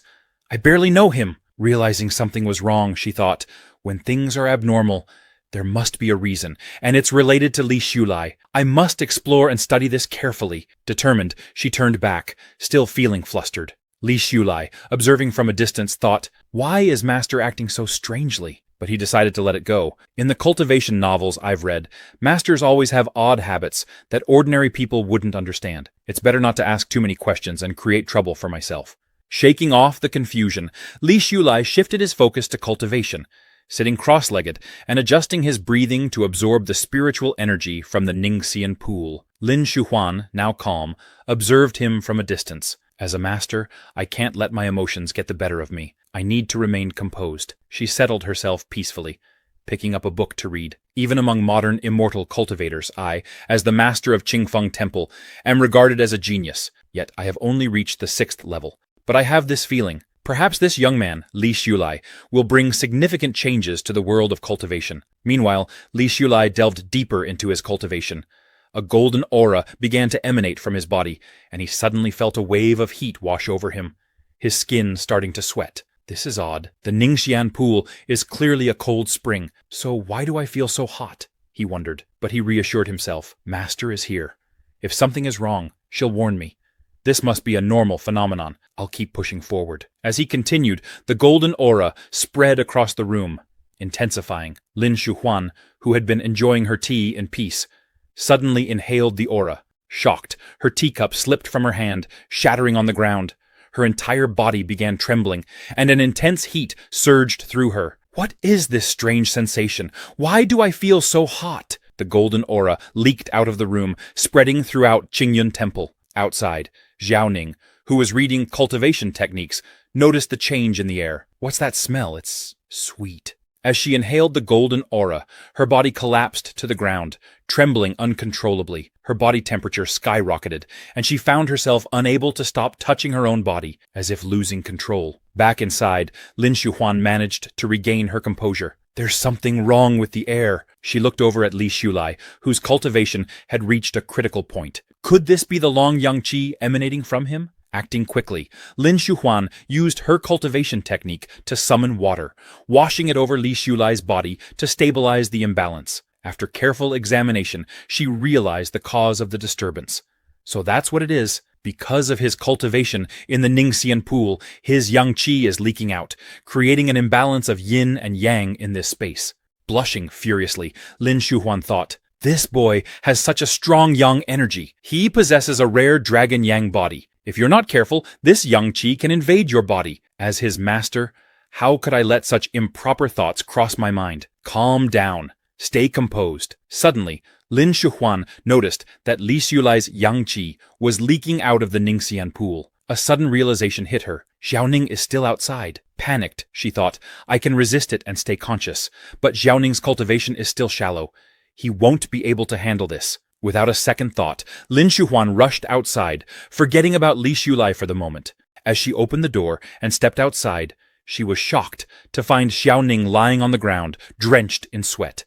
I barely know him. Realizing something was wrong, she thought, when things are abnormal, there must be a reason, and it's related to Li Shulai. I must explore and study this carefully. Determined, she turned back, still feeling flustered. Li Shulai, observing from a distance, thought, why is Master acting so strangely? But he decided to let it go. In the cultivation novels I've read, masters always have odd habits that ordinary people wouldn't understand. It's better not to ask too many questions and create trouble for myself. Shaking off the confusion, Li Shulai shifted his focus to cultivation, sitting cross-legged and adjusting his breathing to absorb the spiritual energy from the Ningxian pool. Lin Shuhuan, now calm, observed him from a distance. As a master, I can't let my emotions get the better of me. I need to remain composed. She settled herself peacefully, picking up a book to read. Even among modern immortal cultivators, I, as the master of Qingfeng Temple, am regarded as a genius. Yet I have only reached the 6th level. But I have this feeling. Perhaps this young man, Li Shulai, will bring significant changes to the world of cultivation. Meanwhile, Li Shulai delved deeper into his cultivation. A golden aura began to emanate from his body, and he suddenly felt a wave of heat wash over him, his skin starting to sweat. This is odd. The Ningxian pool is clearly a cold spring, so why do I feel so hot? He wondered, but he reassured himself. Master is here. If something is wrong, she'll warn me. This must be a normal phenomenon. I'll keep pushing forward. As he continued, the golden aura spread across the room, intensifying. Lin Shuhuan, who had been enjoying her tea in peace, suddenly inhaled the aura. Shocked, her teacup slipped from her hand, shattering on the ground. Her entire body began trembling, and an intense heat surged through her. What is this strange sensation? Why do I feel so hot? The golden aura leaked out of the room, spreading throughout Qingyun Temple. Outside, Zhao Ning, who was reading cultivation techniques, noticed the change in the air. What's that smell? It's sweet. As she inhaled the golden aura, her body collapsed to the ground, trembling uncontrollably. Her body temperature skyrocketed, and she found herself unable to stop touching her own body, as if losing control. Back inside, Lin Shuhuan managed to regain her composure. There's something wrong with the air. She looked over at Li Shulai, whose cultivation had reached a critical point. Could this be the long yang qi emanating from him? Acting quickly, Lin Shuhuan used her cultivation technique to summon water, washing it over Li Shulai's body to stabilize the imbalance. After careful examination, she realized the cause of the disturbance. So that's what it is. Because of his cultivation in the Ningxian pool, his yang qi is leaking out, creating an imbalance of yin and yang in this space. Blushing furiously, Lin Shuhuan thought, "This boy has such a strong yang energy. He possesses a rare dragon yang body. If you're not careful, this yang qi can invade your body. As his master, how could I let such improper thoughts cross my mind? Calm down. Stay composed." Suddenly, Lin Shuhuan noticed that Li Shulai's yang qi was leaking out of the Ningxian pool. A sudden realization hit her. Xiaoning is still outside. Panicked, she thought, I can resist it and stay conscious. But Xiaoning's cultivation is still shallow. He won't be able to handle this. Without a second thought, Lin Shuhuan rushed outside, forgetting about Li Shulai for the moment. As she opened the door and stepped outside, she was shocked to find Xiaoning lying on the ground, drenched in sweat.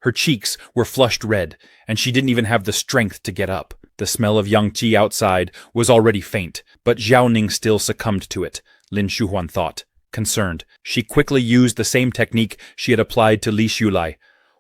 Her cheeks were flushed red, and she didn't even have the strength to get up. The smell of yang qi outside was already faint, but Xiaoning still succumbed to it, Lin Shuhuan thought. Concerned, she quickly used the same technique she had applied to Li Shulai,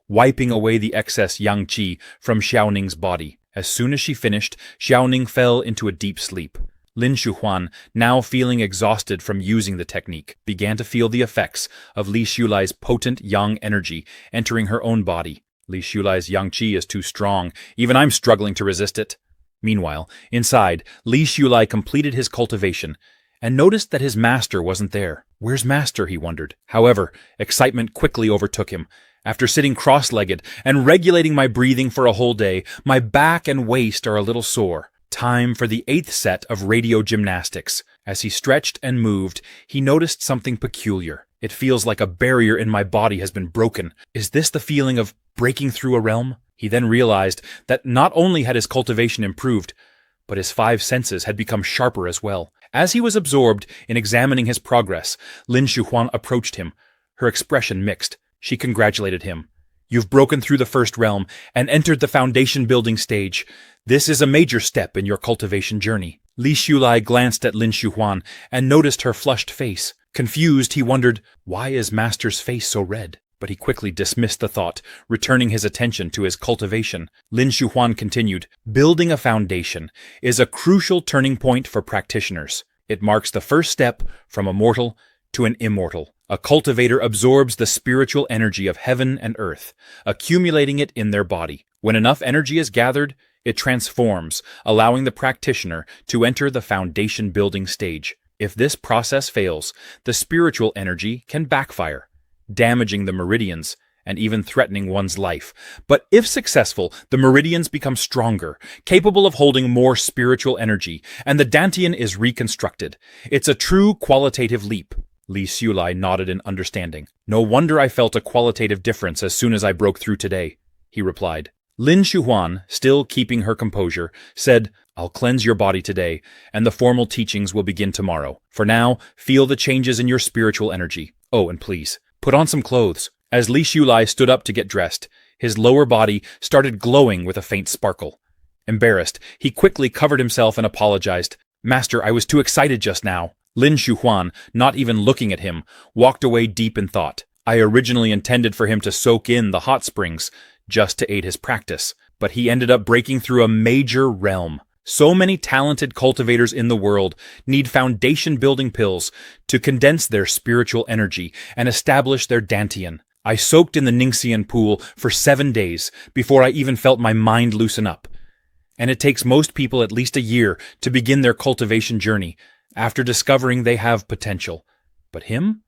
wiping away the excess yang qi from Xiaoning's body. As soon as she finished, Xiaoning fell into a deep sleep. Lin Shuhuan, now feeling exhausted from using the technique, began to feel the effects of Li Shulai's potent yang energy entering her own body. Li Shulai's yang qi is too strong. Even I'm struggling to resist it. Meanwhile, inside, Li Shulai completed his cultivation and noticed that his master wasn't there. Where's master, he wondered. However, excitement quickly overtook him. After sitting cross-legged and regulating my breathing for a whole day, my back and waist are a little sore. Time for the 8th set of radio gymnastics. As he stretched and moved, he noticed something peculiar. It feels like a barrier in my body has been broken. Is this the feeling of breaking through a realm? He then realized that not only had his cultivation improved, but his 5 senses had become sharper as well. As he was absorbed in examining his progress, Lin Shuhuan approached him, her expression mixed. She congratulated him. You've broken through the 1st realm and entered the foundation building stage. This is a major step in your cultivation journey. Li Shulai glanced at Lin Shuhuan and noticed her flushed face. Confused, he wondered, why is Master's face so red? But he quickly dismissed the thought, returning his attention to his cultivation. Lin Shuhuan continued, building a foundation is a crucial turning point for practitioners. It marks the first step from a mortal to an immortal. A cultivator absorbs the spiritual energy of heaven and earth, accumulating it in their body. When enough energy is gathered, it transforms, allowing the practitioner to enter the foundation building stage. If this process fails, the spiritual energy can backfire, damaging the meridians and even threatening one's life. But if successful, the meridians become stronger, capable of holding more spiritual energy, and the dantian is reconstructed. It's a true qualitative leap. Li Shulai nodded in understanding. No wonder I felt a qualitative difference as soon as I broke through today, he replied. Lin Shuhuan, still keeping her composure, said, I'll cleanse your body today, and the formal teachings will begin tomorrow. For now, feel the changes in your spiritual energy. Oh, and please, put on some clothes. As Li Shulai stood up to get dressed, his lower body started glowing with a faint sparkle. Embarrassed, he quickly covered himself and apologized. Master, I was too excited just now. Lin Shuhuan, not even looking at him, walked away deep in thought. I originally intended for him to soak in the hot springs, just to aid his practice, but he ended up breaking through a major realm. So many talented cultivators in the world need foundation-building pills to condense their spiritual energy and establish their dantian. I soaked in the Ningxian pool for 7 days before I even felt my mind loosen up. And it takes most people at least a year to begin their cultivation journey, after discovering they have potential. But him?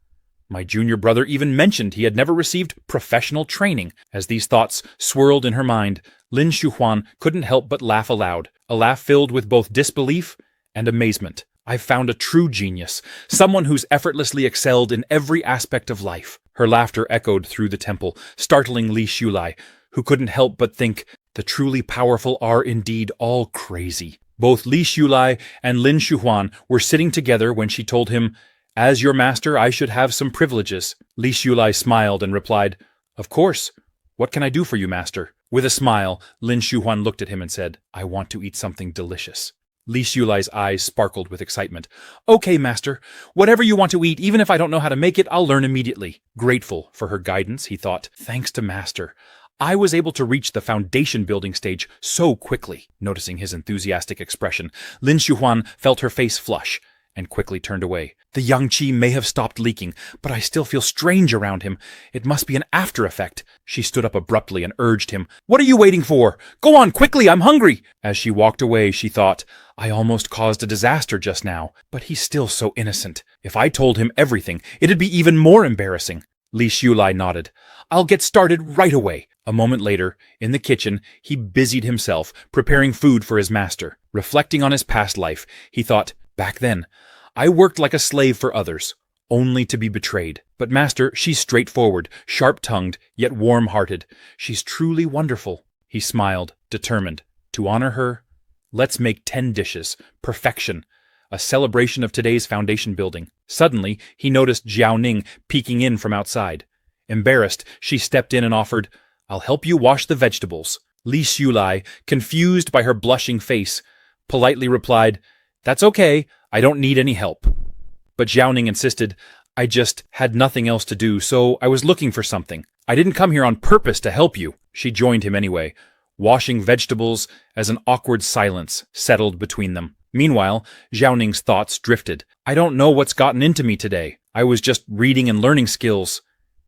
My junior brother even mentioned he had never received professional training. As these thoughts swirled in her mind, Lin Shuhuan couldn't help but laugh aloud, a laugh filled with both disbelief and amazement. I've found a true genius, someone who's effortlessly excelled in every aspect of life. Her laughter echoed through the temple, startling Li Shulai, who couldn't help but think, the truly powerful are indeed all crazy. Both Li Shulai and Lin Shuhuan were sitting together when she told him, "As your master, I should have some privileges." Li Shulai smiled and replied, "Of course. What can I do for you, master?" With a smile, Lin Shuhuan looked at him and said, "I want to eat something delicious." Li Shulai's eyes sparkled with excitement. "Okay, master. Whatever you want to eat, even if I don't know how to make it, I'll learn immediately." Grateful for her guidance, he thought, "Thanks to master, I was able to reach the foundation building stage so quickly." Noticing his enthusiastic expression, Lin Shuhuan felt her face flush and quickly turned away. "The yang qi may have stopped leaking, but I still feel strange around him. It must be an after effect." She stood up abruptly and urged him, "What are you waiting for? Go on, quickly, I'm hungry." As she walked away, she thought, "I almost caused a disaster just now, but he's still so innocent. If I told him everything, it'd be even more embarrassing." Li Shulai nodded. "I'll get started right away." A moment later, in the kitchen, he busied himself, preparing food for his master. Reflecting on his past life, he thought, "Back then, I worked like a slave for others, only to be betrayed. But master, she's straightforward, sharp-tongued, yet warm-hearted. She's truly wonderful." He smiled, determined. To honor her, let's make 10 dishes. Perfection. A celebration of today's foundation building. Suddenly, he noticed Jiao Ning peeking in from outside. Embarrassed, she stepped in and offered, "I'll help you wash the vegetables." Li Shulai, confused by her blushing face, politely replied, "That's okay, I don't need any help." But Jiao Ning insisted, "I just had nothing else to do, so I was looking for something. I didn't come here on purpose to help you." She joined him anyway, washing vegetables as an awkward silence settled between them. Meanwhile, Jiao Ning's thoughts drifted. "I don't know what's gotten into me today. I was just reading and learning skills,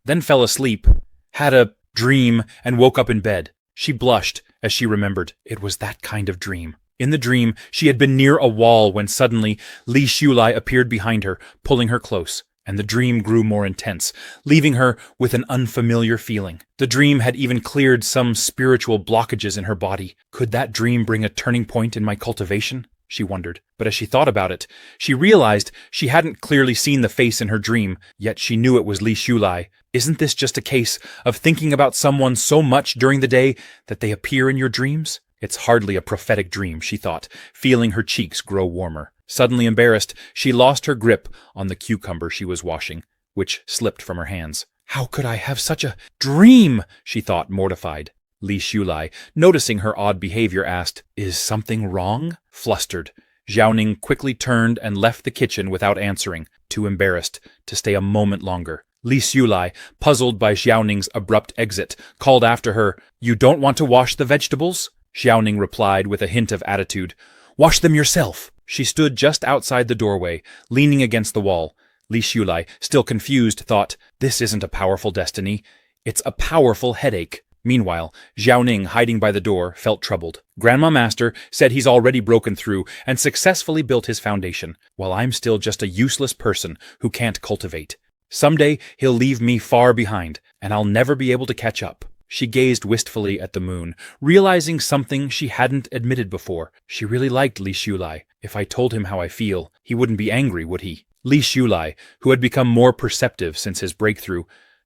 then fell asleep, had a dream, and woke up in bed." She blushed as she remembered. It was that kind of dream. In the dream, she had been near a wall when suddenly Li Shulai appeared behind her, pulling her close, and the dream grew more intense, leaving her with an unfamiliar feeling. The dream had even cleared some spiritual blockages in her body. Could that dream bring a turning point in my cultivation? She wondered. But as she thought about it, she realized she hadn't clearly seen the face in her dream, yet she knew it was Li Shulai. Isn't this just a case of thinking about someone so much during the day that they appear in your dreams? It's hardly a prophetic dream, she thought, feeling her cheeks grow warmer. Suddenly embarrassed, she lost her grip on the cucumber she was washing, which slipped from her hands. "How could I have such a dream?" she thought, mortified. Li Shulai, noticing her odd behavior, asked, "Is something wrong?" Flustered, Jiao Ning quickly turned and left the kitchen without answering, too embarrassed to stay a moment longer. Li Shulai, puzzled by Jiao Ning's abrupt exit, called after her, "You don't want to wash the vegetables?" Jiao Ning replied with a hint of attitude, "Wash them yourself." She stood just outside the doorway, leaning against the wall. Li Shulai, still confused, thought, "This isn't a powerful destiny. It's a powerful headache." Meanwhile, Jiao Ning, hiding by the door, felt troubled. Grandma Master said he's already broken through and successfully built his foundation, while I'm still just a useless person who can't cultivate. Someday he'll leave me far behind, and I'll never be able to catch up. She gazed wistfully at the moon, realizing something she hadn't admitted before. She really liked Li Shulai. If I told him how I feel, he wouldn't be angry, would he? Li Shulai, who had become more perceptive since his breakthrough,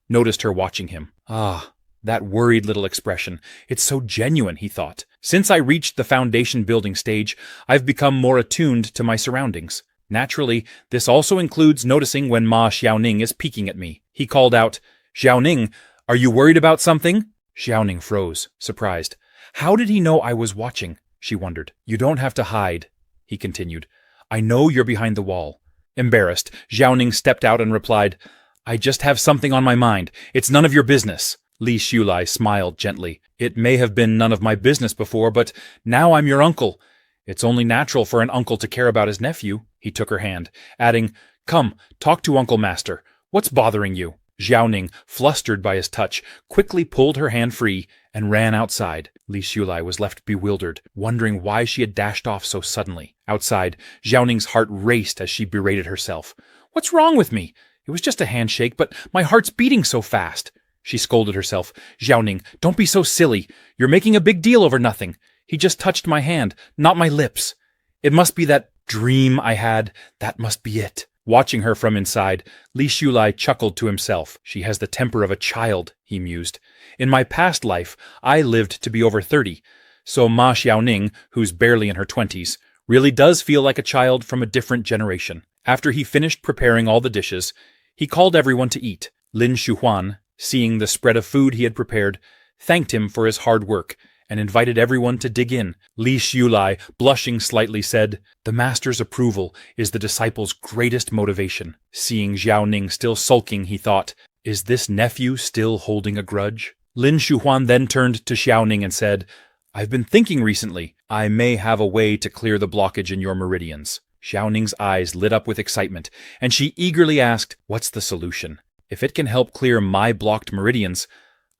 noticed her watching him. Ah, that worried little expression. It's so genuine, he thought. Since I reached the foundation building stage, I've become more attuned to my surroundings. Naturally, this also includes noticing when Ma Xiaoning is peeking at me. He called out, "Xiaoning, are you worried about something?" Xiaoning froze, surprised. How did he know I was watching? She wondered. "You don't have to hide," he continued. "I know you're behind the wall." Embarrassed, Xiaoning stepped out and replied, "I just have something on my mind. It's none of your business." Li Shulai smiled gently. "It may have been none of my business before, but now I'm your uncle. It's only natural for an uncle to care about his nephew." He took her hand, adding, "Come, talk to Uncle Master. What's bothering you?" Xiaoning, flustered by his touch, quickly pulled her hand free and ran outside. Li Shulai was left bewildered, wondering why she had dashed off so suddenly. Outside, Xiaoning's heart raced as she berated herself. "What's wrong with me? It was just a handshake, but my heart's beating so fast." She scolded herself. "Xiaoning, don't be so silly. You're making a big deal over nothing. He just touched my hand, not my lips. It must be that Dream I had, that must be it. Watching her from inside, Li Shulai chuckled to himself. She has the temper of a child, he mused. In my past life, I lived to be over 30, so Ma Xiaoning, who's barely in her 20s, really does feel like a child from a different generation. After he finished preparing all the dishes, he called everyone to eat. Lin Shuhuan, seeing the spread of food he had prepared, thanked him for his hard work and invited everyone to dig in. Li Shulai, blushing slightly, said, "The master's approval is the disciple's greatest motivation." Seeing Xiao Ning still sulking, he thought, "Is this nephew still holding a grudge?" Lin Shuhuan then turned to Xiao Ning and said, "I've been thinking recently. I may have a way to clear the blockage in your meridians." Xiao Ning's eyes lit up with excitement, and she eagerly asked, "What's the solution? If it can help clear my blocked meridians,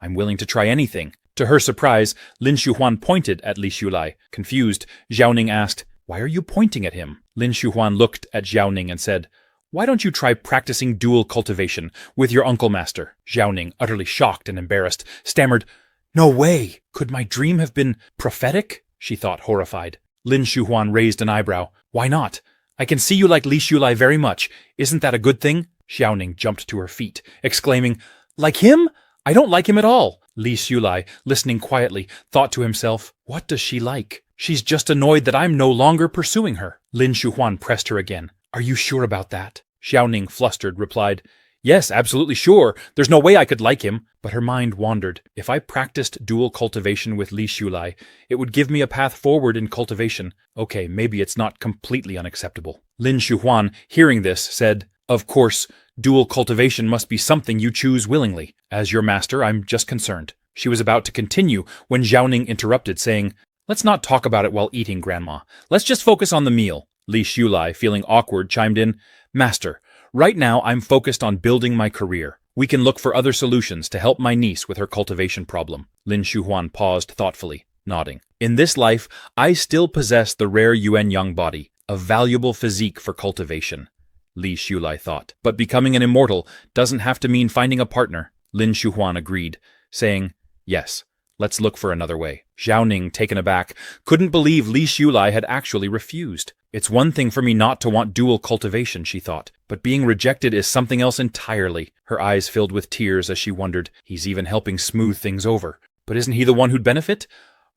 I'm willing to try anything." To her surprise, Lin Shuhuan pointed at Li Shulai. Confused, Xiao Ning asked, "Why are you pointing at him?" Lin Shuhuan looked at Xiao Ning and said, "Why don't you try practicing dual cultivation with your uncle master?" Xiao Ning, utterly shocked and embarrassed, stammered, "No way! Could my dream have been prophetic?" She thought, horrified. Lin Shuhuan raised an eyebrow. "Why not? I can see you like Li Shulai very much. Isn't that a good thing?" Xiao Ning jumped to her feet, exclaiming, "Like him? I don't like him at all." Li Shulai, listening quietly, thought to himself, "What does she like? She's just annoyed that I'm no longer pursuing her." Lin Shuhuan pressed her again. "Are you sure about that?" Xiao Ning, flustered, replied, "Yes, absolutely sure. There's no way I could like him." But her mind wandered. If I practiced dual cultivation with Li Shulai, it would give me a path forward in cultivation. Okay, maybe it's not completely unacceptable. Lin Shuhuan, hearing this, said, "Of course, dual cultivation must be something you choose willingly. As your master, I'm just concerned." She was about to continue when Xiao Ning interrupted, saying, "Let's not talk about it while eating, Grandma. Let's just focus on the meal." Li Shulai, feeling awkward, chimed in, "Master, right now I'm focused on building my career. We can look for other solutions to help my niece with her cultivation problem." Lin Shuhuan paused thoughtfully, nodding. "In this life, I still possess the rare Yuan Yang body, a valuable physique for cultivation," Li Shulai thought. "But becoming an immortal doesn't have to mean finding a partner." Lin Shuhuan agreed, saying, "Yes, let's look for another way." Xiao Ning, taken aback, couldn't believe Li Shulai had actually refused. "It's one thing for me not to want dual cultivation," she thought, "but being rejected is something else entirely." Her eyes filled with tears as she wondered, he's even helping smooth things over. But isn't he the one who'd benefit?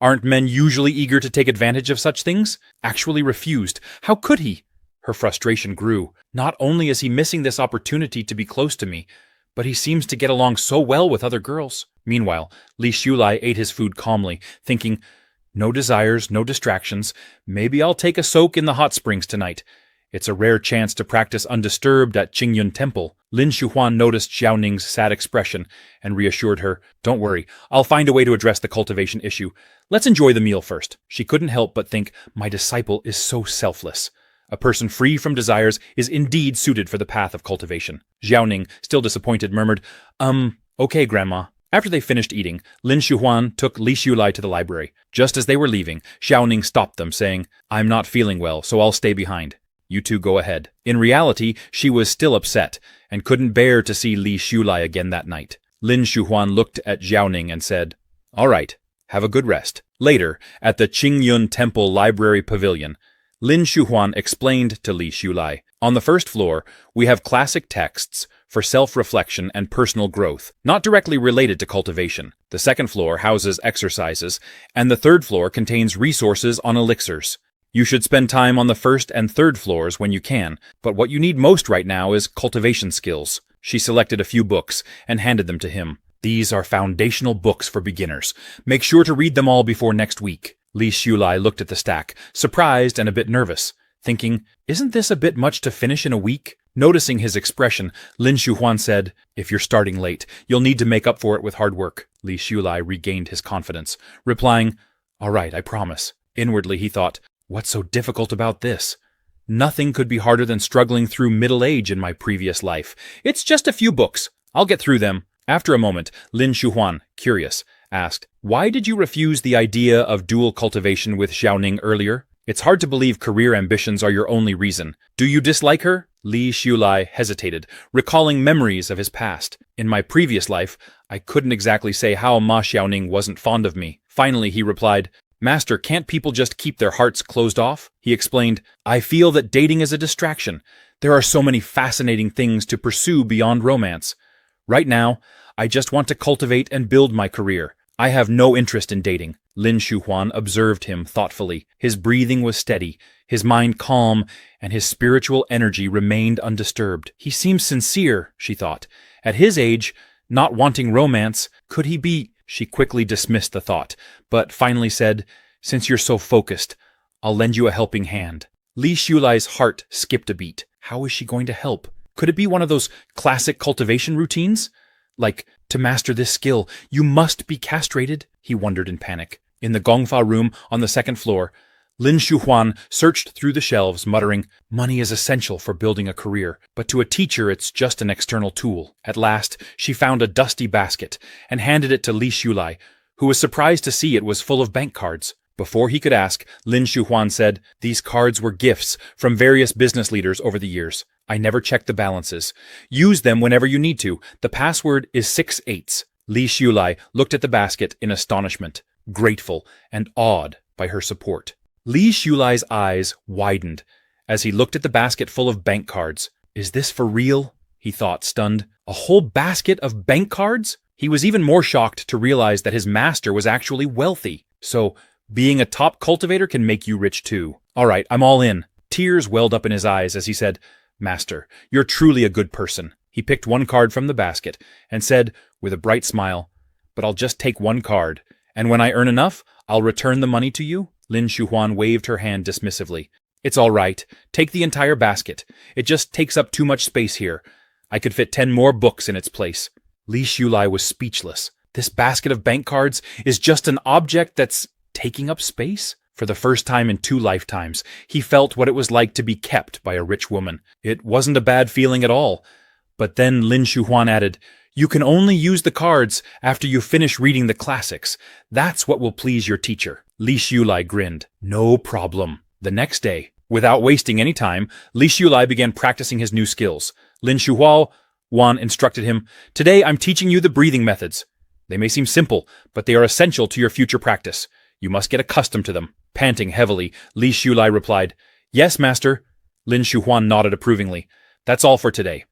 Aren't men usually eager to take advantage of such things? Actually refused. How could he? Her frustration grew. Not only is he missing this opportunity to be close to me, but he seems to get along so well with other girls. Meanwhile, Li Shulai ate his food calmly, thinking, "No desires, no distractions. Maybe I'll take a soak in the hot springs tonight. It's a rare chance to practice undisturbed at Qingyun Temple." Lin Shuhuan noticed Xiao Ning's sad expression and reassured her, "Don't worry, I'll find a way to address the cultivation issue. Let's enjoy the meal first." She couldn't help but think, my disciple is so selfless. A person free from desires is indeed suited for the path of cultivation. Xiao Ning, still disappointed, murmured, Okay, Grandma." After they finished eating, Lin Shuhuan took Li Shulai to the library. Just as they were leaving, Xiao Ning stopped them, saying, "I'm not feeling well, so I'll stay behind. You two go ahead." In reality, she was still upset, and couldn't bear to see Li Shulai again that night. Lin Shuhuan looked at Xiao Ning and said, "All right, have a good rest." Later, at the Qingyun Temple Library Pavilion, Lin Shuhuan explained to Li Shulai, "On the first floor, we have classic texts for self-reflection and personal growth, not directly related to cultivation. The second floor houses exercises, and the third floor contains resources on elixirs. You should spend time on the first and third floors when you can, but what you need most right now is cultivation skills." She selected a few books and handed them to him. "These are foundational books for beginners. Make sure to read them all before next week." Li Shulai looked at the stack, surprised and a bit nervous, thinking, "Isn't this a bit much to finish in a week?" Noticing his expression, Lin Shuhuan said, "If you're starting late, you'll need to make up for it with hard work." Li Shulai regained his confidence, replying, "All right, I promise." Inwardly he thought, "What's so difficult about this? Nothing could be harder than struggling through middle age in my previous life. It's just a few books. I'll get through them." After a moment, Lin Shuhuan, curious, asked, "Why did you refuse the idea of dual cultivation with Xiao Ning earlier? It's hard to believe career ambitions are your only reason. Do you dislike her?" Li Shulai hesitated, recalling memories of his past. "In my previous life, I couldn't exactly say how Ma Xiaoning wasn't fond of me." Finally, he replied, Master, can't people just keep their hearts closed off? He explained, I feel that dating is a distraction. There are so many fascinating things to pursue beyond romance. Right now, I just want to cultivate and build my career. I have no interest in dating. Lin Shuhuan observed him thoughtfully. His breathing was steady, his mind calm, and his spiritual energy remained undisturbed. He seems sincere, she thought. At his age, not wanting romance, could he be... She quickly dismissed the thought, but finally said, Since you're so focused, I'll lend you a helping hand. Li Shulai's heart skipped a beat. How is she going to help? Could it be one of those classic cultivation routines? Like, to master this skill, you must be castrated? He wondered in panic. In the Gongfa room on the second floor, Lin Shuhuan searched through the shelves, muttering, Money is essential for building a career, but to a teacher it's just an external tool. At last, she found a dusty basket and handed it to Li Shulai, who was surprised to see it was full of bank cards. Before he could ask, Lin Shuhuan said, These cards were gifts from various business leaders over the years. I never check the balances. Use them whenever you need to. The password is 6/8. Li Shulai looked at the basket in astonishment, grateful and awed by her support. Li Shulai's eyes widened as he looked at the basket full of bank cards. Is this for real? He thought, stunned. A whole basket of bank cards? He was even more shocked to realize that his master was actually wealthy. So, being a top cultivator can make you rich too. All right, I'm all in. Tears welled up in his eyes as he said, Master, you're truly a good person. He picked one card from the basket and said, with a bright smile, But I'll just take one card, and when I earn enough, I'll return the money to you. Lin Shuhuan waved her hand dismissively. It's all right. Take the entire basket. It just takes up too much space here. I could fit 10 more books in its place. Li Shulai was speechless. This basket of bank cards is just an object that's taking up space? For the first time in 2 lifetimes, he felt what it was like to be kept by a rich woman. It wasn't a bad feeling at all. But then Lin Shuhuan added, You can only use the cards after you finish reading the classics. That's what will please your teacher. Li Shulai grinned. No problem. The next day, without wasting any time, Li Shulai began practicing his new skills. Lin Shuhuan instructed him, Today I'm teaching you the breathing methods. They may seem simple, but they are essential to your future practice. You must get accustomed to them. Panting heavily, Li Shulai replied, Yes, master. Lin Shuhuan nodded approvingly. That's all for today.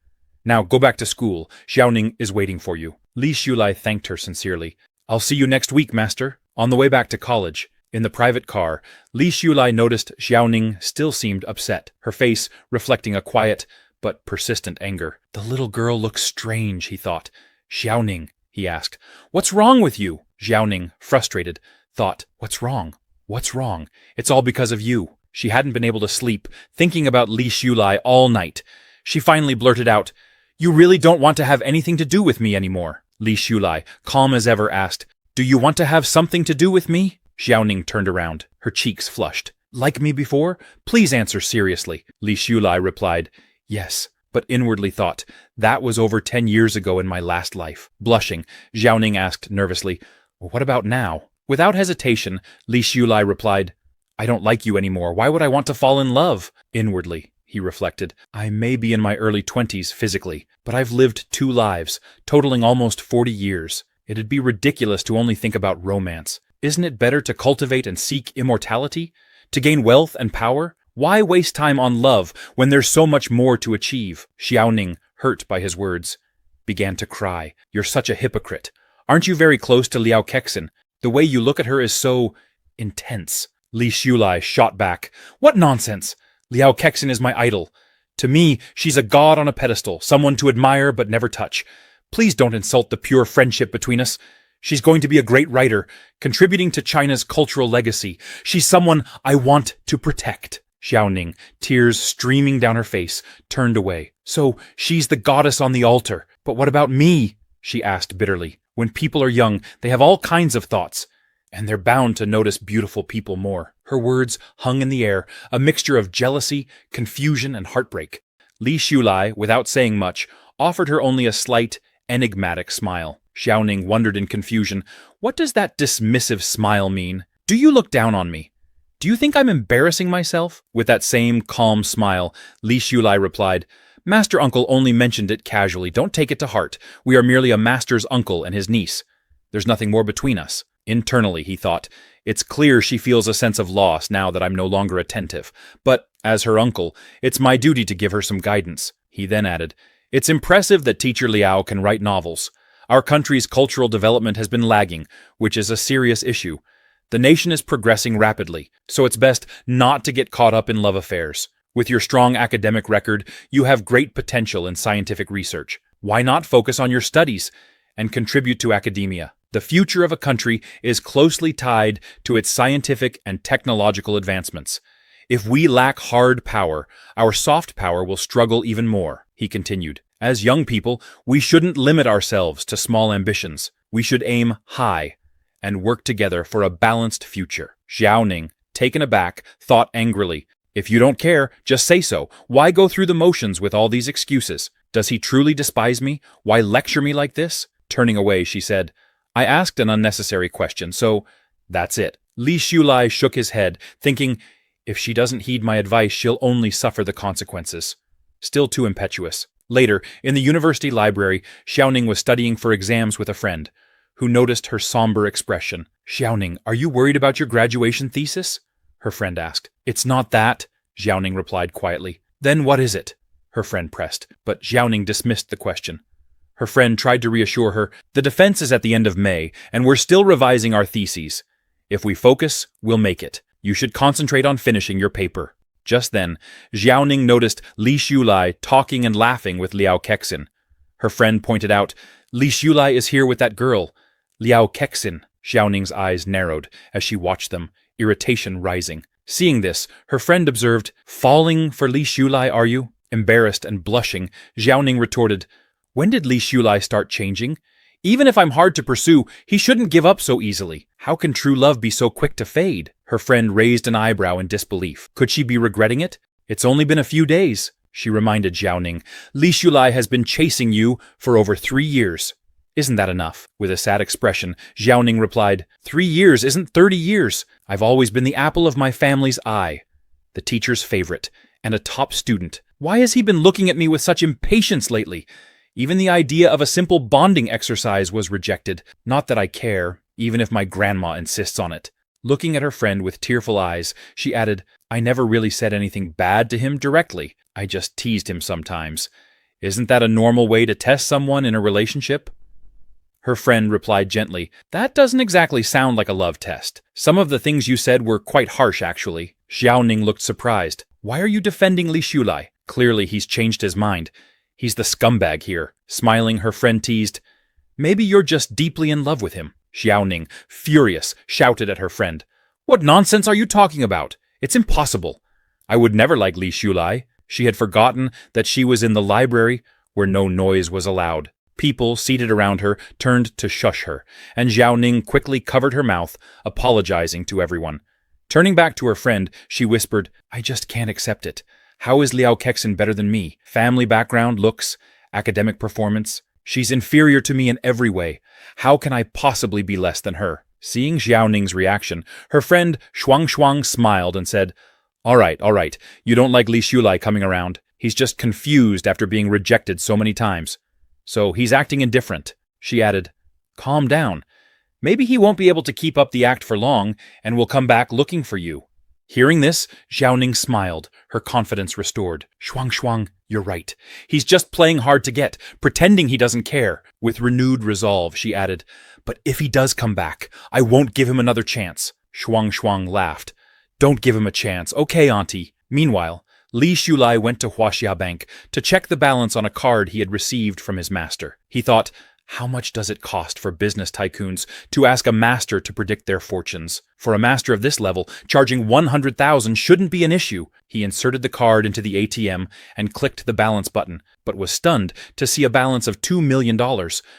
Now go back to school. Xiaoning is waiting for you. Li Shulai thanked her sincerely. I'll see you next week, master. On the way back to college, in the private car, Li Shulai noticed Xiaoning still seemed upset, her face reflecting a quiet but persistent anger. The little girl looks strange, he thought. Xiaoning, he asked, What's wrong with you? Xiaoning, frustrated, thought, What's wrong? What's wrong? It's all because of you. She hadn't been able to sleep, thinking about Li Shulai all night. She finally blurted out, You really don't want to have anything to do with me anymore? Li Shulai, calm as ever, asked, Do you want to have something to do with me? Xiaoning turned around, her cheeks flushed. Like me before? Please answer seriously. Li Shulai replied, Yes, but inwardly thought, That was over 10 years ago in my last life. Blushing, Xiaoning asked nervously, What about now? Without hesitation, Li Shulai replied, I don't like you anymore. Why would I want to fall in love? Inwardly, he reflected, I may be in my early 20s physically, but I've lived 2 lives, totaling almost 40 years. It'd be ridiculous to only think about romance. Isn't it better to cultivate and seek immortality? To gain wealth and power? Why waste time on love when there's so much more to achieve? Xiaoning, hurt by his words, began to cry. You're such a hypocrite. Aren't you very close to Liao Kexin? The way you look at her is so intense. Li Shulai shot back. What nonsense! Liao Kexin is my idol. To me, she's a god on a pedestal, someone to admire but never touch. Please don't insult the pure friendship between us. She's going to be a great writer, contributing to China's cultural legacy. She's someone I want to protect. Xiaoning, tears streaming down her face, turned away. So, she's the goddess on the altar. But what about me? She asked bitterly. When people are young, they have all kinds of thoughts, and they're bound to notice beautiful people more. Her words hung in the air, a mixture of jealousy, confusion, and heartbreak. Li Shulai, without saying much, offered her only a slight, enigmatic smile. Xiaoning wondered in confusion, What does that dismissive smile mean? Do you look down on me? Do you think I'm embarrassing myself? With that same calm smile, Li Shulai replied, Master Uncle only mentioned it casually. Don't take it to heart. We are merely a master's uncle and his niece. There's nothing more between us. Internally, he thought, it's clear she feels a sense of loss now that I'm no longer attentive. But, as her uncle, it's my duty to give her some guidance. He then added, it's impressive that Teacher Liao can write novels. Our country's cultural development has been lagging, which is a serious issue. The nation is progressing rapidly, so it's best not to get caught up in love affairs. With your strong academic record, you have great potential in scientific research. Why not focus on your studies and contribute to academia? The future of a country is closely tied to its scientific and technological advancements. If we lack hard power, our soft power will struggle even more, he continued. As young people, we shouldn't limit ourselves to small ambitions. We should aim high and work together for a balanced future. Xiaoning, taken aback, thought angrily, if you don't care, just say so. Why go through the motions with all these excuses? Does he truly despise me? Why lecture me like this? Turning away, she said, I asked an unnecessary question, so that's it. Li Shulai shook his head, thinking, if she doesn't heed my advice, she'll only suffer the consequences. Still too impetuous. Later, in the university library, Xiaoning was studying for exams with a friend, who noticed her somber expression. Xiaoning, are you worried about your graduation thesis? Her friend asked. It's not that, Xiaoning replied quietly. Then what is it? Her friend pressed, but Xiaoning dismissed the question. Her friend tried to reassure her, the defense is at the end of May, and we're still revising our theses. If we focus, we'll make it. You should concentrate on finishing your paper. Just then, Xiaoning noticed Li Shulai talking and laughing with Liao Kexin. Her friend pointed out, Li Shulai is here with that girl. Liao Kexin. Xiaoning's eyes narrowed as she watched them, irritation rising. Seeing this, her friend observed, falling for Li Shulai, are you? Embarrassed and blushing, Xiaoning retorted, when did Li Shulai start changing? Even if I'm hard to pursue, he shouldn't give up so easily. How can true love be so quick to fade? Her friend raised an eyebrow in disbelief. Could she be regretting it? It's only been a few days, she reminded Xiaoning. Li Shulai has been chasing you for over 3 years. Isn't that enough? With a sad expression, Xiaoning replied, 3 years isn't 30 years. I've always been the apple of my family's eye, the teacher's favorite, and a top student. Why has he been looking at me with such impatience lately? Even the idea of a simple bonding exercise was rejected. Not that I care, even if my grandma insists on it. Looking at her friend with tearful eyes, she added, I never really said anything bad to him directly. I just teased him sometimes. Isn't that a normal way to test someone in a relationship? Her friend replied gently, that doesn't exactly sound like a love test. Some of the things you said were quite harsh, actually. Xiaoning looked surprised. Why are you defending Li Shulai? Clearly he's changed his mind. He's the scumbag here. Smiling, her friend teased, maybe you're just deeply in love with him. Xiaoning, furious, shouted at her friend, what nonsense are you talking about? It's impossible. I would never like Li Shulai. She had forgotten that she was in the library where no noise was allowed. People seated around her turned to shush her, and Xiaoning quickly covered her mouth, apologizing to everyone. Turning back to her friend, she whispered, I just can't accept it. How is Liao Kexin better than me? Family background, looks, academic performance. She's inferior to me in every way. How can I possibly be less than her? Seeing Xiaoning's reaction, her friend Shuang smiled and said, all right. You don't like Li Shulai coming around. He's just confused after being rejected so many times. So he's acting indifferent. She added, calm down. Maybe he won't be able to keep up the act for long and will come back looking for you. Hearing this, Xiaoning smiled, her confidence restored. Shuang, you're right. He's just playing hard to get, pretending he doesn't care. With renewed resolve, she added, but if he does come back, I won't give him another chance. Shuang laughed. Don't give him a chance. Okay, auntie. Meanwhile, Li Shulai went to Huaxia Bank to check the balance on a card he had received from his master. He thought, how much does it cost for business tycoons to ask a master to predict their fortunes? For a master of this level, charging 100,000 shouldn't be an issue. He inserted the card into the ATM and clicked the balance button, but was stunned to see a balance of $2 million.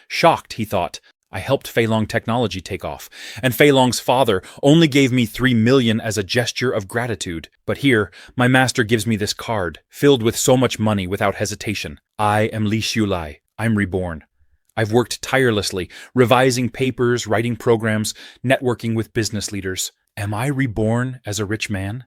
Shocked, he thought, I helped Fei Long Technology take off, and Fei Long's father only gave me 3 million as a gesture of gratitude. But here, my master gives me this card, filled with so much money without hesitation. I am Li Shulai. I'm reborn. I've worked tirelessly, revising papers, writing programs, networking with business leaders. Am I reborn as a rich man?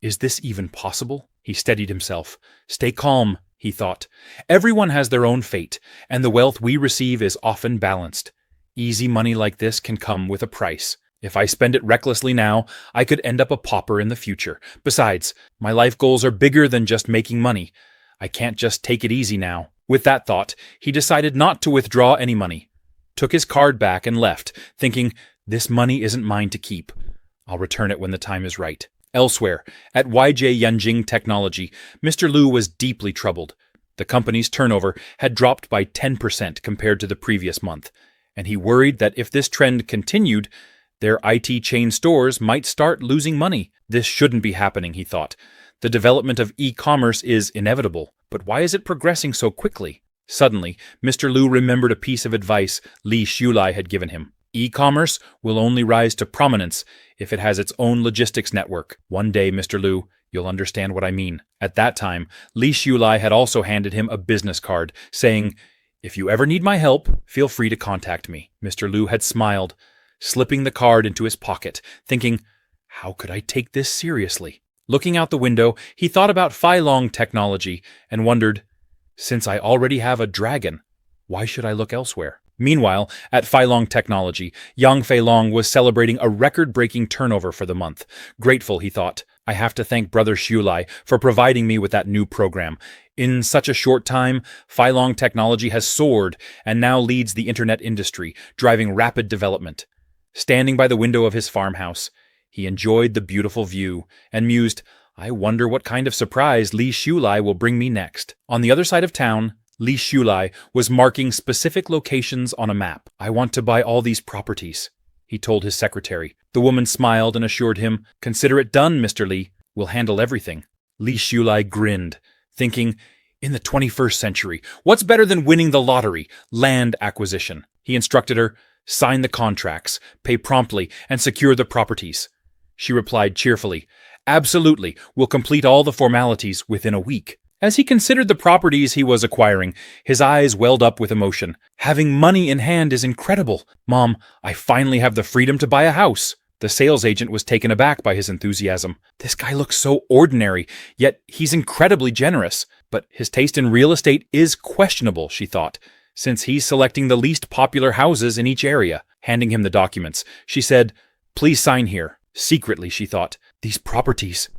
Is this even possible? He steadied himself. Stay calm, he thought. Everyone has their own fate, and the wealth we receive is often balanced. Easy money like this can come with a price. If I spend it recklessly now, I could end up a pauper in the future. Besides, my life goals are bigger than just making money. I can't just take it easy now. With that thought, he decided not to withdraw any money, took his card back and left, thinking, this money isn't mine to keep. I'll return it when the time is right. Elsewhere, at YJ Yanjing Technology, Mr. Liu was deeply troubled. The company's turnover had dropped by 10% compared to the previous month, and he worried that if this trend continued, their IT chain stores might start losing money. This shouldn't be happening, he thought. The development of e-commerce is inevitable, but why is it progressing so quickly? Suddenly, Mr. Liu remembered a piece of advice Li Xiulai had given him. E-commerce will only rise to prominence if it has its own logistics network. One day, Mr. Liu, you'll understand what I mean. At that time, Li Xiulai had also handed him a business card, saying, if you ever need my help, feel free to contact me. Mr. Liu had smiled, slipping the card into his pocket, thinking, how could I take this seriously? Looking out the window, he thought about Feilong Technology and wondered, since I already have a dragon, why should I look elsewhere? Meanwhile, at Feilong Technology, Yang Feilong was celebrating a record-breaking turnover for the month. Grateful, he thought. I have to thank Brother Xiulai for providing me with that new program. In such a short time, Feilong Technology has soared and now leads the internet industry, driving rapid development. Standing by the window of his farmhouse, he enjoyed the beautiful view and mused, I wonder what kind of surprise Li Xiulai will bring me next. On the other side of town, Li Xiulai was marking specific locations on a map. I want to buy all these properties, he told his secretary. The woman smiled and assured him, consider it done, Mr. Li. We'll handle everything. Li Xiulai grinned, thinking, in the 21st century, what's better than winning the lottery? Land acquisition. He instructed her, sign the contracts, pay promptly, and secure the properties. She replied cheerfully, absolutely, we'll complete all the formalities within a week. As he considered the properties he was acquiring, his eyes welled up with emotion. Having money in hand is incredible. Mom, I finally have the freedom to buy a house. The sales agent was taken aback by his enthusiasm. This guy looks so ordinary, yet he's incredibly generous. But his taste in real estate is questionable, she thought, since he's selecting the least popular houses in each area. Handing him the documents, she said, please sign here. Secretly, she thought, these properties.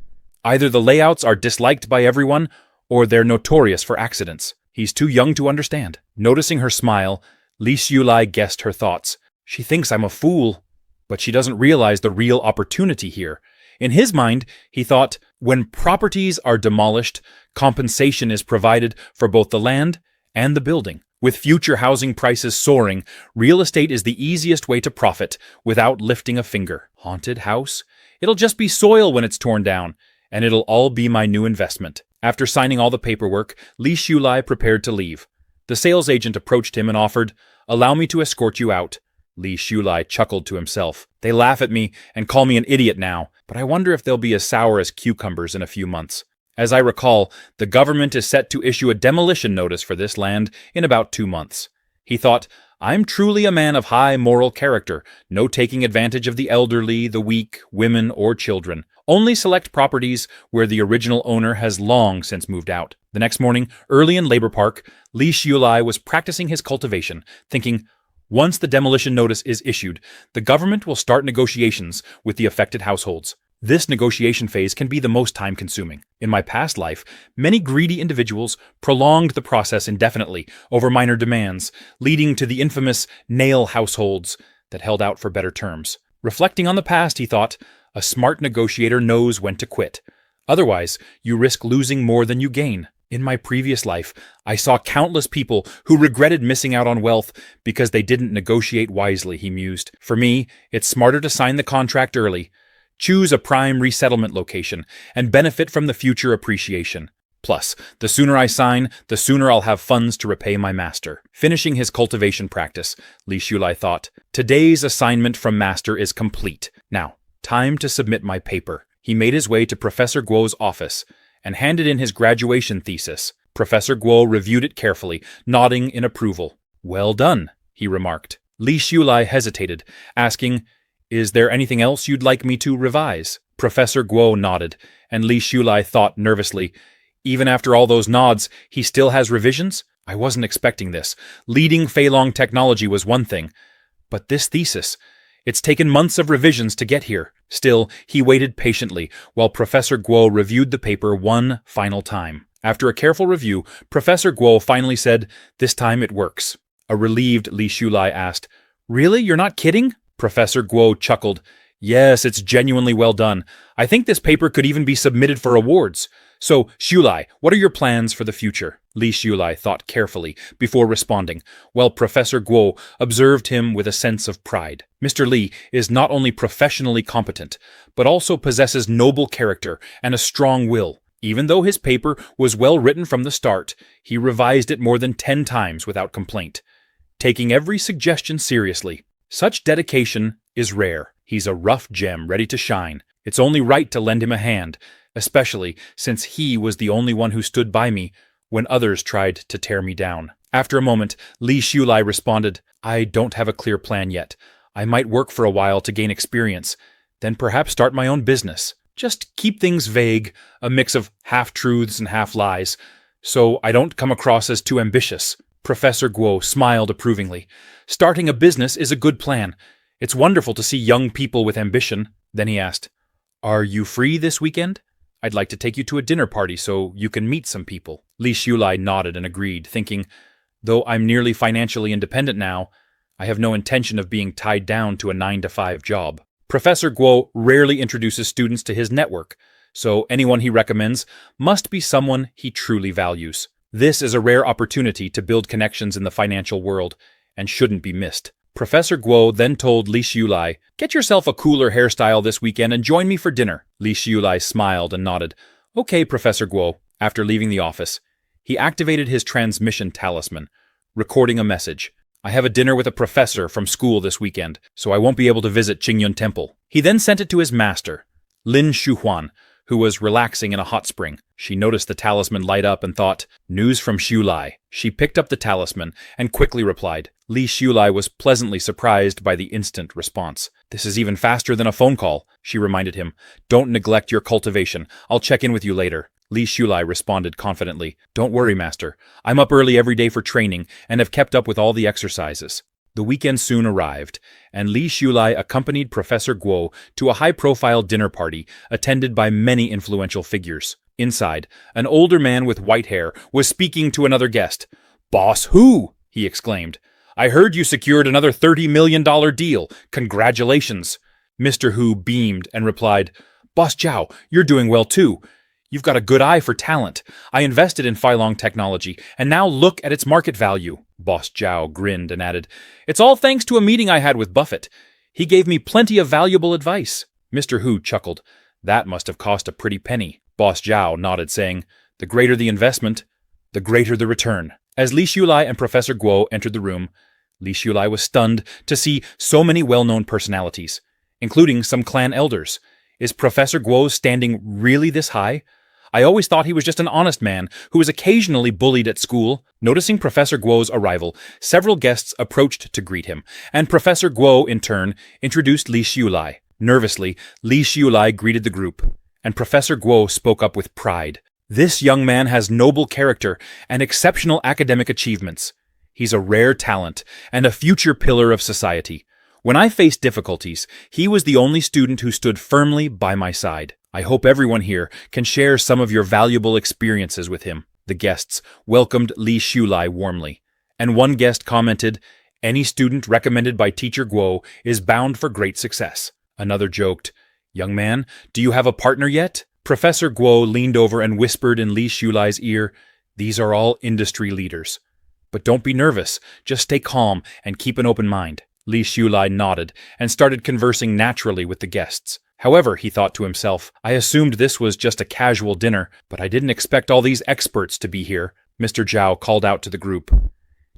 Either the layouts are disliked by everyone, or they're notorious for accidents. He's too young to understand. Noticing her smile, Li Xiulai guessed her thoughts. She thinks I'm a fool, but she doesn't realize the real opportunity here. In his mind, he thought, when properties are demolished, compensation is provided for both the land and the building. With future housing prices soaring, real estate is the easiest way to profit without lifting a finger. Haunted house? It'll just be soil when it's torn down, and it'll all be my new investment. After signing all the paperwork, Li Xiulai prepared to leave. The sales agent approached him and offered, allow me to escort you out. Li Xiulai chuckled to himself. They laugh at me and call me an idiot now, but I wonder if they'll be as sour as cucumbers in a few months. As I recall, the government is set to issue a demolition notice for this land in about 2 months. He thought, I'm truly a man of high moral character, no taking advantage of the elderly, the weak, women, or children. Only select properties where the original owner has long since moved out. The next morning, early in Labor Park, Li Xiulai was practicing his cultivation, thinking, once the demolition notice is issued, the government will start negotiations with the affected households. This negotiation phase can be the most time-consuming. In my past life, many greedy individuals prolonged the process indefinitely over minor demands, leading to the infamous nail households that held out for better terms. Reflecting on the past, he thought, a smart negotiator knows when to quit. Otherwise, you risk losing more than you gain. In my previous life, I saw countless people who regretted missing out on wealth because they didn't negotiate wisely, he mused. For me, it's smarter to sign the contract early, choose a prime resettlement location, and benefit from the future appreciation. Plus, the sooner I sign, the sooner I'll have funds to repay my master. Finishing his cultivation practice, Li Xiulai thought, today's assignment from master is complete. Now, time to submit my paper. He made his way to Professor Guo's office and handed in his graduation thesis. Professor Guo reviewed it carefully, nodding in approval. Well done, he remarked. Li Xiulai hesitated, asking, is there anything else you'd like me to revise? Professor Guo nodded, and Li Xiulai thought nervously, even after all those nods, he still has revisions? I wasn't expecting this. Leading Feilong Technology was one thing, But this thesis, it's taken months of revisions to get here. Still, he waited patiently while Professor Guo reviewed the paper one final time. After a careful review, Professor Guo finally said, "This time it works." A relieved Li Shulai asked, "Really? You're not kidding?" Professor Guo chuckled. "Yes, it's genuinely well done. I think this paper could even be submitted for awards. So, Shulai, what are your plans for the future?" Li Shulai thought carefully before responding, while Professor Guo observed him with a sense of pride. Mr. Li is not only professionally competent, but also possesses noble character and a strong will. Even though his paper was well written from the start, he revised it more than 10 times without complaint, taking every suggestion seriously. Such dedication is rare. He's a rough gem ready to shine. It's only right to lend him a hand, especially since he was the only one who stood by me when others tried to tear me down. After a moment, Li Shulai responded, "I don't have a clear plan yet. I might work for a while to gain experience, then perhaps start my own business. Just keep things vague, a mix of half-truths and half-lies, so I don't come across as too ambitious." Professor Guo smiled approvingly. "Starting a business is a good plan. It's wonderful to see young people with ambition." Then he asked, "Are you free this weekend? I'd like to take you to a dinner party so you can meet some people." Li Shulai nodded and agreed, thinking, "Though I'm nearly financially independent now, I have no intention of being tied down to a 9-to-5 job." Professor Guo rarely introduces students to his network, so anyone he recommends must be someone he truly values. This is a rare opportunity to build connections in the financial world, and shouldn't be missed. Professor Guo then told Li Shulai, "Get yourself a cooler hairstyle this weekend and join me for dinner." Li Shulai smiled and nodded. "Okay, Professor Guo." After leaving the office, he activated his transmission talisman, recording a message. "I have a dinner with a professor from school this weekend, so I won't be able to visit Qingyun Temple." He then sent it to his master, Lin Shuhuan, who was relaxing in a hot spring. She noticed the talisman light up and thought, "News from Shulai." She picked up the talisman and quickly replied. Li Shulai was pleasantly surprised by the instant response. "This is even faster than a phone call," she reminded him. "Don't neglect your cultivation. I'll check in with you later." Li Shulai responded confidently. "Don't worry, master. I'm up early every day for training and have kept up with all the exercises." The weekend soon arrived, and Li Shulai accompanied Professor Guo to a high-profile dinner party attended by many influential figures. Inside, an older man with white hair was speaking to another guest. "Boss Hu!" he exclaimed. "I heard you secured another $30 million deal. Congratulations." Mr. Hu beamed and replied, "Boss Zhao, you're doing well too. You've got a good eye for talent. I invested in Filong Technology, and now look at its market value." Boss Zhao grinned and added, "It's all thanks to a meeting I had with Buffett. He gave me plenty of valuable advice." Mr. Hu chuckled. "That must have cost a pretty penny." Boss Zhao nodded, saying, "The greater the investment, the greater the return." As Li Shulai and Professor Guo entered the room, Li Shulai was stunned to see so many well-known personalities, including some clan elders. Is Professor Guo's standing really this high? I always thought he was just an honest man who was occasionally bullied at school. Noticing Professor Guo's arrival, several guests approached to greet him, and Professor Guo, in turn, introduced Li Shulai. Nervously, Li Shulai greeted the group, and Professor Guo spoke up with pride. "This young man has noble character and exceptional academic achievements. He's a rare talent and a future pillar of society. When I faced difficulties, he was the only student who stood firmly by my side. I hope everyone here can share some of your valuable experiences with him." The guests welcomed Li Shulai warmly, and one guest commented, "Any student recommended by Teacher Guo is bound for great success." Another joked, "Young man, do you have a partner yet?" Professor Guo leaned over and whispered in Li Shulai's ear, "These are all industry leaders. But don't be nervous, just stay calm and keep an open mind." Li Shulai nodded and started conversing naturally with the guests. However, he thought to himself, I assumed this was just a casual dinner, but I didn't expect all these experts to be here. Mr. Zhao called out to the group,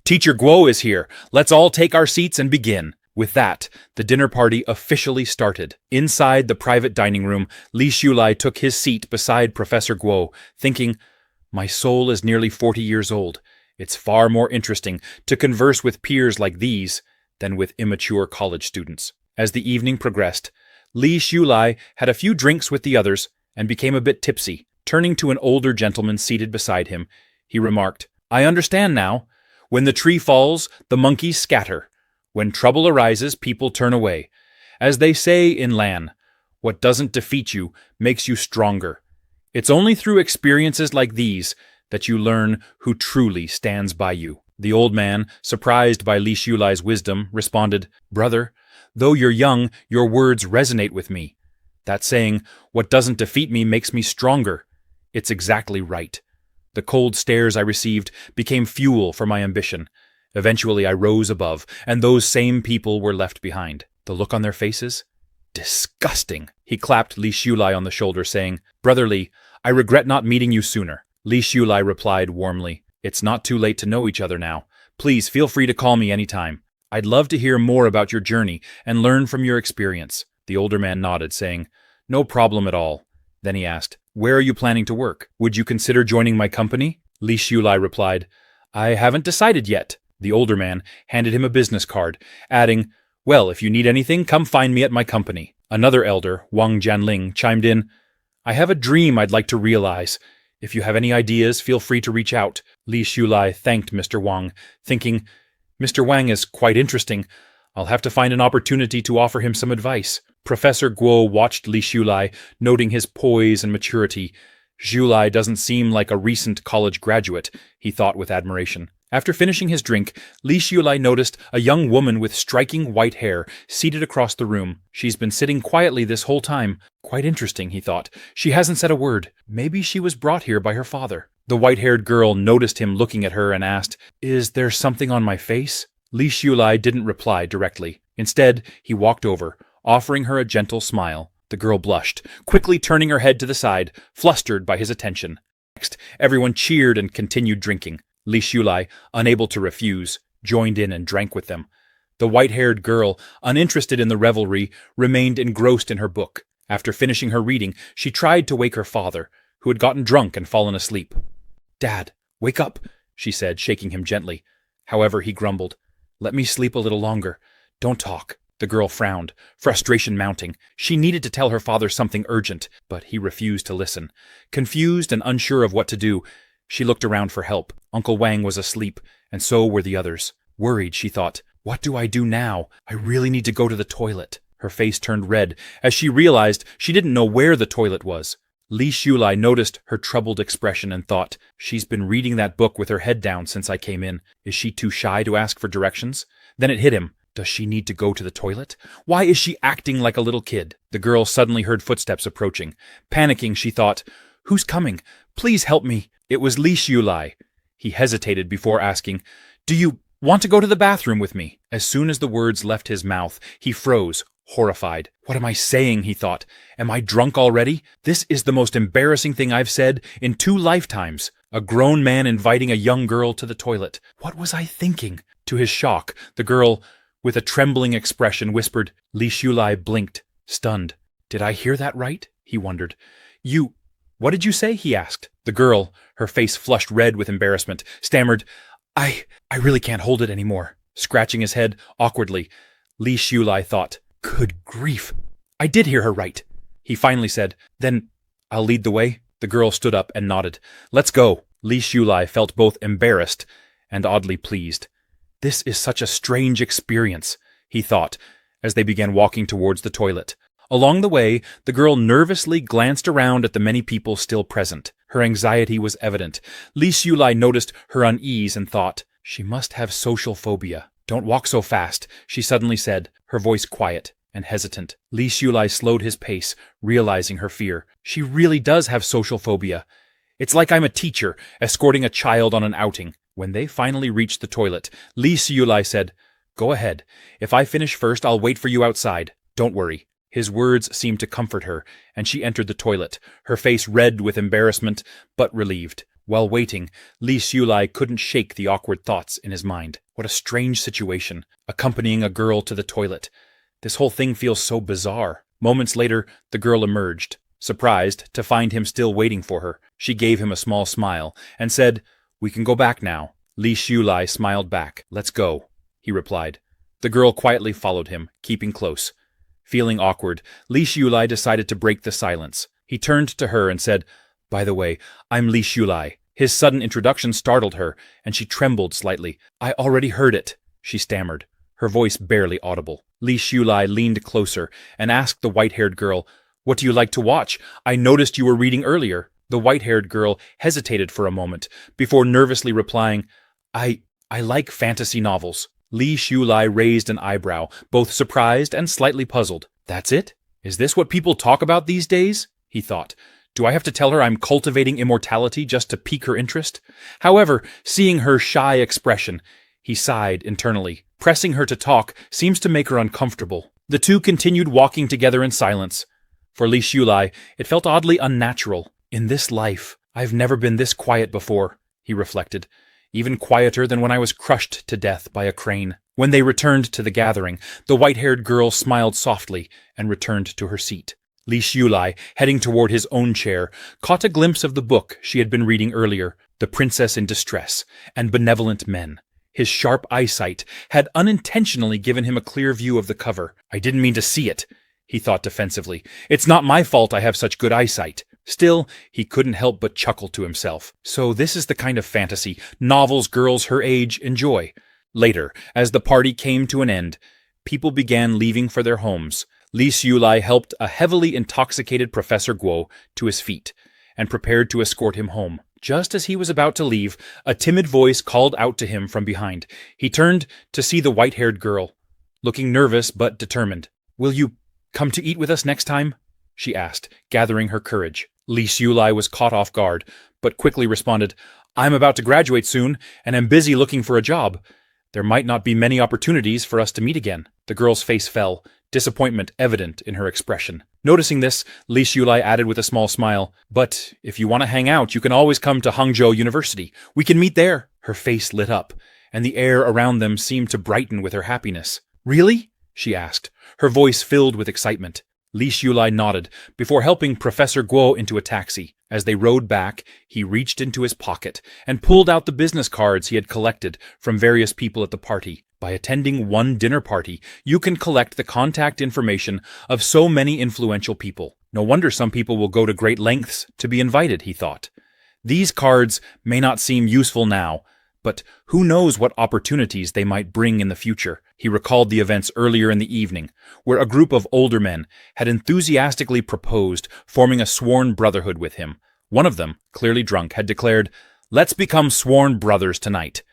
"Teacher Guo is here. Let's all take our seats and begin." With that, the dinner party officially started. Inside the private dining room, Li Shulai took his seat beside Professor Guo, thinking, "My soul is nearly 40 years old. It's far more interesting to converse with peers like these than with immature college students." As the evening progressed, Li Shulai had a few drinks with the others and became a bit tipsy. Turning to an older gentleman seated beside him, he remarked, "I understand now. When the tree falls, the monkeys scatter. When trouble arises, people turn away. As they say in Lan, what doesn't defeat you makes you stronger. It's only through experiences like these that you learn who truly stands by you. The old man, surprised by Li Shulai's wisdom, responded, Brother, though you're young, your words resonate with me. That saying, what doesn't defeat me makes me stronger. It's exactly right. The cold stares I received became fuel for my ambition. Eventually I rose above, and those same people were left behind. The look on their faces? Disgusting. He clapped Li Shulai on the shoulder, saying, Brother Li, I regret not meeting you sooner. Li Shulai replied warmly, It's not too late to know each other now. Please feel free to call me anytime. I'd love to hear more about your journey and learn from your experience. The older man nodded, saying, No problem at all. Then he asked, Where are you planning to work? Would you consider joining my company? Li Shulai replied, I haven't decided yet. The older man handed him a business card, adding, Well, if you need anything, come find me at my company. Another elder, Wang Jianling, chimed in, I have a dream I'd like to realize. If you have any ideas, feel free to reach out. Li Shulai thanked Mr. Wang, thinking, Mr. Wang is quite interesting. I'll have to find an opportunity to offer him some advice. Professor Guo watched Li Shulai, noting his poise and maturity. Shulai doesn't seem like a recent college graduate, he thought with admiration. After finishing his drink, Li Shulai noticed a young woman with striking white hair seated across the room. She's been sitting quietly this whole time. Quite interesting, he thought. She hasn't said a word. Maybe she was brought here by her father. The white-haired girl noticed him looking at her and asked, Is there something on my face? Li Shulai didn't reply directly. Instead, he walked over, offering her a gentle smile. The girl blushed, quickly turning her head to the side, flustered by his attention. Next, everyone cheered and continued drinking. Li Shulai, unable to refuse, joined in and drank with them. The white-haired girl, uninterested in the revelry, remained engrossed in her book. After finishing her reading, she tried to wake her father, who had gotten drunk and fallen asleep. Dad, wake up, she said, shaking him gently. However, he grumbled, Let me sleep a little longer. Don't talk. The girl frowned, frustration mounting. She needed to tell her father something urgent, but he refused to listen. Confused and unsure of what to do, she looked around for help. Uncle Wang was asleep, and so were the others. Worried, she thought, What do I do now? I really need to go to the toilet. Her face turned red as she realized she didn't know where the toilet was. Li Shulai noticed her troubled expression and thought, She's been reading that book with her head down since I came in. Is she too shy to ask for directions? Then it hit him. Does she need to go to the toilet? Why is she acting like a little kid? The girl suddenly heard footsteps approaching. Panicking, she thought, Who's coming? Please help me. It was Li Shulai. He hesitated before asking, Do you want to go to the bathroom with me? As soon as the words left his mouth, he froze, horrified. What am I saying, he thought. Am I drunk already? This is the most embarrassing thing I've said in 2 lifetimes. A grown man inviting a young girl to the toilet. What was I thinking? To his shock, the girl, with a trembling expression, whispered. Li Shulai blinked, stunned. Did I hear that right? He wondered. What did you say? He asked. The girl, her face flushed red with embarrassment, stammered, I really can't hold it anymore. Scratching his head awkwardly, Li Shulai thought, Good grief, I did hear her right. He finally said, Then I'll lead the way. The girl stood up and nodded. Let's go. Li Shulai felt both embarrassed and oddly pleased. This is such a strange experience, he thought, as they began walking towards the toilet. Along the way, the girl nervously glanced around at the many people still present. Her anxiety was evident. Li Shulai noticed her unease and thought, She must have social phobia. Don't walk so fast, she suddenly said, her voice quiet and hesitant. Li Shulai slowed his pace, realizing her fear. She really does have social phobia. It's like I'm a teacher, escorting a child on an outing. When they finally reached the toilet, Li Shulai said, Go ahead. If I finish first, I'll wait for you outside. Don't worry. His words seemed to comfort her, and she entered the toilet, her face red with embarrassment, but relieved. While waiting, Li Shulai couldn't shake the awkward thoughts in his mind. What a strange situation, accompanying a girl to the toilet. This whole thing feels so bizarre. Moments later, the girl emerged, surprised to find him still waiting for her. She gave him a small smile and said, We can go back now. Li Shulai smiled back. Let's go, he replied. The girl quietly followed him, keeping close. Feeling awkward, Li Shulai decided to break the silence. He turned to her and said, By the way, I'm Li Shulai. His sudden introduction startled her, and she trembled slightly. I already heard it, she stammered. her voice barely audible. Li Shulai leaned closer and asked the white-haired girl, "What do you like to watch? I noticed you were reading earlier." The white-haired girl hesitated for a moment before nervously replying, I like fantasy novels." Li Shulai raised an eyebrow, both surprised and slightly puzzled. "That's it? Is this what people talk about these days?" he thought. "Do I have to tell her I'm cultivating immortality just to pique her interest?" However, seeing her shy expression, he sighed internally. Pressing her to talk seems to make her uncomfortable. The two continued walking together in silence. For Li Shulai, it felt oddly unnatural. "In this life, I've never been this quiet before," he reflected. "Even quieter than when I was crushed to death by a crane." When they returned to the gathering, the white-haired girl smiled softly and returned to her seat. Li Shulai, heading toward his own chair, caught a glimpse of the book she had been reading earlier, The Princess in Distress and Benevolent Men. His sharp eyesight had unintentionally given him a clear view of the cover. "I didn't mean to see it," he thought defensively. "It's not my fault I have such good eyesight." Still, he couldn't help but chuckle to himself. So this is the kind of fantasy novels girls her age enjoy. Later, as the party came to an end, people began leaving for their homes. Li Shulai helped a heavily intoxicated Professor Guo to his feet and prepared to escort him home. Just as he was about to leave, a timid voice called out to him from behind. He turned to see the white-haired girl, looking nervous but determined. "Will you come to eat with us next time?" she asked, gathering her courage. Li Shulai was caught off guard, but quickly responded, "I'm about to graduate soon, and am busy looking for a job. There might not be many opportunities for us to meet again." The girl's face fell, disappointment evident in her expression. Noticing this, Li Shulai added with a small smile, "But if you want to hang out, you can always come to Hangzhou University. We can meet there." Her face lit up, and the air around them seemed to brighten with her happiness. "Really?" she asked, her voice filled with excitement. Li Shulai nodded, before helping Professor Guo into a taxi. As they rode back, he reached into his pocket and pulled out the business cards he had collected from various people at the party. By attending one dinner party, you can collect the contact information of so many influential people. No wonder some people will go to great lengths to be invited, he thought. These cards may not seem useful now, but who knows what opportunities they might bring in the future. He recalled the events earlier in the evening, where a group of older men had enthusiastically proposed forming a sworn brotherhood with him. One of them, clearly drunk, had declared, "Let's become sworn brothers tonight.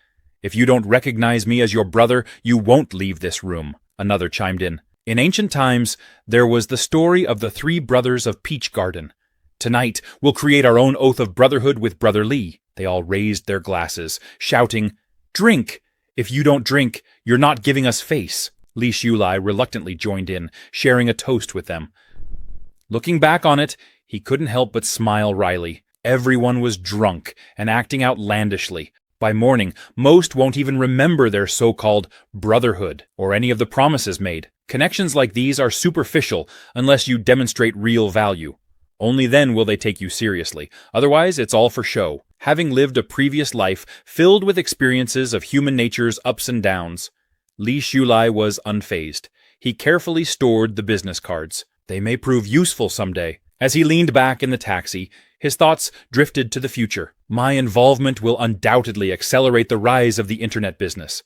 If you don't recognize me as your brother, you won't leave this room." Another chimed in. In ancient times, there was the story of the 3 brothers of Peach Garden. "Tonight, we'll create our own oath of brotherhood with Brother Li." They all raised their glasses, shouting, "Drink! If you don't drink, you're not giving us face." Li Shulai reluctantly joined in, sharing a toast with them. Looking back on it, he couldn't help but smile wryly. Everyone was drunk and acting outlandishly. By morning, most won't even remember their so-called brotherhood or any of the promises made. Connections like these are superficial unless you demonstrate real value. Only then will they take you seriously. Otherwise, it's all for show. Having lived a previous life filled with experiences of human nature's ups and downs, Li Shulai was unfazed. He carefully stored the business cards. They may prove useful someday. As he leaned back in the taxi, his thoughts drifted to the future. My involvement will undoubtedly accelerate the rise of the internet business.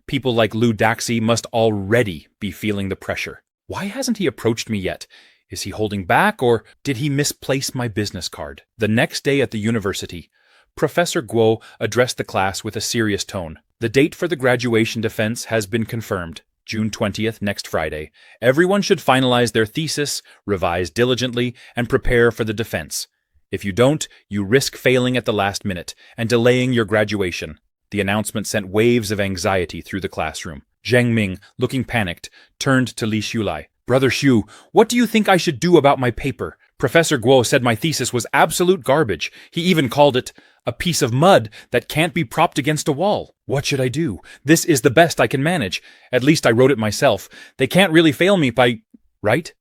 People like Lu Daxi must already be feeling the pressure. Why hasn't he approached me yet? Is he holding back, or did he misplace my business card? The next day at the university, Professor Guo addressed the class with a serious tone. The date for the graduation defense has been confirmed. June 20th, next Friday. Everyone should finalize their thesis, revise diligently, and prepare for the defense. If you don't, you risk failing at the last minute and delaying your graduation. The announcement sent waves of anxiety through the classroom. Zheng Ming, looking panicked, turned to Li Shulai. "Brother Xu, what do you think I should do about my paper? Professor Guo said my thesis was absolute garbage. He even called it a piece of mud that can't be propped against a wall. What should I do? This is the best I can manage. At least I wrote it myself. They can't really fail me by... right?"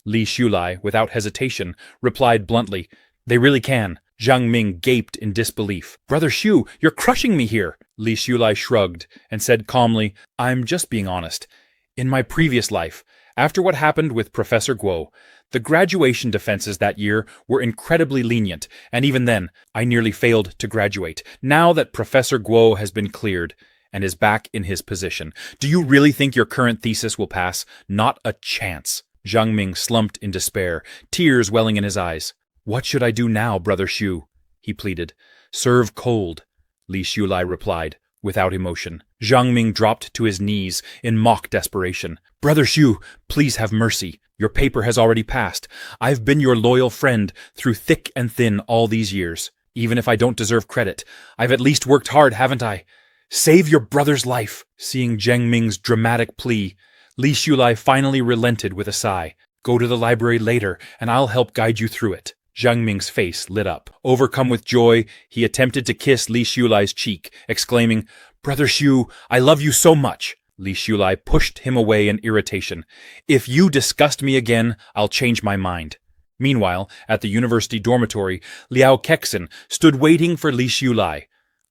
Li Shulai, without hesitation, replied bluntly, "They really can." Zhang Ming gaped in disbelief. "Brother Xu, you're crushing me here." Li Shulai shrugged and said calmly, "I'm just being honest. In my previous life, after what happened with Professor Guo, the graduation defenses that year were incredibly lenient, and even then, I nearly failed to graduate. Now that Professor Guo has been cleared, and is back in his position. Do you really think your current thesis will pass? Not a chance. Jiang Ming slumped in despair, tears welling in his eyes. What should I do now, Brother Xu? He pleaded. Serve cold, Li Xiulai replied, without emotion. Jiang Ming dropped to his knees in mock desperation. Brother Xu, please have mercy. Your paper has already passed. I've been your loyal friend through thick and thin all these years. Even if I don't deserve credit, I've at least worked hard, haven't I? Save your brother's life. Seeing Jiang Ming's dramatic plea, Li Xiulai finally relented with a sigh. Go to the library later, and I'll help guide you through it. Jiang Ming's face lit up. Overcome with joy, he attempted to kiss Li Xiulai's cheek, exclaiming, Brother Xu, I love you so much. Li Xiulai pushed him away in irritation. If you disgust me again, I'll change my mind. Meanwhile, at the university dormitory, Liao Kexin stood waiting for Li Xiulai.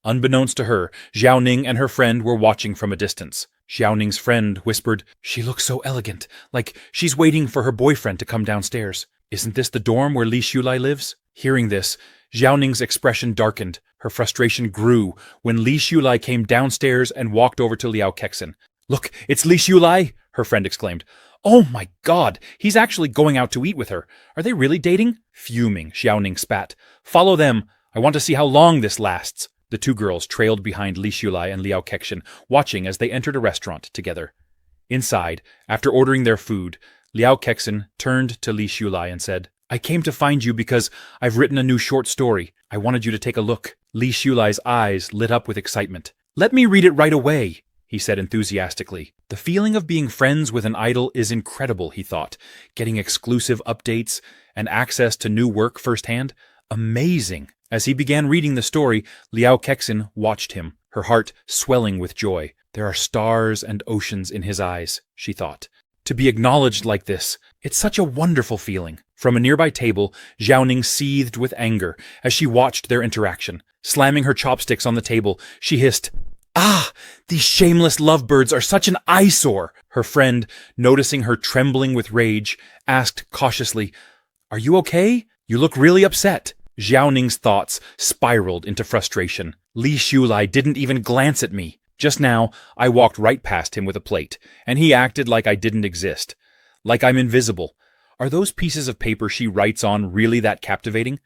Unbeknownst to her, Xiaoning and her friend were watching from a distance. Xiaoning's friend whispered, She looks so elegant, like she's waiting for her boyfriend to come downstairs. Isn't this the dorm where Li Xiulai lives? Hearing this, Xiaoning's expression darkened. Her frustration grew when Li Xiulai came downstairs and walked over to Liao Kexin. Look, it's Li Xiulai, her friend exclaimed. Oh my God, he's actually going out to eat with her. Are they really dating? Fuming, Xiaoning spat. Follow them. I want to see how long this lasts. The two girls trailed behind Li Xiulai and Liao Kexin, watching as they entered a restaurant together. Inside, after ordering their food, Liao Kexin turned to Li Xiulai and said, I came to find you because I've written a new short story. I wanted you to take a look. Li Xiulai's eyes lit up with excitement. Let me read it right away, he said enthusiastically. The feeling of being friends with an idol is incredible, he thought. Getting exclusive updates and access to new work firsthand? Amazing. As he began reading the story, Liao Kexin watched him, her heart swelling with joy. There are stars and oceans in his eyes, she thought. To be acknowledged like this, it's such a wonderful feeling. From a nearby table, Xiaoning seethed with anger as she watched their interaction. Slamming her chopsticks on the table, she hissed, Ah, these shameless lovebirds are such an eyesore. Her friend, noticing her trembling with rage, asked cautiously, Are you okay? You look really upset. Xiaoning's thoughts spiraled into frustration. Li Xiulai didn't even glance at me. Just now, I walked right past him with a plate, and he acted like I didn't exist. Like I'm invisible. Are those pieces of paper she writes on really that captivating?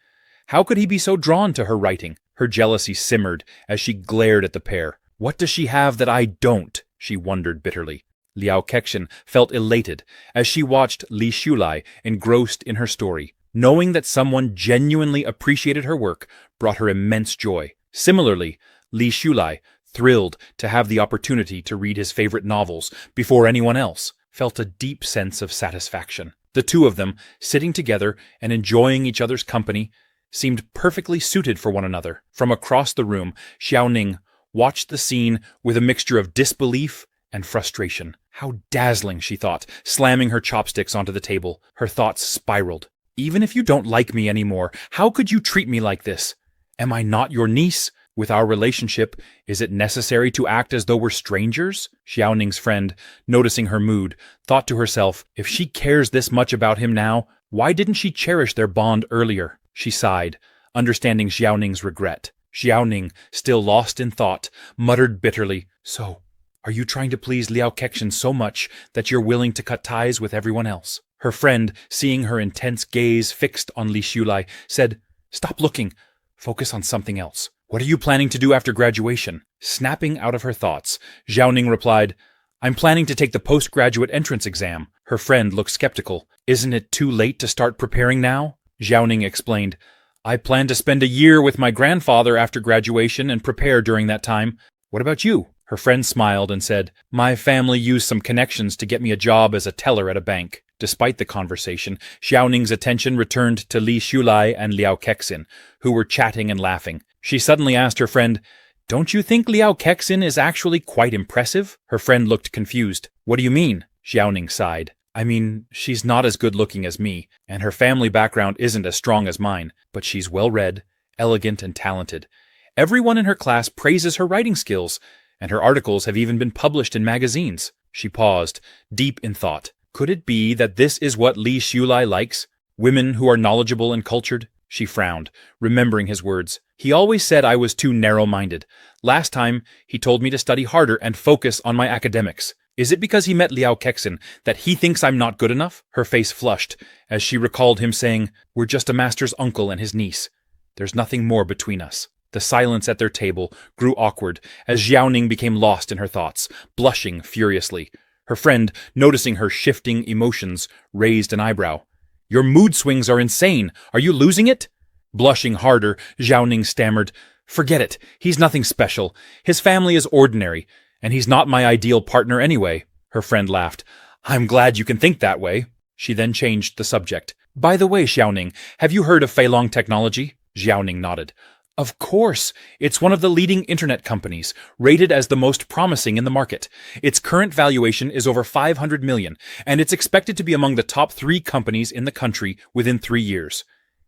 How could he be so drawn to her writing? Her jealousy simmered as she glared at the pair. What does she have that I don't? She wondered bitterly. Liao Kexin felt elated as she watched Li Xiulai engrossed in her story. Knowing that someone genuinely appreciated her work brought her immense joy. Similarly, Li Xiulai, thrilled to have the opportunity to read his favorite novels before anyone else, felt a deep sense of satisfaction. The two of them, sitting together and enjoying each other's company, seemed perfectly suited for one another. From across the room, Xiaoning watched the scene with a mixture of disbelief and frustration. How dazzling, she thought, slamming her chopsticks onto the table. Her thoughts spiraled. Even if you don't like me anymore, how could you treat me like this? Am I not your niece? With our relationship, is it necessary to act as though we're strangers? Xiaoning's friend, noticing her mood, thought to herself, if she cares this much about him now, why didn't she cherish their bond earlier? She sighed, understanding Xiaoning's regret. Xiaoning, still lost in thought, muttered bitterly, So, are you trying to please Liao Kexin so much that you're willing to cut ties with everyone else? Her friend, seeing her intense gaze fixed on Li Xiulai, said, Stop looking. Focus on something else. What are you planning to do after graduation? Snapping out of her thoughts, Xiaoning replied, I'm planning to take the postgraduate entrance exam. Her friend looked skeptical. Isn't it too late to start preparing now? Xiaoning explained, I plan to spend a year with my grandfather after graduation and prepare during that time. What about you? Her friend smiled and said, My family used some connections to get me a job as a teller at a bank. Despite the conversation, Xiaoning's attention returned to Li Xiulai and Liao Kexin, who were chatting and laughing. She suddenly asked her friend, Don't you think Liao Kexin is actually quite impressive? Her friend looked confused. What do you mean? Xiaoning sighed. I mean, she's not as good-looking as me, and her family background isn't as strong as mine, but she's well-read, elegant, and talented. Everyone in her class praises her writing skills, and her articles have even been published in magazines. She paused, deep in thought. Could it be that this is what Li Xiulai likes? Women who are knowledgeable and cultured? She frowned, remembering his words. He always said I was too narrow-minded. Last time, he told me to study harder and focus on my academics. Is it because he met Liao Kexin that he thinks I'm not good enough? Her face flushed as she recalled him saying, "We're just a master's uncle and his niece. There's nothing more between us." The silence at their table grew awkward as Xiaoning became lost in her thoughts, blushing furiously. Her friend, noticing her shifting emotions, raised an eyebrow. "Your mood swings are insane. Are you losing it?" Blushing harder, Xiaoning stammered, "Forget it. He's nothing special. His family is ordinary, and he's not my ideal partner anyway." Her friend laughed. "I'm glad you can think that way." She then changed the subject. "By the way, Xiaoning, have you heard of Feilong Technology?" Xiaoning nodded. "Of course. It's one of the leading internet companies, rated as the most promising in the market. Its current valuation is over 500 million, and it's expected to be among the top 3 companies in the country within 3 years.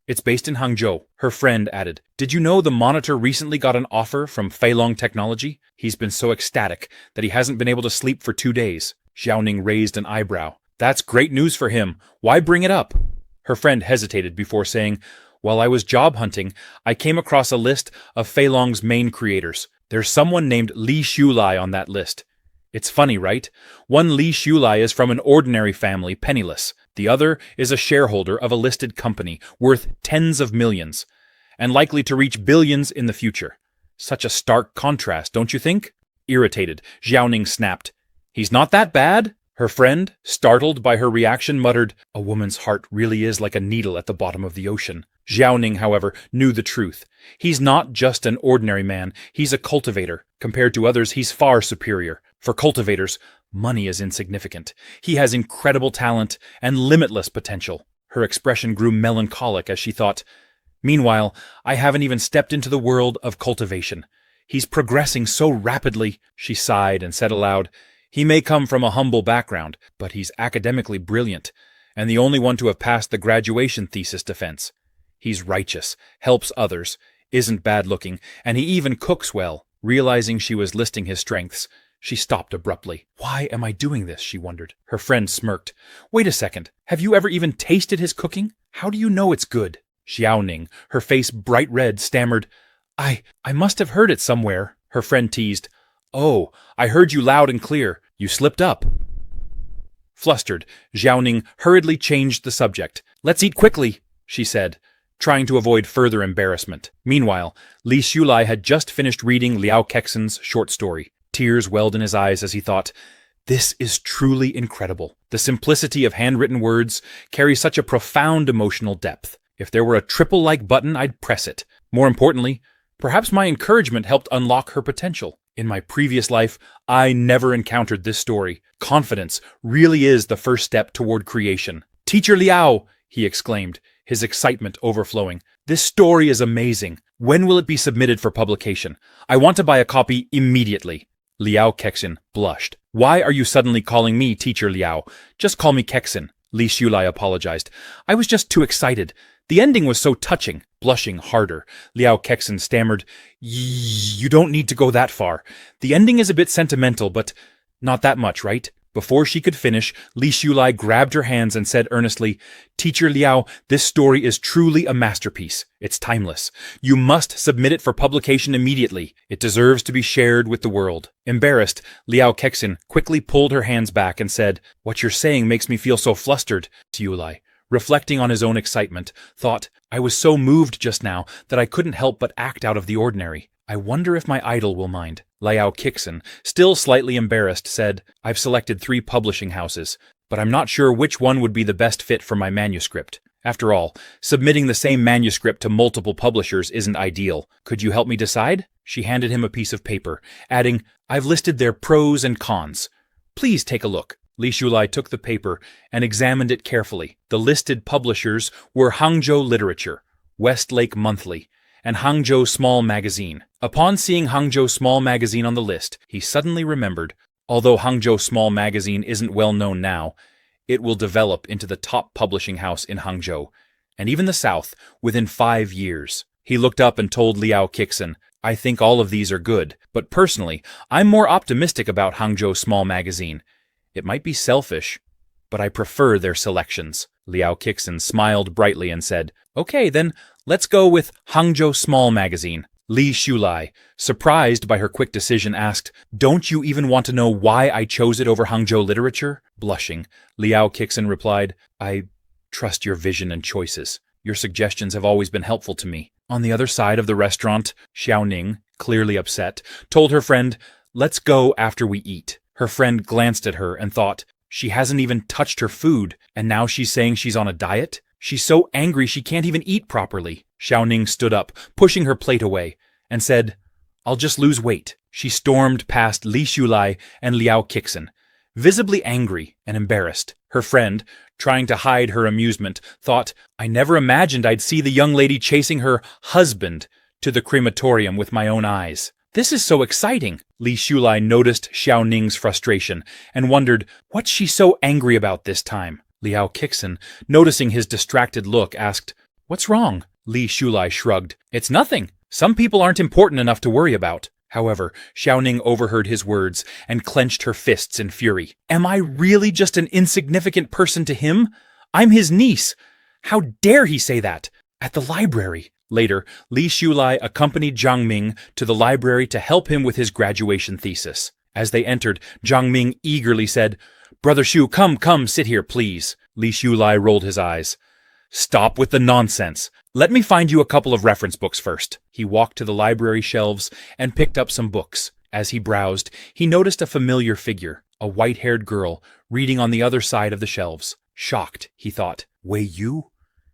It's based in Hangzhou," her friend added. "Did you know the monitor recently got an offer from Feilong Technology? He's been so ecstatic that he hasn't been able to sleep for 2 days." Xiaoning raised an eyebrow. "That's great news for him. Why bring it up?" Her friend hesitated before saying, "While I was job hunting, I came across a list of Feilong's main creators. There's someone named Li Xiulai on that list. It's funny, right? One Li Xiulai is from an ordinary family, penniless. The other is a shareholder of a listed company worth tens of millions, and likely to reach billions in the future. Such a stark contrast, don't you think?" Irritated, Xiaoning snapped, "He's not that bad?" Her friend, startled by her reaction, muttered, "A woman's heart really is like a needle at the bottom of the ocean." Xiaoning, however, knew the truth. He's not just an ordinary man, he's a cultivator. Compared to others, he's far superior. For cultivators, money is insignificant. He has incredible talent and limitless potential. Her expression grew melancholic as she thought, "Meanwhile, I haven't even stepped into the world of cultivation. He's progressing so rapidly." She sighed and said aloud, "He may come from a humble background, but he's academically brilliant, and the only one to have passed the graduation thesis defense. He's righteous, helps others, isn't bad-looking, and he even cooks well." Realizing she was listing his strengths, she stopped abruptly. "Why am I doing this?" she wondered. Her friend smirked. "Wait a second. Have you ever even tasted his cooking? How do you know it's good?" Xiaoning, her face bright red, stammered, I must have heard it somewhere." Her friend teased, "Oh, I heard you loud and clear. You slipped up." Flustered, Xiaoning hurriedly changed the subject. "Let's eat quickly," she said, trying to avoid further embarrassment. Meanwhile, Li Xiulai had just finished reading Liao Kexin's short story. Tears welled in his eyes as he thought, "This is truly incredible. The simplicity of handwritten words carries such a profound emotional depth. If there were a triple-like button, I'd press it. More importantly, perhaps my encouragement helped unlock her potential. In my previous life, I never encountered this story. Confidence really is the first step toward creation." "Teacher Liao!" he exclaimed, his excitement overflowing. "This story is amazing. When will it be submitted for publication? I want to buy a copy immediately." Liao Kexin blushed. "Why are you suddenly calling me Teacher Liao? Just call me Kexin." Li Xiulai apologized. "I was just too excited. The ending was so touching." Blushing harder, Liao Kexin stammered, "You don't need to go that far. The ending is a bit sentimental, but not that much, right?" Before she could finish, Li Xiulai grabbed her hands and said earnestly, "Teacher Liao, this story is truly a masterpiece. It's timeless. You must submit it for publication immediately. It deserves to be shared with the world." Embarrassed, Liao Kexin quickly pulled her hands back and said, "What you're saying makes me feel so flustered." Xiulai, reflecting on his own excitement, thought, "I was so moved just now that I couldn't help but act out of the ordinary. I wonder if my idol will mind." Liao Kexin, still slightly embarrassed, said, "I've selected 3 publishing houses, but I'm not sure which one would be the best fit for my manuscript. After all, submitting the same manuscript to multiple publishers isn't ideal. Could you help me decide?" She handed him a piece of paper, adding, "I've listed their pros and cons. Please take a look." Li Xiulai took the paper and examined it carefully. The listed publishers were Hangzhou Literature, Westlake Monthly, and Hangzhou Small Magazine. Upon seeing Hangzhou Small Magazine on the list, he suddenly remembered, although Hangzhou Small Magazine isn't well known now, it will develop into the top publishing house in Hangzhou, and even the south, within 5 years. He looked up and told Liao Kexin, "I think all of these are good, but personally, I'm more optimistic about Hangzhou Small Magazine. It might be selfish, but I prefer their selections." Liao Kexin smiled brightly and said, "Okay, then Let's go with Hangzhou Small Magazine. Li Shulai, surprised by her quick decision, asked, "Don't you even want to know why I chose it over Hangzhou literature?" Blushing, Liao Kixin replied, "I trust your vision and choices. Your suggestions have always been helpful to me." On the other side of the restaurant, Xiaoning, clearly upset, told her friend, "Let's go after we eat." Her friend glanced at her and thought, she hasn't even touched her food, and now she's saying she's on a diet? She's so angry she can't even eat properly. Xiaoning stood up, pushing her plate away, and said, "I'll just lose weight." She stormed past Li Shulai and Liao Kixin, visibly angry and embarrassed. Her friend, trying to hide her amusement, thought, "I never imagined I'd see the young lady chasing her husband to the crematorium with my own eyes. This is so exciting." Li Shulai noticed Xiaoning's frustration and wondered, what's she so angry about this time? Liao Kixin, noticing his distracted look, asked, "What's wrong?" Li Shulai shrugged. "It's nothing. Some people aren't important enough to worry about." However, Xiaoning overheard his words and clenched her fists in fury. "Am I really just an insignificant person to him? I'm his niece. How dare he say that? At the library." Later, Li Shulai accompanied Zhang Ming to the library to help him with his graduation thesis. As they entered, Zhang Ming eagerly said, "Brother Shu, come, sit here, please." Li Shulai rolled his eyes. "Stop with the nonsense. Let me find you a couple of reference books first." He walked to the library shelves and picked up some books. As he browsed, he noticed a familiar figure, a white-haired girl, reading on the other side of the shelves. Shocked, he thought, "Wei Yu?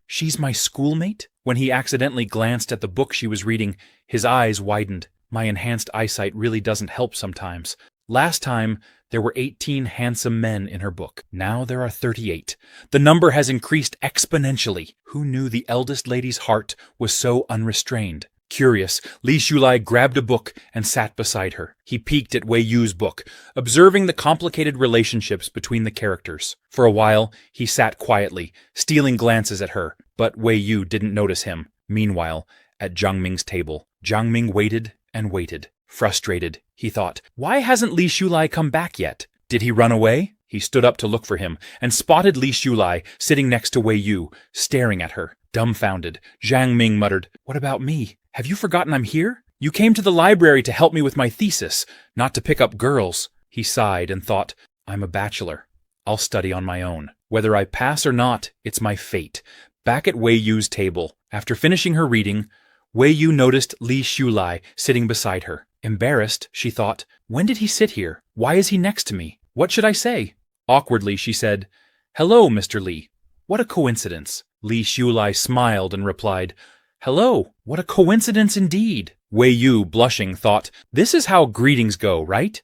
She's my schoolmate?" When he accidentally glanced at the book she was reading, his eyes widened. My enhanced eyesight really doesn't help sometimes. Last time, there were 18 handsome men in her book. Now there are 38. The number has increased exponentially. Who knew the eldest lady's heart was so unrestrained? Curious, Li Shulai grabbed a book and sat beside her. He peeked at Wei Yu's book, observing the complicated relationships between the characters. For a while, he sat quietly, stealing glances at her, but Wei Yu didn't notice him. Meanwhile, at Zhang Ming's table, Zhang Ming waited and waited. Frustrated, he thought, why hasn't Li Shulai come back yet? Did he run away? He stood up to look for him and spotted Li Shulai sitting next to Wei Yu, staring at her. Dumbfounded, Zhang Ming muttered, "What about me? Have you forgotten I'm here? You came to the library to help me with my thesis, not to pick up girls." He sighed and thought, "I'm a bachelor. I'll study on my own. Whether I pass or not, it's my fate." Back at Wei Yu's table, after finishing her reading, Wei Yu noticed Li Shulai sitting beside her. Embarrassed, she thought, when did he sit here? Why is he next to me? What should I say? Awkwardly, she said, "Hello, Mr. Li. What a coincidence." Li Shulai smiled and replied, "Hello, what a coincidence indeed." Wei Yu, blushing, thought, this is how greetings go, right?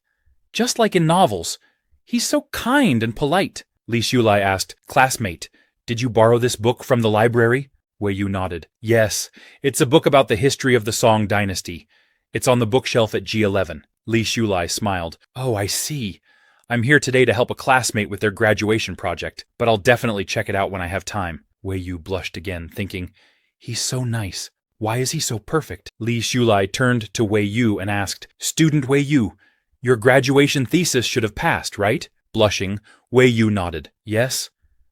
Just like in novels. He's so kind and polite. Li Shulai asked, "Classmate, did you borrow this book from the library?" Wei Yu nodded. "Yes, it's a book about the history of the Song dynasty. It's on the bookshelf at G11. Li Shulai smiled. "Oh, I see. I'm here today to help a classmate with their graduation project, but I'll definitely check it out when I have time." Wei Yu blushed again, thinking, he's so nice. Why is he so perfect? Li Shulai turned to Wei Yu and asked, "Student Wei Yu, your graduation thesis should have passed, right?" Blushing, Wei Yu nodded. "Yes,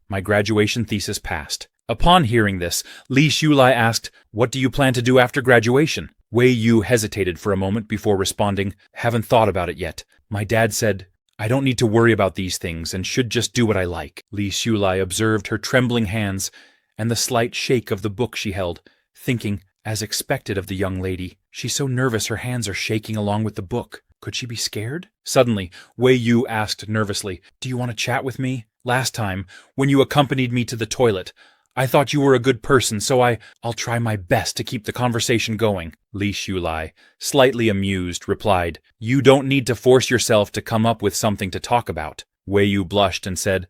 my graduation thesis passed." Upon hearing this, Li Shulai asked, "What do you plan to do after graduation?" Wei Yu hesitated for a moment before responding, "Haven't thought about it yet. My dad said, I don't need to worry about these things and should just do what I like." Li Shulai observed her trembling hands and the slight shake of the book she held, thinking, as expected of the young lady, she's so nervous her hands are shaking along with the book. Could she be scared? Suddenly, Wei Yu asked nervously, "Do you want to chat with me? Last time, when you accompanied me to the toilet, I thought you were a good person, so I'll try my best to keep the conversation going." Li Shulai, slightly amused, replied, "You don't need to force yourself to come up with something to talk about." Wei Yu blushed and said,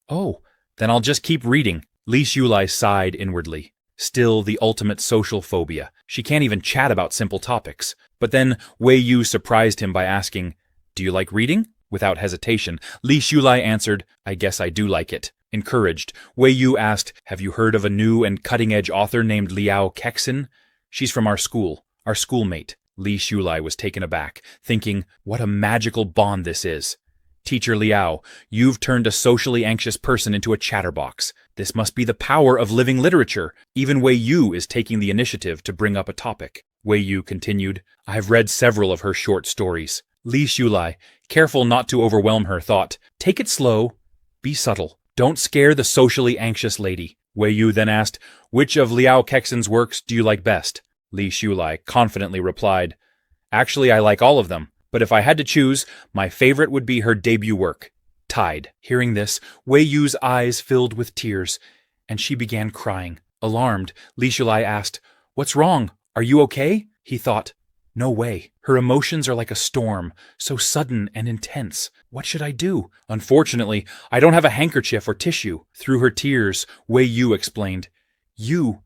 "Oh, then I'll just keep reading." Li Shulai sighed inwardly. Still the ultimate social phobia. She can't even chat about simple topics. But then Wei Yu surprised him by asking, "Do you like reading?" Without hesitation, Li Shulai answered, "I guess I do like it." Encouraged, Wei Yu asked, "Have you heard of a new and cutting-edge author named Liao Kixin? She's from our schoolmate." Li Shulai was taken aback, thinking, what a magical bond this is. Teacher Liao, you've turned a socially anxious person into a chatterbox. This must be the power of living literature. Even Wei Yu is taking the initiative to bring up a topic. Wei Yu continued, I've read several of her short stories. Li Shulai, careful not to overwhelm her, thought, take it slow, be subtle. Don't scare the socially anxious lady. Wei Yu then asked, which of Liao Kexin's works do you like best? Li Shulai confidently replied, actually I like all of them, but if I had to choose, my favorite would be her debut work, Tide. Hearing this, Wei Yu's eyes filled with tears, and she began crying. Alarmed, Li Shulai asked, what's wrong? Are you okay? He thought, no way. Her emotions are like a storm, so sudden and intense. What should I do? Unfortunately, I don't have a handkerchief or tissue. Through her tears, Wei Yu explained, You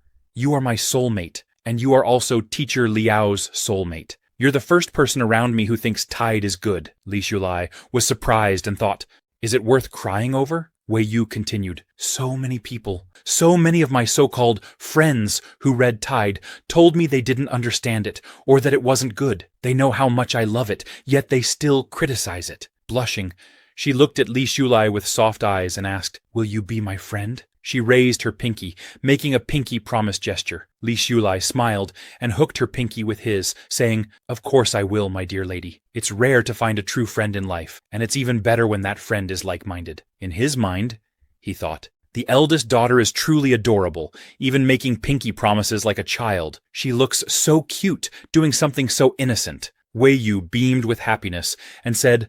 are my soulmate, and you are also Teacher Liao's soulmate. You're the first person around me who thinks Tide is good. Li Shulai was surprised and thought, is it worth crying over? Wei Yu continued, so many people, so many of my so-called friends who read Tide told me they didn't understand it or that it wasn't good. They know how much I love it, yet they still criticize it. Blushing, she looked at Li Shulai with soft eyes and asked, will you be my friend? She raised her pinky, making a pinky promise gesture. Li Shulai smiled and hooked her pinky with his, saying, of course I will, my dear lady. It's rare to find a true friend in life, and it's even better when that friend is like-minded. In his mind, he thought, the eldest daughter is truly adorable, even making pinky promises like a child. She looks so cute, doing something so innocent. Wei Yu beamed with happiness and said,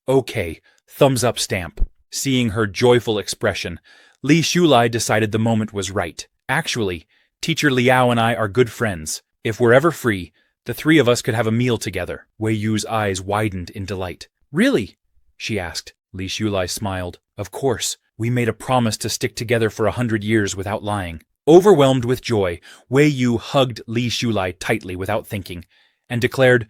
okay, thumbs up stamp. Seeing her joyful expression, Li Shulai decided the moment was right. Actually, Teacher Liao and I are good friends. If we're ever free, the three of us could have a meal together. Wei Yu's eyes widened in delight. Really? She asked. Li Shulai smiled. Of course, we made a promise to stick together for 100 years without lying. Overwhelmed with joy, Wei Yu hugged Li Shulai tightly without thinking, and declared,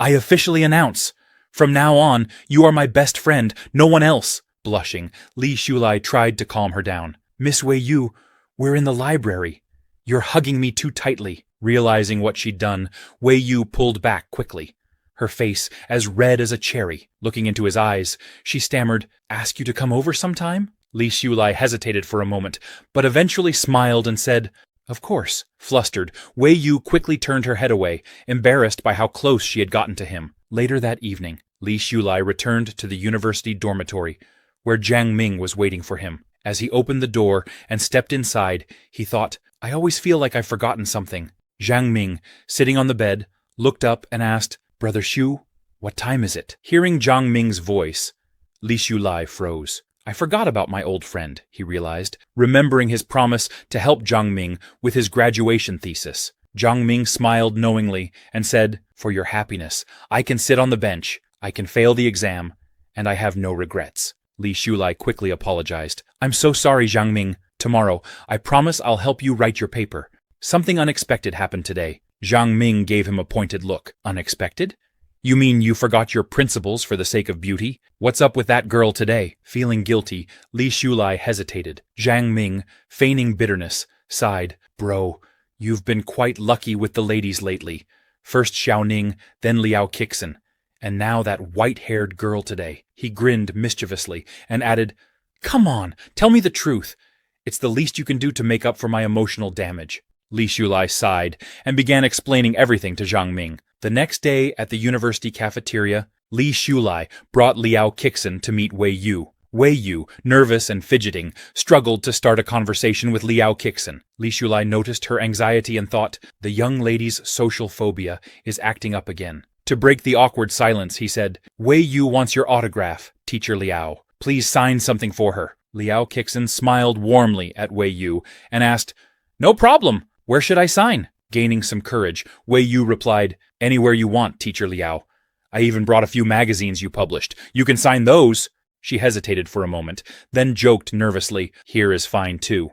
I officially announce, from now on, you are my best friend, no one else. Blushing, Li Shulai tried to calm her down. Miss Wei Yu, we're in the library. You're hugging me too tightly. Realizing what she'd done, Wei Yu pulled back quickly, her face as red as a cherry. Looking into his eyes, she stammered, ask you to come over sometime? Li Shulai hesitated for a moment, but eventually smiled and said, of course. Flustered, Wei Yu quickly turned her head away, embarrassed by how close she had gotten to him. Later that evening, Li Shulai returned to the university dormitory, where Jiang Ming was waiting for him. As he opened the door and stepped inside, he thought, I always feel like I've forgotten something. Jiang Ming, sitting on the bed, looked up and asked, Brother Xu, what time is it? Hearing Jiang Ming's voice, Li Shulai froze. I forgot about my old friend, he realized, remembering his promise to help Jiang Ming with his graduation thesis. Jiang Ming smiled knowingly and said, for your happiness, I can sit on the bench, I can fail the exam, and I have no regrets. Li Shulai quickly apologized. I'm so sorry, Jiang Ming. Tomorrow, I promise I'll help you write your paper. Something unexpected happened today. Jiang Ming gave him a pointed look. Unexpected? You mean you forgot your principles for the sake of beauty? What's up with that girl today? Feeling guilty, Li Shulai hesitated. Jiang Ming, feigning bitterness, sighed. Bro, you've been quite lucky with the ladies lately. First Xiaoning, then Liao Kixin, and now that white-haired girl today. He grinned mischievously and added, come on, tell me the truth. It's the least you can do to make up for my emotional damage. Li Shulai sighed and began explaining everything to Jiang Ming. The next day at the university cafeteria, Li Shulai brought Liao Kixin to meet Wei Yu. Wei Yu, nervous and fidgeting, struggled to start a conversation with Liao Kixin. Li Shulai noticed her anxiety and thought, the young lady's social phobia is acting up again. To break the awkward silence, he said, Wei Yu wants your autograph, Teacher Liao. Please sign something for her. Liao Kixin smiled warmly at Wei Yu and asked, no problem. Where should I sign? Gaining some courage, Wei Yu replied, anywhere you want, Teacher Liao. I even brought a few magazines you published. You can sign those. She hesitated for a moment, then joked nervously, here is fine too,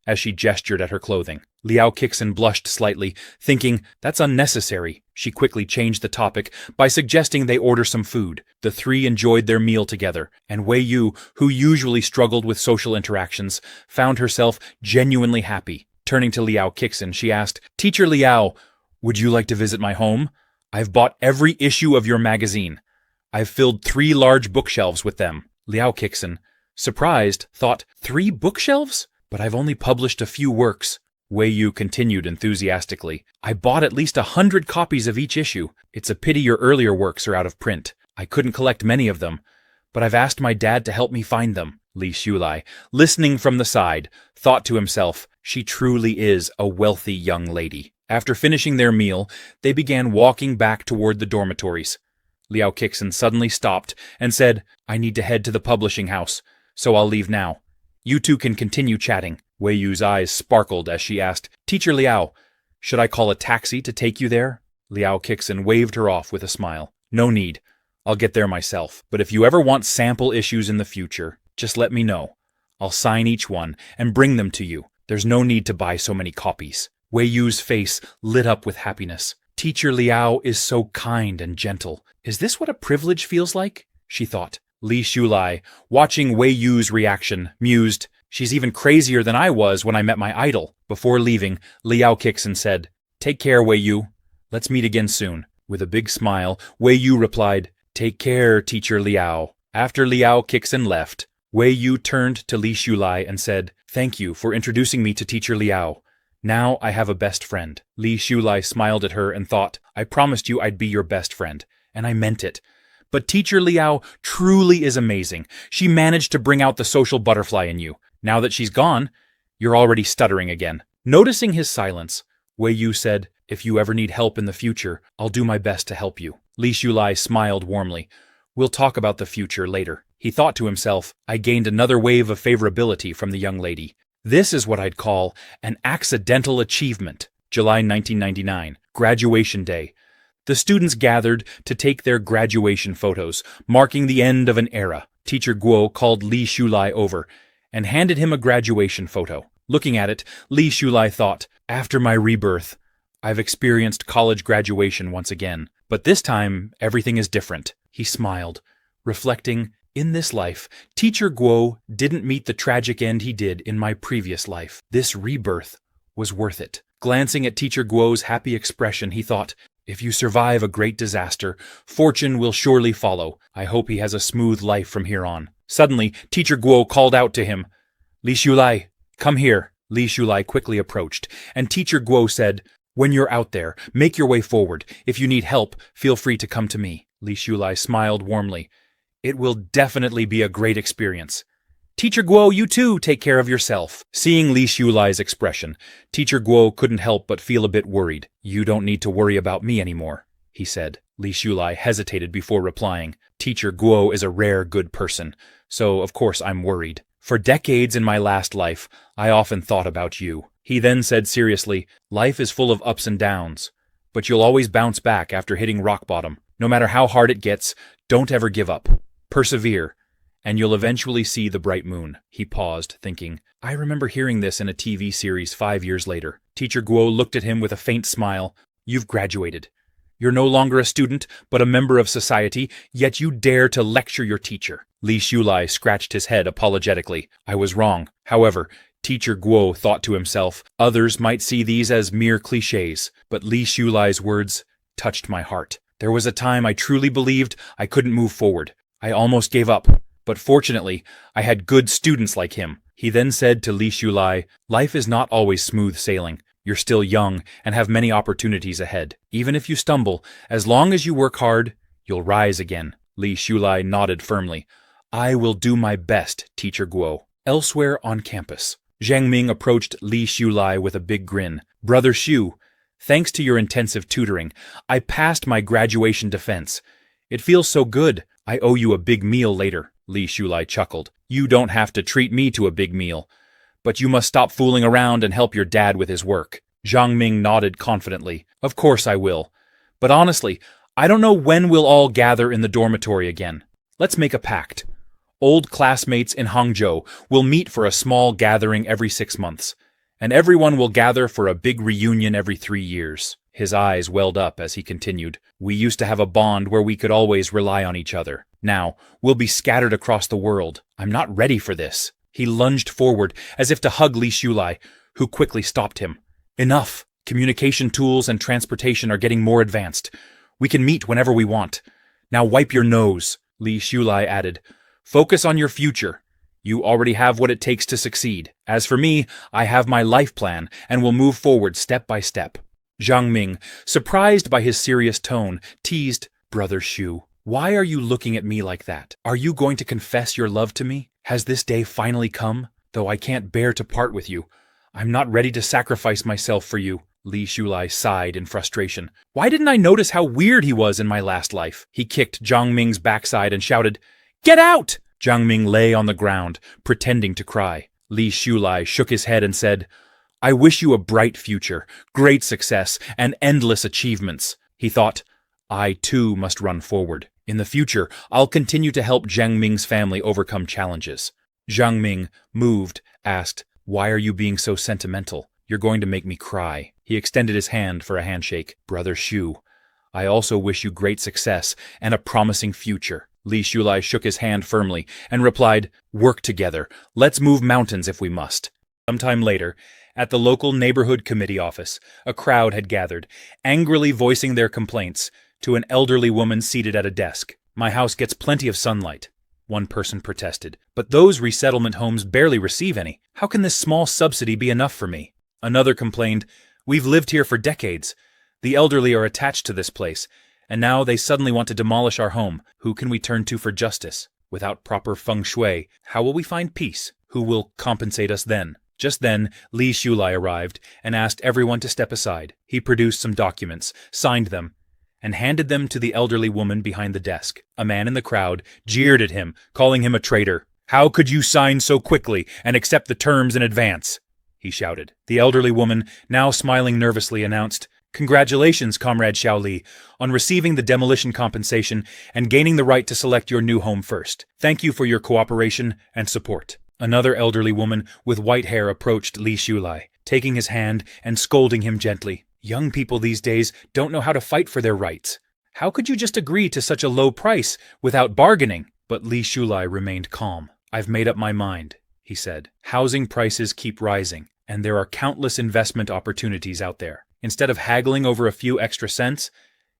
as she gestured at her clothing. Liao Kixin blushed slightly, thinking, that's unnecessary. She quickly changed the topic by suggesting they order some food. The three enjoyed their meal together, and Wei Yu, who usually struggled with social interactions, found herself genuinely happy. Turning to Liao Kixin, she asked, Teacher Liao, would you like to visit my home? I've bought every issue of your magazine. I've filled 3 large bookshelves with them. Liao Kixin, surprised, thought, 3 bookshelves? But I've only published a few works. Wei Yu continued enthusiastically. I bought at least 100 copies of each issue. It's a pity your earlier works are out of print. I couldn't collect many of them, but I've asked my dad to help me find them. Li Shulai, listening from the side, thought to himself, she truly is a wealthy young lady. After finishing their meal, they began walking back toward the dormitories. Liao Kixin suddenly stopped and said, I need to head to the publishing house, so I'll leave now. You two can continue chatting. Wei Yu's eyes sparkled as she asked, Teacher Liao, should I call a taxi to take you there? Liao Kixin waved her off with a smile. No need. I'll get there myself. But if you ever want sample issues in the future, just let me know. I'll sign each one and bring them to you. There's no need to buy so many copies. Wei Yu's face lit up with happiness. Teacher Liao is so kind and gentle. Is this what a privilege feels like? She thought. Li Shulai, watching Wei Yu's reaction, mused, she's even crazier than I was when I met my idol. Before leaving, Liao Kixin said, Take care, Wei Yu. Let's meet again soon. With a big smile, Wei Yu replied, Take care, Teacher Liao. After Liao Kixin left, Wei Yu turned to Li Shulai and said, Thank you for introducing me to Teacher Liao. Now I have a best friend. Li Shulai smiled at her and thought, I promised you I'd be your best friend, and I meant it. But Teacher Liao truly is amazing. She managed to bring out the social butterfly in you. Now that she's gone, you're already stuttering again. Noticing his silence, Wei Yu said, If you ever need help in the future, I'll do my best to help you. Li Shulai smiled warmly. We'll talk about the future later. He thought to himself, I gained another wave of favorability from the young lady. This is what I'd call an accidental achievement. July 1999, graduation day. The students gathered to take their graduation photos, marking the end of an era. Teacher Guo called Li Shulai over and handed him a graduation photo. Looking at it, Li Shulai thought, After my rebirth, I've experienced college graduation once again. But this time, everything is different. He smiled, reflecting, In this life, Teacher Guo didn't meet the tragic end he did in my previous life. This rebirth was worth it. Glancing at Teacher Guo's happy expression, he thought, If you survive a great disaster, fortune will surely follow. I hope he has a smooth life from here on. Suddenly, Teacher Guo called out to him, Li Shulai, come here. Li Shulai quickly approached, and Teacher Guo said, When you're out there, make your way forward. If you need help, feel free to come to me. Li Shulai smiled warmly. It will definitely be a great experience. Teacher Guo, you too, take care of yourself. Seeing Li Shulai's expression, Teacher Guo couldn't help but feel a bit worried. You don't need to worry about me anymore, he said. Li Shulai hesitated before replying. Teacher Guo is a rare good person, so of course I'm worried. For decades in my last life, I often thought about you. He then said seriously, Life is full of ups and downs, but you'll always bounce back after hitting rock bottom. No matter how hard it gets, don't ever give up. Persevere, and you'll eventually see the bright moon. He paused, thinking, I remember hearing this in a TV series 5 years later. Teacher Guo looked at him with a faint smile. You've graduated. You're no longer a student, but a member of society, yet you dare to lecture your teacher. Li Shulai scratched his head apologetically. I was wrong. However, Teacher Guo thought to himself, others might see these as mere cliches, but Li Shulai's words touched my heart. There was a time I truly believed I couldn't move forward. I almost gave up, but fortunately, I had good students like him. He then said to Li Shulai, Life is not always smooth sailing. You're still young and have many opportunities ahead. Even if you stumble, as long as you work hard, you'll rise again. Li Shulai nodded firmly. I will do my best, Teacher Guo. Elsewhere on campus, Zhang Ming approached Li Shulai with a big grin. Brother Xu, thanks to your intensive tutoring, I passed my graduation defense. It feels so good. I owe you a big meal later. Li Shulai chuckled. You don't have to treat me to a big meal, but you must stop fooling around and help your dad with his work. Zhang Ming nodded confidently. Of course I will. But honestly, I don't know when we'll all gather in the dormitory again. Let's make a pact. Old classmates in Hangzhou will meet for a small gathering every 6 months, and everyone will gather for a big reunion every 3 years. His eyes welled up as he continued. We used to have a bond where we could always rely on each other. Now, we'll be scattered across the world. I'm not ready for this. He lunged forward as if to hug Li Shulai, who quickly stopped him. Enough! Communication tools and transportation are getting more advanced. We can meet whenever we want. Now wipe your nose, Li Shulai added. Focus on your future. You already have what it takes to succeed. As for me, I have my life plan and will move forward step by step. Zhang Ming, surprised by his serious tone, teased, Brother Shu, why are you looking at me like that? Are you going to confess your love to me? Has this day finally come? Though I can't bear to part with you. I'm not ready to sacrifice myself for you. Li Shulai sighed in frustration. Why didn't I notice how weird he was in my last life? He kicked Zhang Ming's backside and shouted, Get out! Zhang Ming lay on the ground, pretending to cry. Li Shulai shook his head and said, I wish you a bright future, great success, and endless achievements. He thought, I too must run forward. In the future, I'll continue to help Zhang Ming's family overcome challenges. Zhang Ming, moved, asked, Why are you being so sentimental? You're going to make me cry. He extended his hand for a handshake. Brother Shu, I also wish you great success and a promising future. Li Shulai shook his hand firmly and replied, Work together. Let's move mountains if we must. Sometime later, at the local neighborhood committee office, a crowd had gathered, angrily voicing their complaints to an elderly woman seated at a desk. My house gets plenty of sunlight, one person protested, but those resettlement homes barely receive any. How can this small subsidy be enough for me? Another complained, We've lived here for decades. The elderly are attached to this place, and now they suddenly want to demolish our home. Who can we turn to for justice? Without proper feng shui, how will we find peace? Who will compensate us then? Just then, Li Shulai arrived and asked everyone to step aside. He produced some documents, signed them, and handed them to the elderly woman behind the desk. A man in the crowd jeered at him, calling him a traitor. How could you sign so quickly and accept the terms in advance? He shouted. The elderly woman, now smiling nervously, announced, Congratulations, Comrade Xiaoli, on receiving the demolition compensation and gaining the right to select your new home first. Thank you for your cooperation and support. Another elderly woman with white hair approached Li Shulai, taking his hand and scolding him gently. Young people these days don't know how to fight for their rights. How could you just agree to such a low price without bargaining? But Li Shulai remained calm. I've made up my mind, he said. Housing prices keep rising, and there are countless investment opportunities out there. Instead of haggling over a few extra cents,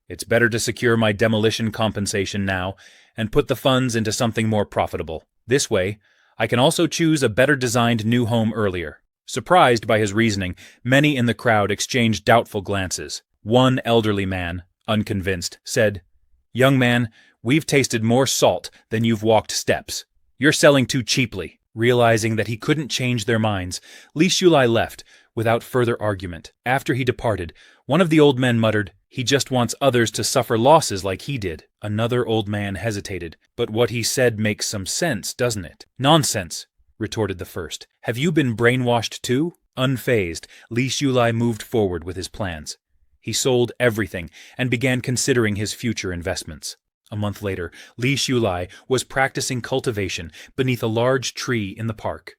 it's better to secure my demolition compensation now and put the funds into something more profitable. This way, I can also choose a better designed new home earlier. Surprised by his reasoning, many in the crowd exchanged doubtful glances. One elderly man, unconvinced, said, Young man, we've tasted more salt than you've walked steps. You're selling too cheaply. Realizing that he couldn't change their minds, Li Shulai left without further argument. After he departed, one of the old men muttered, He just wants others to suffer losses like he did. Another old man hesitated. But what he said makes some sense, doesn't it? Nonsense, retorted the first. Have you been brainwashed too? Unfazed, Li Shulai moved forward with his plans. He sold everything and began considering his future investments. A month later, Li Shulai was practicing cultivation beneath a large tree in the park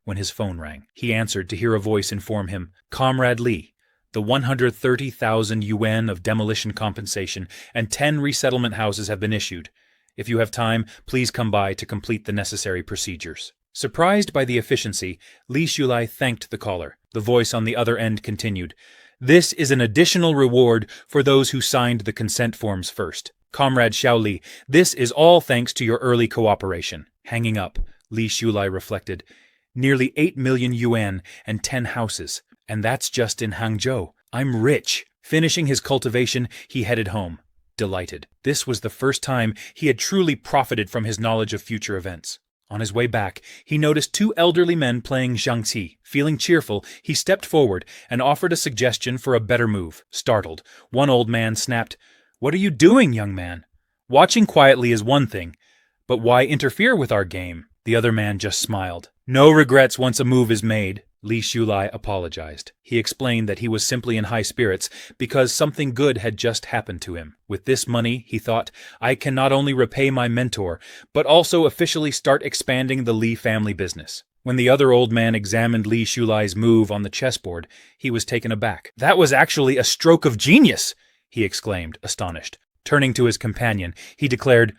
when his phone rang. He answered to hear a voice inform him, Comrade Li, the 130,000 yuan of demolition compensation and 10 resettlement houses have been issued. If you have time, please come by to complete the necessary procedures. Surprised by the efficiency, Li Shulai thanked the caller. The voice on the other end continued, This is an additional reward for those who signed the consent forms first. Comrade Xiaoli, this is all thanks to your early cooperation. Hanging up, Li Shulai reflected, Nearly 8 million yuan and 10 houses. And that's just in Hangzhou. I'm rich. Finishing his cultivation, he headed home, delighted. This was the first time he had truly profited from his knowledge of future events. On his way back, he noticed 2 elderly men playing xiangqi. Feeling cheerful, he stepped forward and offered a suggestion for a better move. Startled, one old man snapped, What are you doing, young man? Watching quietly is one thing, but why interfere with our game? The other man just smiled. No regrets once a move is made. Li Shulai apologized. He explained that he was simply in high spirits because something good had just happened to him. With this money, he thought, I can not only repay my mentor, but also officially start expanding the Li family business. When the other old man examined Li Shulai's move on the chessboard, he was taken aback. That was actually a stroke of genius, he exclaimed, astonished. Turning to his companion, he declared,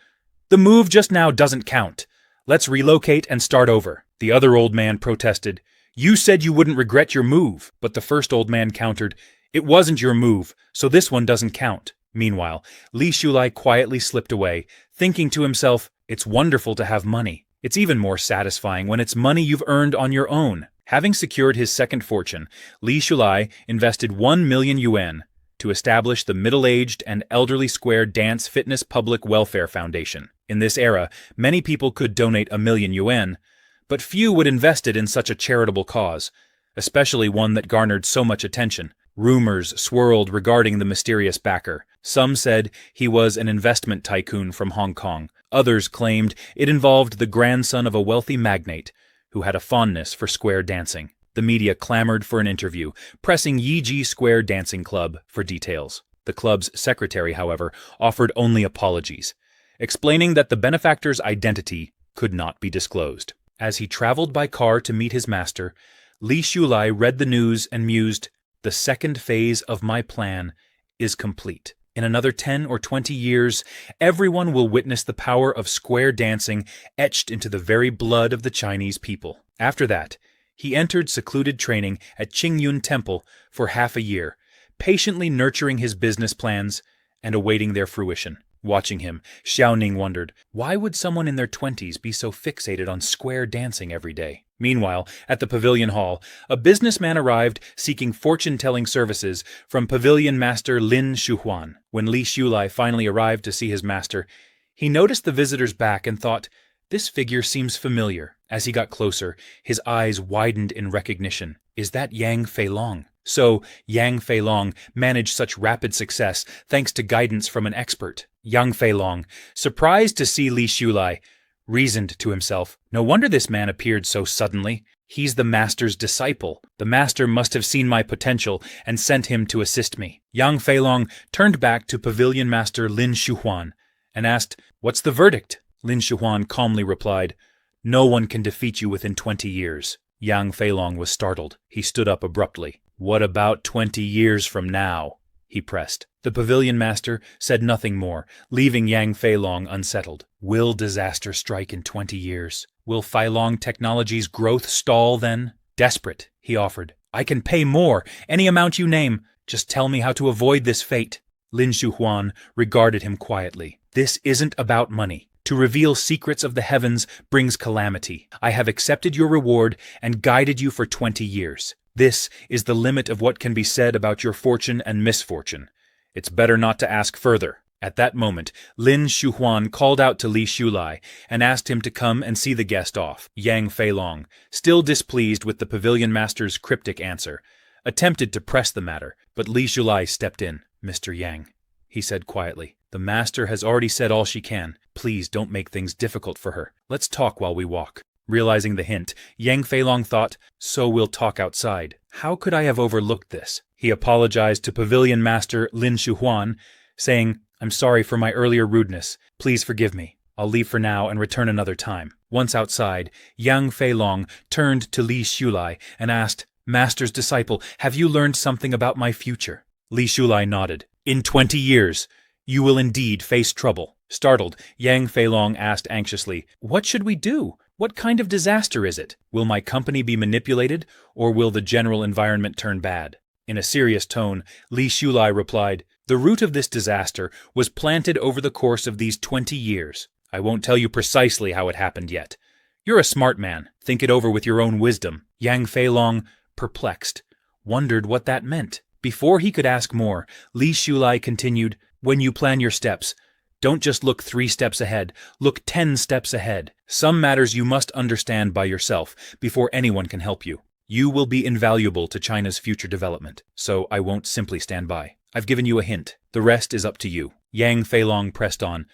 The move just now doesn't count. Let's relocate and start over. The other old man protested, You said you wouldn't regret your move. But the first old man countered, It wasn't your move, so this one doesn't count. Meanwhile, Li Shulai quietly slipped away, thinking to himself, it's wonderful to have money. It's even more satisfying when it's money you've earned on your own. Having secured his second fortune, Li Shulai invested 1 million yuan to establish the Middle-Aged and Elderly Square Dance Fitness Public Welfare Foundation. In this era, many people could donate 1 million yuan, but few would invest it in such a charitable cause, especially one that garnered so much attention. Rumors swirled regarding the mysterious backer. Some said he was an investment tycoon from Hong Kong. Others claimed it involved the grandson of a wealthy magnate who had a fondness for square dancing. The media clamored for an interview, pressing Yiji Square Dancing Club for details. The club's secretary, however, offered only apologies, explaining that the benefactor's identity could not be disclosed. As he traveled by car to meet his master, Li Shulai read the news and mused, "The second phase of my plan is complete. In another 10 or 20 years, everyone will witness the power of square dancing etched into the very blood of the Chinese people." After that, he entered secluded training at Qingyun Temple for half a year, patiently nurturing his business plans and awaiting their fruition. Watching him, Xiaoning wondered, why would someone in their 20s be so fixated on square dancing every day? Meanwhile, at the pavilion hall, a businessman arrived seeking fortune-telling services from pavilion master Lin Shuhuan. When Li Shulai finally arrived to see his master, he noticed the visitor's back and thought, this figure seems familiar. As he got closer, his eyes widened in recognition. Is that Yang Feilong? So, Yang Feilong managed such rapid success thanks to guidance from an expert. Yang Feilong, surprised to see Li Shulai, reasoned to himself, no wonder this man appeared so suddenly. He's the master's disciple. The master must have seen my potential and sent him to assist me. Yang Feilong turned back to pavilion master Lin Shuhuan and asked, what's the verdict? Lin Shuhuan calmly replied, no one can defeat you within 20 years. Yang Feilong was startled. He stood up abruptly. What about 20 years from now? He pressed. The pavilion master said nothing more, leaving Yang Feilong unsettled. Will disaster strike in 20 years? Will Feilong Technology's growth stall then? Desperate, he offered. I can pay more, any amount you name. Just tell me how to avoid this fate. Lin Shuhuan regarded him quietly. This isn't about money. To reveal secrets of the heavens brings calamity. I have accepted your reward and guided you for 20 years. This is the limit of what can be said about your fortune and misfortune. It's better not to ask further. At that moment, Lin Shuhuan called out to Li Shulai and asked him to come and see the guest off. Yang Feilong, still displeased with the pavilion master's cryptic answer, attempted to press the matter, but Li Shulai stepped in. Mr. Yang, he said quietly, the master has already said all she can. Please don't make things difficult for her. Let's talk while we walk. Realizing the hint, Yang Feilong thought, so we'll talk outside. How could I have overlooked this? He apologized to pavilion master Lin Shuhuan, saying, I'm sorry for my earlier rudeness. Please forgive me. I'll leave for now and return another time. Once outside, Yang Feilong turned to Li Shulai and asked, Master's disciple, have you learned something about my future? Li Shulai nodded. In 20 years, you will indeed face trouble. Startled, Yang Feilong asked anxiously, what should we do? What kind of disaster is it? Will my company be manipulated, or will the general environment turn bad? In a serious tone, Li Shulai replied, the root of this disaster was planted over the course of these 20 years. I won't tell you precisely how it happened yet. You're a smart man. Think it over with your own wisdom. Yang Feilong, perplexed, wondered what that meant. Before he could ask more, Li Shulai continued, when you plan your steps, don't just look 3 steps ahead, look 10 steps ahead. Some matters you must understand by yourself before anyone can help you. You will be invaluable to China's future development, so I won't simply stand by. I've given you a hint. The rest is up to you. Yang Feilong pressed on.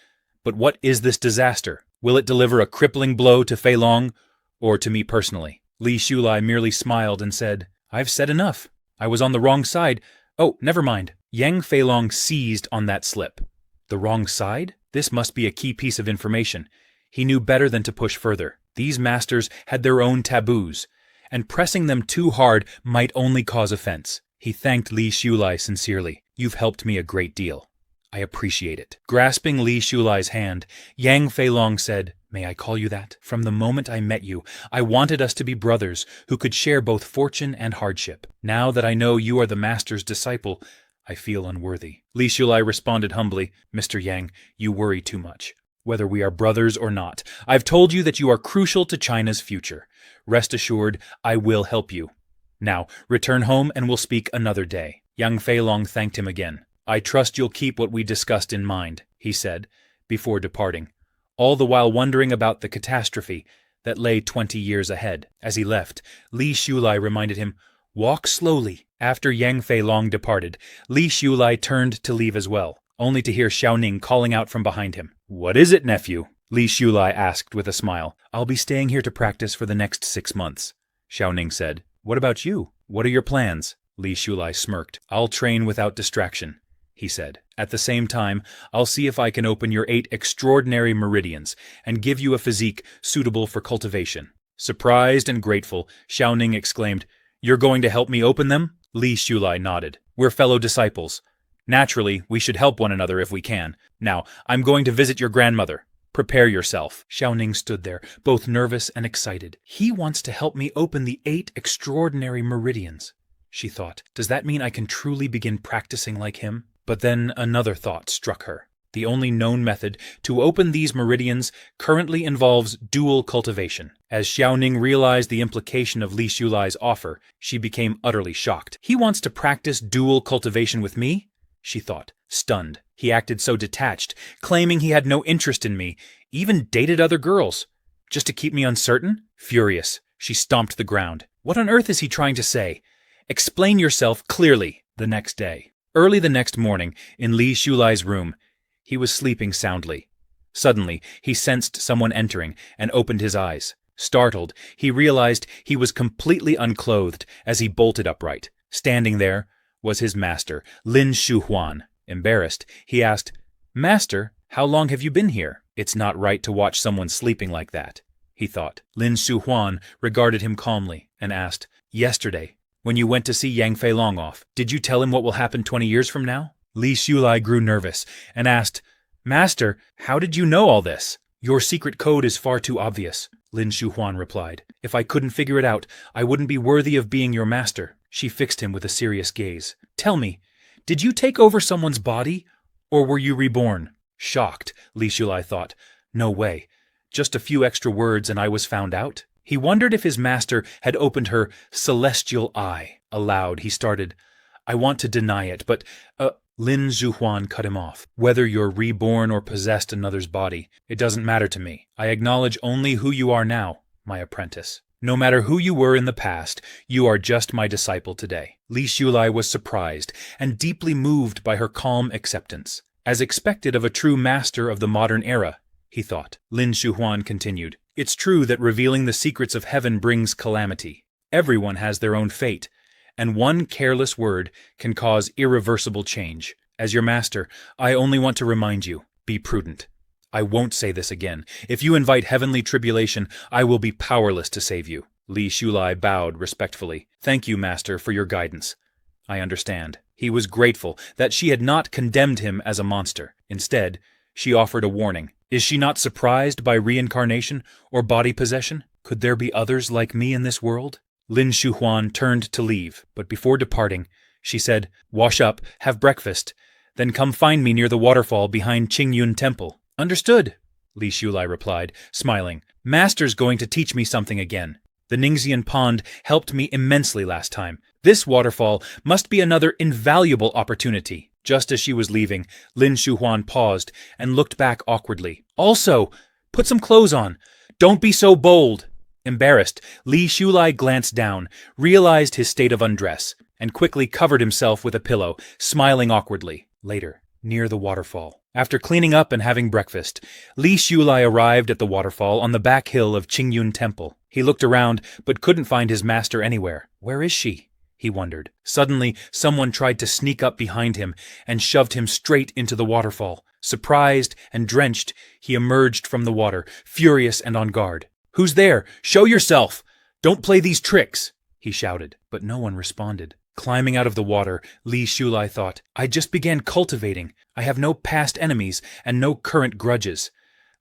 But what is this disaster? Will it deliver a crippling blow to Feilong, or to me personally? Li Shulai merely smiled and said, I've said enough. I was on the wrong side. Oh, never mind. Yang Feilong seized on that slip. The wrong side? This must be a key piece of information. He knew better than to push further. These masters had their own taboos, and pressing them too hard might only cause offense. He thanked Li Shulai sincerely. You've helped me a great deal. I appreciate it. Grasping Li Shulai's hand, Yang Feilong said, May I call you that? From the moment I met you, I wanted us to be brothers who could share both fortune and hardship. Now that I know you are the master's disciple, I feel unworthy. Li Shulai responded humbly, Mr. Yang, you worry too much. Whether we are brothers or not, I've told you that you are crucial to China's future. Rest assured, I will help you. Now, return home and we'll speak another day. Yang Feilong thanked him again. I trust you'll keep what we discussed in mind, he said, before departing, all the while wondering about the catastrophe that lay 20 years ahead. As he left, Li Shulai reminded him, walk slowly. After Yang Feilong departed, Li Shulai turned to leave as well, only to hear Xiaoning calling out from behind him. What is it, nephew? Li Shulai asked with a smile. I'll be staying here to practice for the next 6 months, Xiaoning said. What about you? What are your plans? Li Shulai smirked. I'll train without distraction, he said. At the same time, I'll see if I can open your 8 extraordinary meridians and give you a physique suitable for cultivation. Surprised and grateful, Xiaoning exclaimed, You're going to help me open them? Li Shulai nodded. We're fellow disciples. Naturally, we should help one another if we can. Now, I'm going to visit your grandmother. Prepare yourself. Xiaoning stood there, both nervous and excited. He wants to help me open the 8 extraordinary meridians, she thought. Does that mean I can truly begin practicing like him? But then another thought struck her. The only known method to open these meridians currently involves dual cultivation. As Xiaoning realized the implication of Li Shulai's offer, she became utterly shocked. He wants to practice dual cultivation with me? She thought, stunned. He acted so detached, claiming he had no interest in me, even dated other girls. Just to keep me uncertain? Furious, she stomped the ground. What on earth is he trying to say? Explain yourself clearly. The next day. Early the next morning, in Li Shulai's room, he was sleeping soundly. Suddenly, he sensed someone entering and opened his eyes. Startled, he realized he was completely unclothed as he bolted upright. Standing there was his master, Lin Shuhuan. Embarrassed, he asked, Master, how long have you been here? It's not right to watch someone sleeping like that, he thought. Lin Shuhuan regarded him calmly and asked, Yesterday, when you went to see Yang Feilong off, did you tell him what will happen 20 years from now? Li Shulai grew nervous and asked, Master, how did you know all this? Your secret code is far too obvious, Lin Shuhuan replied. If I couldn't figure it out, I wouldn't be worthy of being your master. She fixed him with a serious gaze. Tell me, did you take over someone's body, or were you reborn? Shocked, Li Shulai thought. No way. Just a few extra words and I was found out? He wondered if his master had opened her celestial eye. Aloud, he started, I want to deny it, but, Lin Zhuhuan cut him off. Whether you're reborn or possessed another's body, it doesn't matter to me. I acknowledge only who you are now, my apprentice. No matter who you were in the past, you are just my disciple today. Li Shulai was surprised and deeply moved by her calm acceptance. As expected of a true master of the modern era, he thought. Lin Shuhuan continued, It's true that revealing the secrets of heaven brings calamity. Everyone has their own fate, and one careless word can cause irreversible change. As your master, I only want to remind you, be prudent. I won't say this again. If you invite heavenly tribulation, I will be powerless to save you. Li Shulai bowed respectfully. Thank you, master, for your guidance. I understand. He was grateful that she had not condemned him as a monster. Instead, she offered a warning. Is she not surprised by reincarnation or body possession? Could there be others like me in this world? Lin Shuhuan turned to leave, but before departing, she said, Wash up, have breakfast, then come find me near the waterfall behind Qingyun Temple. Understood, Li Shulai replied, smiling. Master's going to teach me something again. The Ningxian pond helped me immensely last time. This waterfall must be another invaluable opportunity. Just as she was leaving, Lin Shuhuan paused and looked back awkwardly. Also, put some clothes on. Don't be so bold. Embarrassed, Li Shulai glanced down, realized his state of undress, and quickly covered himself with a pillow, smiling awkwardly. Later, near the waterfall. After cleaning up and having breakfast, Li Shulai arrived at the waterfall on the back hill of Qingyun Temple. He looked around, but couldn't find his master anywhere. Where is she? He wondered. Suddenly, someone tried to sneak up behind him and shoved him straight into the waterfall. Surprised and drenched, he emerged from the water, furious and on guard. Who's there? Show yourself! Don't play these tricks! He shouted, but no one responded. Climbing out of the water, Li Shulai thought, I just began cultivating. I have no past enemies and no current grudges.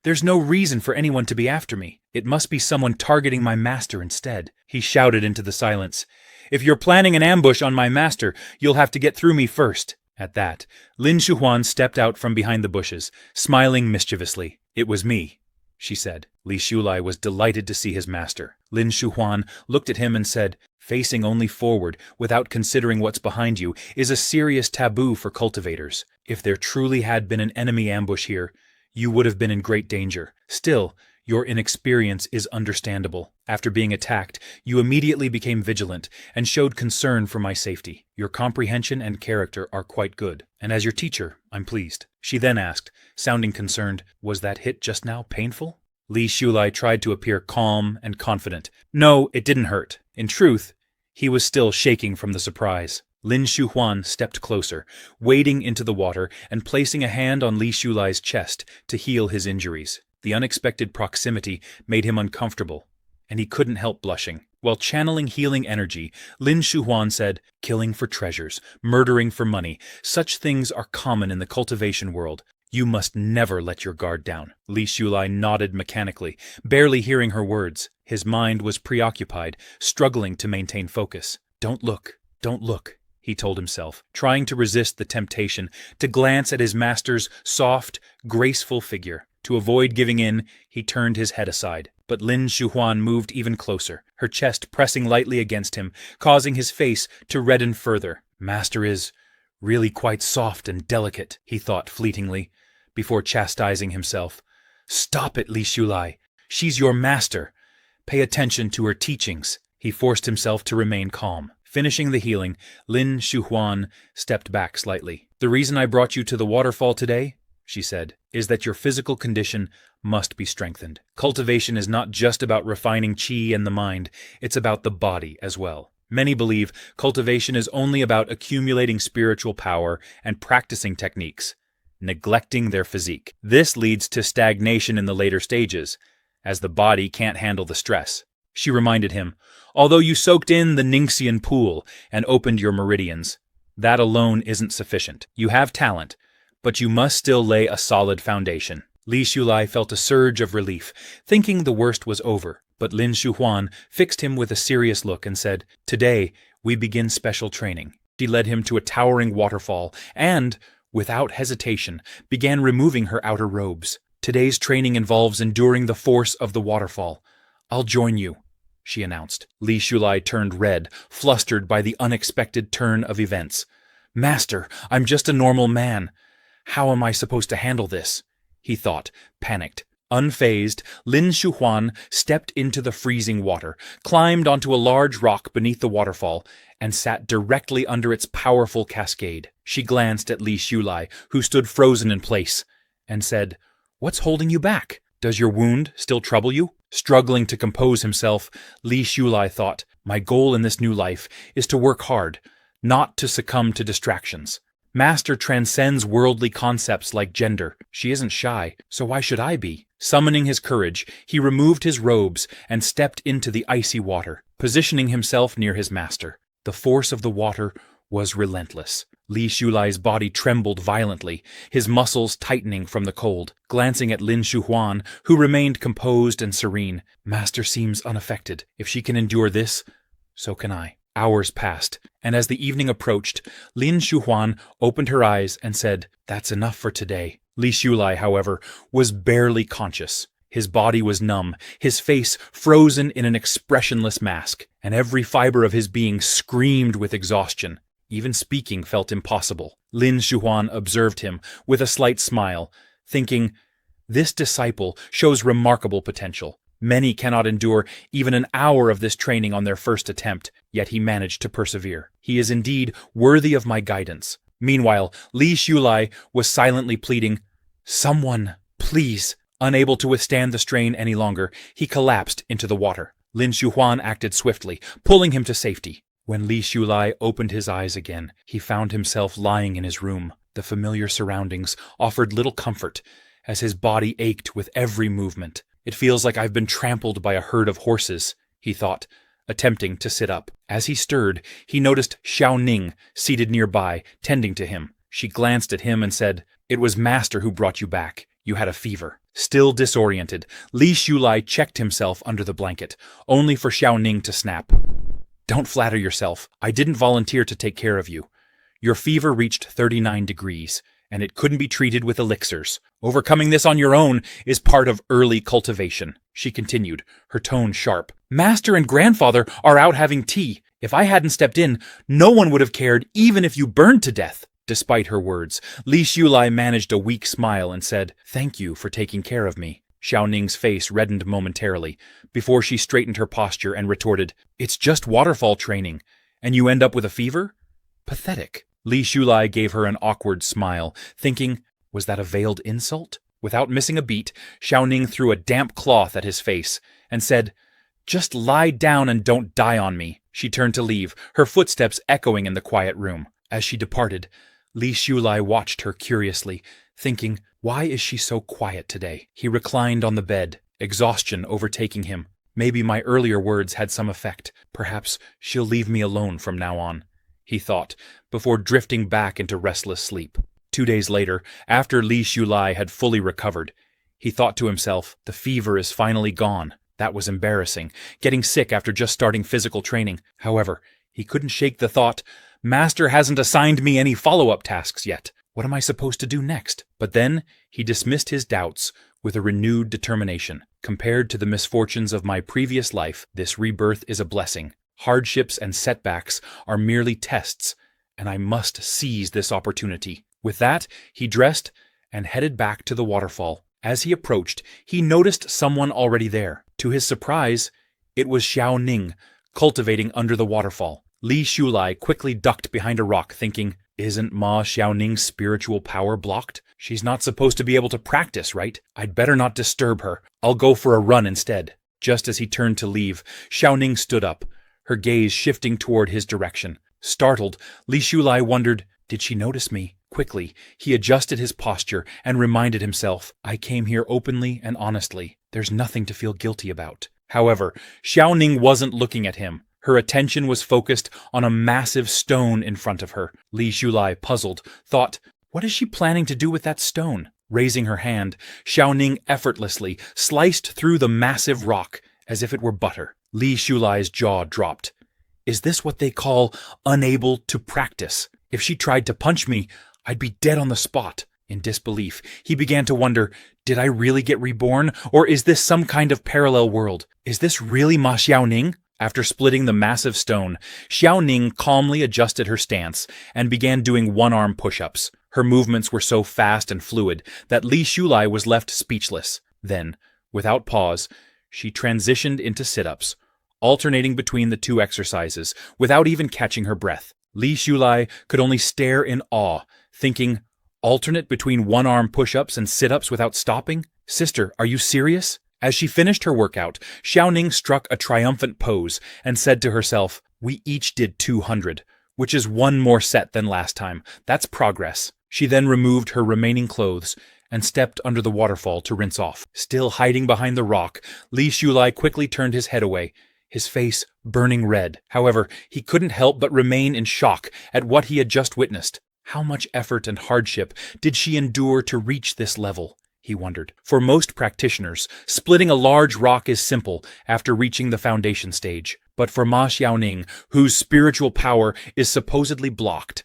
There's no reason for anyone to be after me. It must be someone targeting my master instead. He shouted into the silence. If you're planning an ambush on my master, you'll have to get through me first. At that, Lin Shuhuan stepped out from behind the bushes, smiling mischievously. "It was me," she said. Li Shulai was delighted to see his master. Lin Shuhuan looked at him and said, "Facing only forward, without considering what's behind you, is a serious taboo for cultivators. If there truly had been an enemy ambush here, you would have been in great danger. Still, your inexperience is understandable. After being attacked, you immediately became vigilant and showed concern for my safety. Your comprehension and character are quite good, and as your teacher, I'm pleased." She then asked, sounding concerned, "Was that hit just now painful?" Li Shulai tried to appear calm and confident. "No, it didn't hurt." In truth, he was still shaking from the surprise. Lin Shuhuan stepped closer, wading into the water and placing a hand on Li Shulai's chest to heal his injuries. The unexpected proximity made him uncomfortable, and he couldn't help blushing. While channeling healing energy, Lin Shuhuan said, "Killing for treasures, murdering for money, such things are common in the cultivation world. You must never let your guard down." Li Shulai nodded mechanically, barely hearing her words. His mind was preoccupied, struggling to maintain focus. "Don't look, don't look," he told himself, trying to resist the temptation to glance at his master's soft, graceful figure. To avoid giving in, he turned his head aside. But Lin Shuhuan moved even closer, her chest pressing lightly against him, causing his face to redden further. "Master is really quite soft and delicate," he thought fleetingly, before chastising himself. "Stop it, Li Shulai. She's your master. Pay attention to her teachings." He forced himself to remain calm. Finishing the healing, Lin Shuhuan stepped back slightly. "The reason I brought you to the waterfall today," she said, "is that your physical condition must be strengthened. Cultivation is not just about refining qi and the mind, it's about the body as well. Many believe cultivation is only about accumulating spiritual power and practicing techniques, neglecting their physique. This leads to stagnation in the later stages, as the body can't handle the stress." She reminded him, "Although you soaked in the Ningxian pool and opened your meridians, that alone isn't sufficient. You have talent, but you must still lay a solid foundation." Li Shulai felt a surge of relief, thinking the worst was over, but Lin Shuhuan fixed him with a serious look and said, "Today, we begin special training." She led him to a towering waterfall and, without hesitation, began removing her outer robes. "Today's training involves enduring the force of the waterfall. I'll join you," she announced. Li Shulai turned red, flustered by the unexpected turn of events. "Master, I'm just a normal man. How am I supposed to handle this?" he thought, panicked. Unfazed, Lin Shuhuan stepped into the freezing water, climbed onto a large rock beneath the waterfall, and sat directly under its powerful cascade. She glanced at Li Shulai, who stood frozen in place, and said, "What's holding you back? Does your wound still trouble you?" Struggling to compose himself, Li Shulai thought, "My goal in this new life is to work hard, not to succumb to distractions. Master transcends worldly concepts like gender. She isn't shy, so why should I be?" Summoning his courage, he removed his robes and stepped into the icy water, positioning himself near his master. The force of the water was relentless. Li Shulai's body trembled violently, his muscles tightening from the cold. Glancing at Lin Shuhuan, who remained composed and serene, "Master seems unaffected. If she can endure this, so can I." Hours passed, and as the evening approached, Lin Shuhuan opened her eyes and said, "That's enough for today." Li Shulai, however, was barely conscious. His body was numb, his face frozen in an expressionless mask, and every fiber of his being screamed with exhaustion. Even speaking felt impossible. Lin Shuhuan observed him with a slight smile, thinking, "This disciple shows remarkable potential. Many cannot endure even an hour of this training on their first attempt, yet he managed to persevere. He is indeed worthy of my guidance." Meanwhile, Li Shulai was silently pleading, "Someone, please." Unable to withstand the strain any longer, he collapsed into the water. Lin Shuhuan acted swiftly, pulling him to safety. When Li Shulai opened his eyes again, he found himself lying in his room. The familiar surroundings offered little comfort, as his body ached with every movement. "It feels like I've been trampled by a herd of horses," he thought, attempting to sit up. As he stirred, he noticed Xiao Ning seated nearby, tending to him. She glanced at him and said, "It was Master who brought you back. You had a fever." Still disoriented, Li Shulai checked himself under the blanket, only for Xiao Ning to snap, "Don't flatter yourself. I didn't volunteer to take care of you. Your fever reached 39 degrees, and it couldn't be treated with elixirs. Overcoming this on your own is part of early cultivation, she continued, her tone sharp. Master and grandfather are out having tea. If I hadn't stepped in, no one would have cared even if you burned to death. Despite her words, Li Shulai managed a weak smile and said, "Thank you for taking care of me." Xiao Ning's face reddened momentarily, before she straightened her posture and retorted, "It's just waterfall training, and you end up with a fever? Pathetic." Li Shulai gave her an awkward smile, thinking, was that a veiled insult? Without missing a beat, Xiao Ning threw a damp cloth at his face and said, "Just lie down and don't die on me." She turned to leave, her footsteps echoing in the quiet room. As she departed, Li Shulai watched her curiously, thinking, why is she so quiet today? He reclined on the bed, exhaustion overtaking him. Maybe my earlier words had some effect. Perhaps she'll leave me alone from now on, he thought, before drifting back into restless sleep. 2 days later, after Li Shulai had fully recovered, he thought to himself, the fever is finally gone. That was embarrassing, getting sick after just starting physical training. However, he couldn't shake the thought, Master hasn't assigned me any follow-up tasks yet. What am I supposed to do next? But then he dismissed his doubts with a renewed determination. Compared to the misfortunes of my previous life, this rebirth is a blessing. Hardships and setbacks are merely tests, and I must seize this opportunity. With that, he dressed and headed back to the waterfall. As he approached, he noticed someone already there. To his surprise, it was Xiao Ning, cultivating under the waterfall. Li Shulai quickly ducked behind a rock, thinking, isn't Ma Xiaoning's spiritual power blocked? She's not supposed to be able to practice, right? I'd better not disturb her. I'll go for a run instead. Just as he turned to leave, Xiaoning stood up, her gaze shifting toward his direction. Startled, Li Shulai wondered, did she notice me? Quickly, he adjusted his posture and reminded himself, I came here openly and honestly. There's nothing to feel guilty about. However, Xiaoning wasn't looking at him. Her attention was focused on a massive stone in front of her. Li Shulai, puzzled, thought, what is she planning to do with that stone? Raising her hand, Xiaoning effortlessly sliced through the massive rock as if it were butter. Li Shulai's jaw dropped. Is this what they call unable to practice? If she tried to punch me, I'd be dead on the spot. In disbelief, he began to wonder, did I really get reborn, or is this some kind of parallel world? Is this really Ma Xiaoning? After splitting the massive stone, Xiao Ning calmly adjusted her stance and began doing one-arm push-ups. Her movements were so fast and fluid that Li Shulai was left speechless. Then, without pause, she transitioned into sit-ups, alternating between the two exercises without even catching her breath. Li Shulai could only stare in awe, thinking, alternate between one-arm push-ups and sit-ups without stopping? Sister, are you serious? As she finished her workout, Xiao Ning struck a triumphant pose and said to herself, we each did 200, which is one more set than last time. That's progress. She then removed her remaining clothes and stepped under the waterfall to rinse off. Still hiding behind the rock, Li Shulai quickly turned his head away, his face burning red. However, he couldn't help but remain in shock at what he had just witnessed. How much effort and hardship did she endure to reach this level? He wondered. For most practitioners, splitting a large rock is simple after reaching the foundation stage. But for Ma Xiaoning, whose spiritual power is supposedly blocked,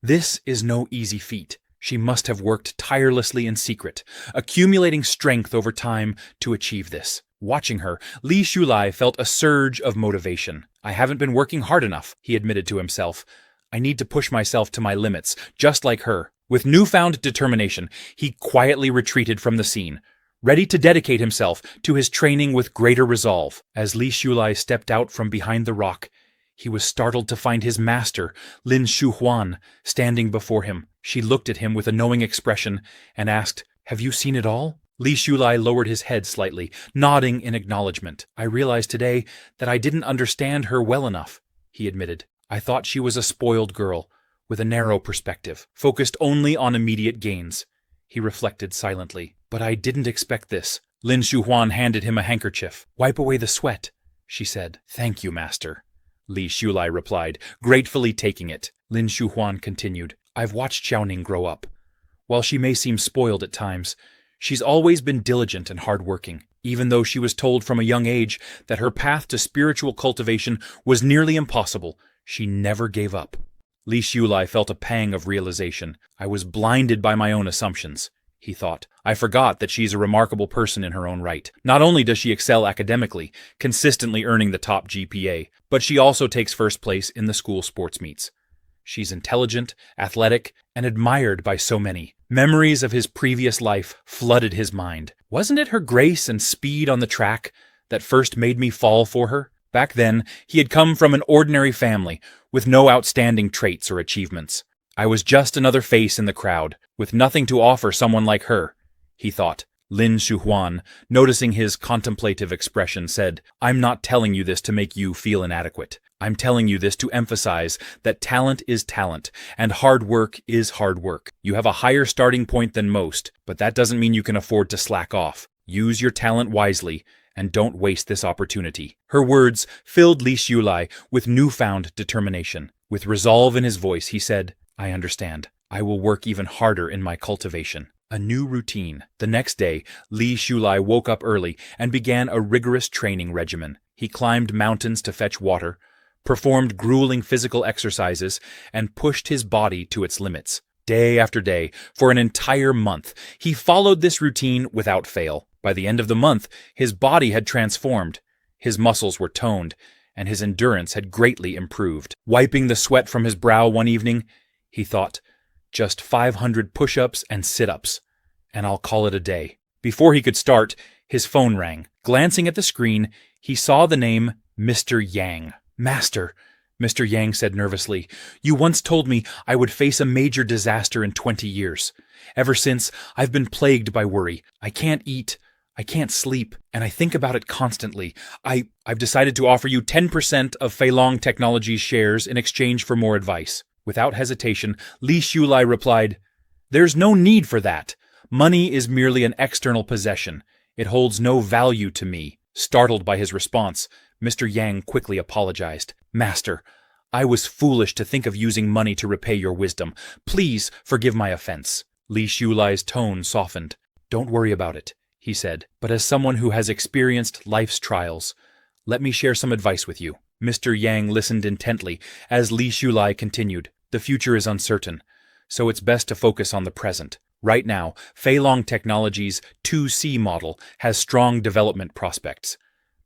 this is no easy feat. She must have worked tirelessly in secret, accumulating strength over time to achieve this. Watching her, Li Shulai felt a surge of motivation. I haven't been working hard enough, he admitted to himself. I need to push myself to my limits, just like her. With newfound determination, he quietly retreated from the scene, ready to dedicate himself to his training with greater resolve. As Li Shulai stepped out from behind the rock, he was startled to find his master, Lin Shuhuan, standing before him. She looked at him with a knowing expression and asked, have you seen it all? Li Shulai lowered his head slightly, nodding in acknowledgement. I realized today that I didn't understand her well enough, he admitted. I thought she was a spoiled girl, with a narrow perspective, focused only on immediate gains. He reflected silently. But I didn't expect this. Lin Shuhuan handed him a handkerchief. Wipe away the sweat, she said. Thank you, master, Li Shulai replied, gratefully taking it. Lin Shuhuan continued. I've watched Xiaoning grow up. While she may seem spoiled at times, she's always been diligent and hardworking. Even though she was told from a young age that her path to spiritual cultivation was nearly impossible, she never gave up. Li Xiulai felt a pang of realization. I was blinded by my own assumptions, he thought. I forgot that she's a remarkable person in her own right. Not only does she excel academically, consistently earning the top GPA, but she also takes first place in the school sports meets. She's intelligent, athletic, and admired by so many. Memories of his previous life flooded his mind. Wasn't it her grace and speed on the track that first made me fall for her? Back then, he had come from an ordinary family, with no outstanding traits or achievements. I was just another face in the crowd, with nothing to offer someone like her, he thought. Lin Shuhuan, noticing his contemplative expression, said, "I'm not telling you this to make you feel inadequate. I'm telling you this to emphasize that talent is talent, and hard work is hard work. You have a higher starting point than most, but that doesn't mean you can afford to slack off. Use your talent wisely, and don't waste this opportunity." Her words filled Li Xiulai with newfound determination. With resolve in his voice, he said, "I understand. I will work even harder in my cultivation." A new routine. The next day, Li Xiulai woke up early and began a rigorous training regimen. He climbed mountains to fetch water, performed grueling physical exercises, and pushed his body to its limits. Day after day, for an entire month, he followed this routine without fail. By the end of the month, his body had transformed, his muscles were toned, and his endurance had greatly improved. Wiping the sweat from his brow one evening, he thought, just 500 push-ups and sit-ups, and I'll call it a day. Before he could start, his phone rang. Glancing at the screen, he saw the name Mr. Yang. "Master," Mr. Yang said nervously, "you once told me I would face a major disaster in 20 years. Ever since, I've been plagued by worry. I can't eat, I can't sleep, and I think about it constantly. I've decided to offer you 10% of Feilong Technologies shares in exchange for more advice." Without hesitation, Li Xiulai replied, "There's no need for that. Money is merely an external possession. It holds no value to me." Startled by his response, Mr. Yang quickly apologized. "Master, I was foolish to think of using money to repay your wisdom. Please forgive my offense." Li Xiulai's tone softened. "Don't worry about it," he said, "but as someone who has experienced life's trials, let me share some advice with you." Mr. Yang listened intently as Li Xiulai continued. "The future is uncertain, so it's best to focus on the present. Right now, Feilong Technologies' 2C model has strong development prospects.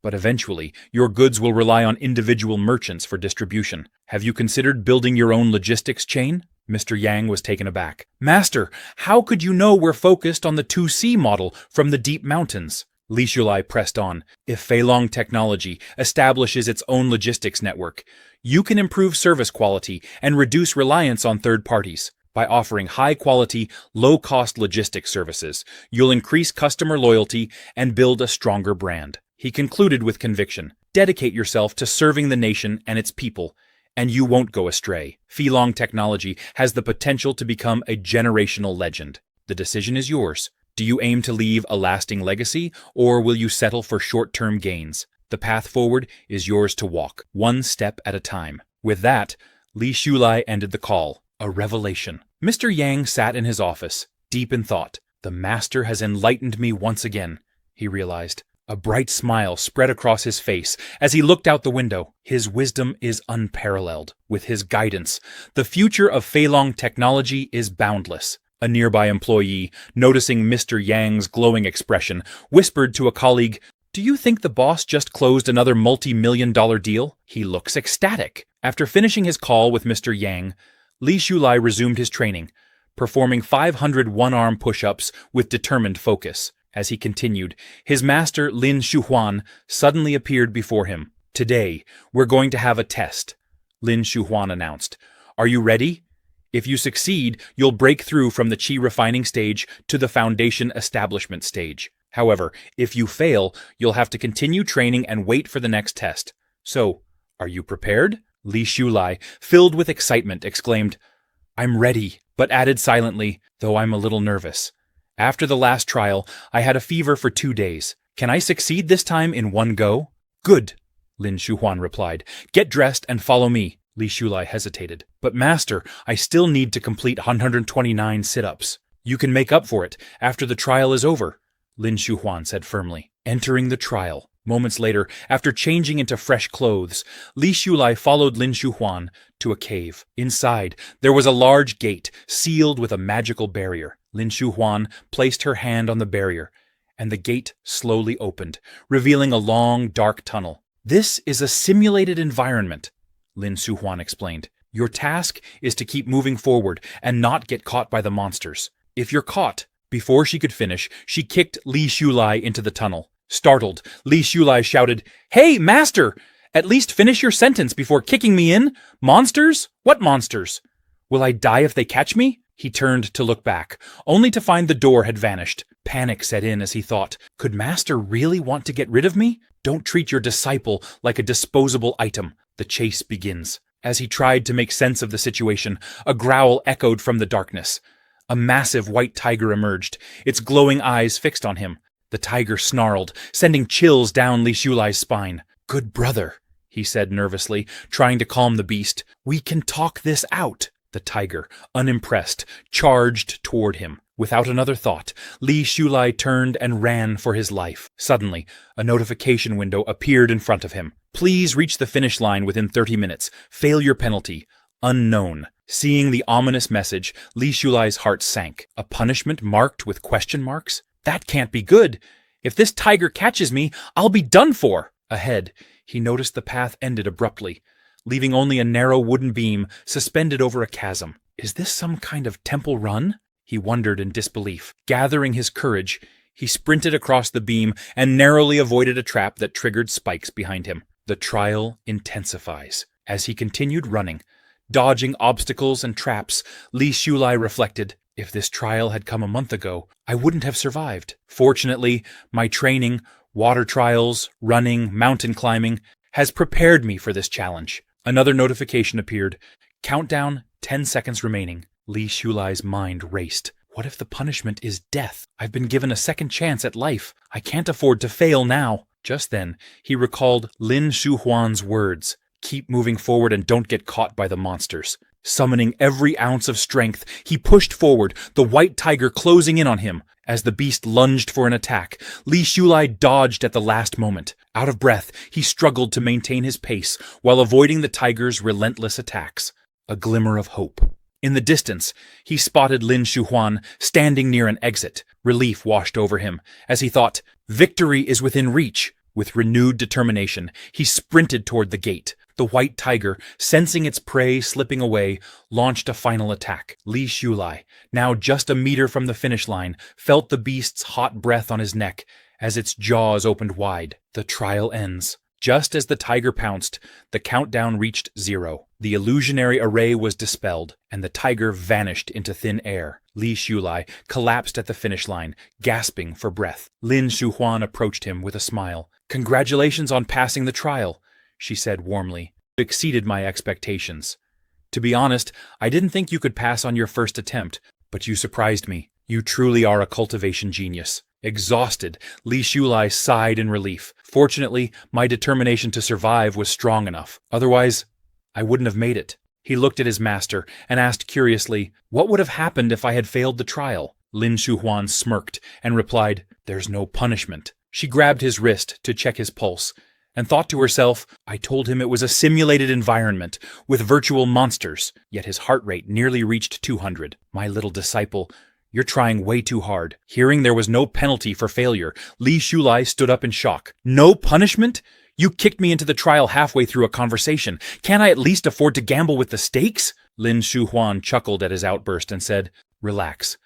But eventually, your goods will rely on individual merchants for distribution. Have you considered building your own logistics chain?" Mr. Yang was taken aback. "Master, how could you know we're focused on the 2C model from the deep mountains?" Li Xiulai pressed on. "If Feilong Technology establishes its own logistics network, you can improve service quality and reduce reliance on third parties. By offering high-quality, low-cost logistics services, you'll increase customer loyalty and build a stronger brand." He concluded with conviction. "Dedicate yourself to serving the nation and its people, and you won't go astray. Feilong Technology has the potential to become a generational legend. The decision is yours. Do you aim to leave a lasting legacy, or will you settle for short-term gains? The path forward is yours to walk, one step at a time." With that, Li Xiulai ended the call. A revelation. Mr. Yang sat in his office, deep in thought. "The master has enlightened me once again," he realized. A bright smile spread across his face as he looked out the window. His wisdom is unparalleled. With his guidance, the future of Feilong Technology is boundless. A nearby employee, noticing Mr. Yang's glowing expression, whispered to a colleague, "Do you think the boss just closed another multi-million-dollar deal? He looks ecstatic." After finishing his call with Mr. Yang, Li Xiulai resumed his training, performing 500 one-arm push-ups with determined focus. As he continued, his master Lin Shuhuan suddenly appeared before him. "Today, we're going to have a test," Lin Shuhuan announced. "Are you ready? If you succeed, you'll break through from the qi refining stage to the foundation establishment stage. However, if you fail, you'll have to continue training and wait for the next test. So, are you prepared?" Li Xiulai, filled with excitement, exclaimed, "I'm ready," but added silently, "though I'm a little nervous. After the last trial, I had a fever for 2 days. Can I succeed this time in one go?" "Good," Lin Shuhuan replied. "Get dressed and follow me." Li Xiulai hesitated. "But master, I still need to complete 129 sit-ups." "You can make up for it after the trial is over," Lin Shuhuan said firmly. Entering the trial. Moments later, after changing into fresh clothes, Li Shulai followed Lin Shuhuan to a cave. Inside, there was a large gate sealed with a magical barrier. Lin Shuhuan placed her hand on the barrier, and the gate slowly opened, revealing a long, dark tunnel. "This is a simulated environment," Lin Shuhuan explained. "Your task is to keep moving forward and not get caught by the monsters. If you're caught—" Before she could finish, she kicked Li Shulai into the tunnel. Startled, Li Shulai shouted, "Hey, master! At least finish your sentence before kicking me in! Monsters? What monsters? Will I die if they catch me?" He turned to look back, only to find the door had vanished. Panic set in as he thought, could master really want to get rid of me? Don't treat your disciple like a disposable item. The chase begins. As he tried to make sense of the situation, a growl echoed from the darkness. A massive white tiger emerged, its glowing eyes fixed on him. The tiger snarled, sending chills down Li Shulai's spine. "Good brother," he said nervously, trying to calm the beast. "We can talk this out." The tiger, unimpressed, charged toward him. Without another thought, Li Shulai turned and ran for his life. Suddenly, a notification window appeared in front of him. "Please reach the finish line within 30 minutes. Failure penalty. Unknown." Seeing the ominous message, Li Shulai's heart sank. A punishment marked with question marks? That can't be good. If this tiger catches me, I'll be done for. Ahead, he noticed the path ended abruptly, leaving only a narrow wooden beam suspended over a chasm. Is this some kind of temple run? He wondered in disbelief. Gathering his courage, he sprinted across the beam and narrowly avoided a trap that triggered spikes behind him. The trial intensifies. As he continued running, dodging obstacles and traps, Li Shulai reflected, if this trial had come a month ago, I wouldn't have survived. Fortunately, my training, water trials, running, mountain climbing, has prepared me for this challenge. Another notification appeared. Countdown, 10 seconds remaining. Li Shulai's mind raced. What if the punishment is death? I've been given a second chance at life. I can't afford to fail now. Just then, he recalled Lin Shuhuan's words. Keep moving forward and don't get caught by the monsters. Summoning every ounce of strength, he pushed forward, the white tiger closing in on him. As the beast lunged for an attack, Li Shulai dodged at the last moment. Out of breath, he struggled to maintain his pace while avoiding the tiger's relentless attacks. A glimmer of hope. In the distance, he spotted Lin Shuhuan standing near an exit. Relief washed over him as he thought, victory is within reach. With renewed determination, he sprinted toward the gate. The white tiger, sensing its prey slipping away, launched a final attack. Li Shulai, now just a meter from the finish line, felt the beast's hot breath on his neck as its jaws opened wide. The trial ends. Just as the tiger pounced, the countdown reached 0. The illusionary array was dispelled, and the tiger vanished into thin air. Li Shulai collapsed at the finish line, gasping for breath. Lin Shuhuan approached him with a smile. "Congratulations on passing the trial," she said warmly. "You exceeded my expectations. To be honest, I didn't think you could pass on your first attempt, but you surprised me. You truly are a cultivation genius." Exhausted, Li Shulai sighed in relief. Fortunately, my determination to survive was strong enough. Otherwise, I wouldn't have made it. He looked at his master and asked curiously, what would have happened if I had failed the trial? Lin Shuhuan smirked and replied, "There's no punishment." She grabbed his wrist to check his pulse and thought to herself, I told him it was a simulated environment with virtual monsters, yet his heart rate nearly reached 200. My little disciple, you're trying way too hard. Hearing there was no penalty for failure, Li Shulai stood up in shock. No punishment? You kicked me into the trial halfway through a conversation. Can't I at least afford to gamble with the stakes? Lin Shuhuan chuckled at his outburst and said, Relax.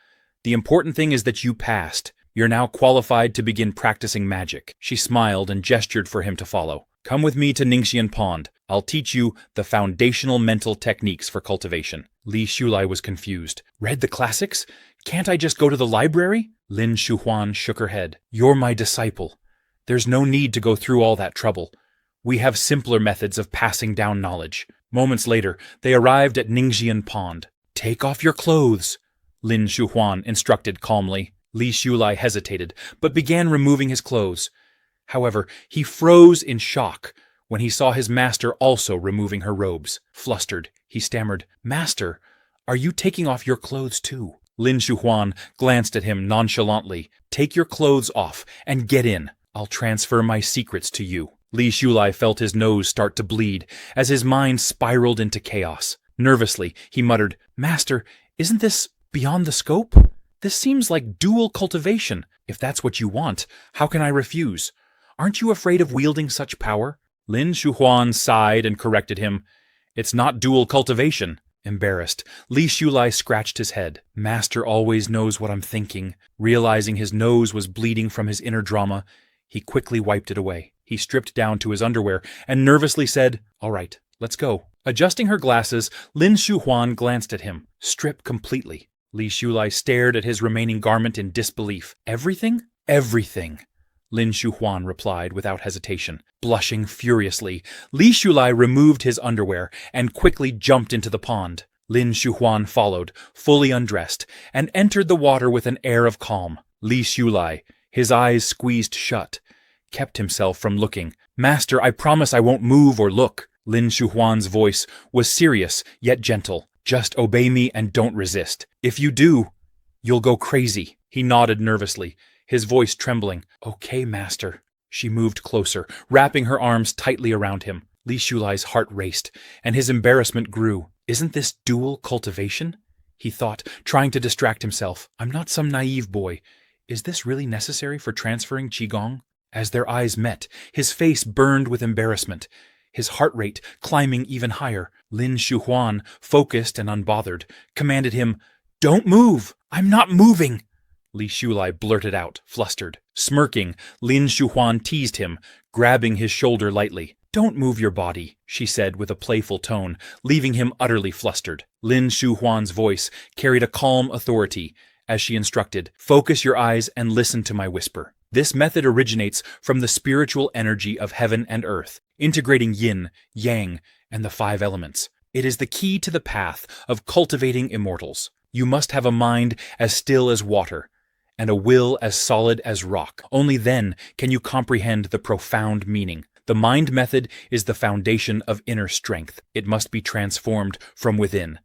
The important thing is that you passed. You're now qualified to begin practicing magic. She smiled and gestured for him to follow. Come with me to Ningxian Pond. I'll teach you the foundational mental techniques for cultivation. Li Shulai was confused. Read the classics? Can't I just go to the library? Lin Shuhuan shook her head. You're my disciple. There's no need to go through all that trouble. We have simpler methods of passing down knowledge. Moments later, they arrived at Ningxian Pond. Take off your clothes, Lin Shuhuan instructed calmly. Li Shulai hesitated, but began removing his clothes. However, he froze in shock when he saw his master also removing her robes. Flustered, he stammered, Master, are you taking off your clothes too? Lin Shuhuan glanced at him nonchalantly. Take your clothes off and get in. I'll transfer my secrets to you. Li Shulai felt his nose start to bleed as his mind spiraled into chaos. Nervously, he muttered, Master, isn't this beyond the scope? This seems like dual cultivation. If that's what you want, how can I refuse? Aren't you afraid of wielding such power? Lin Shuhuan sighed and corrected him. It's not dual cultivation. Embarrassed, Li Shulai scratched his head. Master always knows what I'm thinking. Realizing his nose was bleeding from his inner drama, he quickly wiped it away. He stripped down to his underwear and nervously said, All right, let's go. Adjusting her glasses, Lin Shuhuan glanced at him. Strip completely. Li Shulai stared at his remaining garment in disbelief. Everything? Everything. Lin Shuhuan replied without hesitation. Blushing furiously, Li Shulai removed his underwear and quickly jumped into the pond. Lin Shuhuan followed, fully undressed, and entered the water with an air of calm. Li Shulai, his eyes squeezed shut, kept himself from looking. Master, I promise I won't move or look. Lin Shuhuan's voice was serious yet gentle. Just obey me and don't resist. If you do, you'll go crazy. He nodded nervously, his voice trembling. Okay, Master. She moved closer, wrapping her arms tightly around him. Li Shulai's heart raced, and his embarrassment grew. Isn't this dual cultivation? He thought, trying to distract himself. I'm not some naive boy. Is this really necessary for transferring Qigong? As their eyes met, his face burned with embarrassment, his heart rate climbing even higher. Lin Shuhuan, focused and unbothered, commanded him, Don't move! I'm not moving! Li Shulai blurted out, flustered. Smirking, Lin Shuhuan teased him, grabbing his shoulder lightly. Don't move your body, she said with a playful tone, leaving him utterly flustered. Lin Shuhuan's voice carried a calm authority as she instructed, Focus your eyes and listen to my whisper. This method originates from the spiritual energy of heaven and earth, integrating yin, yang, and the 5 elements. It is the key to the path of cultivating immortals. You must have a mind as still as water, and a will as solid as rock. Only then can you comprehend the profound meaning. The mind method is the foundation of inner strength. It must be transformed from within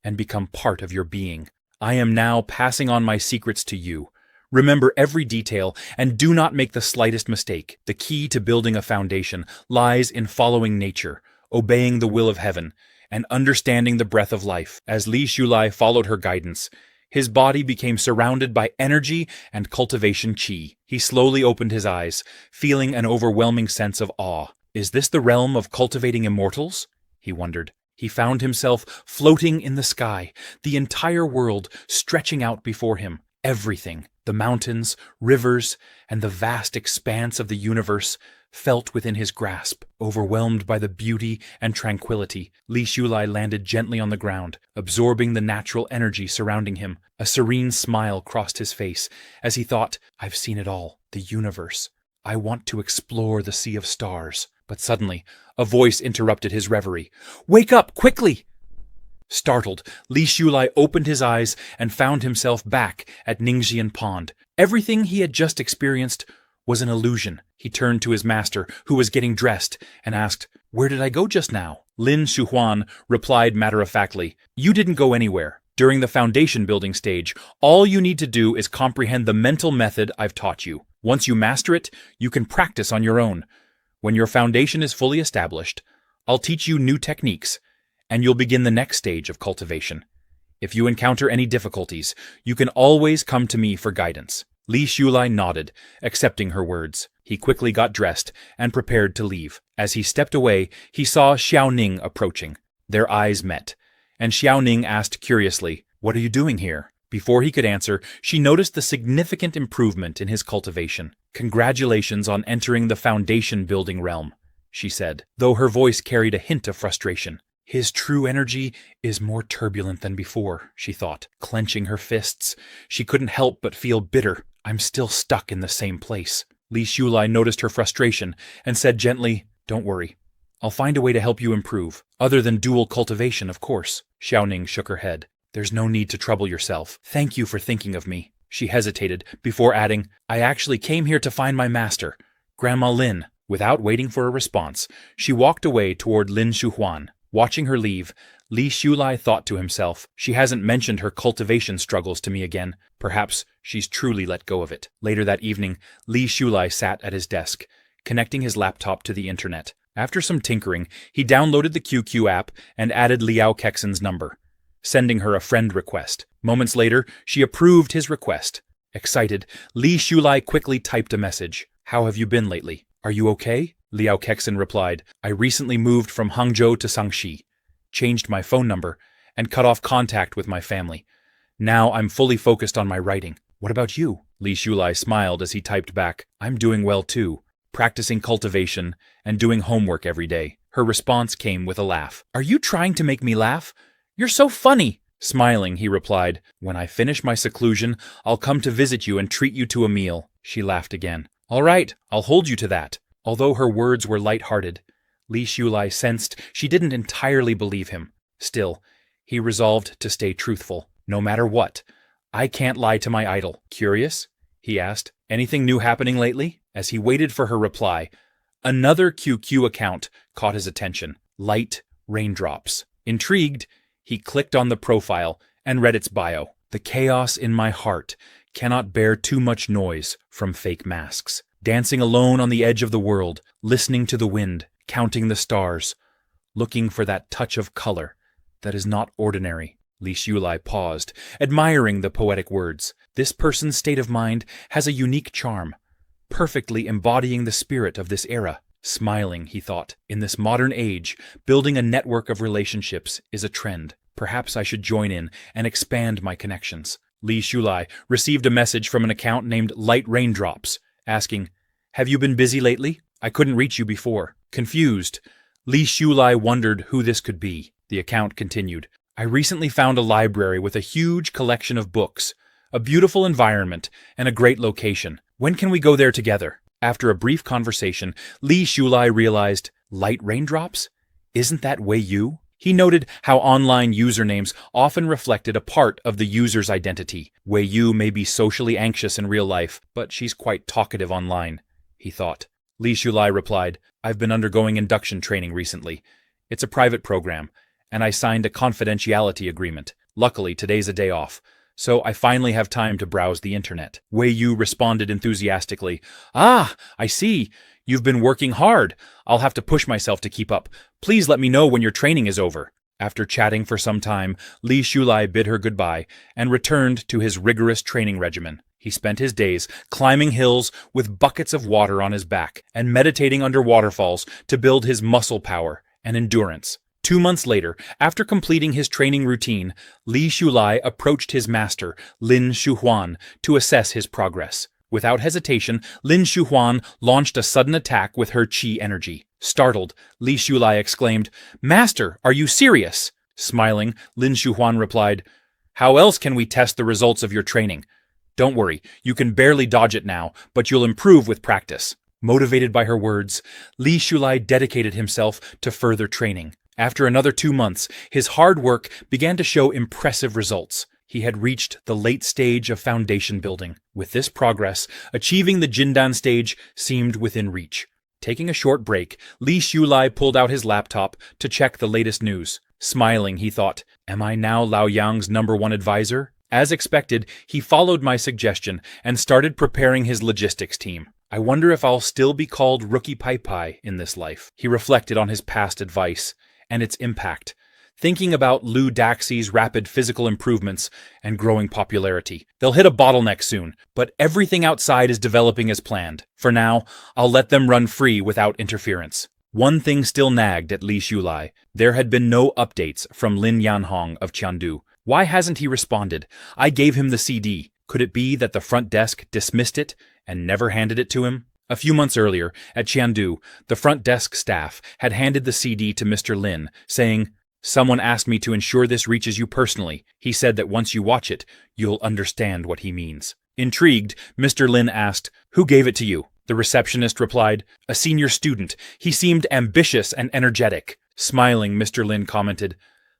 and become part of your being. I am now passing on my secrets to you. Remember every detail and do not make the slightest mistake. The key to building a foundation lies in following nature, obeying the will of heaven, and understanding the breath of life. As Li Shulai followed her guidance, his body became surrounded by energy and cultivation qi. He slowly opened his eyes, feeling an overwhelming sense of awe. Is this the realm of cultivating immortals? He wondered. He found himself floating in the sky, the entire world stretching out before him. Everything, the mountains, rivers, and the vast expanse of the universe, felt within his grasp. Overwhelmed by the beauty and tranquility, Li Shulai landed gently on the ground, absorbing the natural energy surrounding him. A serene smile crossed his face as he thought, I've seen it all, the universe. I want to explore the sea of stars. But suddenly, a voice interrupted his reverie. Wake up, quickly! Startled, Li Shulai opened his eyes and found himself back at Ningxian Pond. Everything he had just experienced was an illusion. He turned to his master, who was getting dressed, and asked, Where did I go just now? Lin Shuhuan replied matter-of-factly, You didn't go anywhere. During the foundation building stage, all you need to do is comprehend the mental method I've taught you. Once you master it, you can practice on your own. When your foundation is fully established, I'll teach you new techniques, and you'll begin the next stage of cultivation. If you encounter any difficulties, you can always come to me for guidance. Li Shulai nodded, accepting her words. He quickly got dressed and prepared to leave. As he stepped away, he saw Xiaoning approaching. Their eyes met, and Xiaoning asked curiously, What are you doing here? Before he could answer, she noticed the significant improvement in his cultivation. Congratulations on entering the foundation building realm, she said, though her voice carried a hint of frustration. His true energy is more turbulent than before, she thought. Clenching her fists, she couldn't help but feel bitter. I'm still stuck in the same place. Li Shulai noticed her frustration and said gently, Don't worry. I'll find a way to help you improve. Other than dual cultivation, of course. Xiaoning shook her head. There's no need to trouble yourself. Thank you for thinking of me. She hesitated before adding, I actually came here to find my master, Grandma Lin. Without waiting for a response, she walked away toward Lin Shuhuan. Watching her leave, Li Shulai thought to himself, she hasn't mentioned her cultivation struggles to me again. Perhaps she's truly let go of it. Later that evening, Li Shulai sat at his desk, connecting his laptop to the internet. After some tinkering, he downloaded the QQ app and added Liao Kexen's number, sending her a friend request. Moments later, she approved his request. Excited, Li Shulai quickly typed a message. "How have you been lately? Are you okay?" Liao Kexen replied, "I recently moved from Hangzhou to Sangxi, changed my phone number, and cut off contact with my family. Now I'm fully focused on my writing. What about you?" Li Shulai smiled as he typed back, "I'm doing well too, practicing cultivation and doing homework every day." Her response came with a laugh. "Are you trying to make me laugh? You're so funny." Smiling, he replied, "When I finish my seclusion, I'll come to visit you and treat you to a meal." She laughed again. "All right, I'll hold you to that." Although her words were light-hearted, Li Shulai sensed she didn't entirely believe him. Still, he resolved to stay truthful, no matter what. "I can't lie to my idol." "Curious?" he asked. "Anything new happening lately?" As he waited for her reply, another QQ account caught his attention. Light Raindrops. Intrigued, he clicked on the profile and read its bio. "The chaos in my heart cannot bear too much noise from fake masks. Dancing alone on the edge of the world, listening to the wind, counting the stars, looking for that touch of color that is not ordinary." Li Shulai paused, admiring the poetic words. This person's state of mind has a unique charm, perfectly embodying the spirit of this era. Smiling, he thought, in this modern age, building a network of relationships is a trend. Perhaps I should join in and expand my connections. Li Shulai received a message from an account named Light Raindrops, asking, "Have you been busy lately? I couldn't reach you before." Confused, Li Shulai wondered who this could be. The account continued, "I recently found a library with a huge collection of books, a beautiful environment, and a great location. When can we go there together?" After a brief conversation, Li Shulai realized, Light Raindrops? Isn't that Wei Yu? He noted how online usernames often reflected a part of the user's identity. Wei Yu may be socially anxious in real life, but she's quite talkative online, he thought. Li Shulai replied, "I've been undergoing induction training recently. It's a private program, and I signed a confidentiality agreement. Luckily, today's a day off, so I finally have time to browse the internet." Wei Yu responded enthusiastically, "Ah, I see. You've been working hard. I'll have to push myself to keep up. Please let me know when your training is over." After chatting for some time, Li Shulai bid her goodbye and returned to his rigorous training regimen. He spent his days climbing hills with buckets of water on his back and meditating under waterfalls to build his muscle power and endurance. 2 months later, after completing his training routine, Li Shulai approached his master, Lin Shuhuan, to assess his progress. Without hesitation, Lin Shuhuan launched a sudden attack with her qi energy. Startled, Li Shulai exclaimed, "Master, are you serious?" Smiling, Lin Shuhuan replied, "How else can we test the results of your training? Don't worry, you can barely dodge it now, but you'll improve with practice." Motivated by her words, Li Shulai dedicated himself to further training. After another 2 months, his hard work began to show impressive results. He had reached the late stage of foundation building. With this progress, achieving the Jindan stage seemed within reach. Taking a short break, Li Shulai pulled out his laptop to check the latest news. Smiling, he thought, "Am I now Lao Yang's #1 advisor?" As expected, he followed my suggestion and started preparing his logistics team. "I wonder if I'll still be called Rookie Pai Pai in this life." He reflected on his past advice and its impact, thinking about Liu Daxi's rapid physical improvements and growing popularity. They'll hit a bottleneck soon, but everything outside is developing as planned. For now, I'll let them run free without interference. One thing still nagged at Li Shulai. There had been no updates from Lin Yanhong of Qiandu. Why hasn't he responded? I gave him the CD. Could it be that the front desk dismissed it and never handed it to him? A few months earlier, at Qiandu, the front desk staff had handed the CD to Mr. Lin, saying, "Someone asked me to ensure this reaches you personally. He said that once you watch it, you'll understand what he means." Intrigued, Mr. Lin asked, "Who gave it to you?" The receptionist replied, "A senior student. He seemed ambitious and energetic." Smiling, Mr. Lin commented,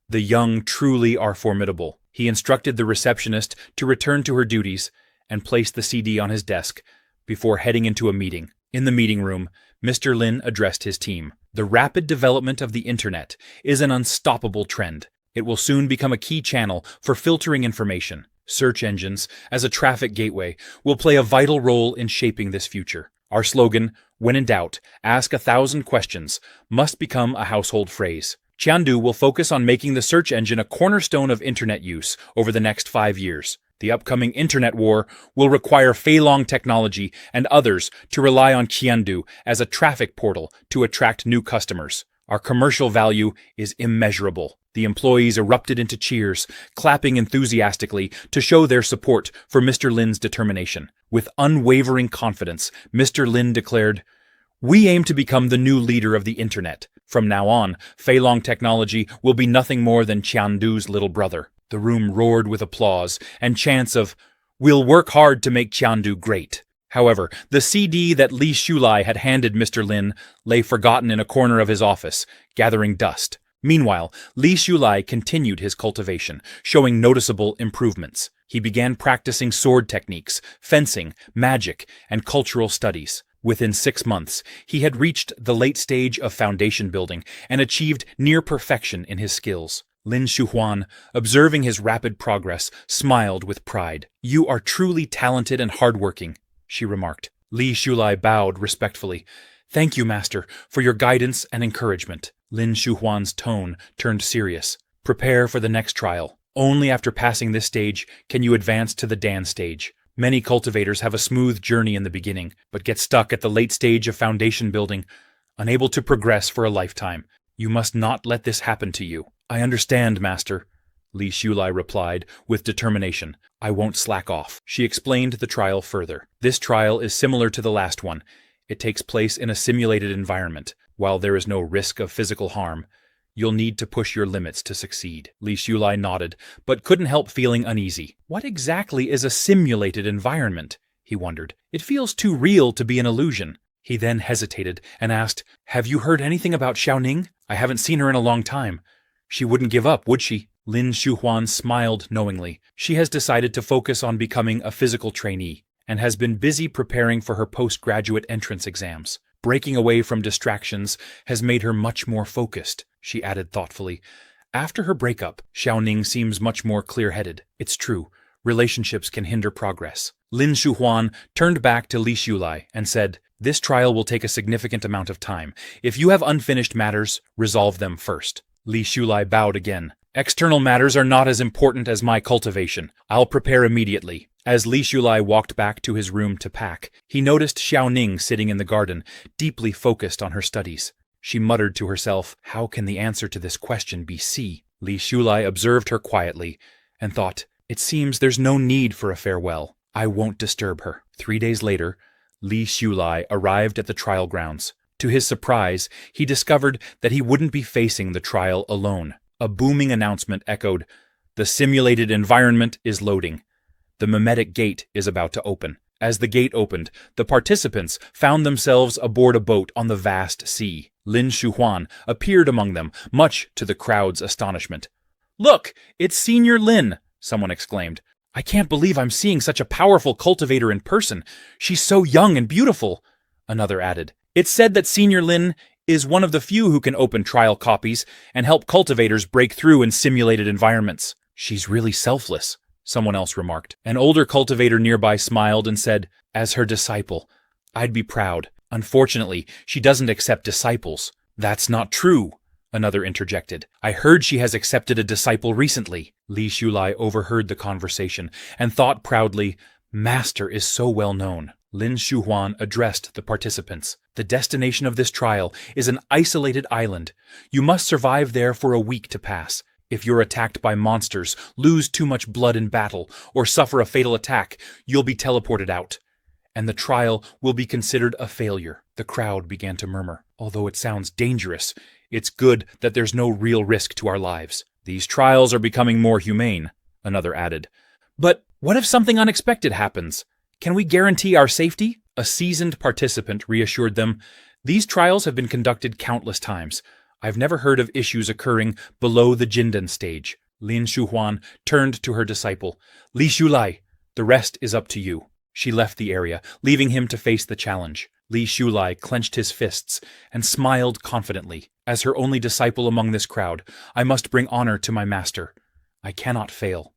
"The young truly are formidable." He instructed the receptionist to return to her duties and place the CD on his desk before heading into a meeting. In the meeting room, Mr. Lin addressed his team. "The rapid development of the internet is an unstoppable trend. It will soon become a key channel for filtering information. Search engines, as a traffic gateway, will play a vital role in shaping this future. Our slogan, when in doubt, ask 1,000 questions, must become a household phrase. Qiandu will focus on making the search engine a cornerstone of internet use over the next 5 years. The upcoming internet war will require Feng technology and others to rely on Qiandu as a traffic portal to attract new customers. Our commercial value is immeasurable. The employees erupted into cheers, clapping enthusiastically to show their support for Mr. Lin's determination. With unwavering confidence, Mr. Lin declared, "We aim to become the new leader of the internet. From now on, Feng technology will be nothing more than Qiandu's little brother." The room roared with applause and chants of, "We'll work hard to make Qiandu great." However, the CD that Li Shulai had handed Mr. Lin lay forgotten in a corner of his office, gathering dust. Meanwhile, Li Shulai continued his cultivation, showing noticeable improvements. He began practicing sword techniques, fencing, magic, and cultural studies. Within 6 months, he had reached the late stage of foundation building and achieved near perfection in his skills. Lin Shuhuan, observing his rapid progress, smiled with pride. "You are truly talented and hardworking," she remarked. Li Shulai bowed respectfully. "Thank you, master, for your guidance and encouragement." Lin Shuhuan's tone turned serious. "Prepare for the next trial. Only after passing this stage can you advance to the Dan stage. Many cultivators have a smooth journey in the beginning, but get stuck at the late stage of foundation building, unable to progress for a lifetime. You must not let this happen to you." "I understand, master," Li Shulai replied with determination. "I won't slack off." She explained the trial further. "This trial is similar to the last one. It takes place in a simulated environment. While there is no risk of physical harm, you'll need to push your limits to succeed." Li Shulai nodded, but couldn't help feeling uneasy. What exactly is a simulated environment? He wondered. It feels too real to be an illusion. He then hesitated and asked, "Have you heard anything about Xiaoning? I haven't seen her in a long time. She wouldn't give up, would she?" Lin Shuhuan smiled knowingly. "She has decided to focus on becoming a physical trainee, and has been busy preparing for her postgraduate entrance exams. Breaking away from distractions has made her much more focused," she added thoughtfully. "After her breakup, Xiaoning seems much more clear-headed. It's true, relationships can hinder progress." Lin Shuhuan turned back to Li Shulai and said, "This trial will take a significant amount of time. If you have unfinished matters, resolve them first." Li Shulai bowed again. "External matters are not as important as my cultivation. I'll prepare immediately." As Li Shulai walked back to his room to pack, he noticed Xiaoning sitting in the garden, deeply focused on her studies. She muttered to herself, "How can the answer to this question be C?" Li Shulai observed her quietly and thought, "It seems there's no need for a farewell. I won't disturb her." 3 days later, Li Shulai arrived at the trial grounds. To his surprise, he discovered that he wouldn't be facing the trial alone. A booming announcement echoed, "The simulated environment is loading. The mimetic gate is about to open." As the gate opened, the participants found themselves aboard a boat on the vast sea. Lin Shuhuan appeared among them, much to the crowd's astonishment. "Look, it's Senior Lin," someone exclaimed. "I can't believe I'm seeing such a powerful cultivator in person. She's so young and beautiful," another added. "It's said that Senior Lin is one of the few who can open trial copies and help cultivators break through in simulated environments." "She's really selfless," someone else remarked. An older cultivator nearby smiled and said, "As her disciple, I'd be proud. Unfortunately, she doesn't accept disciples." "That's not true," another interjected. "I heard she has accepted a disciple recently." Li Shulai overheard the conversation and thought proudly, "Master is so well known." Lin Shuhuan addressed the participants. "The destination of this trial is an isolated island. You must survive there for a week to pass. If you're attacked by monsters, lose too much blood in battle, or suffer a fatal attack, you'll be teleported out, and the trial will be considered a failure." The crowd began to murmur. "Although it sounds dangerous, it's good that there's no real risk to our lives." "These trials are becoming more humane," another added. "But what if something unexpected happens? Can we guarantee our safety?" A seasoned participant reassured them, "These trials have been conducted countless times. I've never heard of issues occurring below the Jindan stage." Lin Shuhuan turned to her disciple. "Li Shulai, the rest is up to you." She left the area, leaving him to face the challenge. Li Shulai clenched his fists and smiled confidently. As her only disciple among this crowd, I must bring honor to my master. I cannot fail.